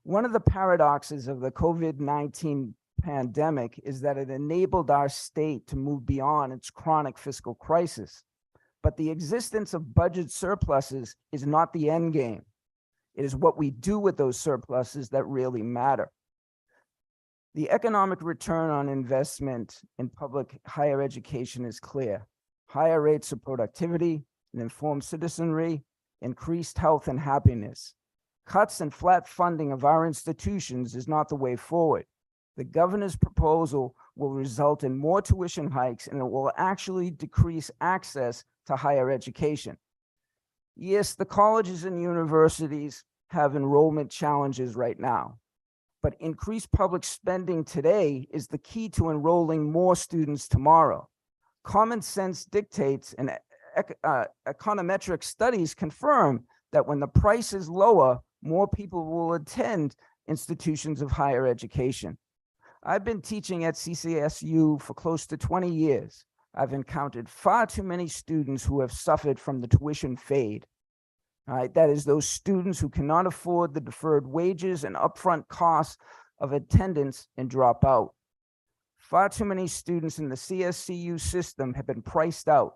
One of the paradoxes of the COVID-19 pandemic is that it enabled our state to move beyond its chronic fiscal crisis. But the existence of budget surpluses is not the end game. It is what we do with those surpluses that really matter. The economic return on investment in public higher education is clear. Higher rates of productivity, an informed citizenry, increased health and happiness. Cuts and flat funding of our institutions is not the way forward. The governor's proposal will result in more tuition hikes and it will actually decrease access to higher education. Yes, the colleges and universities have enrollment challenges right now, but increased public spending today is the key to enrolling more students tomorrow. Common sense dictates and econometric studies confirm that when the price is lower, more people will attend institutions of higher education. I've been teaching at CCSU for close to 20 years. I've encountered far too many students who have suffered from the tuition fade. All right, that is those students who cannot afford the deferred wages and upfront costs of attendance and drop out. Far too many students in the CSCU system have been priced out.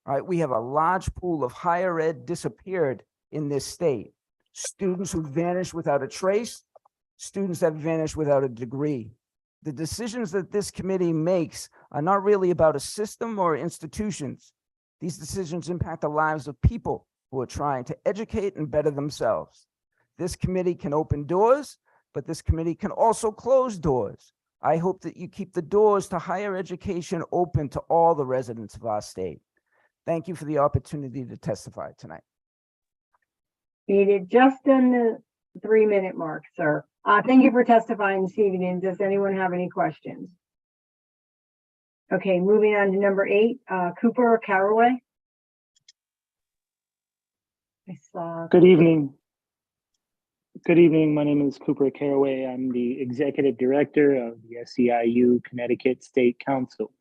All right, we have a large pool of higher ed disappeared in this state. Students who vanish without a trace, students that vanish without a degree. The decisions that this committee makes are not really about a system or institutions. These decisions impact the lives of people who are trying to educate and better themselves. This committee can open doors, but this committee can also close doors. I hope that you keep the doors to higher education open to all the residents of our state. Thank you for the opportunity to testify tonight. You did just on the 3-minute mark, sir. Thank you for testifying this evening. Does anyone have any questions? Okay, moving on to number 8, Cooper Caraway. I saw. Good evening. Good evening. My name is Cooper Caraway. I'm the Executive Director of the SEIU Connecticut State Council.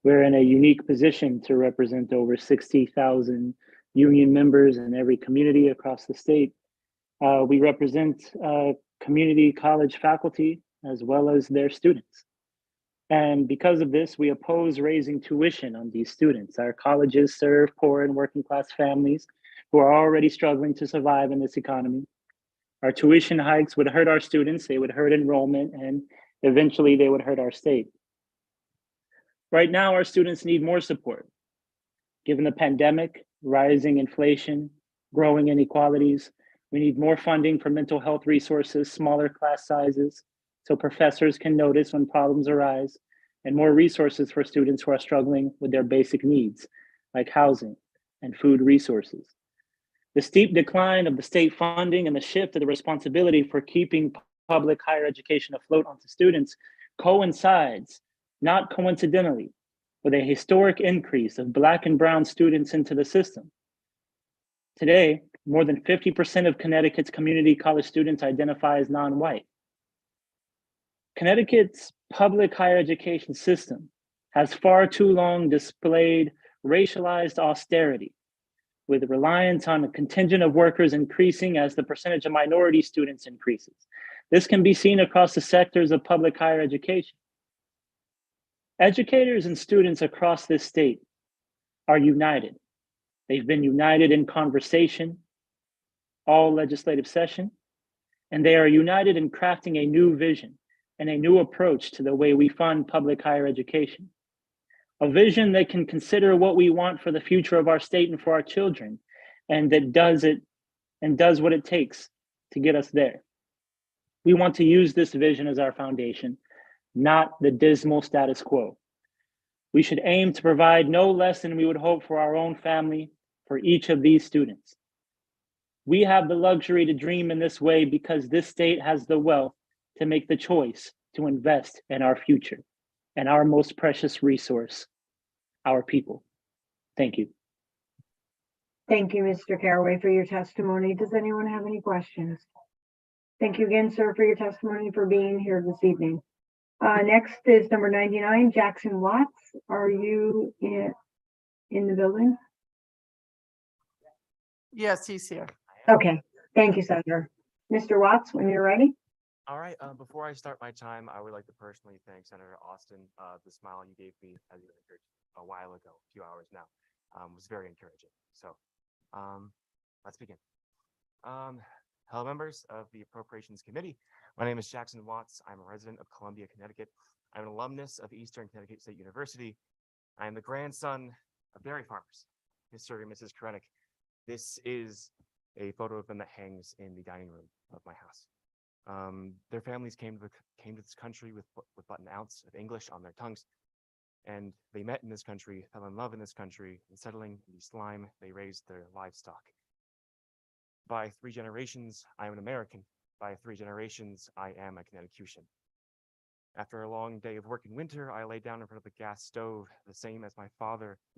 We're in a unique position to represent over 60,000 union members in every community across the state. We represent community college faculty as well as their students. And because of this, we oppose raising tuition on these students. Our colleges serve poor and working class families who are already struggling to survive in this economy. Our tuition hikes would hurt our students, they would hurt enrollment, and eventually they would hurt our state. Right now, our students need more support. Given the pandemic, rising inflation, growing inequalities, we need more funding for mental health resources, smaller class sizes, so professors can notice when problems arise, and more resources for students who are struggling with their basic needs, like housing and food resources. The steep decline of the state funding and the shift of the responsibility for keeping public higher education afloat onto students coincides, not coincidentally, with a historic increase of Black and Brown students into the system. Today, more than 50% of Connecticut's community college students identify as non-white. Connecticut's public higher education system has far too long displayed racialized austerity, with reliance on a contingent of workers increasing as the percentage of minority students increases. This can be seen across the sectors of public higher education. Educators and students across this state are united. They've been united in conversation, all legislative session, and they are united in crafting a new vision and a new approach to the way we fund public higher education. A vision that can consider what we want for the future of our state and for our children, and that does it and does what it takes to get us there. We want to use this vision as our foundation, not the dismal status quo. We should aim to provide no less than we would hope for our own family for each of these students. We have the luxury to dream in this way because this state has the wealth to make the choice to invest in our future and our most precious resource, our people. Thank you. Thank you, Mr. Caraway, for your testimony. Does anyone have any questions? Thank you again, sir, for your testimony, for being here this evening. Next is number 99, Jackson Watts. Are you in the building? Yes, he's here. Okay, thank you, Senator. Mr. Watts, when you're ready. All right, before I start my time, I would like to personally thank Senator Austin. The smile you gave me as you entered a while ago, a few hours now, was very encouraging. So let's begin. Hello, members of the Appropriations Committee. My name is Jackson Watts. I'm a resident of Columbia, Connecticut. I'm an alumnus of Eastern Connecticut State University. I am the grandson of dairy farmers, Mr. and Mrs. Korenik. This is a photo of them that hangs in the dining room of my house. Their families came to this country with but an ounce of English on their tongues, and they met in this country, fell in love in this country, and settling in the slime, they raised their livestock. By 3 generations, I am an American. By 3 generations, I am a Connecticutian. After a long day of work in winter, I lay down in front of the gas stove, the same as my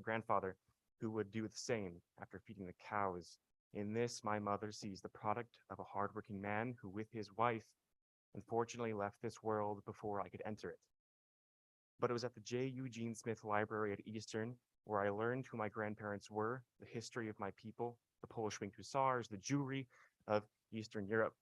grandfather, who would do the same after feeding the cows. In this, my mother sees the product of a hardworking man who, with his wife, unfortunately left this world before I could enter it. But it was at the J. Eugene Smith Library at Eastern where I learned who my grandparents were, the history of my people, the Polish winged hussars, the Jewry of Eastern Europe.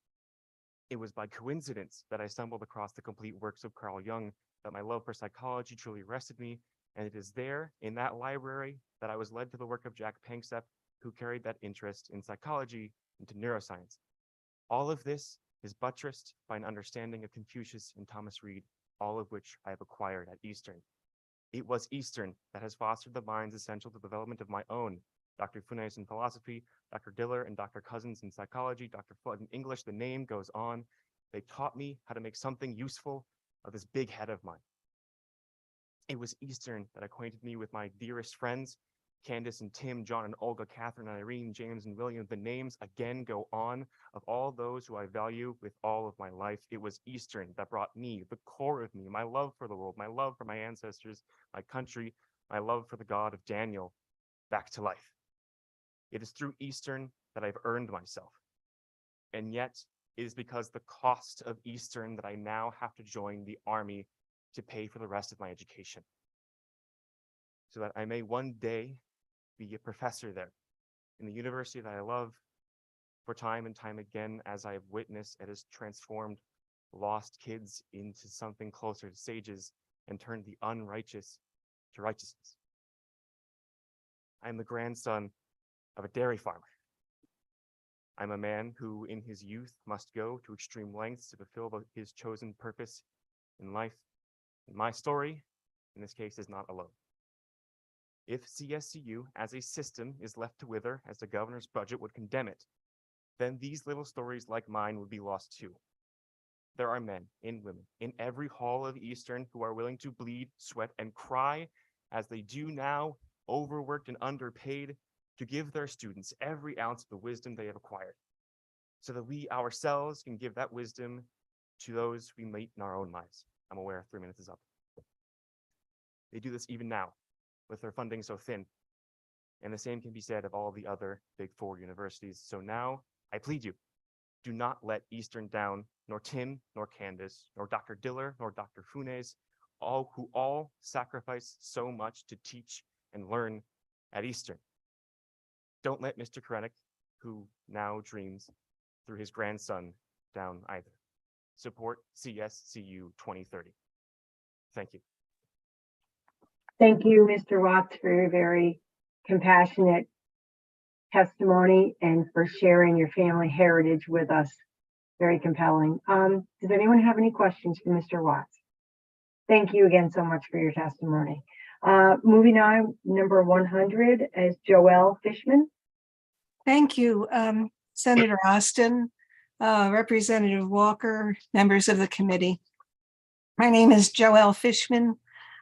It was by coincidence that I stumbled across the complete works of Carl Jung that my love for psychology truly arrested me, and it is there, in that library, that I was led to the work of Jack Panksepp, who carried that interest in psychology into neuroscience. All of this is buttressed by an understanding of Confucius and Thomas Reid, all of which I have acquired at Eastern. It was Eastern that has fostered the minds essential to the development of my own. Dr. Funes in philosophy, Dr. Diller and Dr. Cousins in psychology, Dr. Flood in English, the name goes on. They taught me how to make something useful of this big head of mine. It was Eastern that acquainted me with my dearest friends, Candace and Tim, John and Olga, Catherine and Irene, James and William. The names again go on of all those who I value with all of my life. It was Eastern that brought me, the core of me, my love for the world, my love for my ancestors, my country, my love for the God of Daniel, back to life. It is through Eastern that I've earned myself. And yet, it is because the cost of Eastern that I now have to join the army to pay for the rest of my education, so that I may one day be a professor there in the university that I love. For time and time again, as I have witnessed, it has transformed lost kids into something closer to sages and turned the unrighteous to righteousness. I am the grandson of a dairy farmer. I'm a man who in his youth must go to extreme lengths to fulfill his chosen purpose in life. In my story, in this case, is not alone. If CSCU as a system is left to wither as the governor's budget would condemn it, then these little stories like mine would be lost too. There are men and women in every hall of Eastern who are willing to bleed, sweat, and cry as they do now, overworked and underpaid, to give their students every ounce of the wisdom they have acquired, so that we ourselves can give that wisdom to those we meet in our own lives. I'm aware 3 minutes is up. They do this even now, with their funding so thin. And the same can be said of all the other Big Four universities. So now, I plead you, do not let Eastern down, nor Tim, nor Candace, nor Dr. Diller, nor Dr. Funes, who all sacrifice so much to teach and learn at Eastern. Don't let Mr. Krennic, who now dreams through his grandson, down either. Support CSCU 2030. Thank you. Thank you, Mr. Watts, for your very compassionate testimony and for sharing your family heritage with us. Very compelling. Does anyone have any questions for Mr. Watts? Thank you again so much for your testimony. Moving on, number 100 is Joelle Fishman. Thank you, Senator Austin, Representative Walker, members of the committee. My name is Joelle Fishman.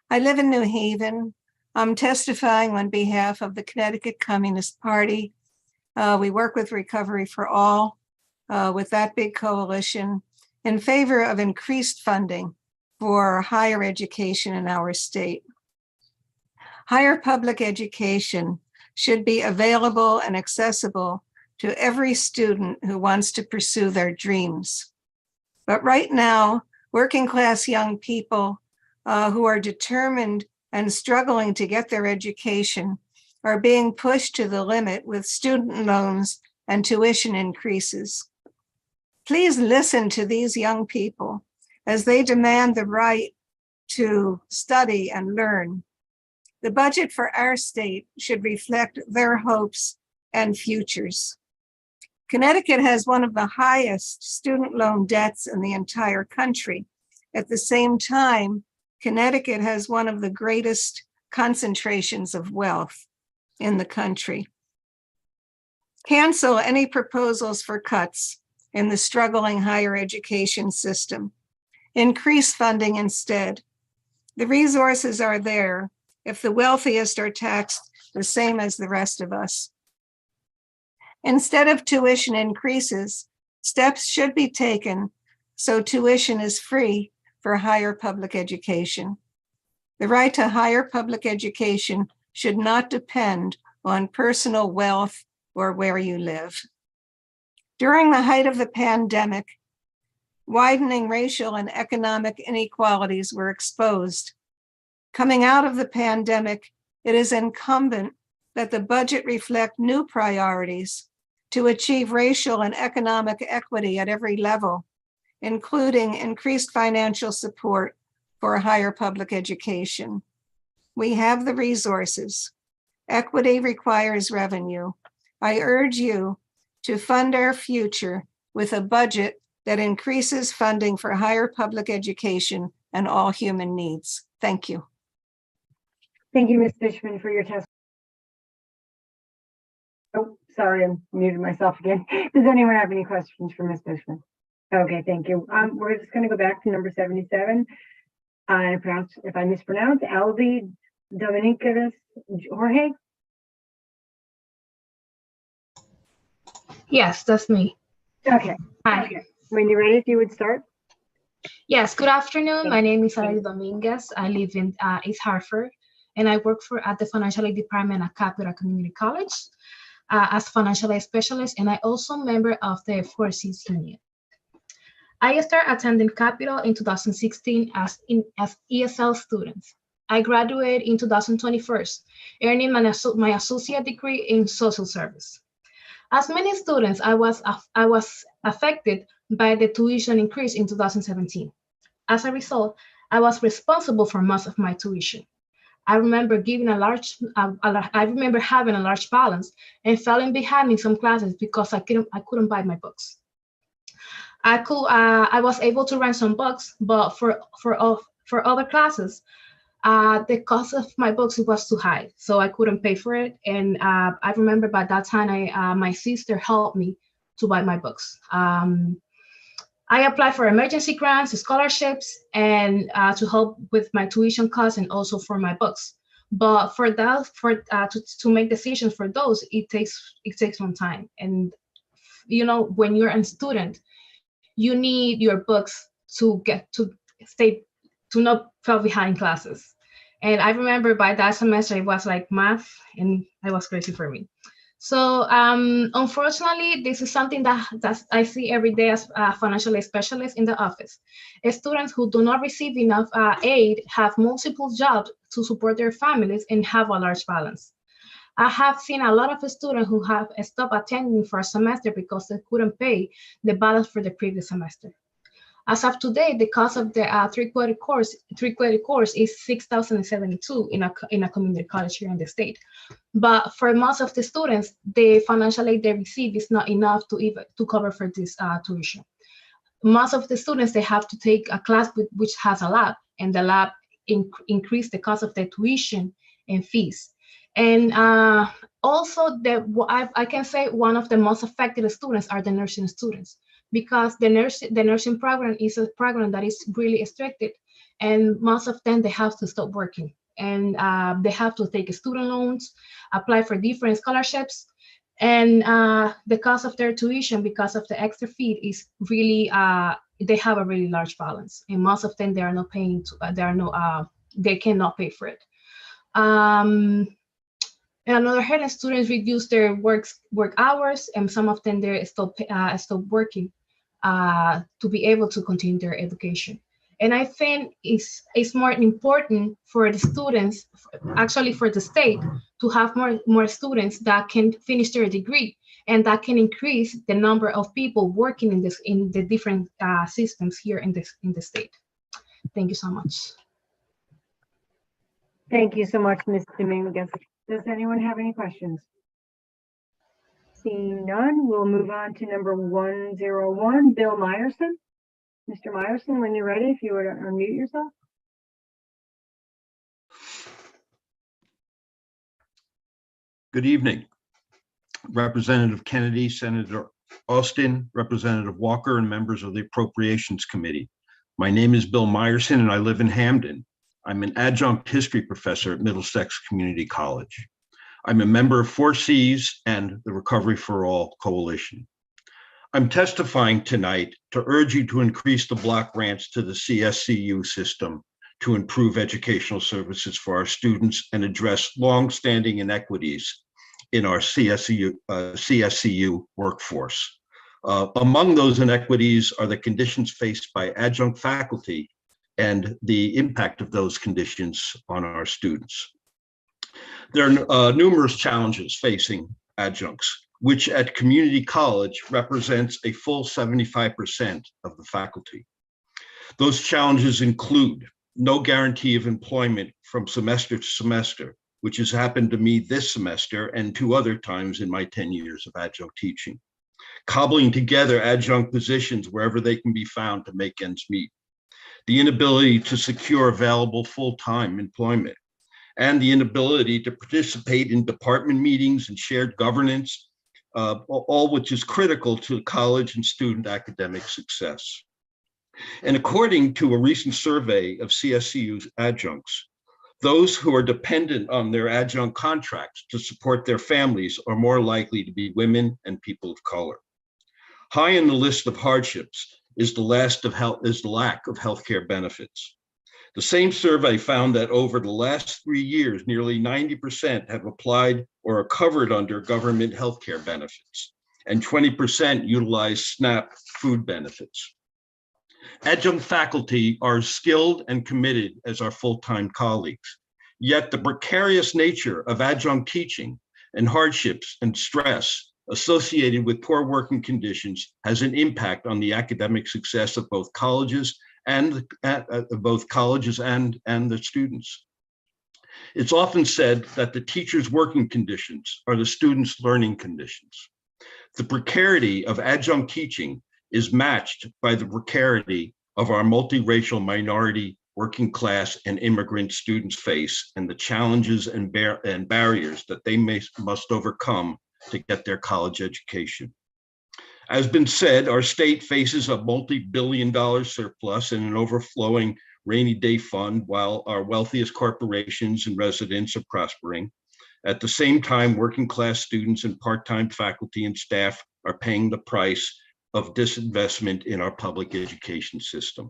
I live in New Haven. I'm testifying on behalf of the Connecticut Communist Party. We work with Recovery for All, with that big coalition, in favor of increased funding for higher education in our state. Higher public education should be available and accessible to every student who wants to pursue their dreams. But right now, working class young people who are determined and struggling to get their education are being pushed to the limit with student loans and tuition increases. Please listen to these young people as they demand the right to study and learn. The budget for our state should reflect their hopes and futures. Connecticut has one of the highest student loan debts in the entire country. At the same time, Connecticut has one of the greatest concentrations of wealth in the country. Cancel any proposals for cuts in the struggling higher education system. Increase funding instead. The resources are there if the wealthiest are taxed the same as the rest of us. Instead of tuition increases, steps should be taken so tuition is free for higher public education. The right to higher public education should not depend on personal wealth or where you live. During the height of the pandemic, widening racial and economic inequalities were exposed. Coming out of the pandemic, it is incumbent that the budget reflect new priorities to achieve racial and economic equity at every level, including increased financial support for higher public education. We have the resources. Equity requires revenue. I urge you to fund our future with a budget that increases funding for higher public education and all human needs. Thank you. Thank you, Ms. Fishman, for your testimony. Oh, sorry, I muted myself again. Does anyone have any questions for Ms. Fishman? Okay, thank you. We're just going to go back to number 77. If I mispronounce, Alvi Dominicus Jorge. Yes, that's me. Okay. Hi. Okay. When you're ready, if you would start. Yes, good afternoon. My name is Alvi Dominguez. I live in East Hartford, and I work at the Financial Aid Department at Capita Community College as financial aid specialist, and I also member of the 4Cs Union. I started attending Capitol in 2016 as ESL student. I graduated in 2021, earning my associate degree in social service. As many students, I was affected by the tuition increase in 2017. As a result, I was responsible for most of my tuition. I remember having a large balance and falling behind in some classes because I couldn't buy my books. I was able to rent some books, but for other classes, the cost of my books was too high, so I couldn't pay for it. And I remember by that time, my sister helped me to buy my books. I applied for emergency grants, scholarships, and to help with my tuition costs and also for my books. But for that, to make decisions for those, it takes some time. And you know, when you're a student, you need your books to get to stay, to not fall behind classes. And I remember by that semester it was like math, and it was crazy for me. So unfortunately, this is something that I see every day as a financial specialist in the office. Students who do not receive enough aid have multiple jobs to support their families and have a large balance. I have seen a lot of students who have stopped attending for a semester because they couldn't pay the balance for the previous semester. As of today, the cost of the three-credit course is $6,072 in a community college here in the state. But for most of the students, the financial aid they receive is not enough to cover for this tuition. Most of the students, they have to take a class which has a lab, and the lab increase the cost of the tuition and fees. And also, I can say one of the most affected students are the nursing students, because the nursing program is a program that is really restricted, and most of them, they have to stop working, and they have to take student loans, apply for different scholarships, and the cost of their tuition, because of the extra fee, is really they have a really large balance, and most of them, they are not paying they cannot pay for it. And on the other hand, students reduce their work hours, and some of them, they're still working to be able to continue their education. And I think it's more important for the students, actually for the state, to have more students that can finish their degree, and that can increase the number of people working in the different systems here in the state. Thank you so much. Thank you so much, Ms. Dominguez. Does anyone have any questions? Seeing none, we'll move on to number 101, Bill Meyerson. Mr. Meyerson, when you're ready, if you were to unmute yourself. Good evening, Representative Kennedy, Senator Austin, Representative Walker, and members of the Appropriations Committee. My name is Bill Meyerson, and I live in Hamden. I'm an adjunct history professor at Middlesex Community College. I'm a member of 4Cs and the Recovery for All Coalition. I'm testifying tonight to urge you to increase the block grants to the CSCU system to improve educational services for our students and address longstanding inequities in our CSCU workforce. Among those inequities are the conditions faced by adjunct faculty and the impact of those conditions on our students. There are numerous challenges facing adjuncts, which at community college represents a full 75% of the faculty. Those challenges include no guarantee of employment from semester to semester, which has happened to me this semester and 2 other times in my 10 years of adjunct teaching. Cobbling together adjunct positions wherever they can be found to make ends meet. The inability to secure available full-time employment, and the inability to participate in department meetings and shared governance, all which is critical to college and student academic success. And according to a recent survey of CSCU's adjuncts, those who are dependent on their adjunct contracts to support their families are more likely to be women and people of color. High in the list of hardships is the lack of healthcare benefits. The same survey found that over the last 3 years, nearly 90% have applied or are covered under government healthcare benefits, and 20% utilize SNAP food benefits. Adjunct faculty are skilled and committed as our full-time colleagues, yet the precarious nature of adjunct teaching and hardships and stress associated with poor working conditions has an impact on the academic success of both colleges and the students. It's often said that the teacher's working conditions are the students' learning conditions. The precarity of adjunct teaching is matched by the precarity of our multiracial minority working class, and immigrant students face, and the challenges and barriers that they must overcome to get their college education. As been said, our state faces a multi-billion-dollar surplus and an overflowing rainy day fund, while our wealthiest corporations and residents are prospering. At the same time, working class students and part-time faculty and staff are paying the price of disinvestment in our public education system.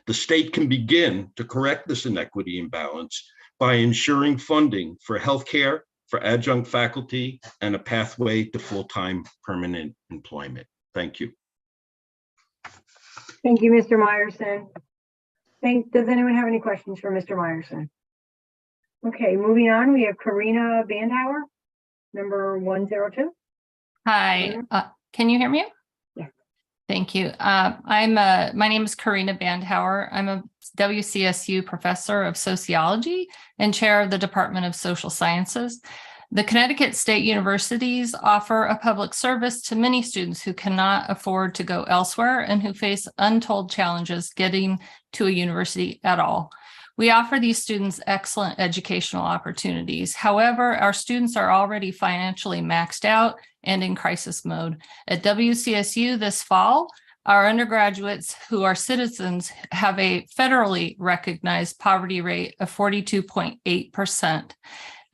The state can begin to correct this inequity imbalance by ensuring funding for healthcare, for adjunct faculty, and a pathway to full-time permanent employment. Thank you. Thank you, Mr. Meyerson. Does anyone have any questions for Mr. Meyerson? Okay, moving on, we have Karina Bandhauer, number 102. Hi, can you hear me? Yes. Thank you. My name is Karina Bandhauer. I'm a WCSU professor of sociology and chair of the Department of Social Sciences. The Connecticut State Universities offer a public service to many students who cannot afford to go elsewhere and who face untold challenges getting to a university at all. We offer these students excellent educational opportunities. However, our students are already financially maxed out and in crisis mode. At WCSU this fall, our undergraduates who are citizens have a federally recognized poverty rate of 42.8%.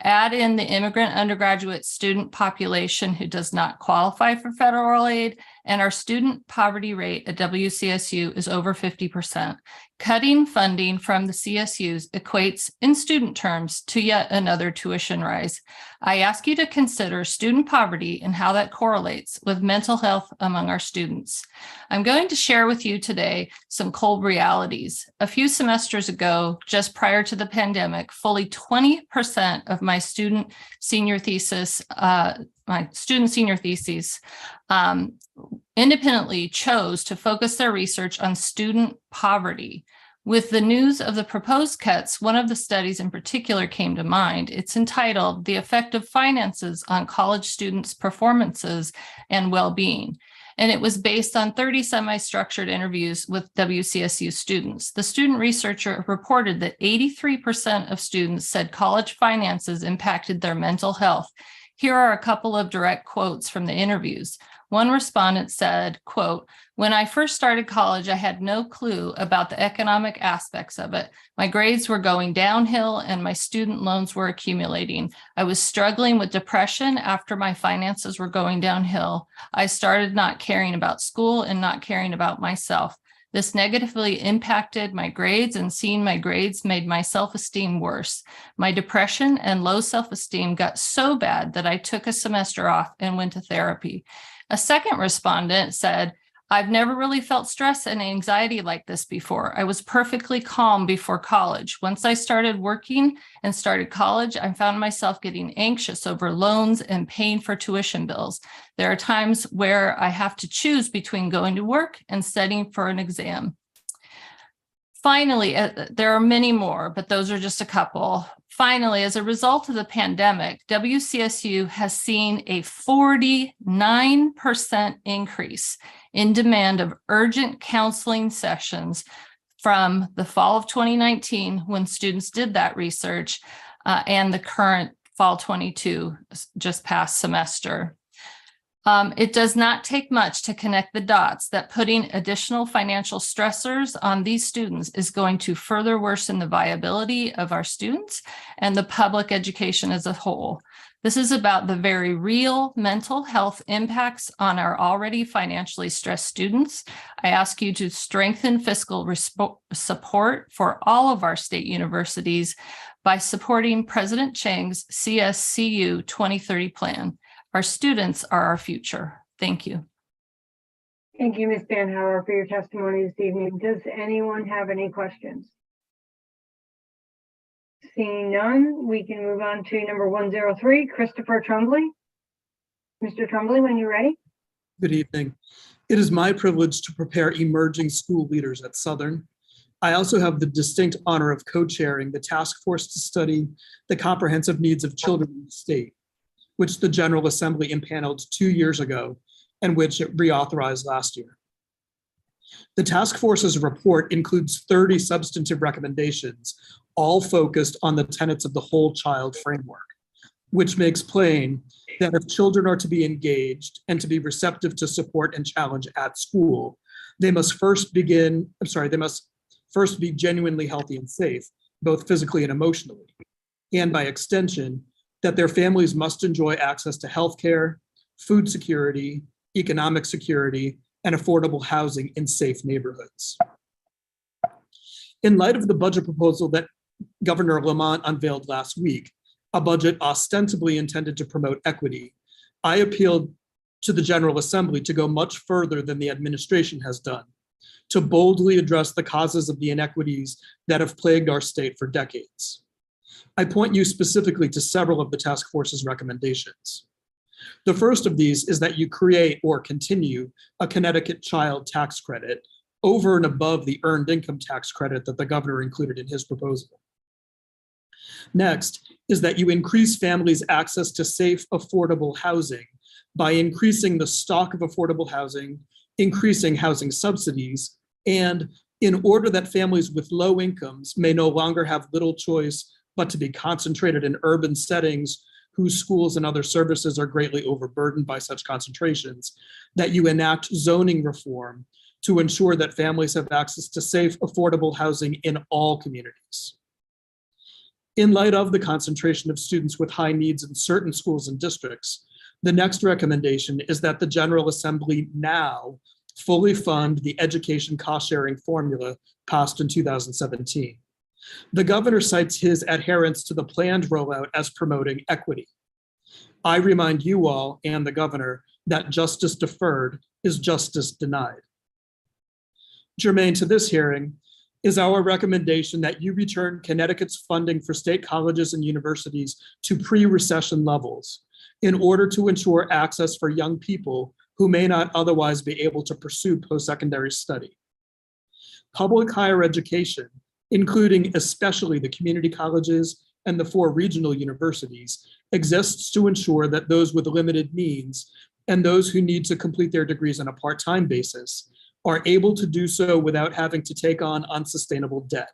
Add in the immigrant undergraduate student population who does not qualify for federal aid, and our student poverty rate at WCSU is over 50%. Cutting funding from the CSUs equates in student terms to yet another tuition rise. I ask you to consider student poverty and how that correlates with mental health among our students. I'm going to share with you today some cold realities. A few semesters ago, just prior to the pandemic, fully 20% of my student senior theses independently chose to focus their research on student poverty. With the news of the proposed cuts, one of the studies in particular came to mind. It's entitled "The Effect of Finances on College Students' Performances and Well-Being." And it was based on 30 semi-structured interviews with WCSU students. The student researcher reported that 83% of students said college finances impacted their mental health. Here are a couple of direct quotes from the interviews. One respondent said, quote, "When I first started college, I had no clue about the economic aspects of it. My grades were going downhill and my student loans were accumulating. I was struggling with depression after my finances were going downhill. I started not caring about school and not caring about myself. This negatively impacted my grades, and seeing my grades made my self-esteem worse. My depression and low self-esteem got so bad that I took a semester off and went to therapy." A second respondent said, "I've never really felt stress and anxiety like this before. I was perfectly calm before college. Once I started working and started college, I found myself getting anxious over loans and paying for tuition bills. There are times where I have to choose between going to work and studying for an exam." Finally, there are many more, but those are just a couple. Finally, as a result of the pandemic, WCSU has seen a 49% increase in demand of urgent counseling sessions from the fall of 2019, when students did that research, and the current fall 22 just past semester. It does not take much to connect the dots that putting additional financial stressors on these students is going to further worsen the viability of our students and the public education as a whole. This is about the very real mental health impacts on our already financially stressed students. I ask you to strengthen fiscal support for all of our state universities by supporting President Chang's CSCU 2030 plan. Our students are our future. Thank you. Thank you, Ms. Bandhauer, for your testimony this evening. Does anyone have any questions? Seeing none, we can move on to number 103, Christopher Trumbley. Mr. Trumbley, when you're ready. Good evening. It is my privilege to prepare emerging school leaders at Southern. I also have the distinct honor of co-chairing the task force to study the comprehensive needs of children in the state, which the General Assembly impaneled 2 years ago and which it reauthorized last year. The task force's report includes 30 substantive recommendations, all focused on the tenets of the whole child framework, which makes plain that if children are to be engaged and to be receptive to support and challenge at school, they must first be genuinely healthy and safe, both physically and emotionally. And by extension, that their families must enjoy access to healthcare, food security, economic security, and affordable housing in safe neighborhoods. In light of the budget proposal that Governor Lamont unveiled last week, a budget ostensibly intended to promote equity, I appealed to the General Assembly to go much further than the administration has done, to boldly address the causes of the inequities that have plagued our state for decades. I point you specifically to several of the task force's recommendations. The first of these is that you create or continue a Connecticut child tax credit over and above the earned income tax credit that the governor included in his proposal. Next is that you increase families' access to safe, affordable housing by increasing the stock of affordable housing, increasing housing subsidies, and in order that families with low incomes may no longer have little choice but to be concentrated in urban settings whose schools and other services are greatly overburdened by such concentrations, that you enact zoning reform to ensure that families have access to safe, affordable housing in all communities. In light of the concentration of students with high needs in certain schools and districts, the next recommendation is that the General Assembly now fully fund the education cost-sharing formula passed in 2017. The governor cites his adherence to the planned rollout as promoting equity. I remind you all and the governor that justice deferred is justice denied. Germane to this hearing is our recommendation that you return Connecticut's funding for state colleges and universities to pre-recession levels in order to ensure access for young people who may not otherwise be able to pursue post-secondary study. Public higher education, including especially the community colleges and the 4 regional universities, exists to ensure that those with limited means and those who need to complete their degrees on a part-time basis are able to do so without having to take on unsustainable debt.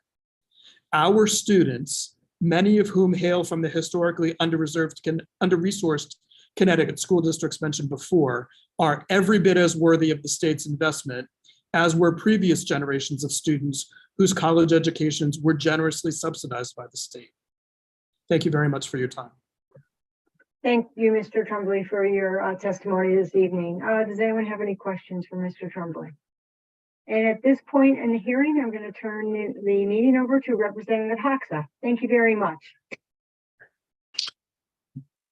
Our students, many of whom hail from the historically under-resourced Connecticut school districts mentioned before, are every bit as worthy of the state's investment as were previous generations of students whose college educations were generously subsidized by the state. Thank you very much for your time. Thank you, Mr. Tremblay, for your testimony this evening. Does anyone have any questions for Mr. Tremblay? And at this point in the hearing, I'm going to turn the meeting over to Representative Hoxa. Thank you very much.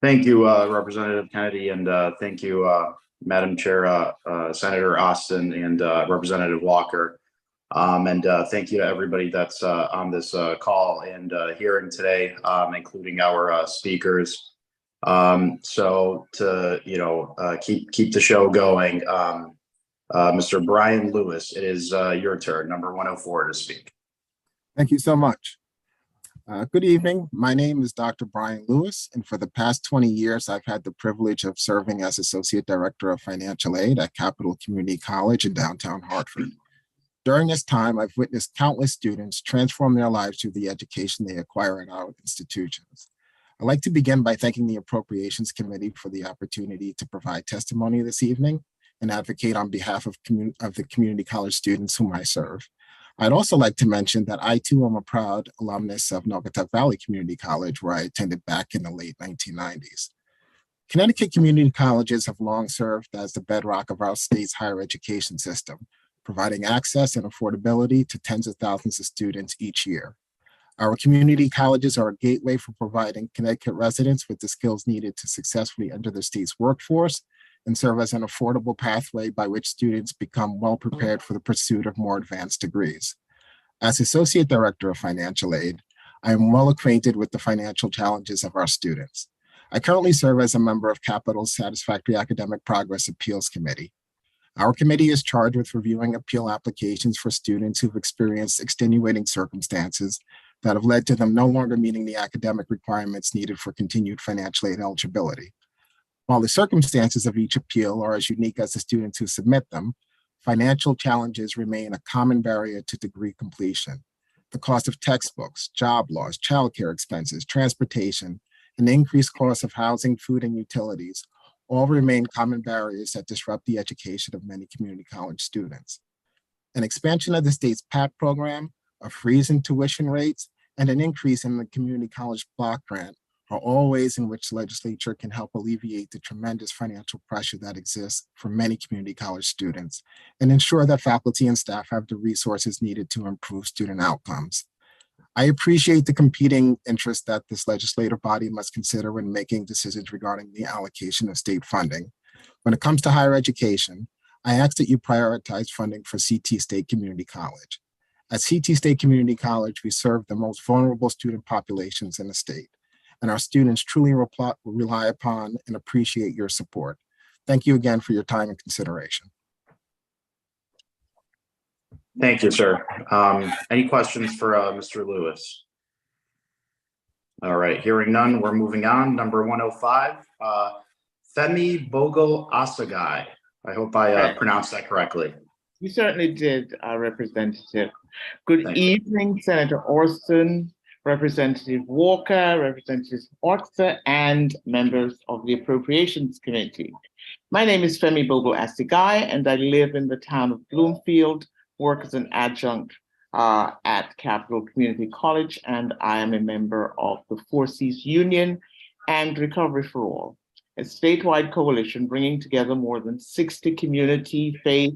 Thank you, Representative Kennedy, and thank you, Madam Chair, Senator Austin, and Representative Walker. And thank you to everybody that's on this call and hearing today, including our speakers. So to keep the show going, Mr. Brian Lewis, it is your turn, number 104, to speak. Thank you so much. Good evening. My name is Dr. Brian Lewis, and for the past 20 years, I've had the privilege of serving as Associate Director of Financial Aid at Capital Community College in downtown Hartford. During this time, I've witnessed countless students transform their lives through the education they acquire at our institutions. I'd like to begin by thanking the Appropriations Committee for the opportunity to provide testimony this evening and advocate on behalf of the community college students whom I serve. I'd also like to mention that I too am a proud alumnus of Naugatuck Valley Community College, where I attended back in the late 1990s. Connecticut community colleges have long served as the bedrock of our state's higher education system, providing access and affordability to tens of thousands of students each year. Our community colleges are a gateway for providing Connecticut residents with the skills needed to successfully enter the state's workforce and serve as an affordable pathway by which students become well prepared for the pursuit of more advanced degrees. As Associate Director of Financial Aid, I am well acquainted with the financial challenges of our students. I currently serve as a member of Capital's Satisfactory Academic Progress Appeals Committee. Our committee is charged with reviewing appeal applications for students who've experienced extenuating circumstances that have led to them no longer meeting the academic requirements needed for continued financial aid eligibility. While the circumstances of each appeal are as unique as the students who submit them, financial challenges remain a common barrier to degree completion. The cost of textbooks, job loss, childcare expenses, transportation, and the increased cost of housing, food, and utilities all remain common barriers that disrupt the education of many community college students. An expansion of the state's PAC program, a freeze in tuition rates, and an increase in the community college block grant are all ways in which the legislature can help alleviate the tremendous financial pressure that exists for many community college students and ensure that faculty and staff have the resources needed to improve student outcomes. I appreciate the competing interests that this legislative body must consider when making decisions regarding the allocation of state funding. When it comes to higher education, I ask that you prioritize funding for CT State Community College. At CT State Community College, we serve the most vulnerable student populations in the state, and our students truly rely upon and appreciate your support. Thank you again for your time and consideration. Thank you, sir. Any questions for Mr. Lewis? All right, hearing none, we're moving on. Number 105, Femi Bogle Asagai. I hope I pronounced that correctly. You certainly did, Representative. Good evening, Senator Orson, Representative Walker, Representative Ortza, and members of the Appropriations Committee. My name is Femi Bogle Asagai, and I live in the town of Bloomfield, work as an adjunct at Capital Community College, and I am a member of the Four Cs Union and Recovery for All, a statewide coalition bringing together more than 60 community, faith,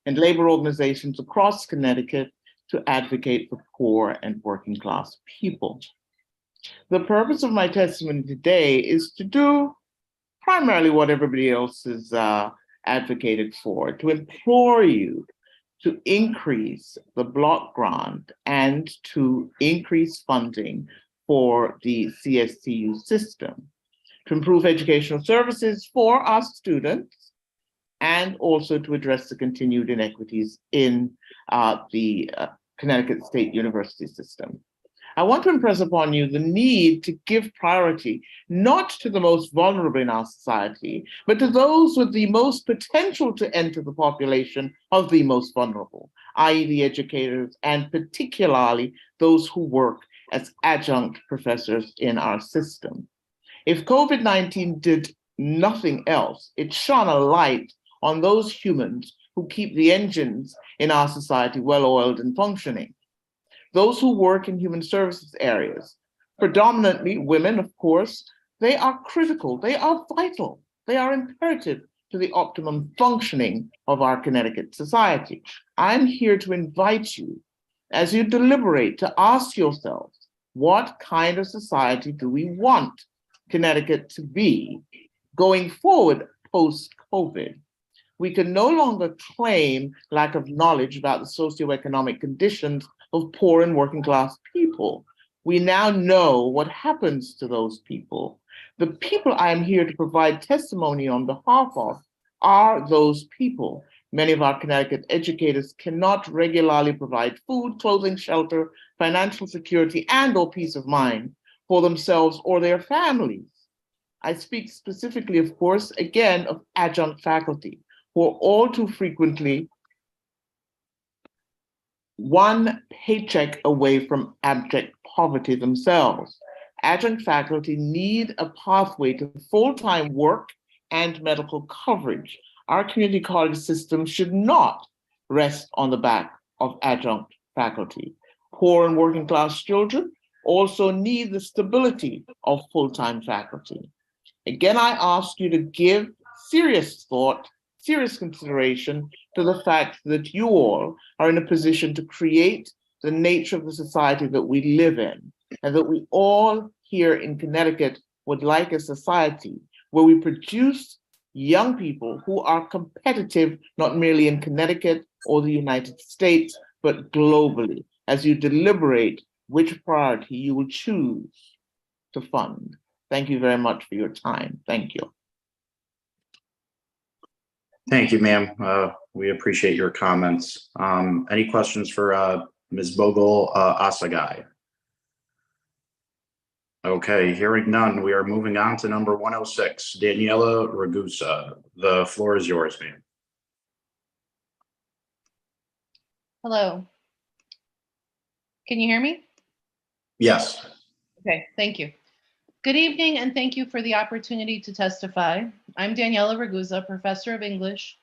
and labor organizations across Connecticut to advocate for poor and working class people. The purpose of my testimony today is to do primarily what everybody else has advocated for, to implore you to increase the block grant and to increase funding for the CSCU system, to improve educational services for our students, and also to address the continued inequities in the Connecticut State University system. I want to impress upon you the need to give priority not to the most vulnerable in our society, but to those with the most potential to enter the population of the most vulnerable, i.e. the educators, and particularly those who work as adjunct professors in our system. If COVID-19 did nothing else, it shone a light on those humans who keep the engines in our society well-oiled and functioning. Those who work in human services areas, predominantly women, of course, they are critical, they are vital, they are imperative to the optimum functioning of our Connecticut society. I'm here to invite you, as you deliberate, to ask yourselves, what kind of society do we want Connecticut to be going forward post-COVID? We can no longer claim lack of knowledge about the socioeconomic conditions of poor and working class people. We now know what happens to those people. The people I am here to provide testimony on behalf of are those people. Many of our Connecticut educators cannot regularly provide food, clothing, shelter, financial security, and/or peace of mind for themselves or their families. I speak specifically, of course, again, of adjunct faculty, who are all too frequently one paycheck away from abject poverty themselves. Adjunct faculty need a pathway to full-time work and medical coverage. Our community college system should not rest on the back of adjunct faculty. Poor and working class children also need the stability of full-time faculty. Again, I ask you to give serious thought, serious consideration to the fact that you all are in a position to create the nature of the society that we live in, and that we all here in Connecticut would like a society where we produce young people who are competitive, not merely in Connecticut or the United States, but globally, as you deliberate which priority you will choose to fund. Thank you very much for your time. Thank you. Thank you, ma'am. We appreciate your comments. Any questions for Ms. Bogle Asagai? Okay, hearing none, we are moving on to number 106, Daniela Ragusa. The floor is yours, ma'am. Hello. Can you hear me? Yes. Okay, thank you. Good evening, and thank you for the opportunity to testify. I'm Daniela Ragusa, Professor of English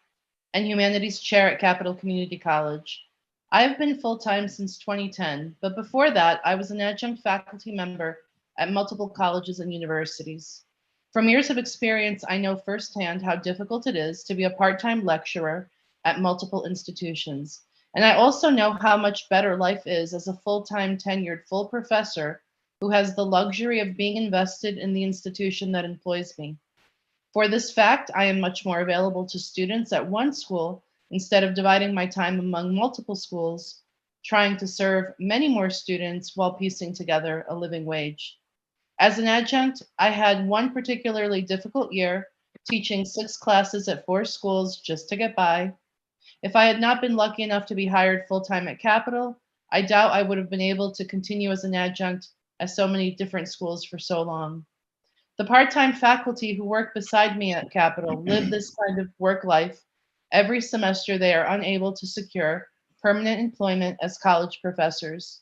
and Humanities Chair at Capital Community College. I have been full-time since 2010, but before that, I was an adjunct faculty member at multiple colleges and universities. From years of experience, I know firsthand how difficult it is to be a part-time lecturer at multiple institutions. And I also know how much better life is as a full-time tenured full professor who has the luxury of being invested in the institution that employs me. For this fact, I am much more available to students at one school instead of dividing my time among multiple schools, trying to serve many more students while piecing together a living wage. As an adjunct, I had one particularly difficult year teaching 6 classes at 4 schools just to get by. If I had not been lucky enough to be hired full-time at Capital, I doubt I would have been able to continue as an adjunct at so many different schools for so long. The part-time faculty who work beside me at Capital live this kind of work life. Every semester, they are unable to secure permanent employment as college professors.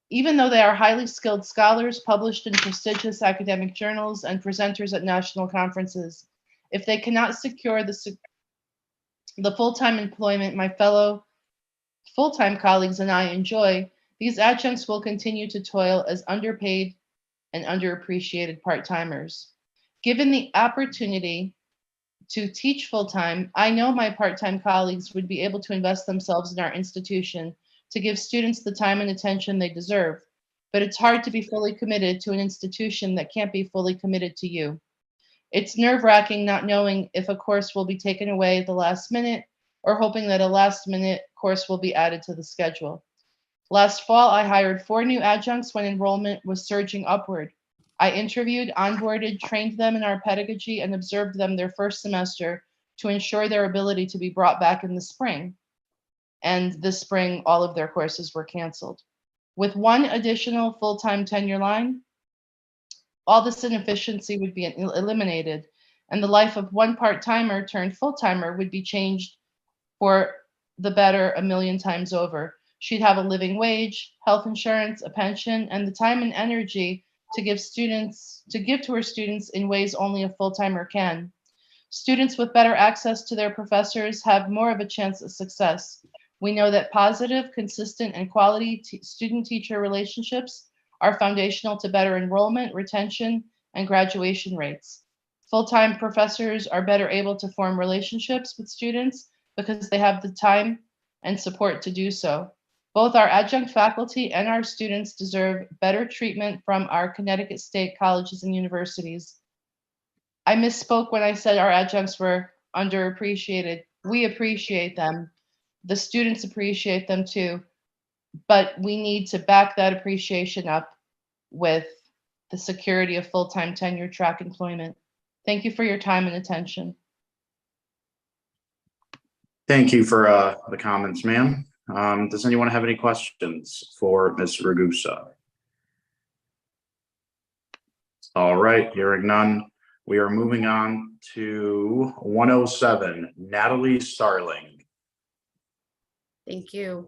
Even though they are highly skilled scholars published in prestigious academic journals and presenters at national conferences, if they cannot secure the full-time employment my fellow full-time colleagues and I enjoy, these adjuncts will continue to toil as underpaid and underappreciated part-timers. Given the opportunity to teach full-time, I know my part-time colleagues would be able to invest themselves in our institution to give students the time and attention they deserve. But it's hard to be fully committed to an institution that can't be fully committed to you. It's nerve-wracking not knowing if a course will be taken away at the last minute or hoping that a last-minute course will be added to the schedule. Last fall, I hired 4 new adjuncts when enrollment was surging upward. I interviewed, onboarded, trained them in our pedagogy, and observed them their first semester to ensure their ability to be brought back in the spring. And this spring, all of their courses were canceled. With 1 additional full-time tenure line, all this inefficiency would be eliminated, and the life of one part-timer turned full-timer would be changed for the better a million times over. She'd have a living wage, health insurance, a pension, and the time and energy to give to her students in ways only a full-timer can. Students with better access to their professors have more of a chance of success. We know that positive, consistent, and quality student-teacher relationships are foundational to better enrollment, retention, and graduation rates. Full-time professors are better able to form relationships with students because they have the time and support to do so. Both our adjunct faculty and our students deserve better treatment from our Connecticut State colleges and universities. I misspoke when I said our adjuncts were underappreciated. We appreciate them. The students appreciate them too, but we need to back that appreciation up with the security of full-time tenure track employment. Thank you for your time and attention. Thank you for the comments, ma'am. Does anyone have any questions for Ms. Ragusa? All right, hearing none. We are moving on to 107, Natalie Starling. Thank you.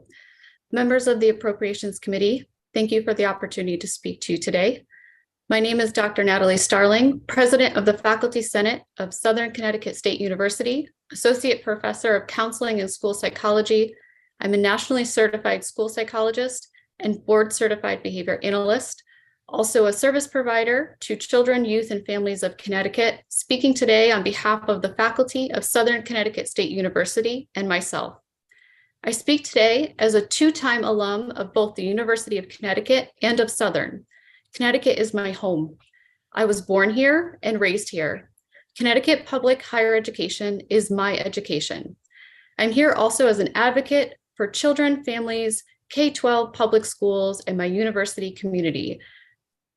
Members of the Appropriations Committee, thank you for the opportunity to speak to you today. My name is Dr. Natalie Starling, President of the Faculty Senate of Southern Connecticut State University, Associate Professor of Counseling and School Psychology. I'm a nationally certified school psychologist and board certified behavior analyst, also a service provider to children, youth, and families of Connecticut, speaking today on behalf of the faculty of Southern Connecticut State University and myself. I speak today as a 2-time alum of both the University of Connecticut and of Southern. Connecticut is my home. I was born here and raised here. Connecticut public higher education is my education. I'm here also as an advocate for children, families, K-12 public schools, and my university community,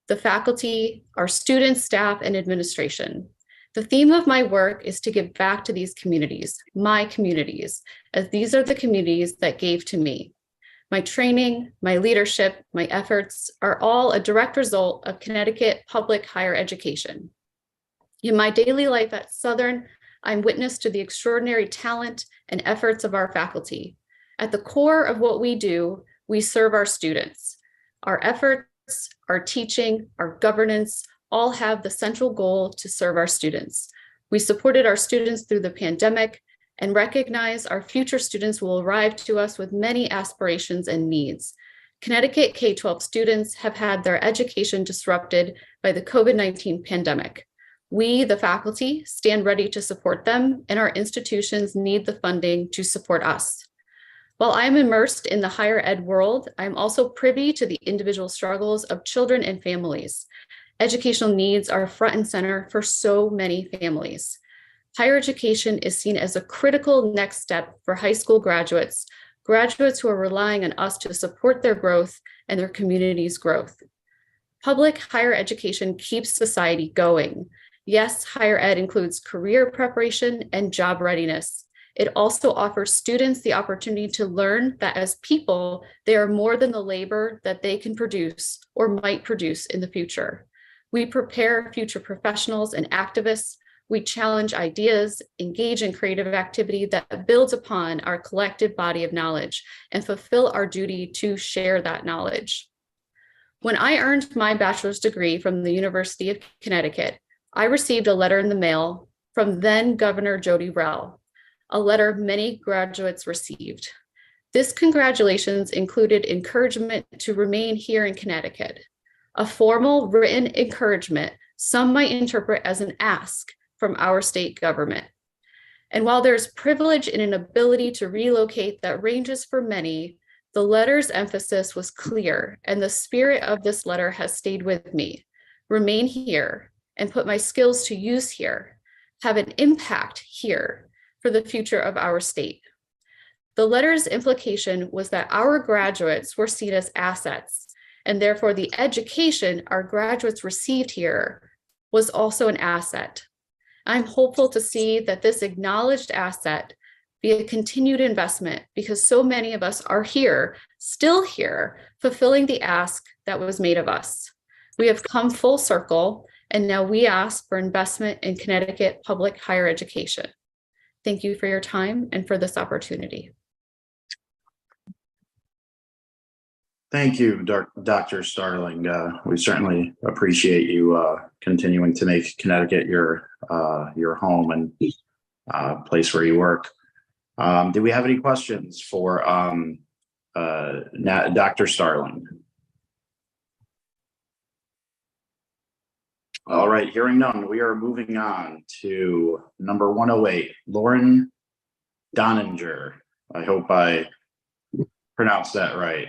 the faculty, our students, staff, and administration. The theme of my work is to give back to these communities, my communities, as these are the communities that gave to me. My training, my leadership, my efforts are all a direct result of Connecticut public higher education. In my daily life at Southern, I'm witness to the extraordinary talent and efforts of our faculty. At the core of what we do, we serve our students. Our efforts, our teaching, our governance all have the central goal to serve our students. We supported our students through the pandemic and recognize our future students will arrive to us with many aspirations and needs. Connecticut K-12 students have had their education disrupted by the COVID-19 pandemic. We, the faculty, stand ready to support them, and our institutions need the funding to support us. While I'm immersed in the higher ed world, I'm also privy to the individual struggles of children and families. Educational needs are front and center for so many families. Higher education is seen as a critical next step for high school graduates who are relying on us to support their growth and their community's growth. Public higher education keeps society going. Yes, higher ed includes career preparation and job readiness. It also offers students the opportunity to learn that as people, they are more than the labor that they can produce or might produce in the future. We prepare future professionals and activists. We challenge ideas, engage in creative activity that builds upon our collective body of knowledge, and fulfill our duty to share that knowledge. When I earned my bachelor's degree from the University of Connecticut, I received a letter in the mail from then Governor Jody Rell, a letter many graduates received. This congratulations included encouragement to remain here in Connecticut, a formal written encouragement some might interpret as an ask from our state government. And while there's privilege in an ability to relocate that ranges for many, the letter's emphasis was clear, and the spirit of this letter has stayed with me. Remain here and put my skills to use here, have an impact here for the future of our state. The letter's implication was that our graduates were seen as assets, and therefore the education our graduates received here was also an asset. I'm hopeful to see that this acknowledged asset be a continued investment because so many of us are here, still here, fulfilling the ask that was made of us. We have come full circle, and now we ask for investment in Connecticut public higher education. Thank you for your time and for this opportunity. Thank you, Dr. Starling. We certainly appreciate you continuing to make Connecticut your home and place where you work. Do we have any questions for Dr. Starling? All right, hearing none, we are moving on to number 108, Lauren Doninger. I hope I pronounced that right.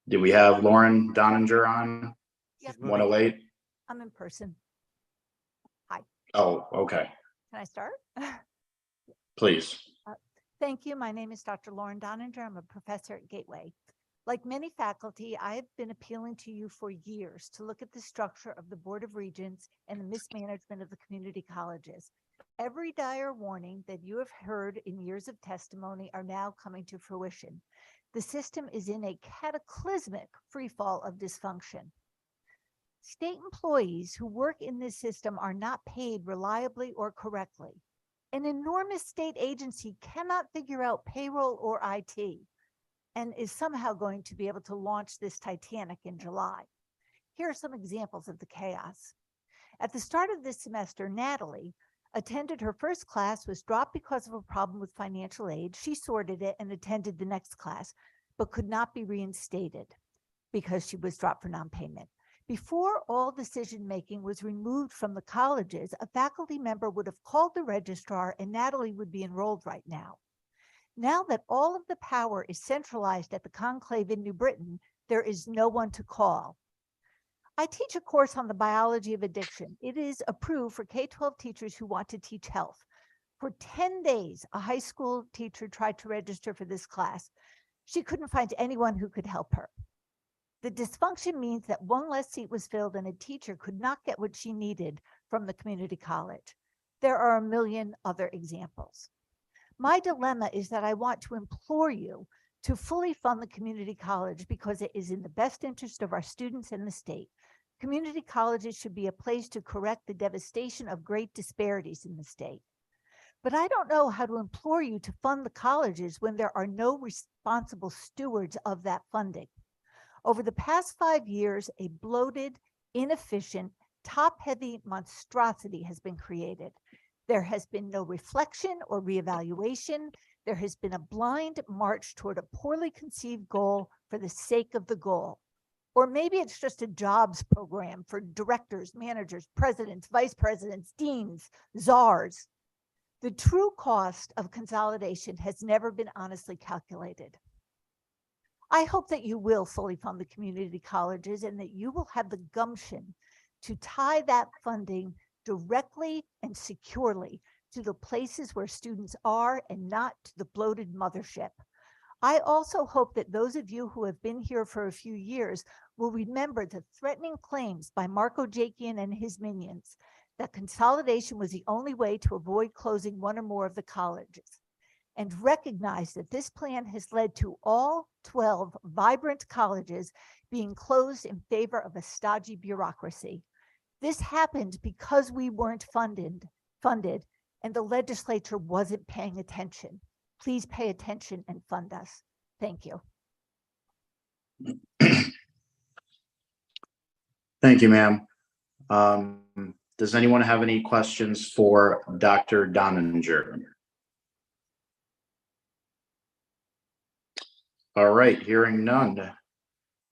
Do we have Lauren Doninger on? Yep. 108? I'm in person. Hi, Oh, okay. can I start? Please. Thank you. My name is Dr. Lauren Doninger. I'm a professor at Gateway. Like many faculty, I have been appealing to you for years to look at the structure of the Board of Regents and the mismanagement of the community colleges. Every dire warning that you have heard in years of testimony are now coming to fruition. The system is in a cataclysmic freefall of dysfunction. State employees who work in this system are not paid reliably or correctly. An enormous state agency cannot figure out payroll or IT and is somehow going to be able to launch this Titanic in July. Here are some examples of the chaos. At the start of this semester, Natalie attended her first class, was dropped because of a problem with financial aid. She sorted it and attended the next class, but could not be reinstated because she was dropped for non-payment. Before all decision-making was removed from the colleges, a faculty member would have called the registrar and Natalie would be enrolled right now. Now that all of the power is centralized at the conclave in New Britain, there is no one to call. I teach a course on the biology of addiction. It is approved for K-12 teachers who want to teach health. For 10 days, a high school teacher tried to register for this class. She couldn't find anyone who could help her. The dysfunction means that one less seat was filled and a teacher could not get what she needed from the community college. There are a million other examples. My dilemma is that I want to implore you to fully fund the community college because it is in the best interest of our students and the state. Community colleges should be a place to correct the devastation of great disparities in the state. But I don't know how to implore you to fund the colleges when there are no responsible stewards of that funding. Over the past 5 years, a bloated, inefficient, top-heavy monstrosity has been created. There has been no reflection or reevaluation. There has been a blind march toward a poorly conceived goal for the sake of the goal. Or maybe it's just a jobs program for directors, managers, presidents, vice presidents, deans, czars. The true cost of consolidation has never been honestly calculated. I hope that you will fully fund the community colleges and that you will have the gumption to tie that funding directly and securely to the places where students are and not to the bloated mothership. I also hope that those of you who have been here for a few years will remember the threatening claims by Marco Jakian and his minions that consolidation was the only way to avoid closing one or more of the colleges, and recognize that this plan has led to all 12 vibrant colleges being closed in favor of a stodgy bureaucracy. This happened because we weren't funded, and the legislature wasn't paying attention. Please pay attention and fund us. Thank you. Thank you, ma'am. Does anyone have any questions for Dr. Doninger? All right, hearing none.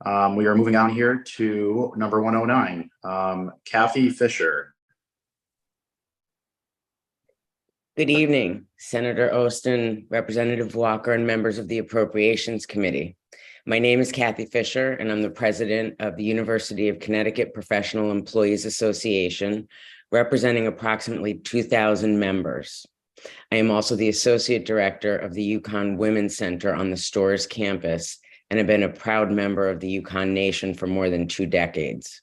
We are moving on here to number 109, Kathy Fisher. Good evening, Senator Austin, Representative Walker, and members of the Appropriations Committee. My name is Kathy Fisher, and I'm the president of the University of Connecticut Professional Employees Association, representing approximately 2,000 members. I am also the associate director of the UConn Women's Center on the Storrs campus, and have been a proud member of the UConn Nation for more than 2 decades.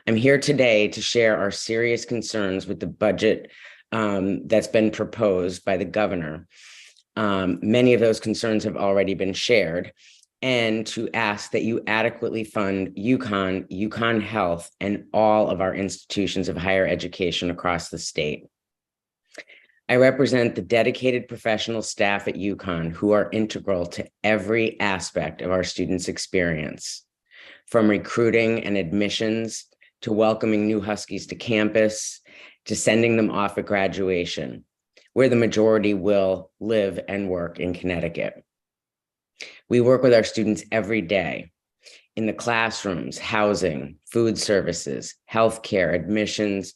I'm here today to share our serious concerns with the budget that's been proposed by the governor. Many of those concerns have already been shared, and to ask that you adequately fund UConn, UConn Health, and all of our institutions of higher education across the state. I represent the dedicated professional staff at UConn who are integral to every aspect of our students' experience, from recruiting and admissions to welcoming new Huskies to campus, to sending them off at graduation, where the majority will live and work in Connecticut. We work with our students every day in the classrooms, housing, food services, healthcare, admissions,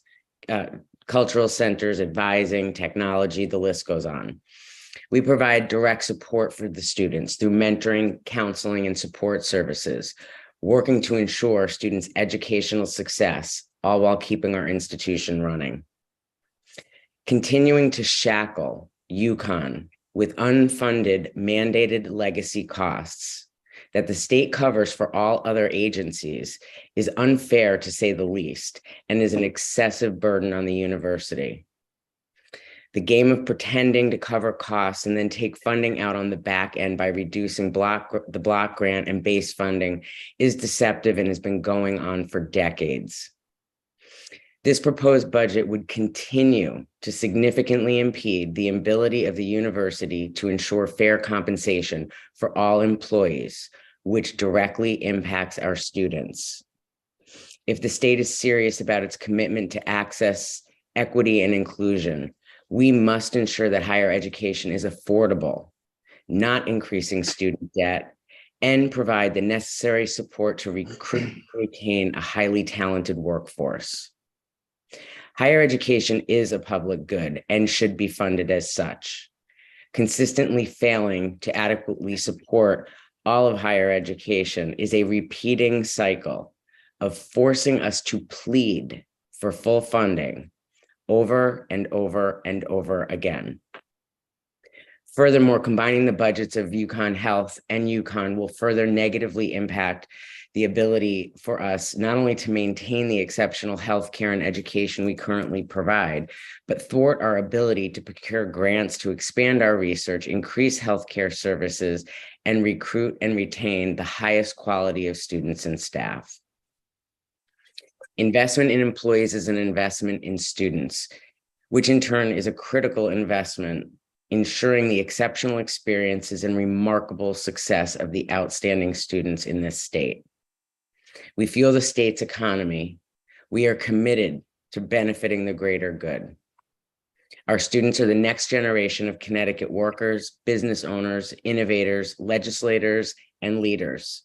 cultural centers, advising, technology, the list goes on. We provide direct support for the students through mentoring, counseling, and support services, working to ensure students' educational success, all while keeping our institution running. Continuing to shackle UConn with unfunded mandated legacy costs that the state covers for all other agencies is unfair, to say the least, and is an excessive burden on the university. The game of pretending to cover costs and then take funding out on the back end by reducing the block grant and base funding is deceptive and has been going on for decades. This proposed budget would continue to significantly impede the ability of the university to ensure fair compensation for all employees, which directly impacts our students. If the state is serious about its commitment to access, equity, and inclusion, we must ensure that higher education is affordable, not increasing student debt, and provide the necessary support to recruit and retain a highly talented workforce. Higher education is a public good and should be funded as such. Consistently failing to adequately support all of higher education is a repeating cycle of forcing us to plead for full funding over and over and over again. Furthermore, combining the budgets of UConn Health and UConn will further negatively impact the ability for us not only to maintain the exceptional healthcare and education we currently provide, but thwart our ability to procure grants to expand our research, increase healthcare services, and recruit and retain the highest quality of students and staff. Investment in employees is an investment in students. which in turn is a critical investment, ensuring the exceptional experiences and remarkable success of the outstanding students in this state. We fuel the state's economy. We are committed to benefiting the greater good. Our students are the next generation of Connecticut workers, business owners, innovators, legislators, and leaders.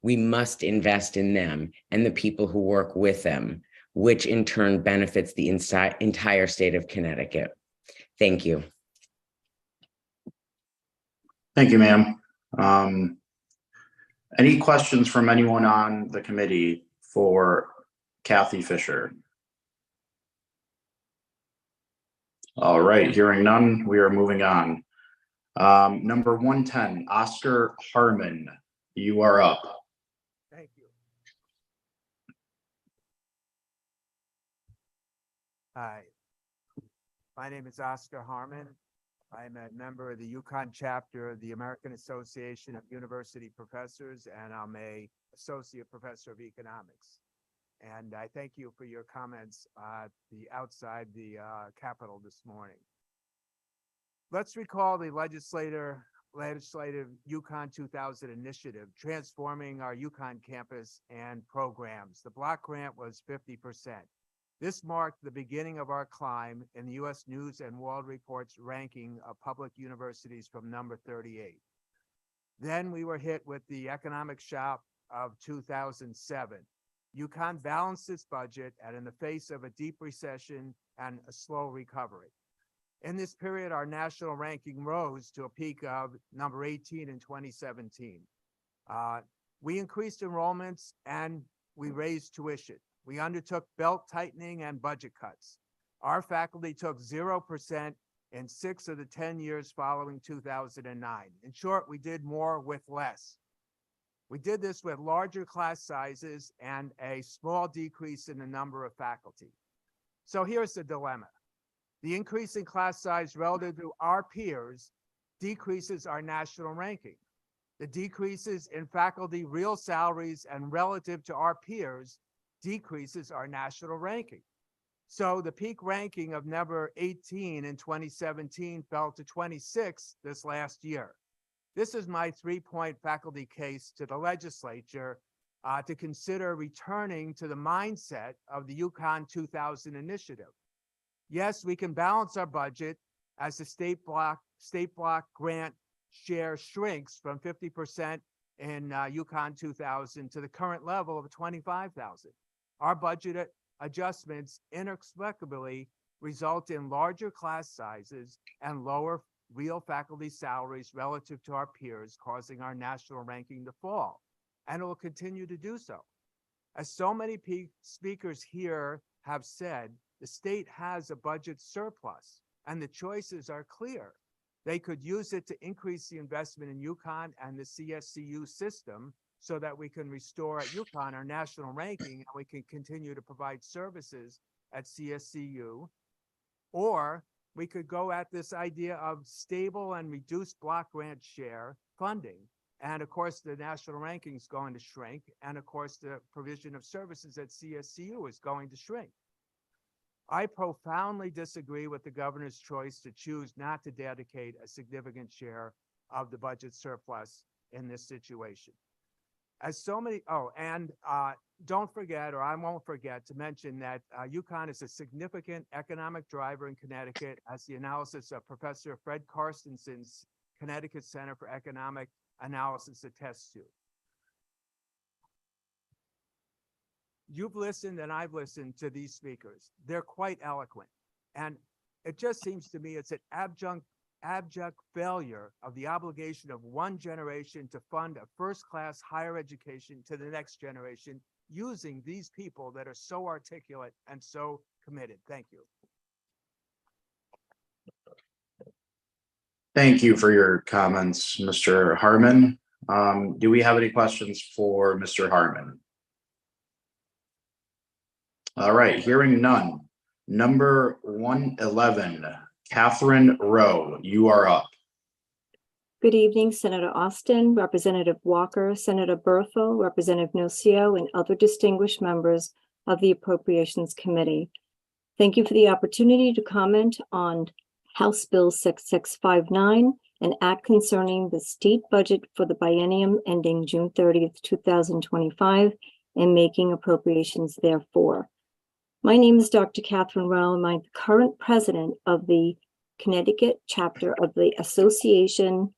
We must invest in them and the people who work with them, which in turn benefits the entire state of Connecticut. Thank you. Thank you, ma'am. Any questions from anyone on the committee for Kathy Fisher? All right, hearing none, we are moving on. Number 110, Oscar Harmon, you are up. Thank you. Hi, my name is Oscar Harmon. I'm a member of the Yukon chapter of the American Association of University Professors, and I'm a associate professor of economics. And I thank you for your comments outside the Capitol this morning. Let's recall the legislative Yukon 2000 initiative, transforming our Yukon campus and programs. The block grant was 50%. This marked the beginning of our climb in the U.S. News and World Report's ranking of public universities from number 38. Then we were hit with the economic shock of 2007. Yukon balanced its budget and in the face of a deep recession and a slow recovery. In this period, our national ranking rose to a peak of number 18 in 2017. We increased enrollments and we raised tuition. We undertook belt tightening and budget cuts. Our faculty took 0% in 6 of the 10 years following 2009. In short, we did more with less. We did this with larger class sizes and a small decrease in the number of faculty. So here's the dilemma. The increase in class size relative to our peers decreases our national ranking. The decreases in faculty real salaries and relative to our peers decreases our national ranking. So the peak ranking of number 18 in 2017 fell to 26 this last year. This is my 3-point faculty case to the legislature to consider returning to the mindset of the Yukon 2000 initiative. Yes, we can balance our budget as the state block grant share shrinks from 50% in Yukon 2000 to the current level of 25,000. Our budget adjustments inexplicably result in larger class sizes and lower real faculty salaries relative to our peers, causing our national ranking to fall, and it will continue to do so. As so many speakers here have said, the state has a budget surplus, and the choices are clear. They could use it to increase the investment in Yukon and the CSCU system so that we can restore at Yukon our national ranking and we can continue to provide services at CSCU. Or we could go at this idea of stable and reduced block grant share funding. And of course, the national ranking is going to shrink. And of course, the provision of services at CSCU is going to shrink. I profoundly disagree with the governor's choice to choose not to dedicate a significant share of the budget surplus in this situation. As so many, don't forget, or I won't forget to mention that Yukon is a significant economic driver in Connecticut, as the analysis of Professor Fred Carstenson's Connecticut Center for Economic Analysis attests to. You've listened and I've listened to these speakers. They're quite eloquent. And it just seems to me it's an abject failure of the obligation of one generation to fund a first-class higher education to the next generation using these people that are so articulate and so committed. Thank you. Thank you for your comments, Mr. Harmon. Do we have any questions for Mr. Harmon? All right, hearing none. Number 111, Catherine Rowe, you are up. Good evening, Senator Austin, Representative Walker, Senator Berthel, Representative Noccio, and other distinguished members of the Appropriations Committee. Thank you for the opportunity to comment on House Bill 6659, an act concerning the state budget for the biennium ending June 30th, 2025, and making appropriations therefore. My name is Dr. Catherine Rowe, and I'm the current president of the Connecticut chapter of the Association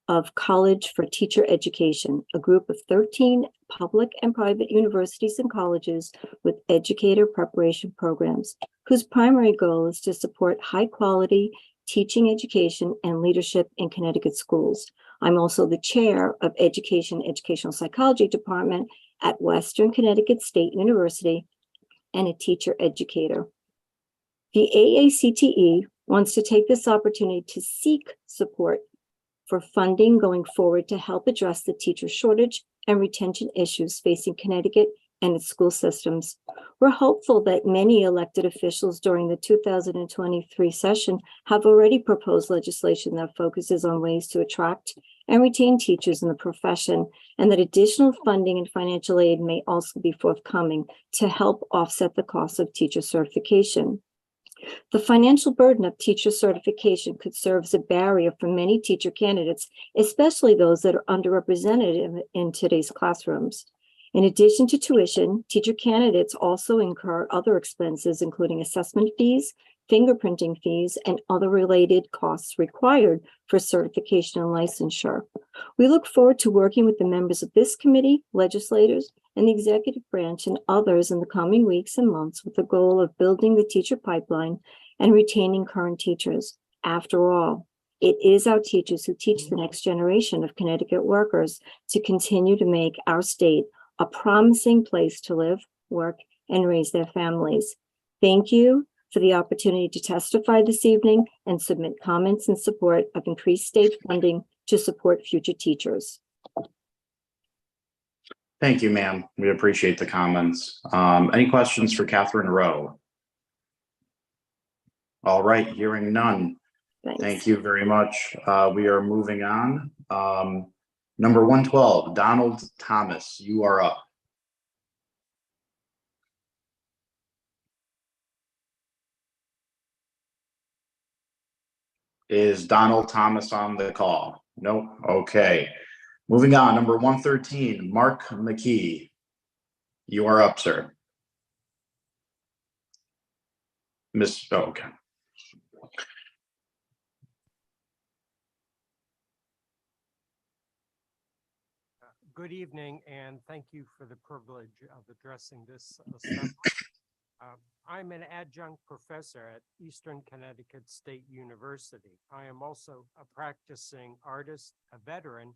of College for Teacher Education, a group of 13 public and private universities and colleges with educator preparation programs, whose primary goal is to support high-quality teaching education and leadership in Connecticut schools. I'm also the chair of Educational Psychology Department at Western Connecticut State University and a teacher educator. The AACTE wants to take this opportunity to seek support for funding going forward to help address the teacher shortage and retention issues facing Connecticut and its school systems. We're hopeful that many elected officials during the 2023 session have already proposed legislation that focuses on ways to attract and retain teachers in the profession, and that additional funding and financial aid may also be forthcoming to help offset the cost of teacher certification. The financial burden of teacher certification could serve as a barrier for many teacher candidates, especially those that are underrepresented in today's classrooms. In addition to tuition, teacher candidates also incur other expenses, including assessment fees, fingerprinting fees, and other related costs required for certification and licensure. We look forward to working with the members of this committee, legislators, and the executive branch and others in the coming weeks and months with the goal of building the teacher pipeline and retaining current teachers. After all, it is our teachers who teach the next generation of Connecticut workers to continue to make our state a promising place to live, work, and raise their families. Thank you for the opportunity to testify this evening and submit comments in support of increased state funding to support future teachers. Thank you, ma'am. We appreciate the comments. Any questions for Catherine Rowe? All right, hearing none. Thanks. Thank you very much. We are moving on. Number 112, Donald Thomas, you are up. Is Donald Thomas on the call? Nope. Okay. Moving on, number 113, Mark McKee. You are up, sir. Okay. Good evening, and thank you for the privilege of addressing this assembly. I'm an adjunct professor at Eastern Connecticut State University. I am also a practicing artist, a veteran,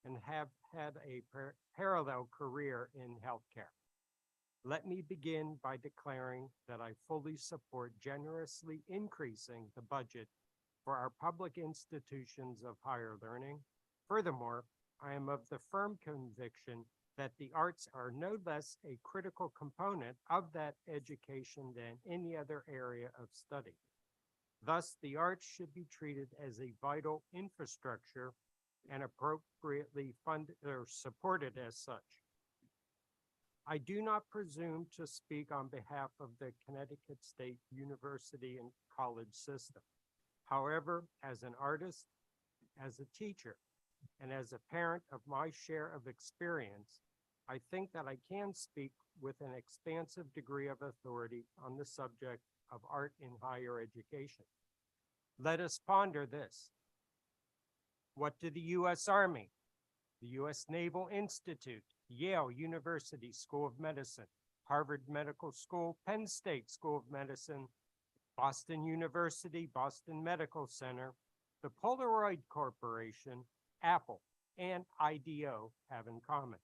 and have had a parallel career in healthcare. Let me begin by declaring that I fully support generously increasing the budget for our public institutions of higher learning. Furthermore, I am of the firm conviction that the arts are no less a critical component of that education than any other area of study. Thus, the arts should be treated as a vital infrastructure and appropriately funded or supported as such. I do not presume to speak on behalf of the Connecticut State University and College system. However, as an artist, as a teacher, and as a parent of my share of experience, I think that I can speak with an expansive degree of authority on the subject of art in higher education. Let us ponder this. What do the U.S. Army, the U.S. Naval Institute, Yale University School of Medicine, Harvard Medical School, Penn State School of Medicine, Boston University, Boston Medical Center, the Polaroid Corporation, Apple, and IDEO have in common?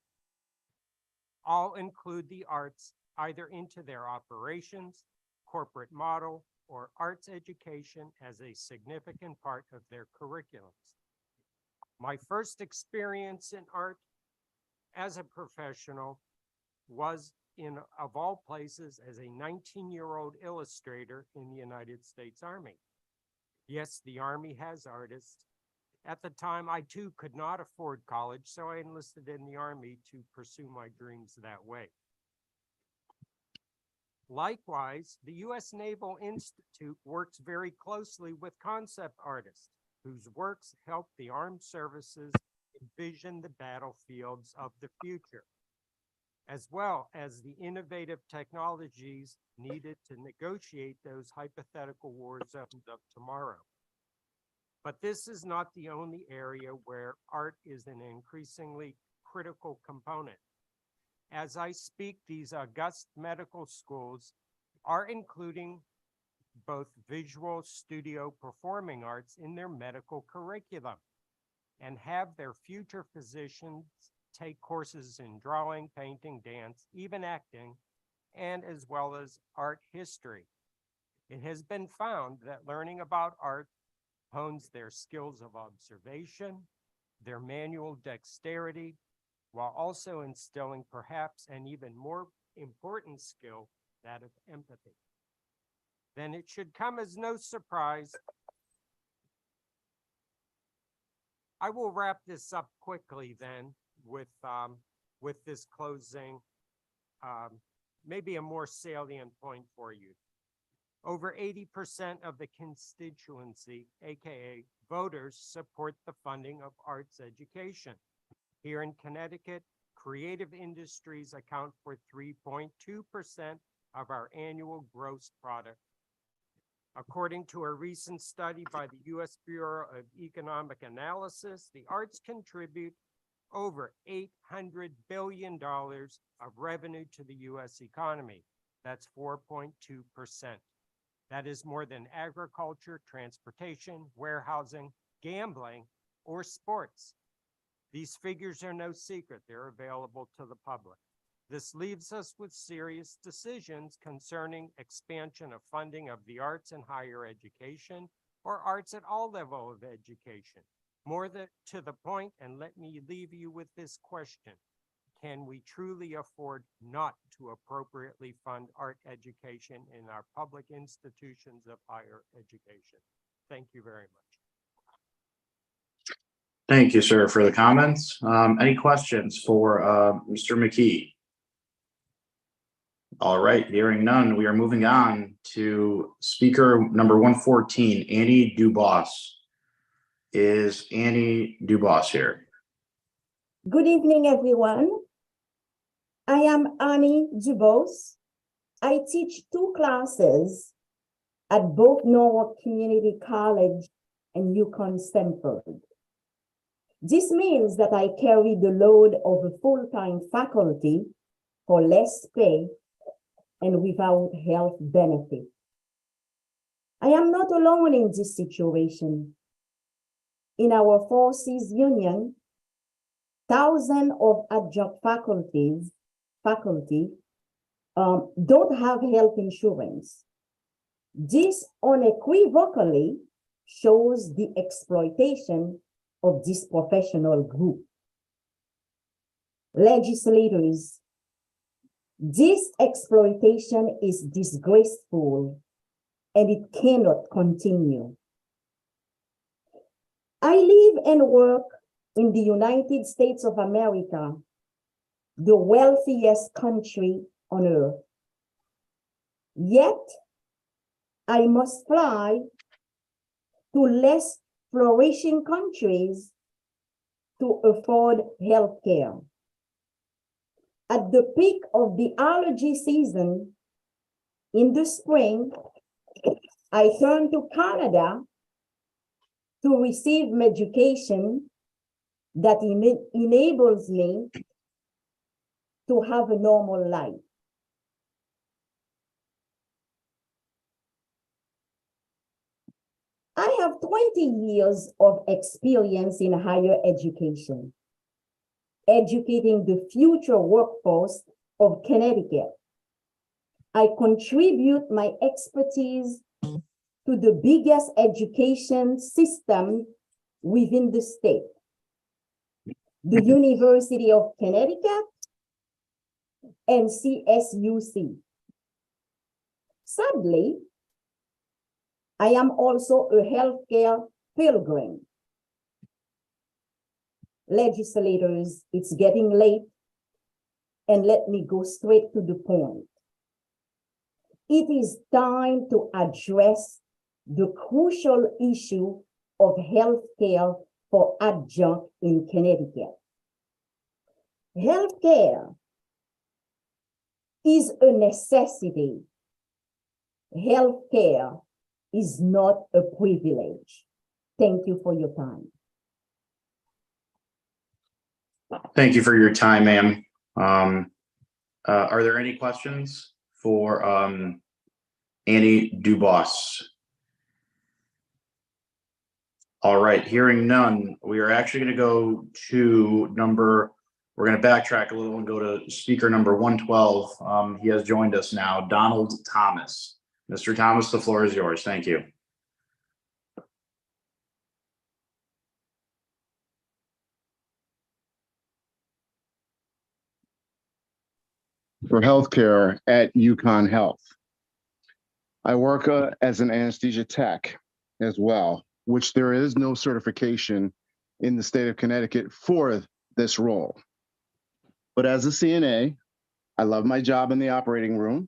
All include the arts either into their operations, corporate model, or arts education as a significant part of their curriculums. My first experience in art as a professional was of all places, as a 19-year-old illustrator in the United States Army. Yes, the Army has artists. At the time, I too could not afford college, so I enlisted in the Army to pursue my dreams that way. Likewise, the U.S. Naval Institute works very closely with concept artists whose works help the armed services envision the battlefields of the future, as well as the innovative technologies needed to negotiate those hypothetical war zones of tomorrow. But this is not the only area where art is an increasingly critical component. As I speak, these august medical schools are including both visual studio performing arts in their medical curriculum and have their future physicians take courses in drawing, painting, dance, even acting, and as well as art history. It has been found that learning about art hones their skills of observation, their manual dexterity, while also instilling perhaps an even more important skill, that of empathy. Then it should come as no surprise. I will wrap this up quickly then with this closing, maybe a more salient point for you. Over 80% of the constituency, AKA voters, support the funding of arts education. Here in Connecticut, creative industries account for 3.2% of our annual gross product. According to a recent study by the U.S. Bureau of Economic Analysis, the arts contribute over $800 billion of revenue to the U.S. economy. That's 4.2%. That is more than agriculture, transportation, warehousing, gambling, or sports. These figures are no secret. They're available to the public. This leaves us with serious decisions concerning expansion of funding of the arts in higher education or arts at all levels of education. More to the point, and let me leave you with this question. Can we truly afford not to appropriately fund art education in our public institutions of higher education? Thank you very much. Thank you, sir, for the comments. Any questions for Mr. McKee? All right, hearing none, we are moving on to speaker number 114, Annie Dubas. Is Annie Dubas here? Good evening, everyone. I am Annie Dubos. I teach 2 classes at both Norwalk Community College and UConn-Stamford. This means that I carry the load of a full-time faculty for less pay and without health benefit. I am not alone in this situation. In our Forces Union, thousands of adjunct faculty don't have health insurance. This unequivocally shows the exploitation of this professional group. Legislators, this exploitation is disgraceful and it cannot continue. I live and work in the United States of America, the wealthiest country on earth. Yet, I must fly to less flourishing countries to afford health care. At the peak of the allergy season in the spring, I turn to Canada to receive medication that enables me to have a normal life. I have 20 years of experience in higher education, educating the future workforce of Connecticut. I contribute my expertise to the biggest education system within the state, the University of Connecticut and CSUC. Sadly, I am also a healthcare pilgrim. Legislators, it's getting late, and let me go straight to the point. it is time to address the crucial issue of healthcare for adjunct in Connecticut. Healthcare is a necessity. Healthcare is not a privilege. Thank you for your time. Thank you for your time, ma'am. Are there any questions for Annie Dubos? All right, hearing none, we are actually going to go to we're going to backtrack a little and go to speaker number 112. He has joined us now, Donald Thomas. Mr. Thomas, the floor is yours. Thank you. For healthcare at UConn Health. I work as an anesthesia tech as well, which there is no certification in the state of Connecticut for this role. But as a CNA, I love my job in the operating room.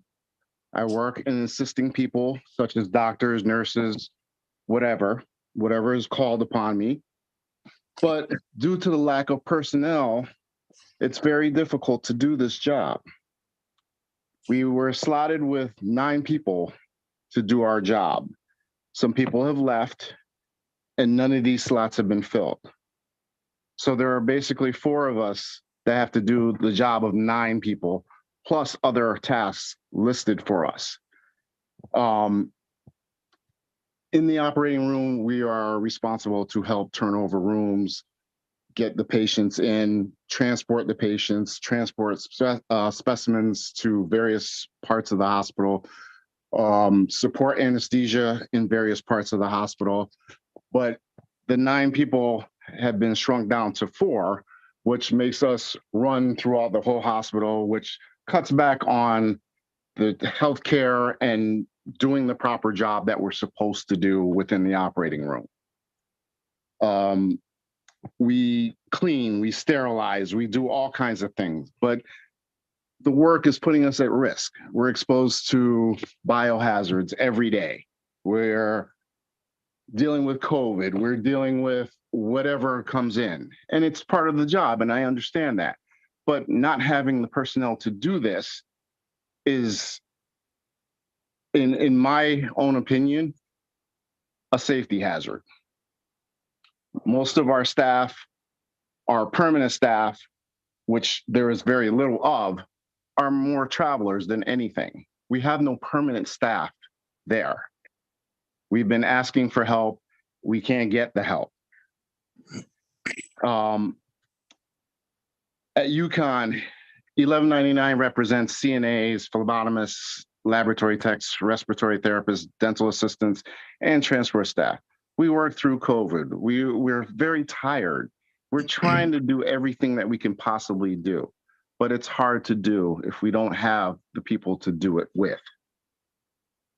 I work in assisting people such as doctors, nurses, whatever is called upon me. But due to the lack of personnel, it's very difficult to do this job. We were slotted with 9 people to do our job. Some people have left and none of these slots have been filled. So there are basically 4 of us that have to do the job of 9 people, plus other tasks listed for us. In the operating room, we are responsible to help turn over rooms, get the patients in, transport the patients, transport specimens to various parts of the hospital, support anesthesia in various parts of the hospital. But the 9 people have been shrunk down to 4, which makes us run throughout the whole hospital, which cuts back on the healthcare and doing the proper job that we're supposed to do within the operating room. We clean, we sterilize, we do all kinds of things, but the work is putting us at risk. We're exposed to biohazards every day. We're dealing with COVID, we're dealing with whatever comes in, and it's part of the job, and I understand that. But not having the personnel to do this is, in my own opinion, a safety hazard. Most of our staff, our permanent staff, which there is very little of, are more travelers than anything. We have no permanent staff there. We've been asking for help. We can't get the help. At UConn, 1199 represents CNAs, phlebotomists, laboratory techs, respiratory therapists, dental assistants, and transport staff. We worked through COVID. We're very tired. We're trying to do everything that we can possibly do, but it's hard to do if we don't have the people to do it with.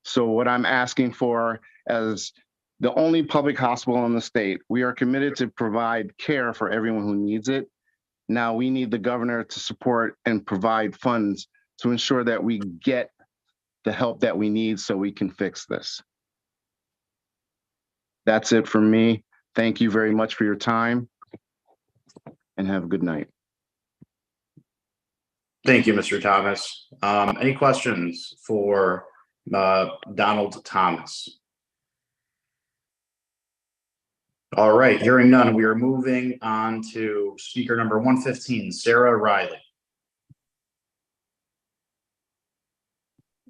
So what I'm asking for, as the only public hospital in the state, we are committed to provide care for everyone who needs it. Now we need the governor to support and provide funds to ensure that we get the help that we need so we can fix this. That's it from me. Thank you very much for your time and have a good night. Thank you, Mr. Thomas. Any questions for Donald Thomas? All right, hearing none, we are moving on to speaker number 115, Sarah Riley.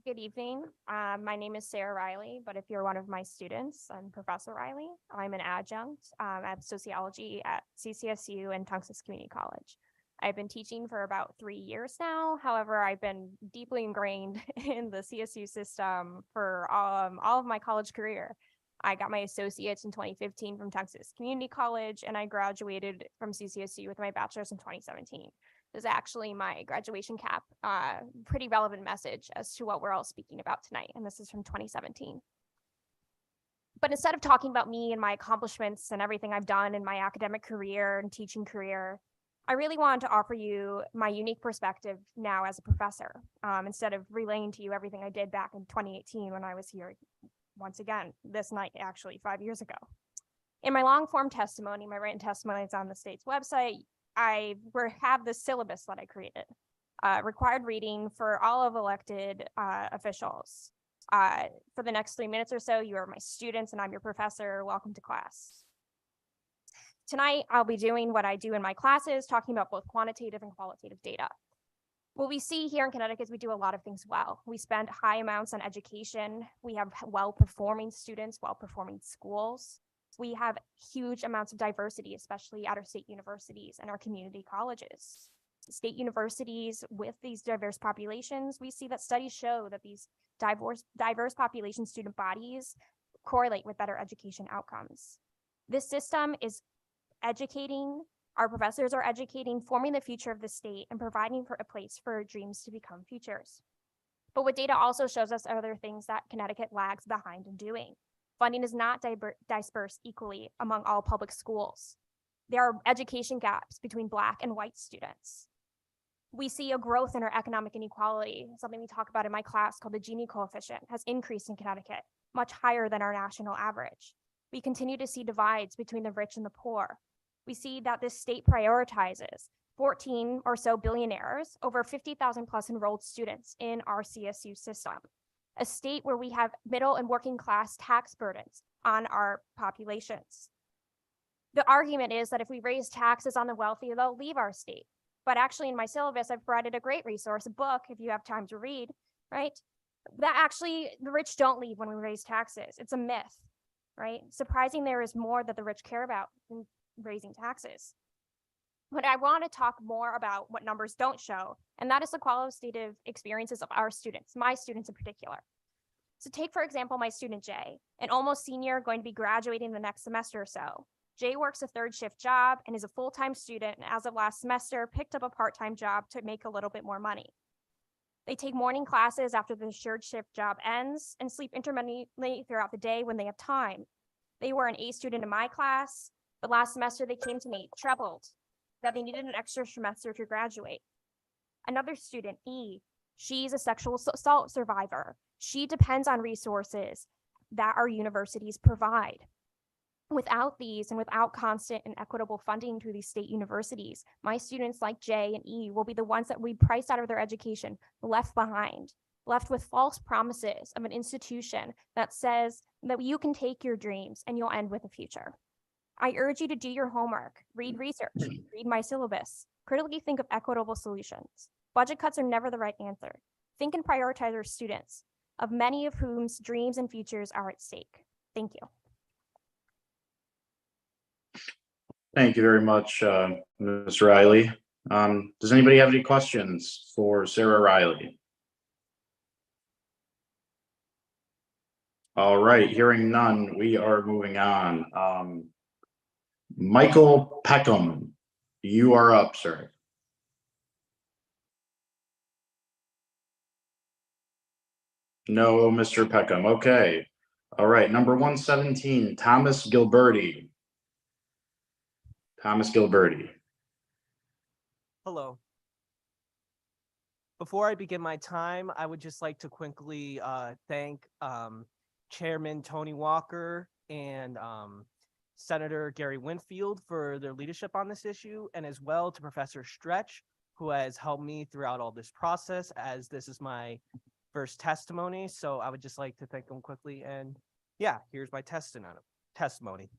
Good evening. My name is Sarah Riley, but if you're one of my students, I'm Professor Riley. I'm an adjunct at sociology at CCSU and Tungus Community College. I've been teaching for about 3 years now. However, I've been deeply ingrained in the CSU system for all of my college career. I got my associates in 2015 from Tungus Community College, and I graduated from CCSU with my bachelor's in 2017. This is actually my graduation cap, pretty relevant message as to what we're all speaking about tonight, and this is from 2017. But instead of talking about me and my accomplishments and everything I've done in my academic career and teaching career, I really wanted to offer you my unique perspective now as a professor, instead of relaying to you everything I did back in 2018 when I was here once again, this night, actually 5 years ago. In my long form testimony, my written testimony is on the state's website. I have the syllabus that I created, required reading for all of elected officials. For the next 3 minutes or so, you are my students and I'm your professor. Welcome to class. Tonight, I'll be doing what I do in my classes, talking about both quantitative and qualitative data. What we see here in Connecticut is we do a lot of things well. We spend high amounts on education. We have well-performing students, well-performing schools. We have huge amounts of diversity, especially at our state universities and our community colleges. State universities with these diverse populations, we see that studies show that these diverse population student bodies correlate with better education outcomes. This system is educating, our professors are educating, forming the future of the state and providing for a place for dreams to become futures. But what data also shows us are other things that Connecticut lags behind in doing. Funding is not dispersed equally among all public schools. There are education gaps between Black and white students. We see a growth in our economic inequality, something we talk about in my class called the Gini coefficient, has increased in Connecticut, much higher than our national average. We continue to see divides between the rich and the poor. We see that this state prioritizes 14 or so billionaires over 50,000 plus enrolled students in our CSU system, a state where we have middle and working class tax burdens on our populations. The argument is that if we raise taxes on the wealthy, they'll leave our state. But actually in my syllabus, I've provided a great resource, a book, if you have time to read, right? That actually the rich don't leave when we raise taxes. It's a myth, right? Surprising there is more that the rich care about than raising taxes. But I want to talk more about what numbers don't show, and that is the qualitative experiences of our students, my students in particular. So take, for example, my student Jay, an almost senior going to be graduating the next semester or so. Jay works a third shift job and is a full-time student, and as of last semester, picked up a part-time job to make a little bit more money. They take morning classes after the third shift job ends and sleep intermittently throughout the day when they have time. They were an A student in my class, but last semester they came to me troubled that they needed an extra semester to graduate. Another student, E, she's a sexual assault survivor. She depends on resources that our universities provide. Without these and without constant and equitable funding to these state universities, my students like J and E will be the ones that we priced out of their education, left behind, left with false promises of an institution that says that you can take your dreams and you'll end with a future. I urge you to do your homework, read research, read my syllabus, critically think of equitable solutions. Budget cuts are never the right answer. Think and prioritize our students, of many of whom's dreams and futures are at stake. Thank you. Thank you very much, Ms. Riley. Does anybody have any questions for Sarah Riley? All right, hearing none, we are moving on. Michael Peckham, you are up, sir. No, Mr. Peckham. Okay. All right, number 117, Thomas Gilberti. Thomas Gilberti. Hello. Before I begin my time, I would just like to quickly thank Chairman Tony Walker and Senator Gary Winfield for their leadership on this issue, and as well to Professor Stretch, who has helped me throughout all this process, as this is my first testimony. So I would just like to thank them quickly. And yeah, here's my testimony.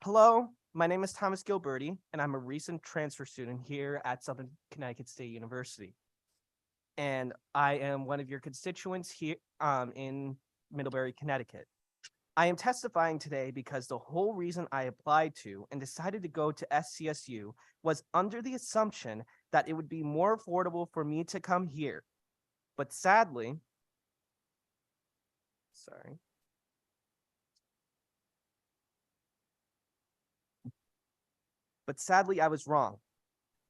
Hello, my name is Thomas Gilberti, and I'm a recent transfer student here at Southern Connecticut State University. And I am one of your constituents here in Middlebury, Connecticut. I am testifying today because the whole reason I applied to and decided to go to SCSU was under the assumption that it would be more affordable for me to come here. But sadly, I was wrong.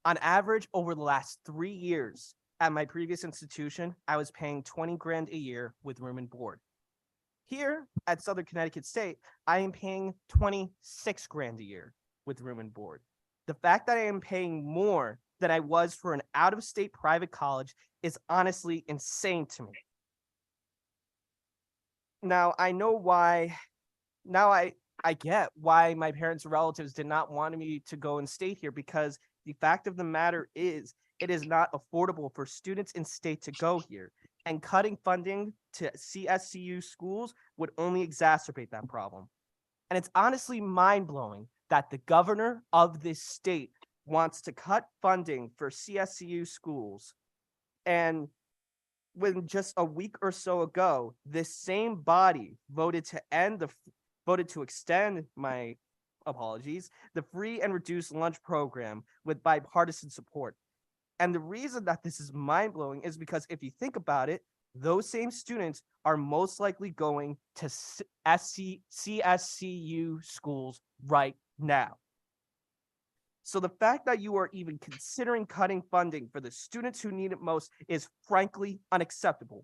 On average, over the last 3 years at my previous institution, I was paying 20 grand a year with room and board. Here at Southern Connecticut State, I am paying 26 grand a year with room and board. The fact that I am paying more than I was for an out-of-state private college is honestly insane to me. Now I know why, now I get why my parents and relatives did not want me to go and stay here, because the fact of the matter is it is not affordable for students in state to go here, and cutting funding to CSCU schools would only exacerbate that problem. And it's honestly mind-blowing that the governor of this state wants to cut funding for CSCU schools. And when just a week or so ago, this same body voted to extend, my apologies, the free and reduced lunch program with bipartisan support. And the reason that this is mind-blowing is because if you think about it, those same students are most likely going to CSCU schools right now. So the fact that you are even considering cutting funding for the students who need it most is frankly unacceptable,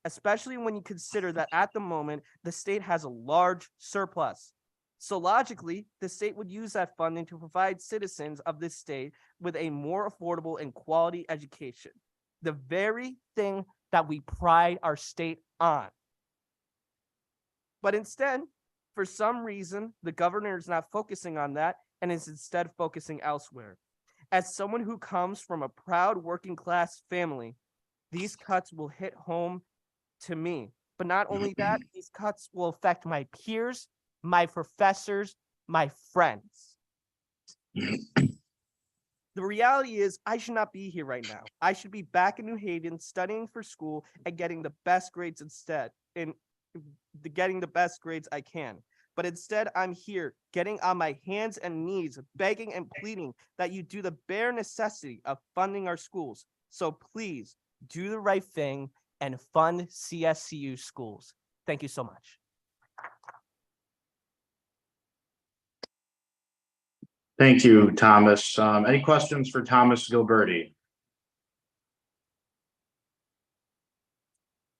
especially when you consider that at the moment, the state has a large surplus. So logically, the state would use that funding to provide citizens of this state with a more affordable and quality education, the very thing that we pride our state on. But instead, for some reason, the governor is not focusing on that and is instead focusing elsewhere. As someone who comes from a proud working class family, these cuts will hit home to me. But not only that, these cuts will affect my peers, my professors, my friends. The reality is I should not be here right now. I should be back in New Haven studying for school and getting the best grades getting the best grades I can. But instead, I'm here getting on my hands and knees, begging and pleading that you do the bare necessity of funding our schools. So please do the right thing and fund CSCU schools. Thank you so much. Thank you, Thomas. Any questions for Thomas Gilberti?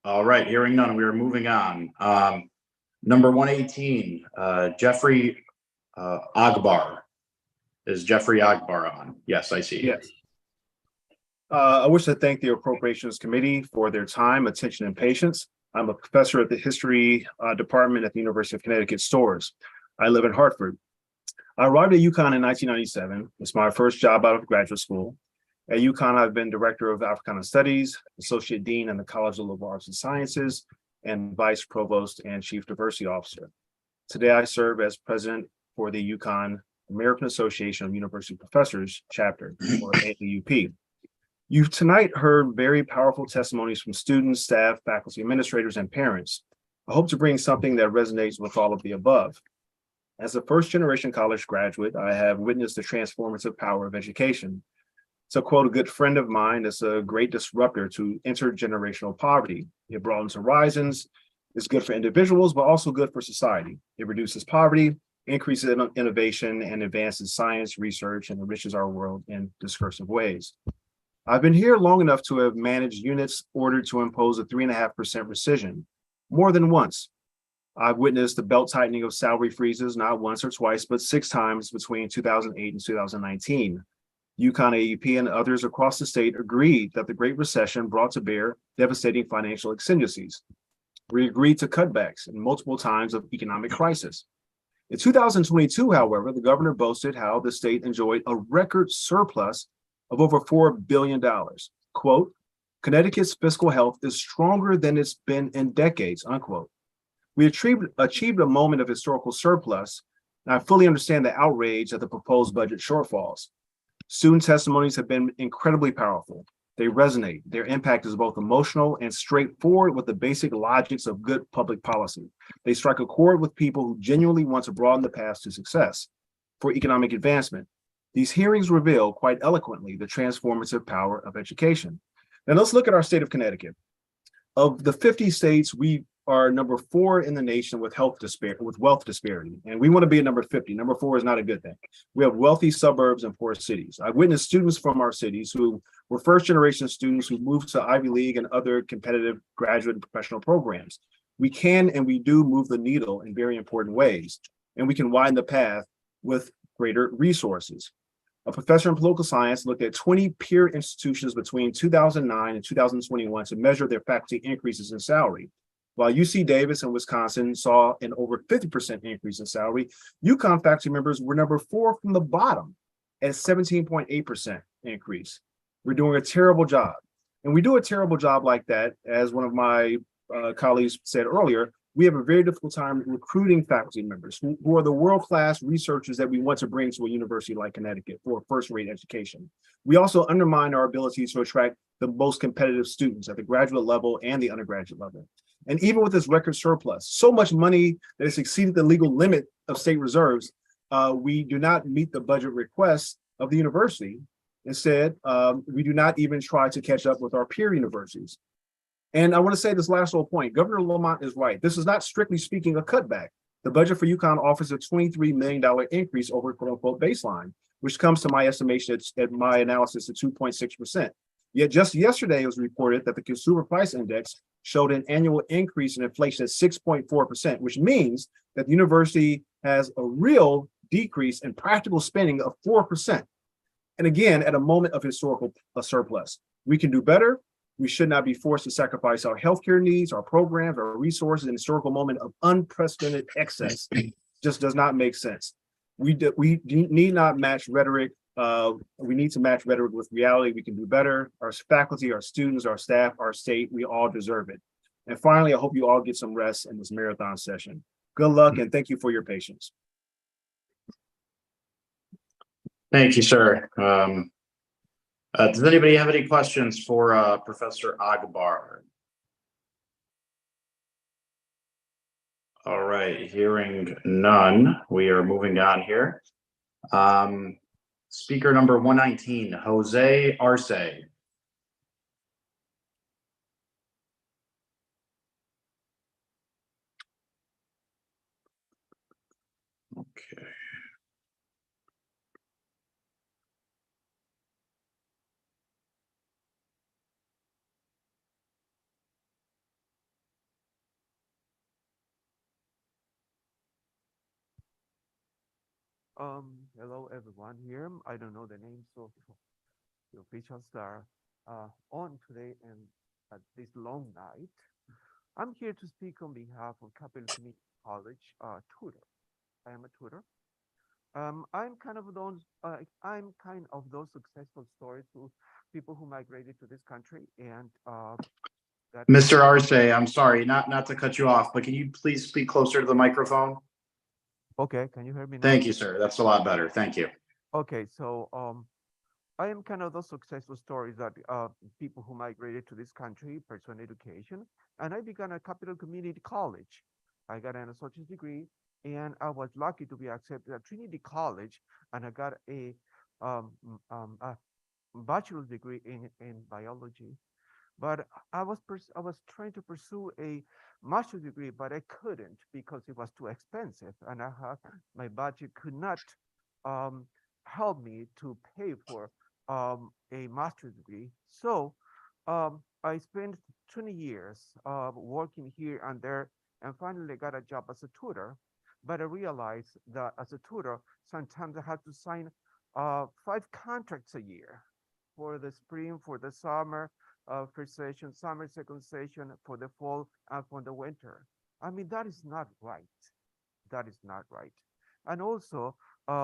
All right, hearing none, we are moving on. Number 118, Jeffrey Agbar. Is Jeffrey Agbar on? Yes, I see. Yes. I wish to thank the Appropriations Committee for their time, attention, and patience. I'm a professor at the History Department at the University of Connecticut Stores. I live in Hartford. I arrived at UConn in 1997. It's my first job out of graduate school. At UConn, I've been Director of Africana Studies, Associate Dean in the College of Liberal Arts and Sciences, and Vice Provost and Chief Diversity Officer. Today, I serve as President for the UConn American Association of University Professors chapter, or AAUP. You've tonight heard very powerful testimonies from students, staff, faculty, administrators, and parents. I hope to bring something that resonates with all of the above. As a first-generation college graduate, I have witnessed the transformative power of education. To quote a good friend of mine, it's a great disruptor to intergenerational poverty. It broadens horizons, it's good for individuals, but also good for society. It reduces poverty, increases innovation, and advances science, research, and enriches our world in discursive ways. I've been here long enough to have managed units ordered to impose a 3.5% rescission more than once. I've witnessed the belt tightening of salary freezes, not once or twice, but 6 times between 2008 and 2019. UConn AEP and others across the state agreed that the Great Recession brought to bear devastating financial exigencies. We agreed to cutbacks in multiple times of economic crisis. In 2022, however, the governor boasted how the state enjoyed a record surplus of over $4 billion. Quote, Connecticut's fiscal health is stronger than it's been in decades, unquote. We achieved a moment of historical surplus, and I fully understand the outrage at the proposed budget shortfalls. Student testimonies have been incredibly powerful. They resonate. Their impact is both emotional and straightforward with the basic logics of good public policy. They strike a chord with people who genuinely want to broaden the path to success for economic advancement. These hearings reveal quite eloquently the transformative power of education. Now let's look at our state of Connecticut. Of the 50 states, we are number 4 in the nation with wealth disparity, and we want to be at number 50. Number 4 is not a good thing. We have wealthy suburbs and poor cities. I've witnessed students from our cities who were first-generation students who moved to Ivy League and other competitive graduate and professional programs. We can and we do move the needle in very important ways, and we can widen the path with greater resources. A professor in political science looked at 20 peer institutions between 2009 and 2021 to measure their faculty increases in salary. While UC Davis and Wisconsin saw an over 50% increase in salary, UConn faculty members were number 4 from the bottom at 17.8% increase. We're doing a terrible job. And we do a terrible job like that, as one of my colleagues said earlier, we have a very difficult time recruiting faculty members who are the world-class researchers that we want to bring to a university like Connecticut for first-rate education. We also undermine our ability to attract the most competitive students at the graduate level and the undergraduate level. And even with this record surplus, so much money that has exceeded the legal limit of state reserves, we do not meet the budget requests of the university. Instead, we do not even try to catch up with our peer universities. And I want to say this last little point. Governor Lamont is right. This is not strictly speaking a cutback. The budget for UConn offers a $23 million increase over quote unquote baseline, which comes to my estimation at my analysis at 2.6%. Yet just yesterday it was reported that the Consumer Price Index showed an annual increase in inflation at 6.4%, which means that the university has a real decrease in practical spending of 4%. And again, at a moment of historical surplus. We can do better. We should not be forced to sacrifice our healthcare needs, our programs, our resources in a historical moment of unprecedented excess. Just does not make sense. We need not match rhetoric. We need to match rhetoric with reality. We can do better. Our faculty, our students, our staff, our state, we all deserve it. And finally, I hope you all get some rest in this marathon session. Good luck and thank you for your patience. Thank you, sir. Does anybody have any questions for Professor Agbar? All right, hearing none, we are moving on here. Speaker number 119, Jose Arce. Okay. Hello everyone here. I don't know the names of the officials that are on today and at this long night. I'm here to speak on behalf of Capital Community College tutor. I am a tutor. I'm kind of those successful stories to people who migrated to this country and Mr. Arce, I'm sorry, not to cut you off, but can you please speak closer to the microphone? Okay, can you hear me now? Thank you, sir. That's a lot better. Thank you. Okay, so I am kind of those successful stories that people who migrated to this country, pursue education, and I began a Capital Community College. I got an associate's degree, and I was lucky to be accepted at Trinity College, and I got a bachelor's degree in biology. But I was trying to pursue a master's degree, but I couldn't because it was too expensive, and my budget could not help me to pay for a master's degree. So I spent 20 years working here and there, and finally got a job as a tutor. But I realized that as a tutor, sometimes I had to sign 5 contracts a year for the spring, for the summer, first session, summer, second session, for the fall, and for the winter. I mean, that is not right. That is not right. And also,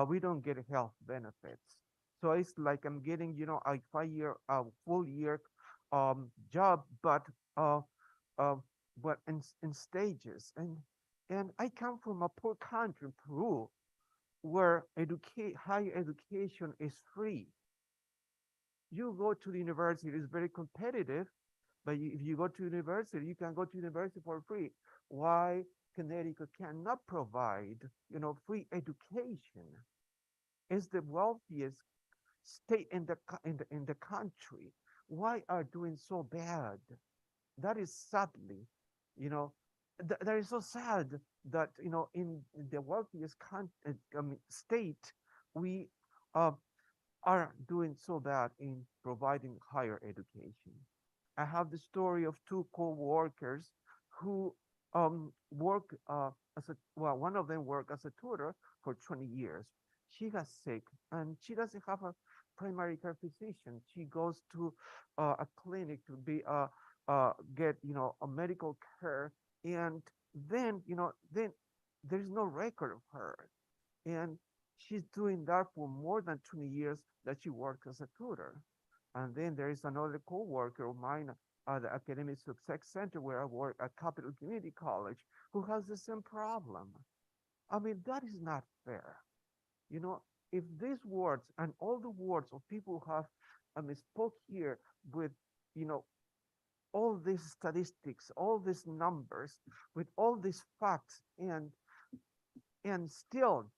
we don't get health benefits. So it's like I'm getting, a 5-year, full year job, but in stages. And I come from a poor country, Peru, where higher education is free. You go to the university, it's very competitive, but if you go to university, you can go to university for free. Why Connecticut cannot provide, free education? It's the wealthiest state in the country. Why are doing so bad? That is sadly, that is so sad that in the wealthiest state we are doing so bad in providing higher education. I have the story of 2 co-workers who work one of them worked as a tutor for 20 years. she got sick and she doesn't have a primary care physician. She goes to a clinic to be get a medical care, and then then there's no record of her, and she's doing that for more than 20 years that she works as a tutor. And then there is another co-worker of mine at the Academic Success Center where I work at Capital Community College who has the same problem. I mean, that is not fair. If these words and all the words of people who have spoke here with, all these statistics, all these numbers, with all these facts, and still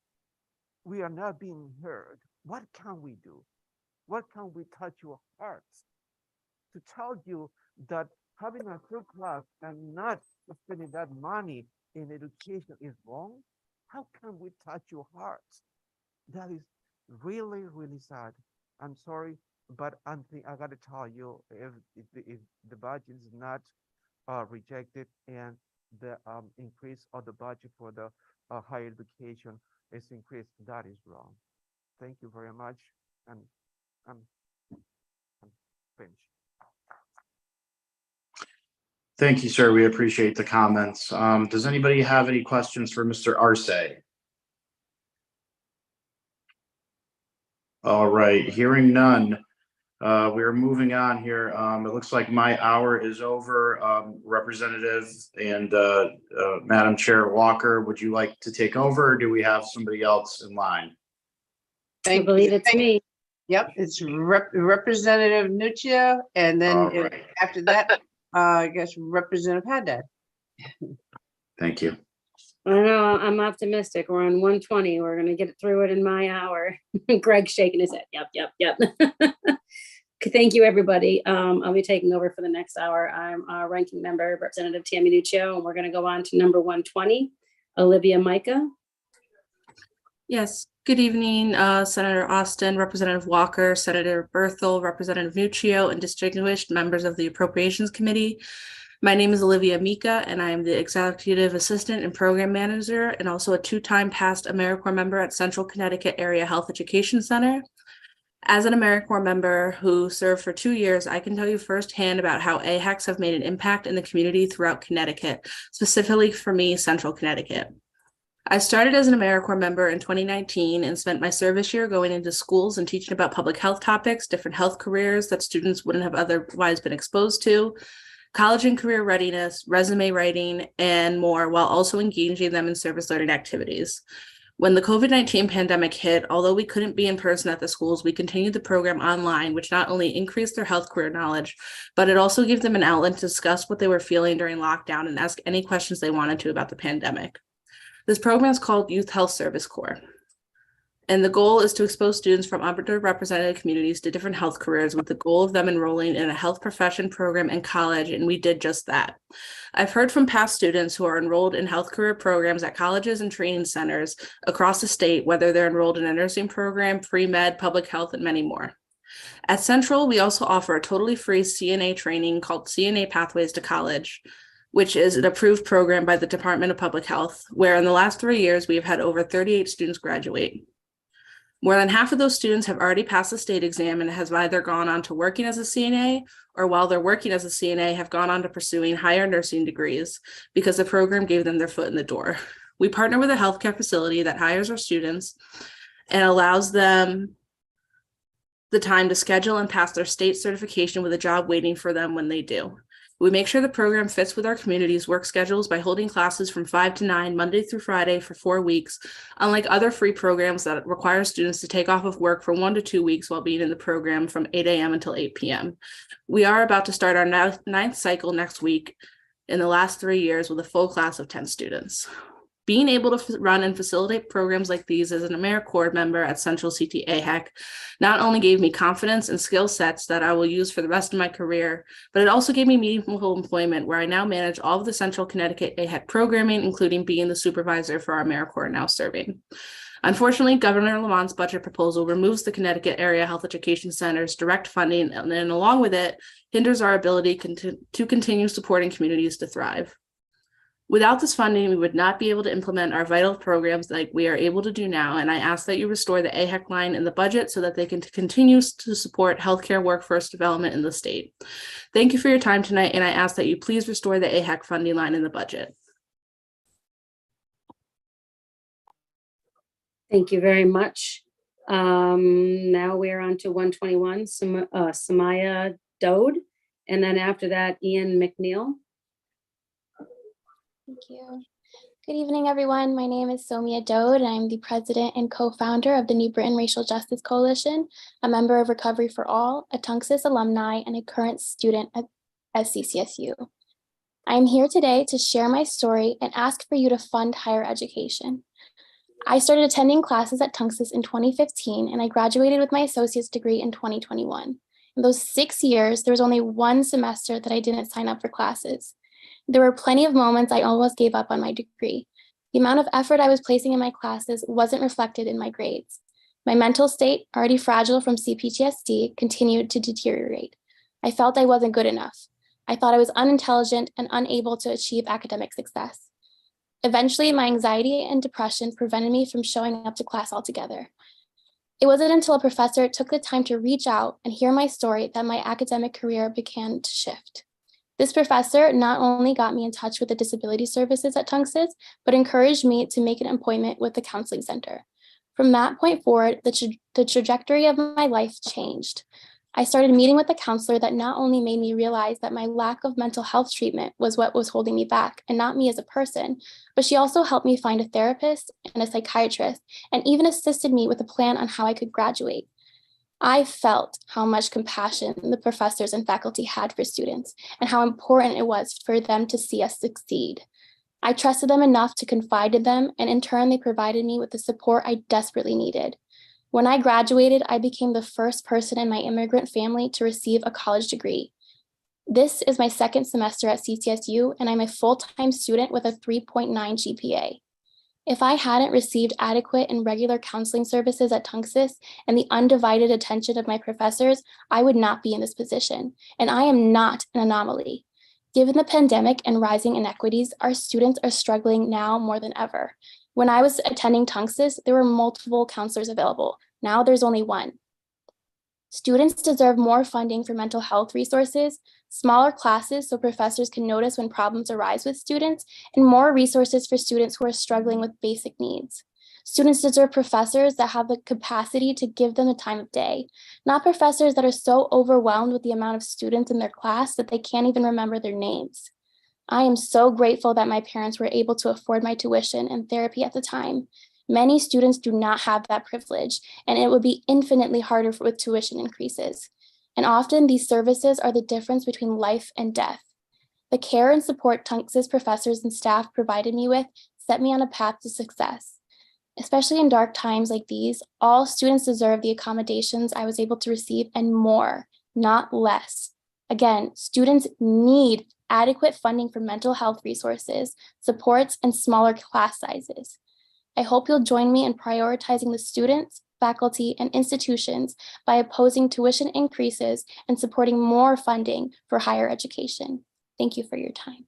we are not being heard, what can we do? What can we touch your hearts to tell you that having a third class and not spending that money in education is wrong? How can we touch your hearts? That is really, really sad. I'm sorry, but I got to tell you, if the budget is not rejected and the increase of the budget for the higher education is increased, that is wrong. Thank you very much, and I'm finished. Thank you, sir. We appreciate the comments. Does anybody have any questions for Mr. Arce? All right, hearing none. We are moving on here. It looks like my hour is over. Representative and Madam Chair Walker, would you like to take over, or do we have somebody else in line? I believe it's me. Yep, it's Representative Nuccio, and then after that, I guess Representative Haddad. Thank you. I know, I'm optimistic. We're on 120. We're going to get through it in my hour. Greg's shaking his head. Yep. Thank you, everybody. I'll be taking over for the next hour. I'm ranking member, Representative Tammy Nuccio, and we're going to go on to number 120, Olivia Micah. Yes, good evening, Senator Austin, Representative Walker, Senator Berthel, Representative Nuccio, and distinguished members of the Appropriations Committee. My name is Olivia Mika, and I am the Executive Assistant and Program Manager, and also a two-time past AmeriCorps member at Central Connecticut Area Health Education Center. As an AmeriCorps member who served for 2 years, I can tell you firsthand about how AHECs have made an impact in the community throughout Connecticut, specifically for me, Central Connecticut. I started as an AmeriCorps member in 2019 and spent my service year going into schools and teaching about public health topics, different health careers that students wouldn't have otherwise been exposed to, college and career readiness, resume writing, and more, while also engaging them in service learning activities. When the COVID-19 pandemic hit, although we couldn't be in person at the schools, we continued the program online, which not only increased their health career knowledge, but it also gave them an outlet to discuss what they were feeling during lockdown and ask any questions they wanted to about the pandemic. This program is called Youth Health Service Corps, and the goal is to expose students from underrepresented communities to different health careers with the goal of them enrolling in a health profession program in college, and we did just that. I've heard from past students who are enrolled in health career programs at colleges and training centers across the state, whether they're enrolled in a nursing program, pre-med, public health, and many more. At Central, we also offer a totally free CNA training called CNA Pathways to College, which is an approved program by the Department of Public Health, where in the last 3 years, we've had over 38 students graduate. More than half of those students have already passed the state exam and has either gone on to working as a CNA, or while they're working as a CNA have gone on to pursuing higher nursing degrees because the program gave them their foot in the door. We partner with a healthcare facility that hires our students and allows them the time to schedule and pass their state certification with a job waiting for them when they do. We make sure the program fits with our community's work schedules by holding classes from 5 to 9, Monday through Friday for 4 weeks, unlike other free programs that require students to take off of work for 1 to 2 weeks while being in the program from 8 a.m. until 8 p.m. We are about to start our ninth cycle next week in the last 3 years with a full class of 10 students. Being able to run and facilitate programs like these as an AmeriCorps member at Central CT AHEC not only gave me confidence and skill sets that I will use for the rest of my career, but it also gave me meaningful employment where I now manage all of the Central Connecticut AHEC programming, including being the supervisor for our AmeriCorps now serving. Unfortunately, Governor Lamont's budget proposal removes the Connecticut Area Health Education Center's direct funding, and then along with it, hinders our ability to continue supporting communities to thrive. Without this funding, we would not be able to implement our vital programs like we are able to do now, and I ask that you restore the AHEC line in the budget so that they can continue to support healthcare workforce development in the state. Thank you for your time tonight, and I ask that you please restore the AHEC funding line in the budget. Thank you very much. Now we're on to 121, Samaya Dode, and then after that, Ian McNeil. Thank you. Good evening, everyone. My name is Somia Dode, and I'm the president and co-founder of the New Britain Racial Justice Coalition, a member of Recovery for All, a Tunxus alumni, and a current student at CCSU. I am here today to share my story and ask for you to fund higher education. I started attending classes at Tunxus in 2015, and I graduated with my associate's degree in 2021. In those 6 years, there was only one semester that I didn't sign up for classes. There were plenty of moments I almost gave up on my degree. The amount of effort I was placing in my classes wasn't reflected in my grades. My mental state, already fragile from CPTSD, continued to deteriorate. I felt I wasn't good enough. I thought I was unintelligent and unable to achieve academic success. Eventually, my anxiety and depression prevented me from showing up to class altogether. It wasn't until a professor took the time to reach out and hear my story that my academic career began to shift. This professor not only got me in touch with the disability services at Tunxus, but encouraged me to make an appointment with the counseling center. From that point forward, the trajectory of my life changed. I started meeting with a counselor that not only made me realize that my lack of mental health treatment was what was holding me back and not me as a person, but she also helped me find a therapist and a psychiatrist and even assisted me with a plan on how I could graduate. I felt how much compassion the professors and faculty had for students and how important it was for them to see us succeed. I trusted them enough to confide in them, and in turn, they provided me with the support I desperately needed. When I graduated, I became the first person in my immigrant family to receive a college degree. This is my second semester at CCSU, and I'm a full-time student with a 3.9 GPA. If I hadn't received adequate and regular counseling services at Tunxus and the undivided attention of my professors, I would not be in this position, and I am not an anomaly. Given the pandemic and rising inequities, our students are struggling now more than ever. When I was attending Tunxus, there were multiple counselors available. Now there's only one. Students deserve more funding for mental health resources, smaller classes so professors can notice when problems arise with students, and more resources for students who are struggling with basic needs. Students deserve professors that have the capacity to give them the time of day, not professors that are so overwhelmed with the amount of students in their class that they can't even remember their names. I am so grateful that my parents were able to afford my tuition and therapy at the time. Many students do not have that privilege, and it would be infinitely harder with tuition increases. And often these services are the difference between life and death. The care and support Tunxus professors and staff provided me with set me on a path to success. Especially in dark times like these, all students deserve the accommodations I was able to receive and more, not less. Again, students need adequate funding for mental health resources, supports, and smaller class sizes. I hope you'll join me in prioritizing the students, faculty, and institutions by opposing tuition increases and supporting more funding for higher education. Thank you for your time.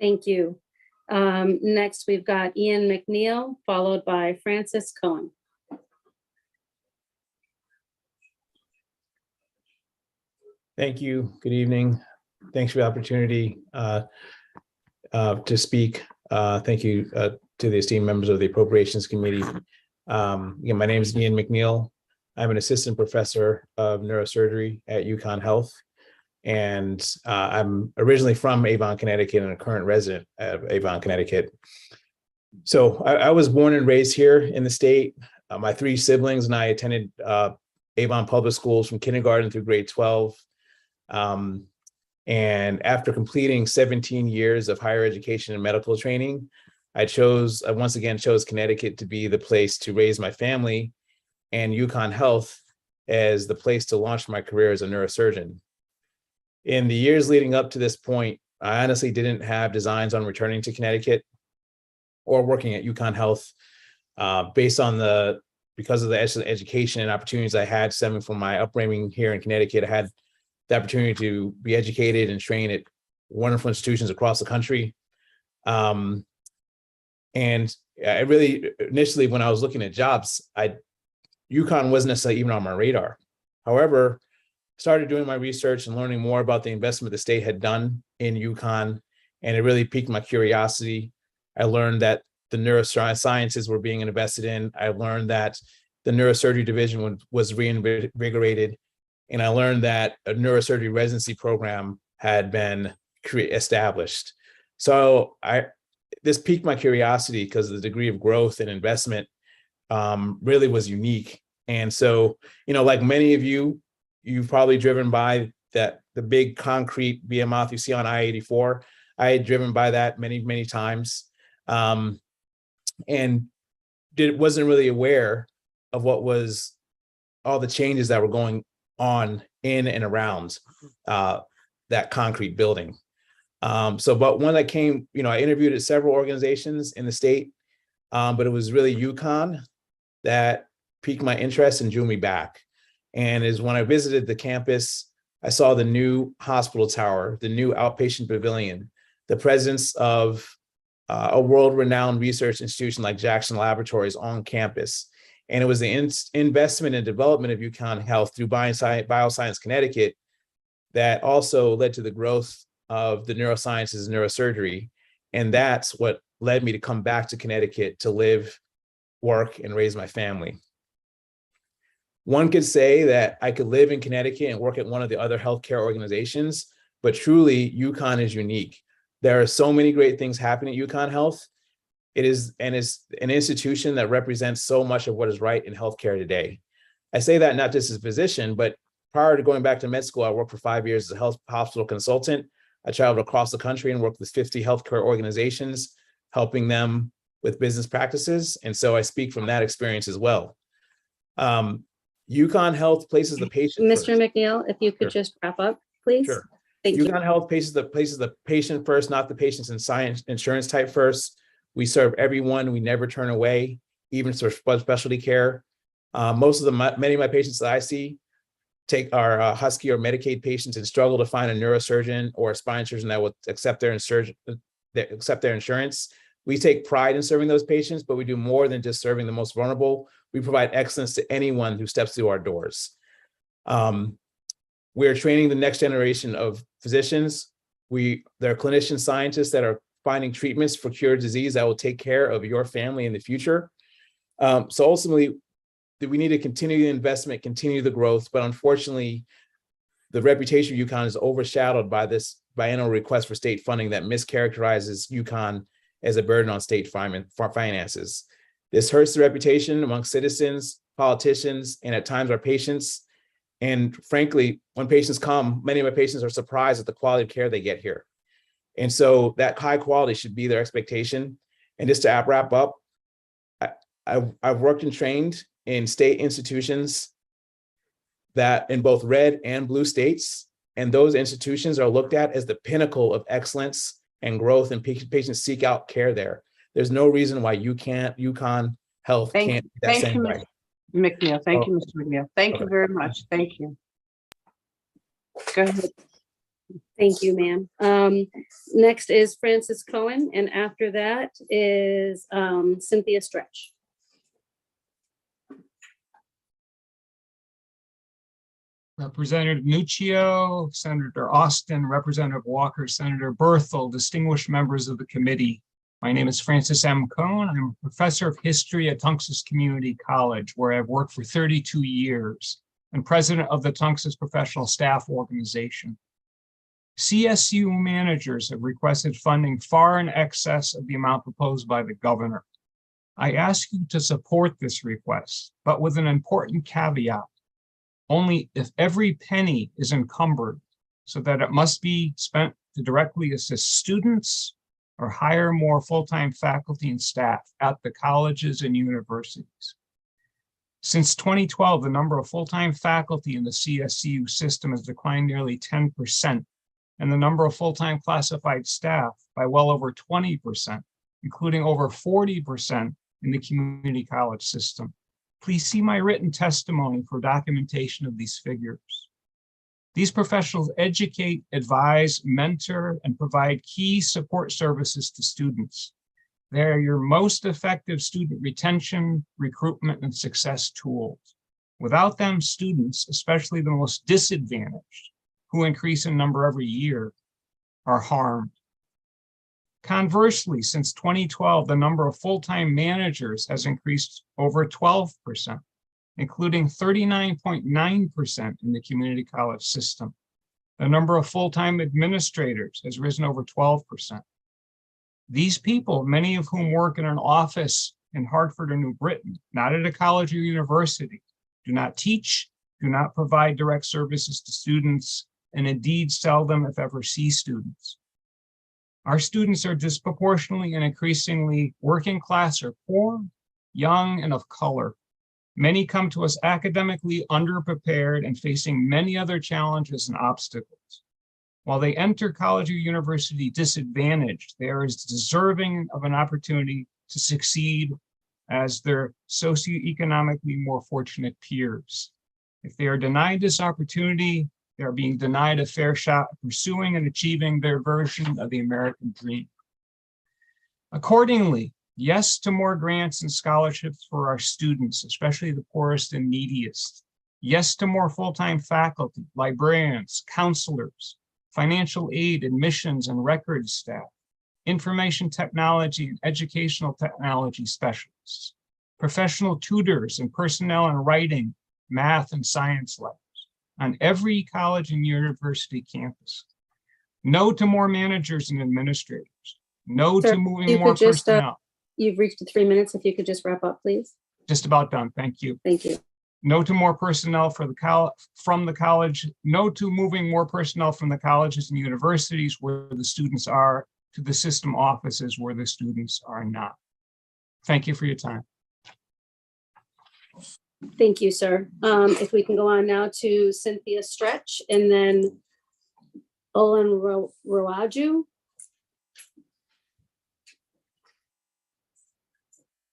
Thank you. Next, we've got Ian McNeil, followed by Francis Cohen. Thank you. Good evening. Thanks for the opportunity to speak. Thank you to the esteemed members of the Appropriations Committee. Again, my name is Ian McNeil. I'm an assistant professor of neurosurgery at UConn Health, and I'm originally from Avon, Connecticut, and a current resident of Avon, Connecticut. So I was born and raised here in the state. My three siblings and I attended Avon public schools from kindergarten through grade 12. And after completing 17 years of higher education and medical training, I once again chose Connecticut to be the place to raise my family, and UConn Health as the place to launch my career as a neurosurgeon. In the years leading up to this point, I honestly didn't have designs on returning to Connecticut or working at UConn Health because of the education and opportunities I had stemming from my upbringing here in Connecticut. I had the opportunity to be educated and trained at wonderful institutions across the country. And I really, initially, when I was looking at jobs, UConn wasn't necessarily even on my radar. However, started doing my research and learning more about the investment the state had done in UConn, and it really piqued my curiosity. I learned that the neurosciences were being invested in. I learned that the neurosurgery division was reinvigorated, and I learned that a neurosurgery residency program had been established. So this piqued my curiosity because the degree of growth and investment really was unique. And so, like many of you, you've probably driven by the big concrete behemoth you see on I-84. I had driven by that many, many times, and wasn't really aware of what was all the changes that were going on in and around that concrete building. But when I came, I interviewed at several organizations in the state, but it was really UConn that piqued my interest and drew me back. And is when I visited the campus, I saw the new hospital tower, the new outpatient pavilion, the presence of a world-renowned research institution like Jackson Laboratories on campus. And it was the investment and development of UConn Health through Bioscience Connecticut that also led to the growth of the neurosciences and neurosurgery. And that's what led me to come back to Connecticut to live, work, and raise my family. One could say that I could live in Connecticut and work at one of the other healthcare organizations, but truly UConn is unique. There are so many great things happening at UConn Health. It is an institution that represents so much of what is right in healthcare today. I say that not just as a physician, but prior to going back to med school, I worked for 5 years as a hospital consultant. I traveled across the country and worked with 50 healthcare organizations, helping them with business practices. And so I speak from that experience as well. UConn Health places the patient Mr. first. McNeil, if you could Sure. just wrap up, please. Sure. Thank you. UConn Health places the patient first, not the patient's insurance type first. We serve everyone. We never turn away, even for specialty care. Many of my patients that I see are Husky or Medicaid patients and struggle to find a neurosurgeon or a spine surgeon that will accept their insurance. We take pride in serving those patients, but we do more than just serving the most vulnerable. We provide excellence to anyone who steps through our doors. We're training the next generation of physicians. There are clinician scientists that are finding treatments for cure disease that will take care of your family in the future. So ultimately, we need to continue the investment, continue the growth, but unfortunately, the reputation of UConn is overshadowed by this biennial request for state funding that mischaracterizes UConn as a burden on state finances. This hurts the reputation among citizens, politicians, and at times our patients. And frankly, when patients come, many of my patients are surprised at the quality of care they get here. And so that high quality should be their expectation. And just to wrap up, I've worked and trained in state institutions that in both red and blue states, and those institutions are looked at as the pinnacle of excellence and growth, and patients seek out care there. There's no reason why UConn Health can't be that same way. McNeil. Thank you, Mr. McNeil. Thank you very much. Thank you. Go ahead. Thank you, ma'am. Next is Francis Cohen, and after that is Cynthia Stretch. Representative Nuccio, Senator Austin, Representative Walker, Senator Berthel, distinguished members of the committee. My name is Francis M. Cohen. I'm a professor of history at Tunxus Community College, where I've worked for 32 years, and president of the Tunxus Professional Staff Organization. CSU managers have requested funding far in excess of the amount proposed by the governor. I ask you to support this request, but with an important caveat. Only if every penny is encumbered so that it must be spent to directly assist students or hire more full-time faculty and staff at the colleges and universities. Since 2012, the number of full-time faculty in the CSU system has declined nearly 10%, and the number of full-time classified staff by well over 20%, including over 40% in the community college system. Please see my written testimony for documentation of these figures. These professionals educate, advise, mentor, and provide key support services to students. They are your most effective student retention, recruitment, and success tools. Without them, students, especially the most disadvantaged, who increase in number every year, are harmed. Conversely, since 2012, the number of full-time managers has increased over 12%, including 39.9% in the community college system. The number of full-time administrators has risen over 12%. These people, many of whom work in an office in Hartford or New Britain, not at a college or university, do not teach, do not provide direct services to students, and indeed seldom, if ever, see students. Our students are disproportionately and increasingly working class or poor, young, and of color. Many come to us academically underprepared and facing many other challenges and obstacles. While they enter college or university disadvantaged, they are as deserving of an opportunity to succeed as their socioeconomically more fortunate peers. If they are denied this opportunity, they are being denied a fair shot at pursuing and achieving their version of the American dream. Accordingly, yes to more grants and scholarships for our students, especially the poorest and neediest. Yes to more full-time faculty, librarians, counselors, financial aid, admissions and records staff, information technology and educational technology specialists, professional tutors and personnel in writing, math, and science labs on every college and university campus. No to more managers and administrators. No Sir, to moving you more could just, personnel. You've reached the 3 minutes. If you could just wrap up, please. Just about done. Thank you. Thank you. No to more personnel from the college. No to moving more personnel from the colleges and universities where the students are to the system offices where the students are not. Thank you for your time. Thank you, sir. If we can go on now to Cynthia Stretch and then Olin Rawaju.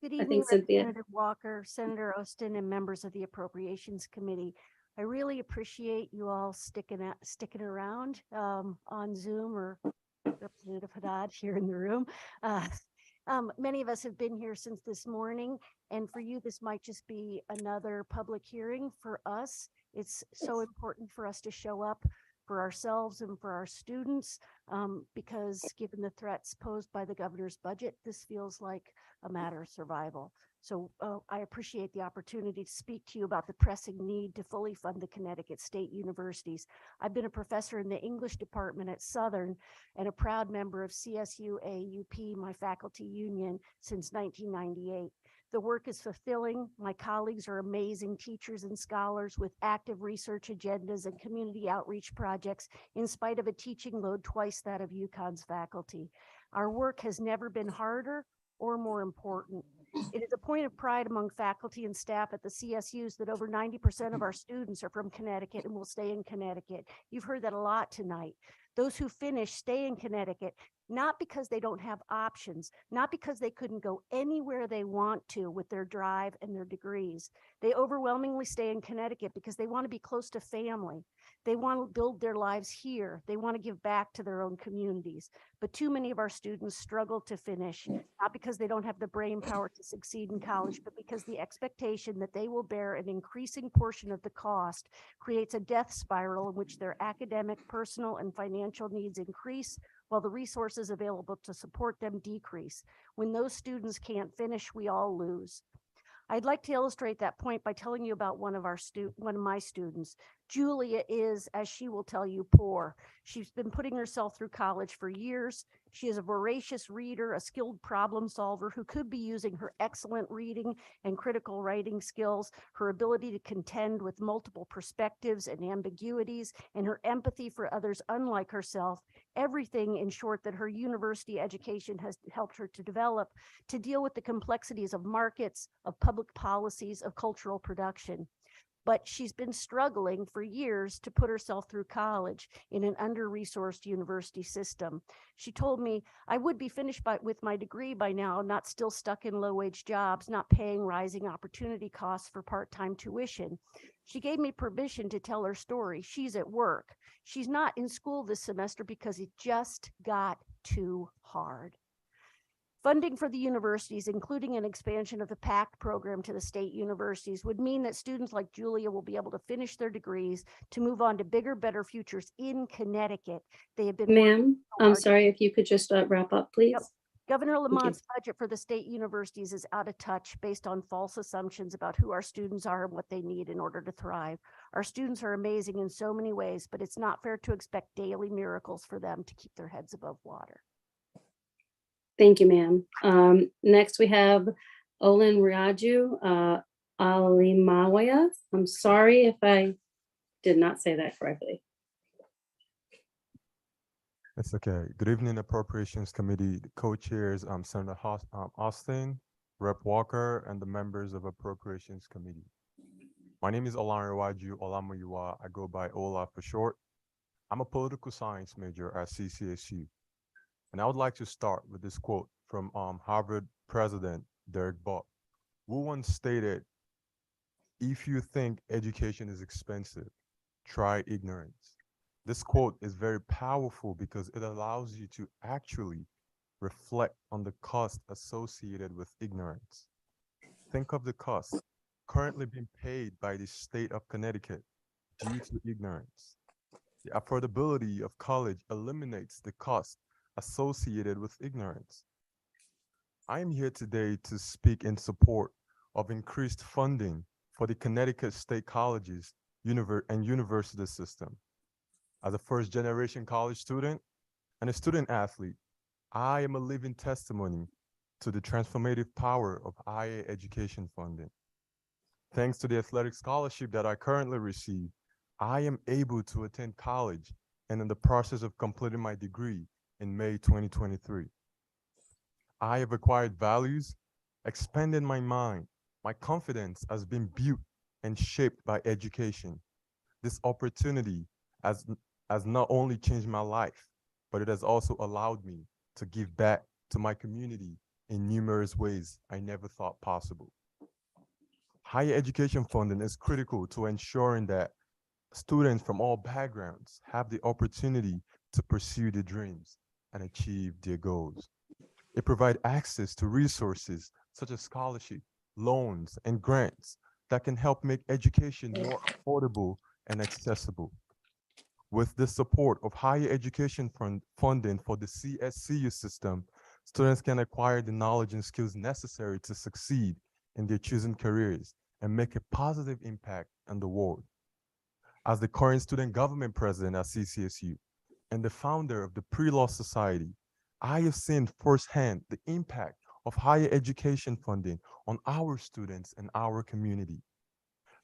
Good I evening, think Cynthia. Representative Walker, Senator Austin, and members of the Appropriations Committee. I really appreciate you all sticking around on Zoom, or Representative Haddad here in the room. Many of us have been here since this morning, and for you, this might just be another public hearing. For us, it's so important for us to show up for ourselves and for our students, because given the threats posed by the governor's budget, this feels like a matter of survival. So I appreciate the opportunity to speak to you about the pressing need to fully fund the Connecticut State Universities. I've been a professor in the English department at Southern and a proud member of CSU AUP, my faculty union, since 1998. The work is fulfilling. My colleagues are amazing teachers and scholars with active research agendas and community outreach projects in spite of a teaching load twice that of UConn's faculty. Our work has never been harder or more important. It is a point of pride among faculty and staff at the CSUs that over 90% of our students are from Connecticut and will stay in Connecticut. You've heard that a lot tonight. Those who finish stay in Connecticut, not because they don't have options, not because they couldn't go anywhere they want to with their drive and their degrees. They overwhelmingly stay in Connecticut because they want to be close to family. They want to build their lives here. They want to give back to their own communities. But too many of our students struggle to finish, not because they don't have the brain power to succeed in college, but because the expectation that they will bear an increasing portion of the cost creates a death spiral in which their academic, personal, and financial needs increase while the resources available to support them decrease. When those students can't finish, we all lose. I'd like to illustrate that point by telling you about one of my students. Julia is, as she will tell you, poor. She's been putting herself through college for years. She is a voracious reader, a skilled problem solver who could be using her excellent reading and critical writing skills, her ability to contend with multiple perspectives and ambiguities, and her empathy for others unlike herself. Everything, in short, that her university education has helped her to develop to deal with the complexities of markets, of public policies, of cultural production. but she's been struggling for years to put herself through college in an under-resourced university system. She told me I would be finished with my degree by now, not still stuck in low-wage jobs, not paying rising opportunity costs for part-time tuition. She gave me permission to tell her story. She's at work. She's not in school this semester because it just got too hard. Funding for the universities, including an expansion of the PACT program to the state universities, would mean that students like Julia will be able to finish their degrees to move on to bigger, better futures in Connecticut. They have been Ma'am, I'm sorry, if you could just wrap up, please. Yep. Governor Thank you. Lamont's budget for the state universities is out of touch based on false assumptions about who our students are and what they need in order to thrive. Our students are amazing in so many ways, but it's not fair to expect daily miracles for them to keep their heads above water. Thank you, ma'am. Next, we have Olin Riaju Alimawaya. I'm sorry if I did not say that correctly. It's okay. Good evening, Appropriations Committee co-chairs, Senator Austin, Rep. Walker, and the members of Appropriations Committee. My name is Olaniwaju Olamuyiwa. I go by Ola for short. I'm a political science major at CCSU. And I would like to start with this quote from Harvard President Derek Buck, who once stated, "If you think education is expensive, try ignorance." This quote is very powerful because it allows you to actually reflect on the cost associated with ignorance. Think of the cost currently being paid by the state of Connecticut due to ignorance. The affordability of college eliminates the cost associated with ignorance. I am here today to speak in support of increased funding for the Connecticut state colleges and university system. As a first-generation college student and a student athlete, I am a living testimony to the transformative power of higher education funding. Thanks to the athletic scholarship that I currently receive, I am able to attend college and in the process of completing my degree in May 2023. I have acquired values, expanded my mind. My confidence has been built and shaped by education. This opportunity has not only changed my life, but it has also allowed me to give back to my community in numerous ways I never thought possible. Higher education funding is critical to ensuring that students from all backgrounds have the opportunity to pursue their dreams and achieve their goals. It provides access to resources such as scholarship, loans, and grants that can help make education more affordable and accessible. With the support of higher education funding for the CSCU system, students can acquire the knowledge and skills necessary to succeed in their chosen careers and make a positive impact on the world. As the current student government president at CCSU and the founder of the Pre-Law Society, I have seen firsthand the impact of higher education funding on our students and our community.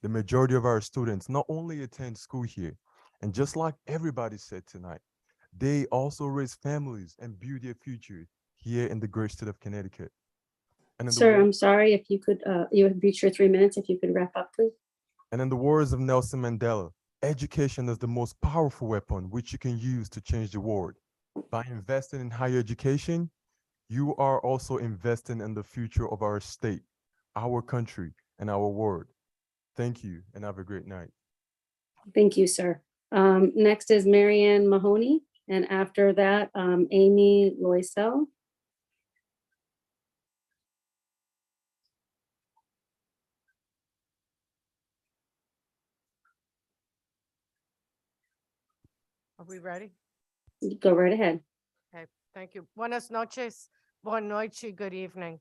The majority of our students not only attend school here, and just like everybody said tonight, they also raise families and build their future here in the great state of Connecticut. And Sir, I'm sorry, if you could, you have reached your 3 minutes, if you could wrap up, please. And in the words of Nelson Mandela, education is the most powerful weapon which you can use to change the world. By investing in higher education, you are also investing in the future of our state, our country, and our world. Thank you, and have a great night. Thank you, sir. Next is Marianne Mahoney, and after that, Amy Loisel. Are we ready? Go right ahead. Okay, thank you. Buenas noches, buenas noches, good evening.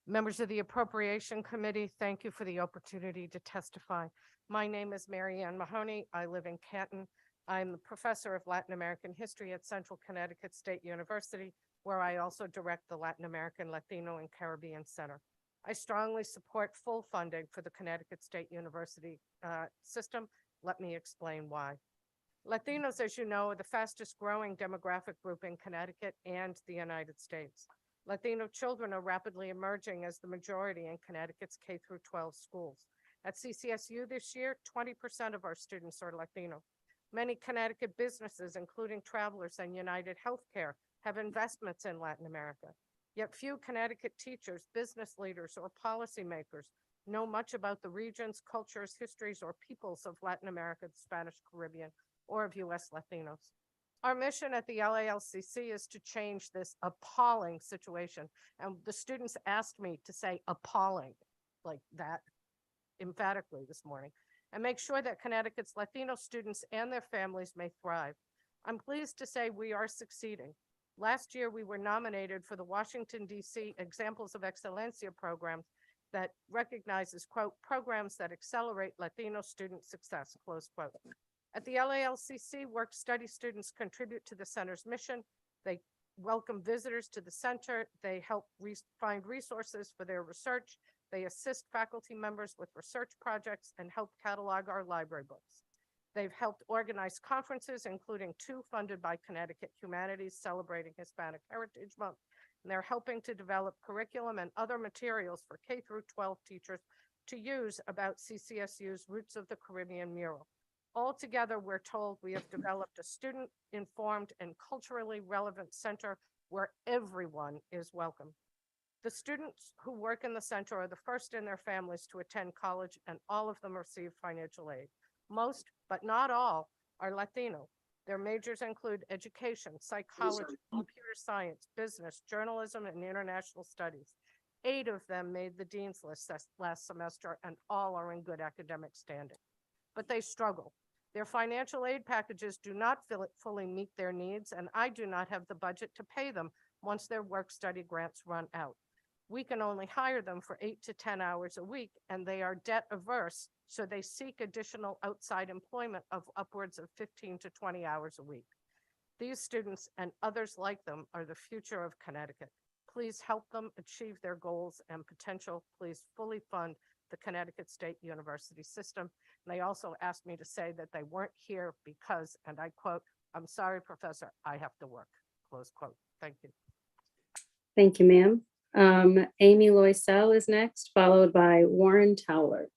Members of the Appropriation Committee, thank you for the opportunity to testify. My name is Marianne Mahoney. I live in Canton. I'm the professor of Latin American history at Central Connecticut State University, where I also direct the Latin American, Latino, and Caribbean Center. I strongly support full funding for the Connecticut State University system. Let me explain why. Latinos, as you know, are the fastest growing demographic group in Connecticut and the United States. Latino children are rapidly emerging as the majority in Connecticut's K-12 schools. At CCSU this year, 20% of our students are Latino. Many Connecticut businesses, including Travelers and United Healthcare, have investments in Latin America. Yet few Connecticut teachers, business leaders, or policymakers know much about the regions, cultures, histories, or peoples of Latin America, the Spanish Caribbean, or of US Latinos. Our mission at the LALCC is to change this appalling situation. And the students asked me to say appalling like that emphatically this morning, and make sure that Connecticut's Latino students and their families may thrive. I'm pleased to say we are succeeding. Last year, we were nominated for the Washington, D.C. Examples of Excelencia program that recognizes, quote, programs that accelerate Latino student success, close quote. At the LALCC, work-study students contribute to the center's mission. They welcome visitors to the center. They help find resources for their research. They assist faculty members with research projects and help catalog our library books. They've helped organize conferences, including 2 funded by Connecticut Humanities celebrating Hispanic Heritage Month. And they're helping to develop curriculum and other materials for K through 12 teachers to use about CCSU's Roots of the Caribbean mural. Altogether, we're told we have developed a student-informed and culturally relevant center where everyone is welcome. The students who work in the center are the first in their families to attend college, and all of them receive financial aid. Most, but not all, are Latino. Their majors include education, psychology, computer science, business, journalism, and international studies. 8 of them made the dean's list last semester, and all are in good academic standing. But they struggle. Their financial aid packages do not fully meet their needs, and I do not have the budget to pay them once their work-study grants run out. We can only hire them for 8 to 10 hours a week, and they are debt averse, so they seek additional outside employment of upwards of 15 to 20 hours a week. These students and others like them are the future of Connecticut. Please help them achieve their goals and potential. Please fully fund the Connecticut State University system. And they also asked me to say that they weren't here because, and I quote, "I'm sorry, Professor, I have to work," close quote. Thank you. Thank you, ma'am. Amy Loisel is next, followed by Warren Towler.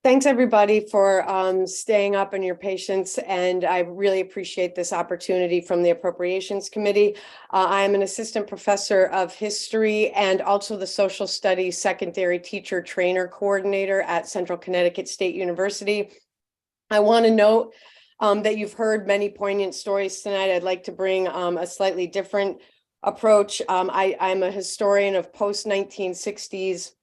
Thanks everybody for staying up and your patience, and I really appreciate this opportunity from the Appropriations Committee. I am an assistant professor of history and also the social studies secondary teacher trainer coordinator at Central Connecticut State University. I want to note that you've heard many poignant stories tonight. I'd like to bring a slightly different approach. I'm a historian of post-1960s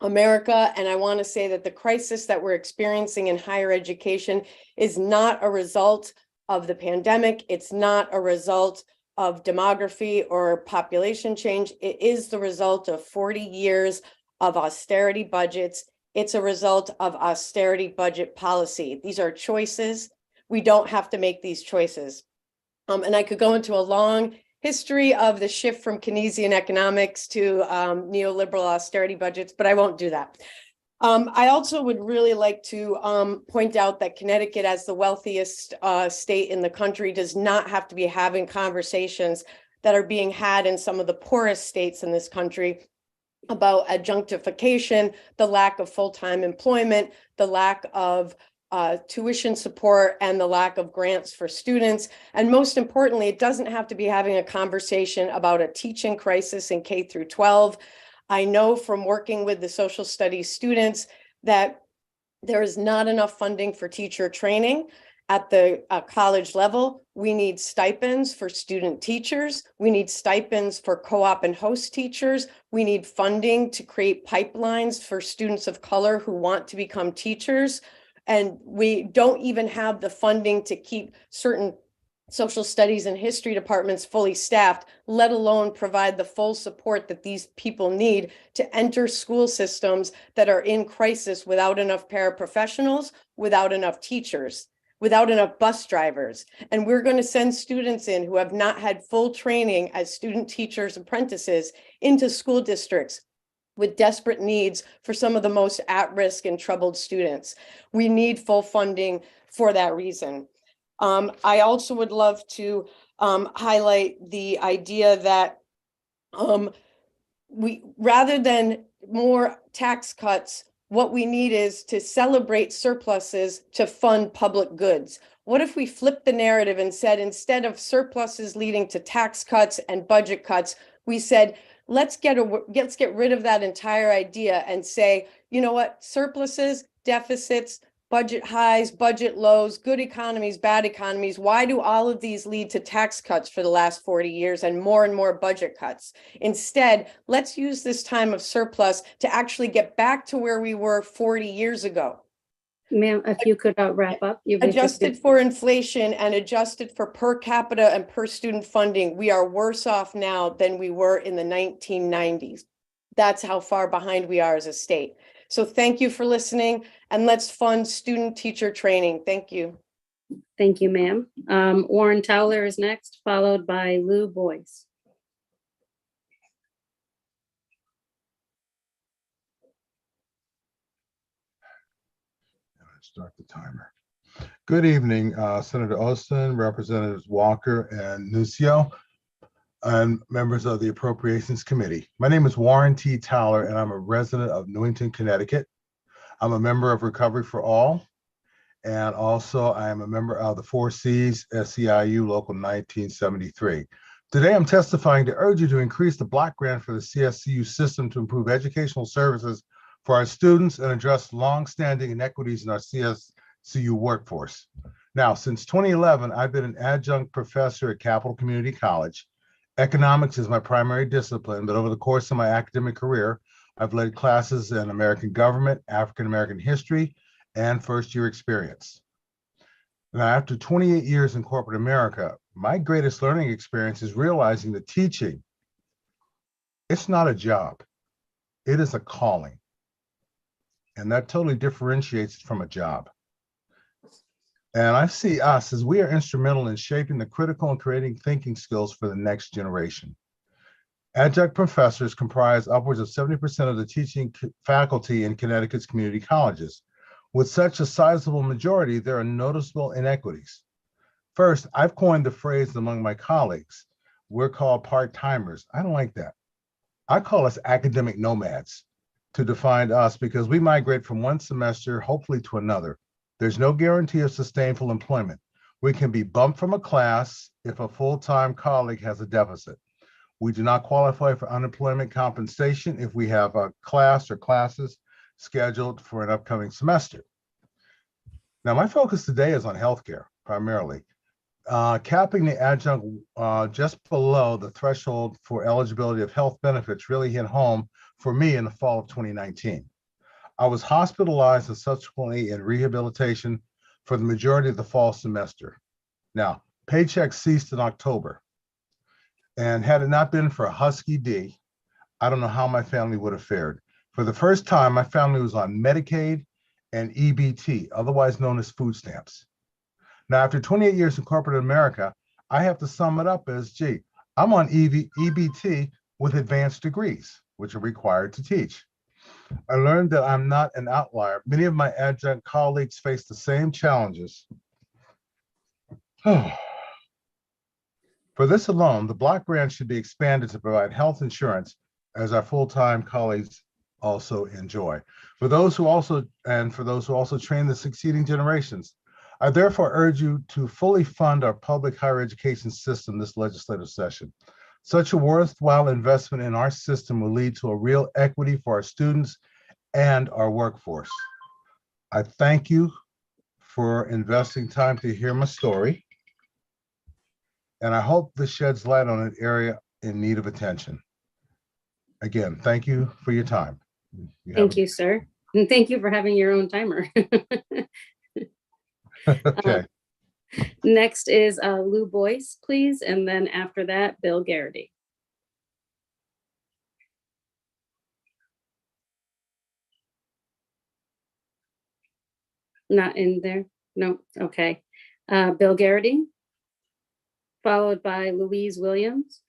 America, and I want to say that the crisis that we're experiencing in higher education is not a result of the pandemic. It's not a result of demography or population change. It is the result of 40 years of austerity budgets. It's a result of austerity budget policy. These are choices. We don't have to make these choices. And I could go into a long history of the shift from Keynesian economics to neoliberal austerity budgets, but I won't do that. I also would really like to point out that Connecticut, as the wealthiest state in the country, does not have to be having conversations that are being had in some of the poorest states in this country about adjunctification, the lack of full-time employment, the lack of tuition support, and the lack of grants for students. And most importantly, it doesn't have to be having a conversation about a teaching crisis in K through 12. I know from working with the social studies students that there is not enough funding for teacher training at the college level. We need stipends for student teachers. We need stipends for co-op and host teachers. We need funding to create pipelines for students of color who want to become teachers. And we don't even have the funding to keep certain social studies and history departments fully staffed, let alone provide the full support that these people need to enter school systems that are in crisis without enough paraprofessionals, without enough teachers, without enough bus drivers. And we're going to send students in who have not had full training as student teachers apprentices into school districts with desperate needs for some of the most at-risk and troubled students. We need full funding for that reason. I also would love to highlight the idea that we, rather than more tax cuts. What we need is to celebrate surpluses to fund public goods. What if we flipped the narrative and said, instead of surpluses leading to tax cuts and budget cuts, we said, let's get rid of that entire idea and say, you know what, surpluses, deficits, budget highs, budget lows, good economies, bad economies. Why do all of these lead to tax cuts for the last 40 years and more budget cuts? Instead, let's use this time of surplus to actually get back to where we were 40 years ago. Ma'am, if you could wrap up. Adjusted for inflation and adjusted for per capita and per student funding, we are worse off now than we were in the 1990s. That's how far behind we are as a state. So thank you for listening, and let's fund student teacher training. Thank you. Thank you, ma'am. Warren Towler is next, followed by Lou Boyce. Start the timer. Good evening, Senator Austin, Representatives Walker and Nucio, and members of the Appropriations Committee. My name is Warren T. Towler, and I'm a resident of Newington, Connecticut. I'm a member of Recovery for All, and also I am a member of the 4Cs SEIU Local 1973. Today, I'm testifying to urge you to increase the block grant for the CSCU system to improve educational services for our students and address longstanding inequities in our CSCU workforce. Now, since 2011, I've been an adjunct professor at Capital Community College. Economics is my primary discipline, but over the course of my academic career, I've led classes in American government, African American history, and first-year experience. Now, after 28 years in corporate America, my greatest learning experience is realizing that teaching, it's not a job, it is a calling. And that totally differentiates it from a job. And I see us as we are instrumental in shaping the critical and creating thinking skills for the next generation. Adjunct professors comprise upwards of 70% of the teaching faculty in Connecticut's community colleges. With such a sizable majority, there are noticeable inequities. First, I've coined the phrase among my colleagues, we're called part-timers. I don't like that. I call us academic nomads to define us because we migrate from one semester, hopefully to another. There's no guarantee of sustainable employment. We can be bumped from a class if a full-time colleague has a deficit. We do not qualify for unemployment compensation if we have a class or classes scheduled for an upcoming semester. Now, my focus today is on healthcare, primarily. Capping the adjunct just below the threshold for eligibility of health benefits really hit home for me in the fall of 2019. I was hospitalized and subsequently in rehabilitation for the majority of the fall semester. Now, paychecks ceased in October. And had it not been for a Husky D, I don't know how my family would have fared. For the first time, my family was on Medicaid and EBT, otherwise known as food stamps. Now, after 28 years in corporate America, I have to sum it up as, gee, I'm on EBT with advanced degrees, which are required to teach. I learned that I'm not an outlier. Many of my adjunct colleagues face the same challenges. For this alone, the block grant should be expanded to provide health insurance as our full-time colleagues also enjoy. For those who also train the succeeding generations, I therefore urge you to fully fund our public higher education system this legislative session. Such a worthwhile investment in our system will lead to a real equity for our students and our workforce. I thank you for investing time to hear my story, and I hope this sheds light on an area in need of attention. Again, thank you for your time. Thank you, sir. And thank you for having your own timer. Okay. Next is Lou Boyce, please. And then after that, Bill Garrity. Not in there? No, okay. Bill Garrity, followed by Louise Williams.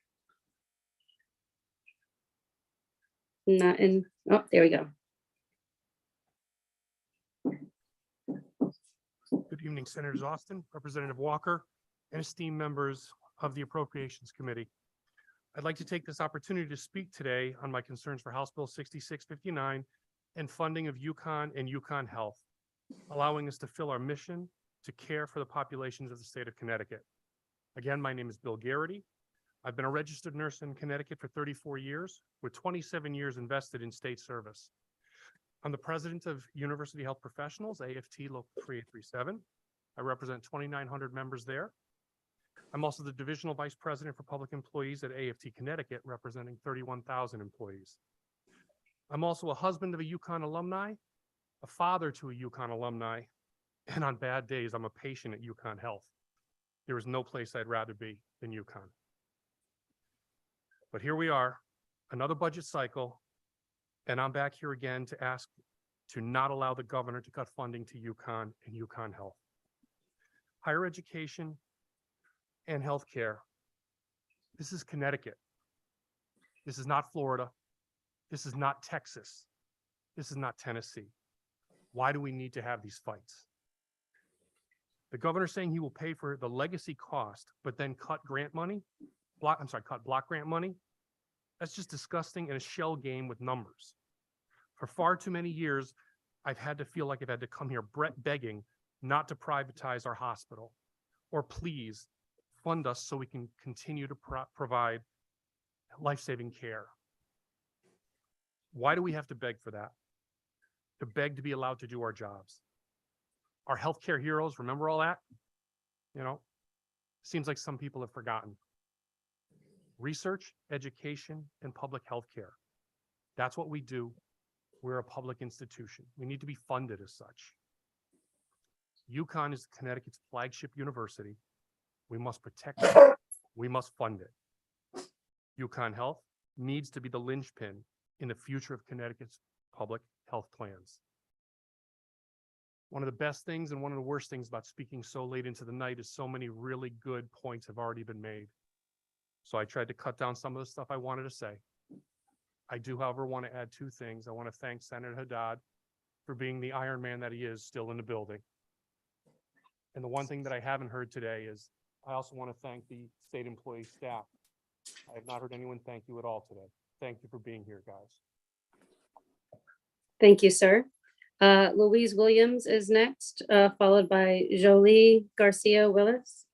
Not in, oh, there we go. Good evening, Senators Austin, Representative Walker, and esteemed members of the Appropriations Committee. I'd like to take this opportunity to speak today on my concerns for House Bill 6659 and funding of UConn and UConn Health, allowing us to fill our mission to care for the populations of the state of Connecticut. Again, my name is Bill Garrity. I've been a registered nurse in Connecticut for 34 years, with 27 years invested in state service. I'm the president of University Health Professionals, AFT Local 3837. I represent 2,900 members there. I'm also the divisional vice president for public employees at AFT Connecticut, representing 31,000 employees. I'm also a husband of a UConn alumni, a father to a UConn alumni, and on bad days, I'm a patient at UConn Health. There is no place I'd rather be than UConn. But here we are, another budget cycle, and I'm back here again to ask to not allow the governor to cut funding to UConn and UConn Health. Higher education and healthcare. This is Connecticut. This is not Florida. This is not Texas. This is not Tennessee. Why do we need to have these fights? The governor's saying he will pay for the legacy cost, but then cut grant money. Cut block grant money. That's just disgusting and a shell game with numbers. For far too many years, I've had to feel like I've had to come here begging not to privatize our hospital, or please fund us so we can continue to provide life-saving care. Why do we have to beg for that? To beg to be allowed to do our jobs. Our healthcare heroes, remember all that? You know, seems like some people have forgotten. Research, education, and public health care. That's what we do. We're a public institution. We need to be funded as such. UConn is Connecticut's flagship university. We must protect it. We must fund it. UConn Health needs to be the linchpin in the future of Connecticut's public health plans. One of the best things and one of the worst things about speaking so late into the night is so many really good points have already been made. So I tried to cut down some of the stuff I wanted to say. I do, however, want to add two things. I want to thank Senator Haddad for being the Iron Man that he is still in the building. And the one thing that I haven't heard today is I also want to thank the state employee staff. I have not heard anyone thank you at all today. Thank you for being here, guys. Thank you, sir. Louise Williams is next, followed by Jolie Garcia Willis.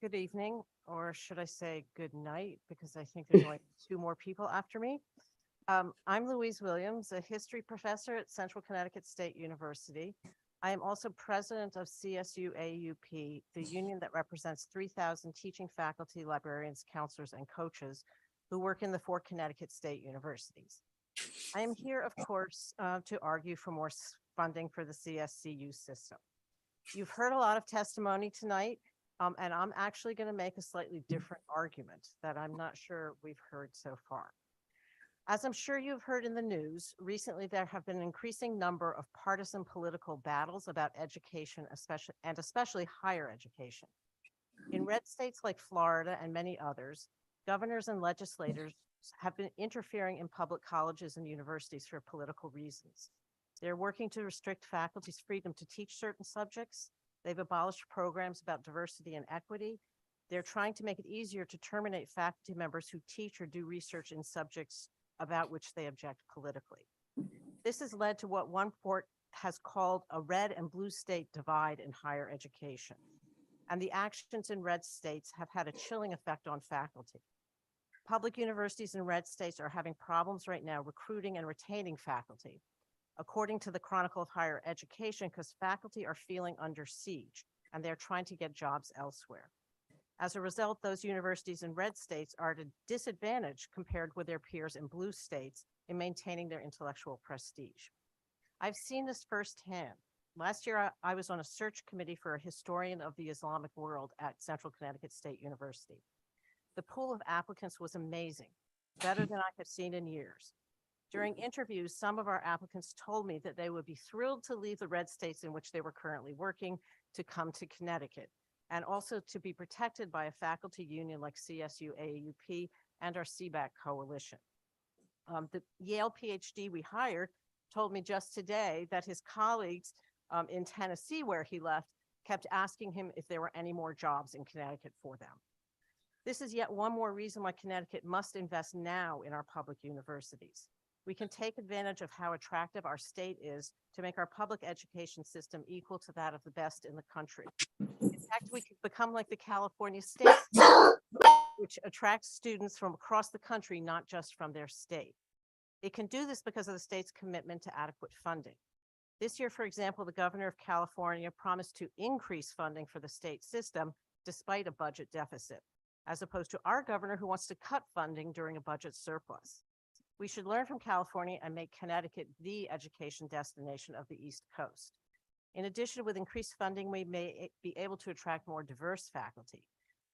Good evening, or should I say good night, because I think there's only two more people after me. I'm Louise Williams, a history professor at Central Connecticut State University. I am also president of CSU AUP, the union that represents 3,000 teaching faculty, librarians, counselors, and coaches who work in the 4 Connecticut state universities. I am here, of course, to argue for more funding for the CSCU system. You've heard a lot of testimony tonight, and I'm actually going to make a slightly different argument that I'm not sure we've heard so far. As I'm sure you've heard in the news, recently there have been an increasing number of partisan political battles about education, especially higher education. In red states like Florida and many others, governors and legislators have been interfering in public colleges and universities for political reasons. They're working to restrict faculty's freedom to teach certain subjects. They've abolished programs about diversity and equity. They're trying to make it easier to terminate faculty members who teach or do research in subjects about which they object politically. This has led to what one report has called a red and blue state divide in higher education. And the actions in red states have had a chilling effect on faculty. Public universities in red states are having problems right now recruiting and retaining faculty, according to the Chronicle of Higher Education, because faculty are feeling under siege and they're trying to get jobs elsewhere. As a result, those universities in red states are at a disadvantage compared with their peers in blue states in maintaining their intellectual prestige. I've seen this firsthand. Last year, I was on a search committee for a historian of the Islamic world at Central Connecticut State University. The pool of applicants was amazing, better than I have seen in years. During interviews, some of our applicants told me that they would be thrilled to leave the red states in which they were currently working to come to Connecticut, and also to be protected by a faculty union like CSU AUP and our CBAC coalition. The Yale PhD we hired told me just today that his colleagues in Tennessee, where he left, kept asking him if there were any more jobs in Connecticut for them. This is yet one more reason why Connecticut must invest now in our public universities. We can take advantage of how attractive our state is to make our public education system equal to that of the best in the country. In fact, we could become like the California state, which attracts students from across the country, not just from their state. It can do this because of the state's commitment to adequate funding. This year, for example, the governor of California promised to increase funding for the state system despite a budget deficit, as opposed to our governor who wants to cut funding during a budget surplus. We should learn from California and make Connecticut the education destination of the East Coast. In addition, with increased funding, we may be able to attract more diverse faculty.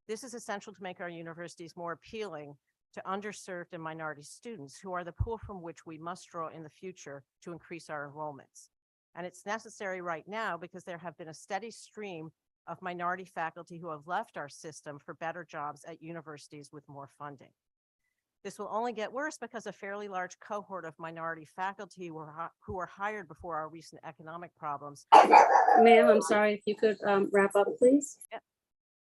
This is essential to make our universities more appealing to underserved and minority students, who are the pool from which we must draw in the future to increase our enrollments. And it's necessary right now because there have been a steady stream of minority faculty who have left our system for better jobs at universities with more funding. This will only get worse because a fairly large cohort of minority faculty who were hired before our recent economic problems. Ma'am, I'm sorry, if you could wrap up, please.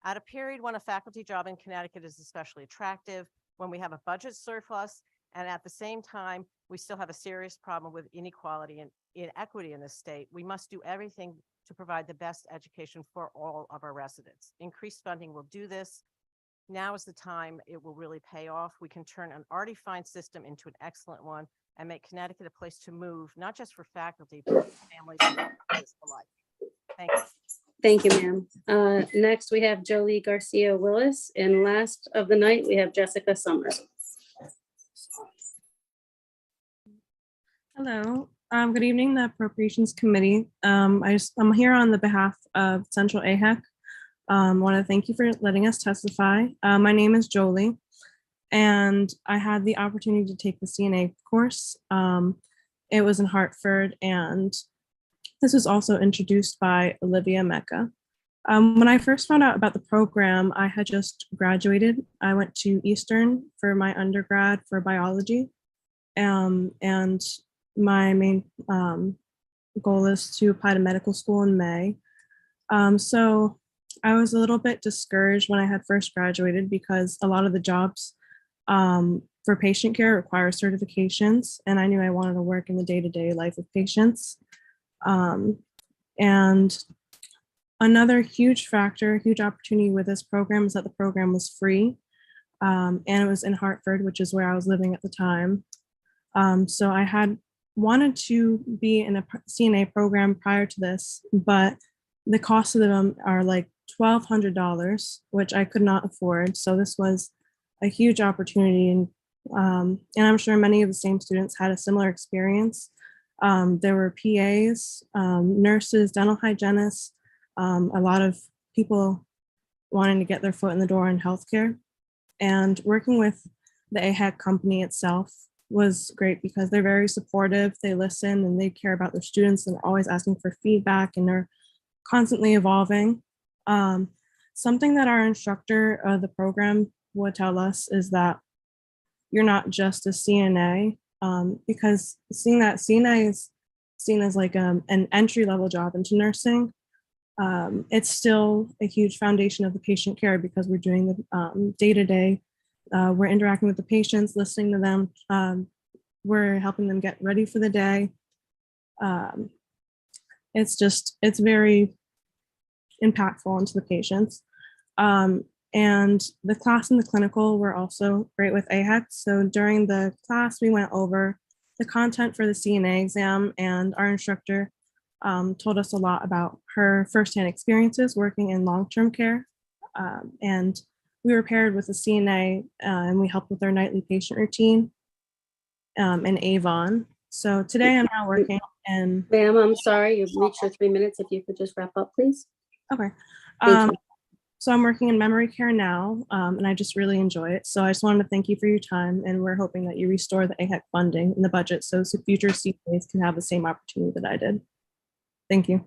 At a period when a faculty job in Connecticut is especially attractive, when we have a budget surplus, and at the same time, we still have a serious problem with inequality and inequity in the state, we must do everything to provide the best education for all of our residents. Increased funding will do this. Now is the time it will really pay off. We can turn an already fine system into an excellent one and make Connecticut a place to move, not just for faculty, but for families and families alike. Thank you. Thank you, ma'am. Next, we have Jolie Garcia Willis, and last of the night, we have Jessica Summers. Hello, good evening, the Appropriations Committee. I'm here on the behalf of Central AHEC. Want to thank you for letting us testify. My name is Jolie, and I had the opportunity to take the CNA course. It was in Hartford, and this was also introduced by Olivia Mecca. When I first found out about the program, I had just graduated. I went to Eastern for my undergrad for biology, and my main goal is to apply to medical school in May. So I was a little bit discouraged when I had first graduated because a lot of the jobs for patient care require certifications, and I knew I wanted to work in the day-to-day life of patients. And another huge factor, huge opportunity with this program is that the program was free, and it was in Hartford, which is where I was living at the time. So I had wanted to be in a CNA program prior to this, but the cost of them are like $1,200, which I could not afford. So this was a huge opportunity, and I'm sure many of the same students had a similar experience. There were PAs, nurses, dental hygienists, a lot of people wanting to get their foot in the door in healthcare. And working with the AHEC company itself was great because they're very supportive. They listen and they care about their students, and they're always asking for feedback, and they're constantly evolving. Something that our instructor of the program would tell us is that you're not just a CNA, because seeing that CNA is seen as like an entry-level job into nursing, it's still a huge foundation of the patient care because we're doing the day-to-day. We're interacting with the patients, listening to them. We're helping them get ready for the day. It's very impactful into the patients. And the class and the clinical were also great with AHEC. So during the class, we went over the content for the CNA exam, and our instructor told us a lot about her firsthand experiences working in long-term care. And we were paired with a CNA, and we helped with our nightly patient routine in Avon. So today I'm now working in— Ma'am, I'm sorry, you've reached your 3 minutes. If you could just wrap up, please. Okay. Thank you. So I'm working in memory care now, and I just really enjoy it. So I just wanted to thank you for your time, and we're hoping that you restore the AHEC funding in the budget so future CPAs can have the same opportunity that I did. Thank you.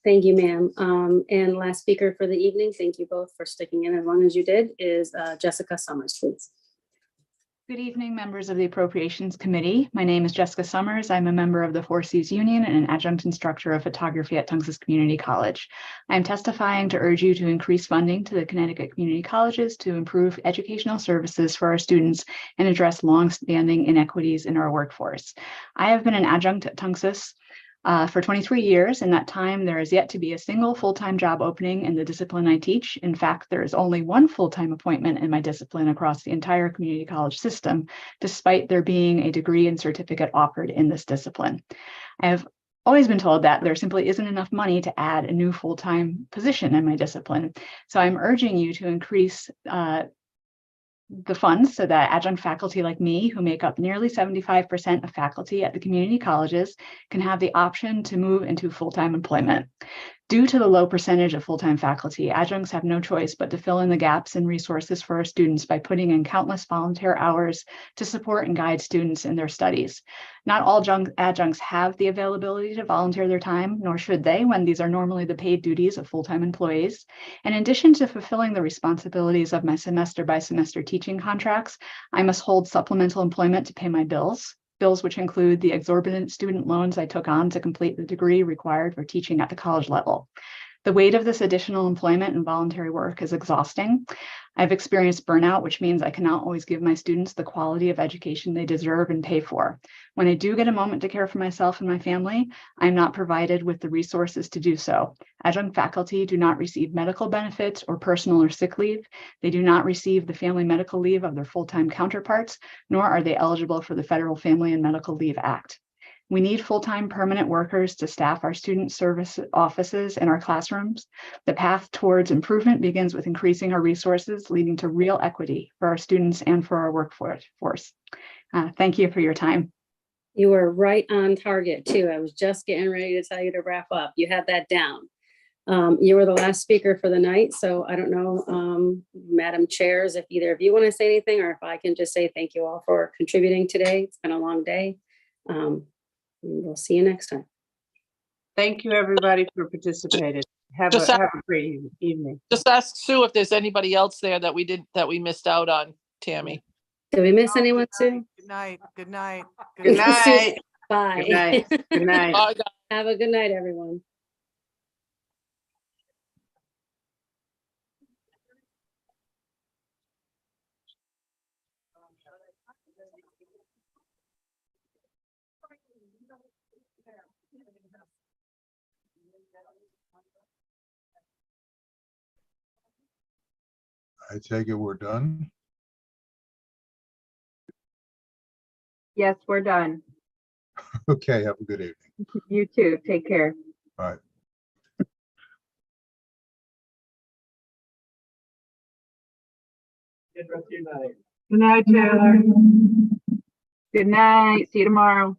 Thank you, ma'am. And last speaker for the evening, thank you both for sticking in as long as you did, is Jessica Summers, please. Good evening, members of the Appropriations Committee. My name is Jessica Summers. I'm a member of the Four Cs Union and an adjunct instructor of photography at Tungus Community College. I am testifying to urge you to increase funding to the Connecticut community colleges to improve educational services for our students and address longstanding inequities in our workforce. I have been an adjunct at Tungus for 23 years. In that time, there has yet to be a single full-time job opening in the discipline I teach. In fact, there is only one full-time appointment in my discipline across the entire community college system, despite there being a degree and certificate offered in this discipline. I have always been told that there simply isn't enough money to add a new full-time position in my discipline. So I'm urging you to increase the funds so that adjunct faculty like me, who make up nearly 75% of faculty at the community colleges, can have the option to move into full-time employment. Due to the low percentage of full-time faculty, adjuncts have no choice but to fill in the gaps in resources for our students by putting in countless volunteer hours to support and guide students in their studies. Not all adjuncts have the availability to volunteer their time, nor should they, when these are normally the paid duties of full-time employees. And in addition to fulfilling the responsibilities of my semester-by-semester teaching contracts, I must hold supplemental employment to pay my bills which include the exorbitant student loans I took on to complete the degree required for teaching at the college level. The weight of this additional employment and voluntary work is exhausting. I've experienced burnout, which means I cannot always give my students the quality of education they deserve and pay for. When I do get a moment to care for myself and my family, I'm not provided with the resources to do so. Adjunct faculty do not receive medical benefits or personal or sick leave. They do not receive the family medical leave of their full-time counterparts, nor are they eligible for the Federal Family and Medical Leave Act. We need full-time permanent workers to staff our student service offices and our classrooms. The path towards improvement begins with increasing our resources, leading to real equity for our students and for our workforce. Thank you for your time. You were right on target too. I was just getting ready to tell you to wrap up. You had that down. You were the last speaker for the night, so I don't know, Madam Chairs, if either of you want to say anything, or if I can just say thank you all for contributing today. It's been a long day. We'll see you next time. Thank you, everybody, for participating. Have Just a great evening. Just ask Sue if there's anybody else there that we missed out on, Tammy. Did we miss anyone, Sue? Good night. Good night. Good night. Bye. Good night. Good night. Bye, guys. Have a good night, everyone. I take it we're done. Yes, we're done. Okay, have a good evening. You too. Take care. All right. Good rest of your night. Good night, Taylor. Good night. See you tomorrow.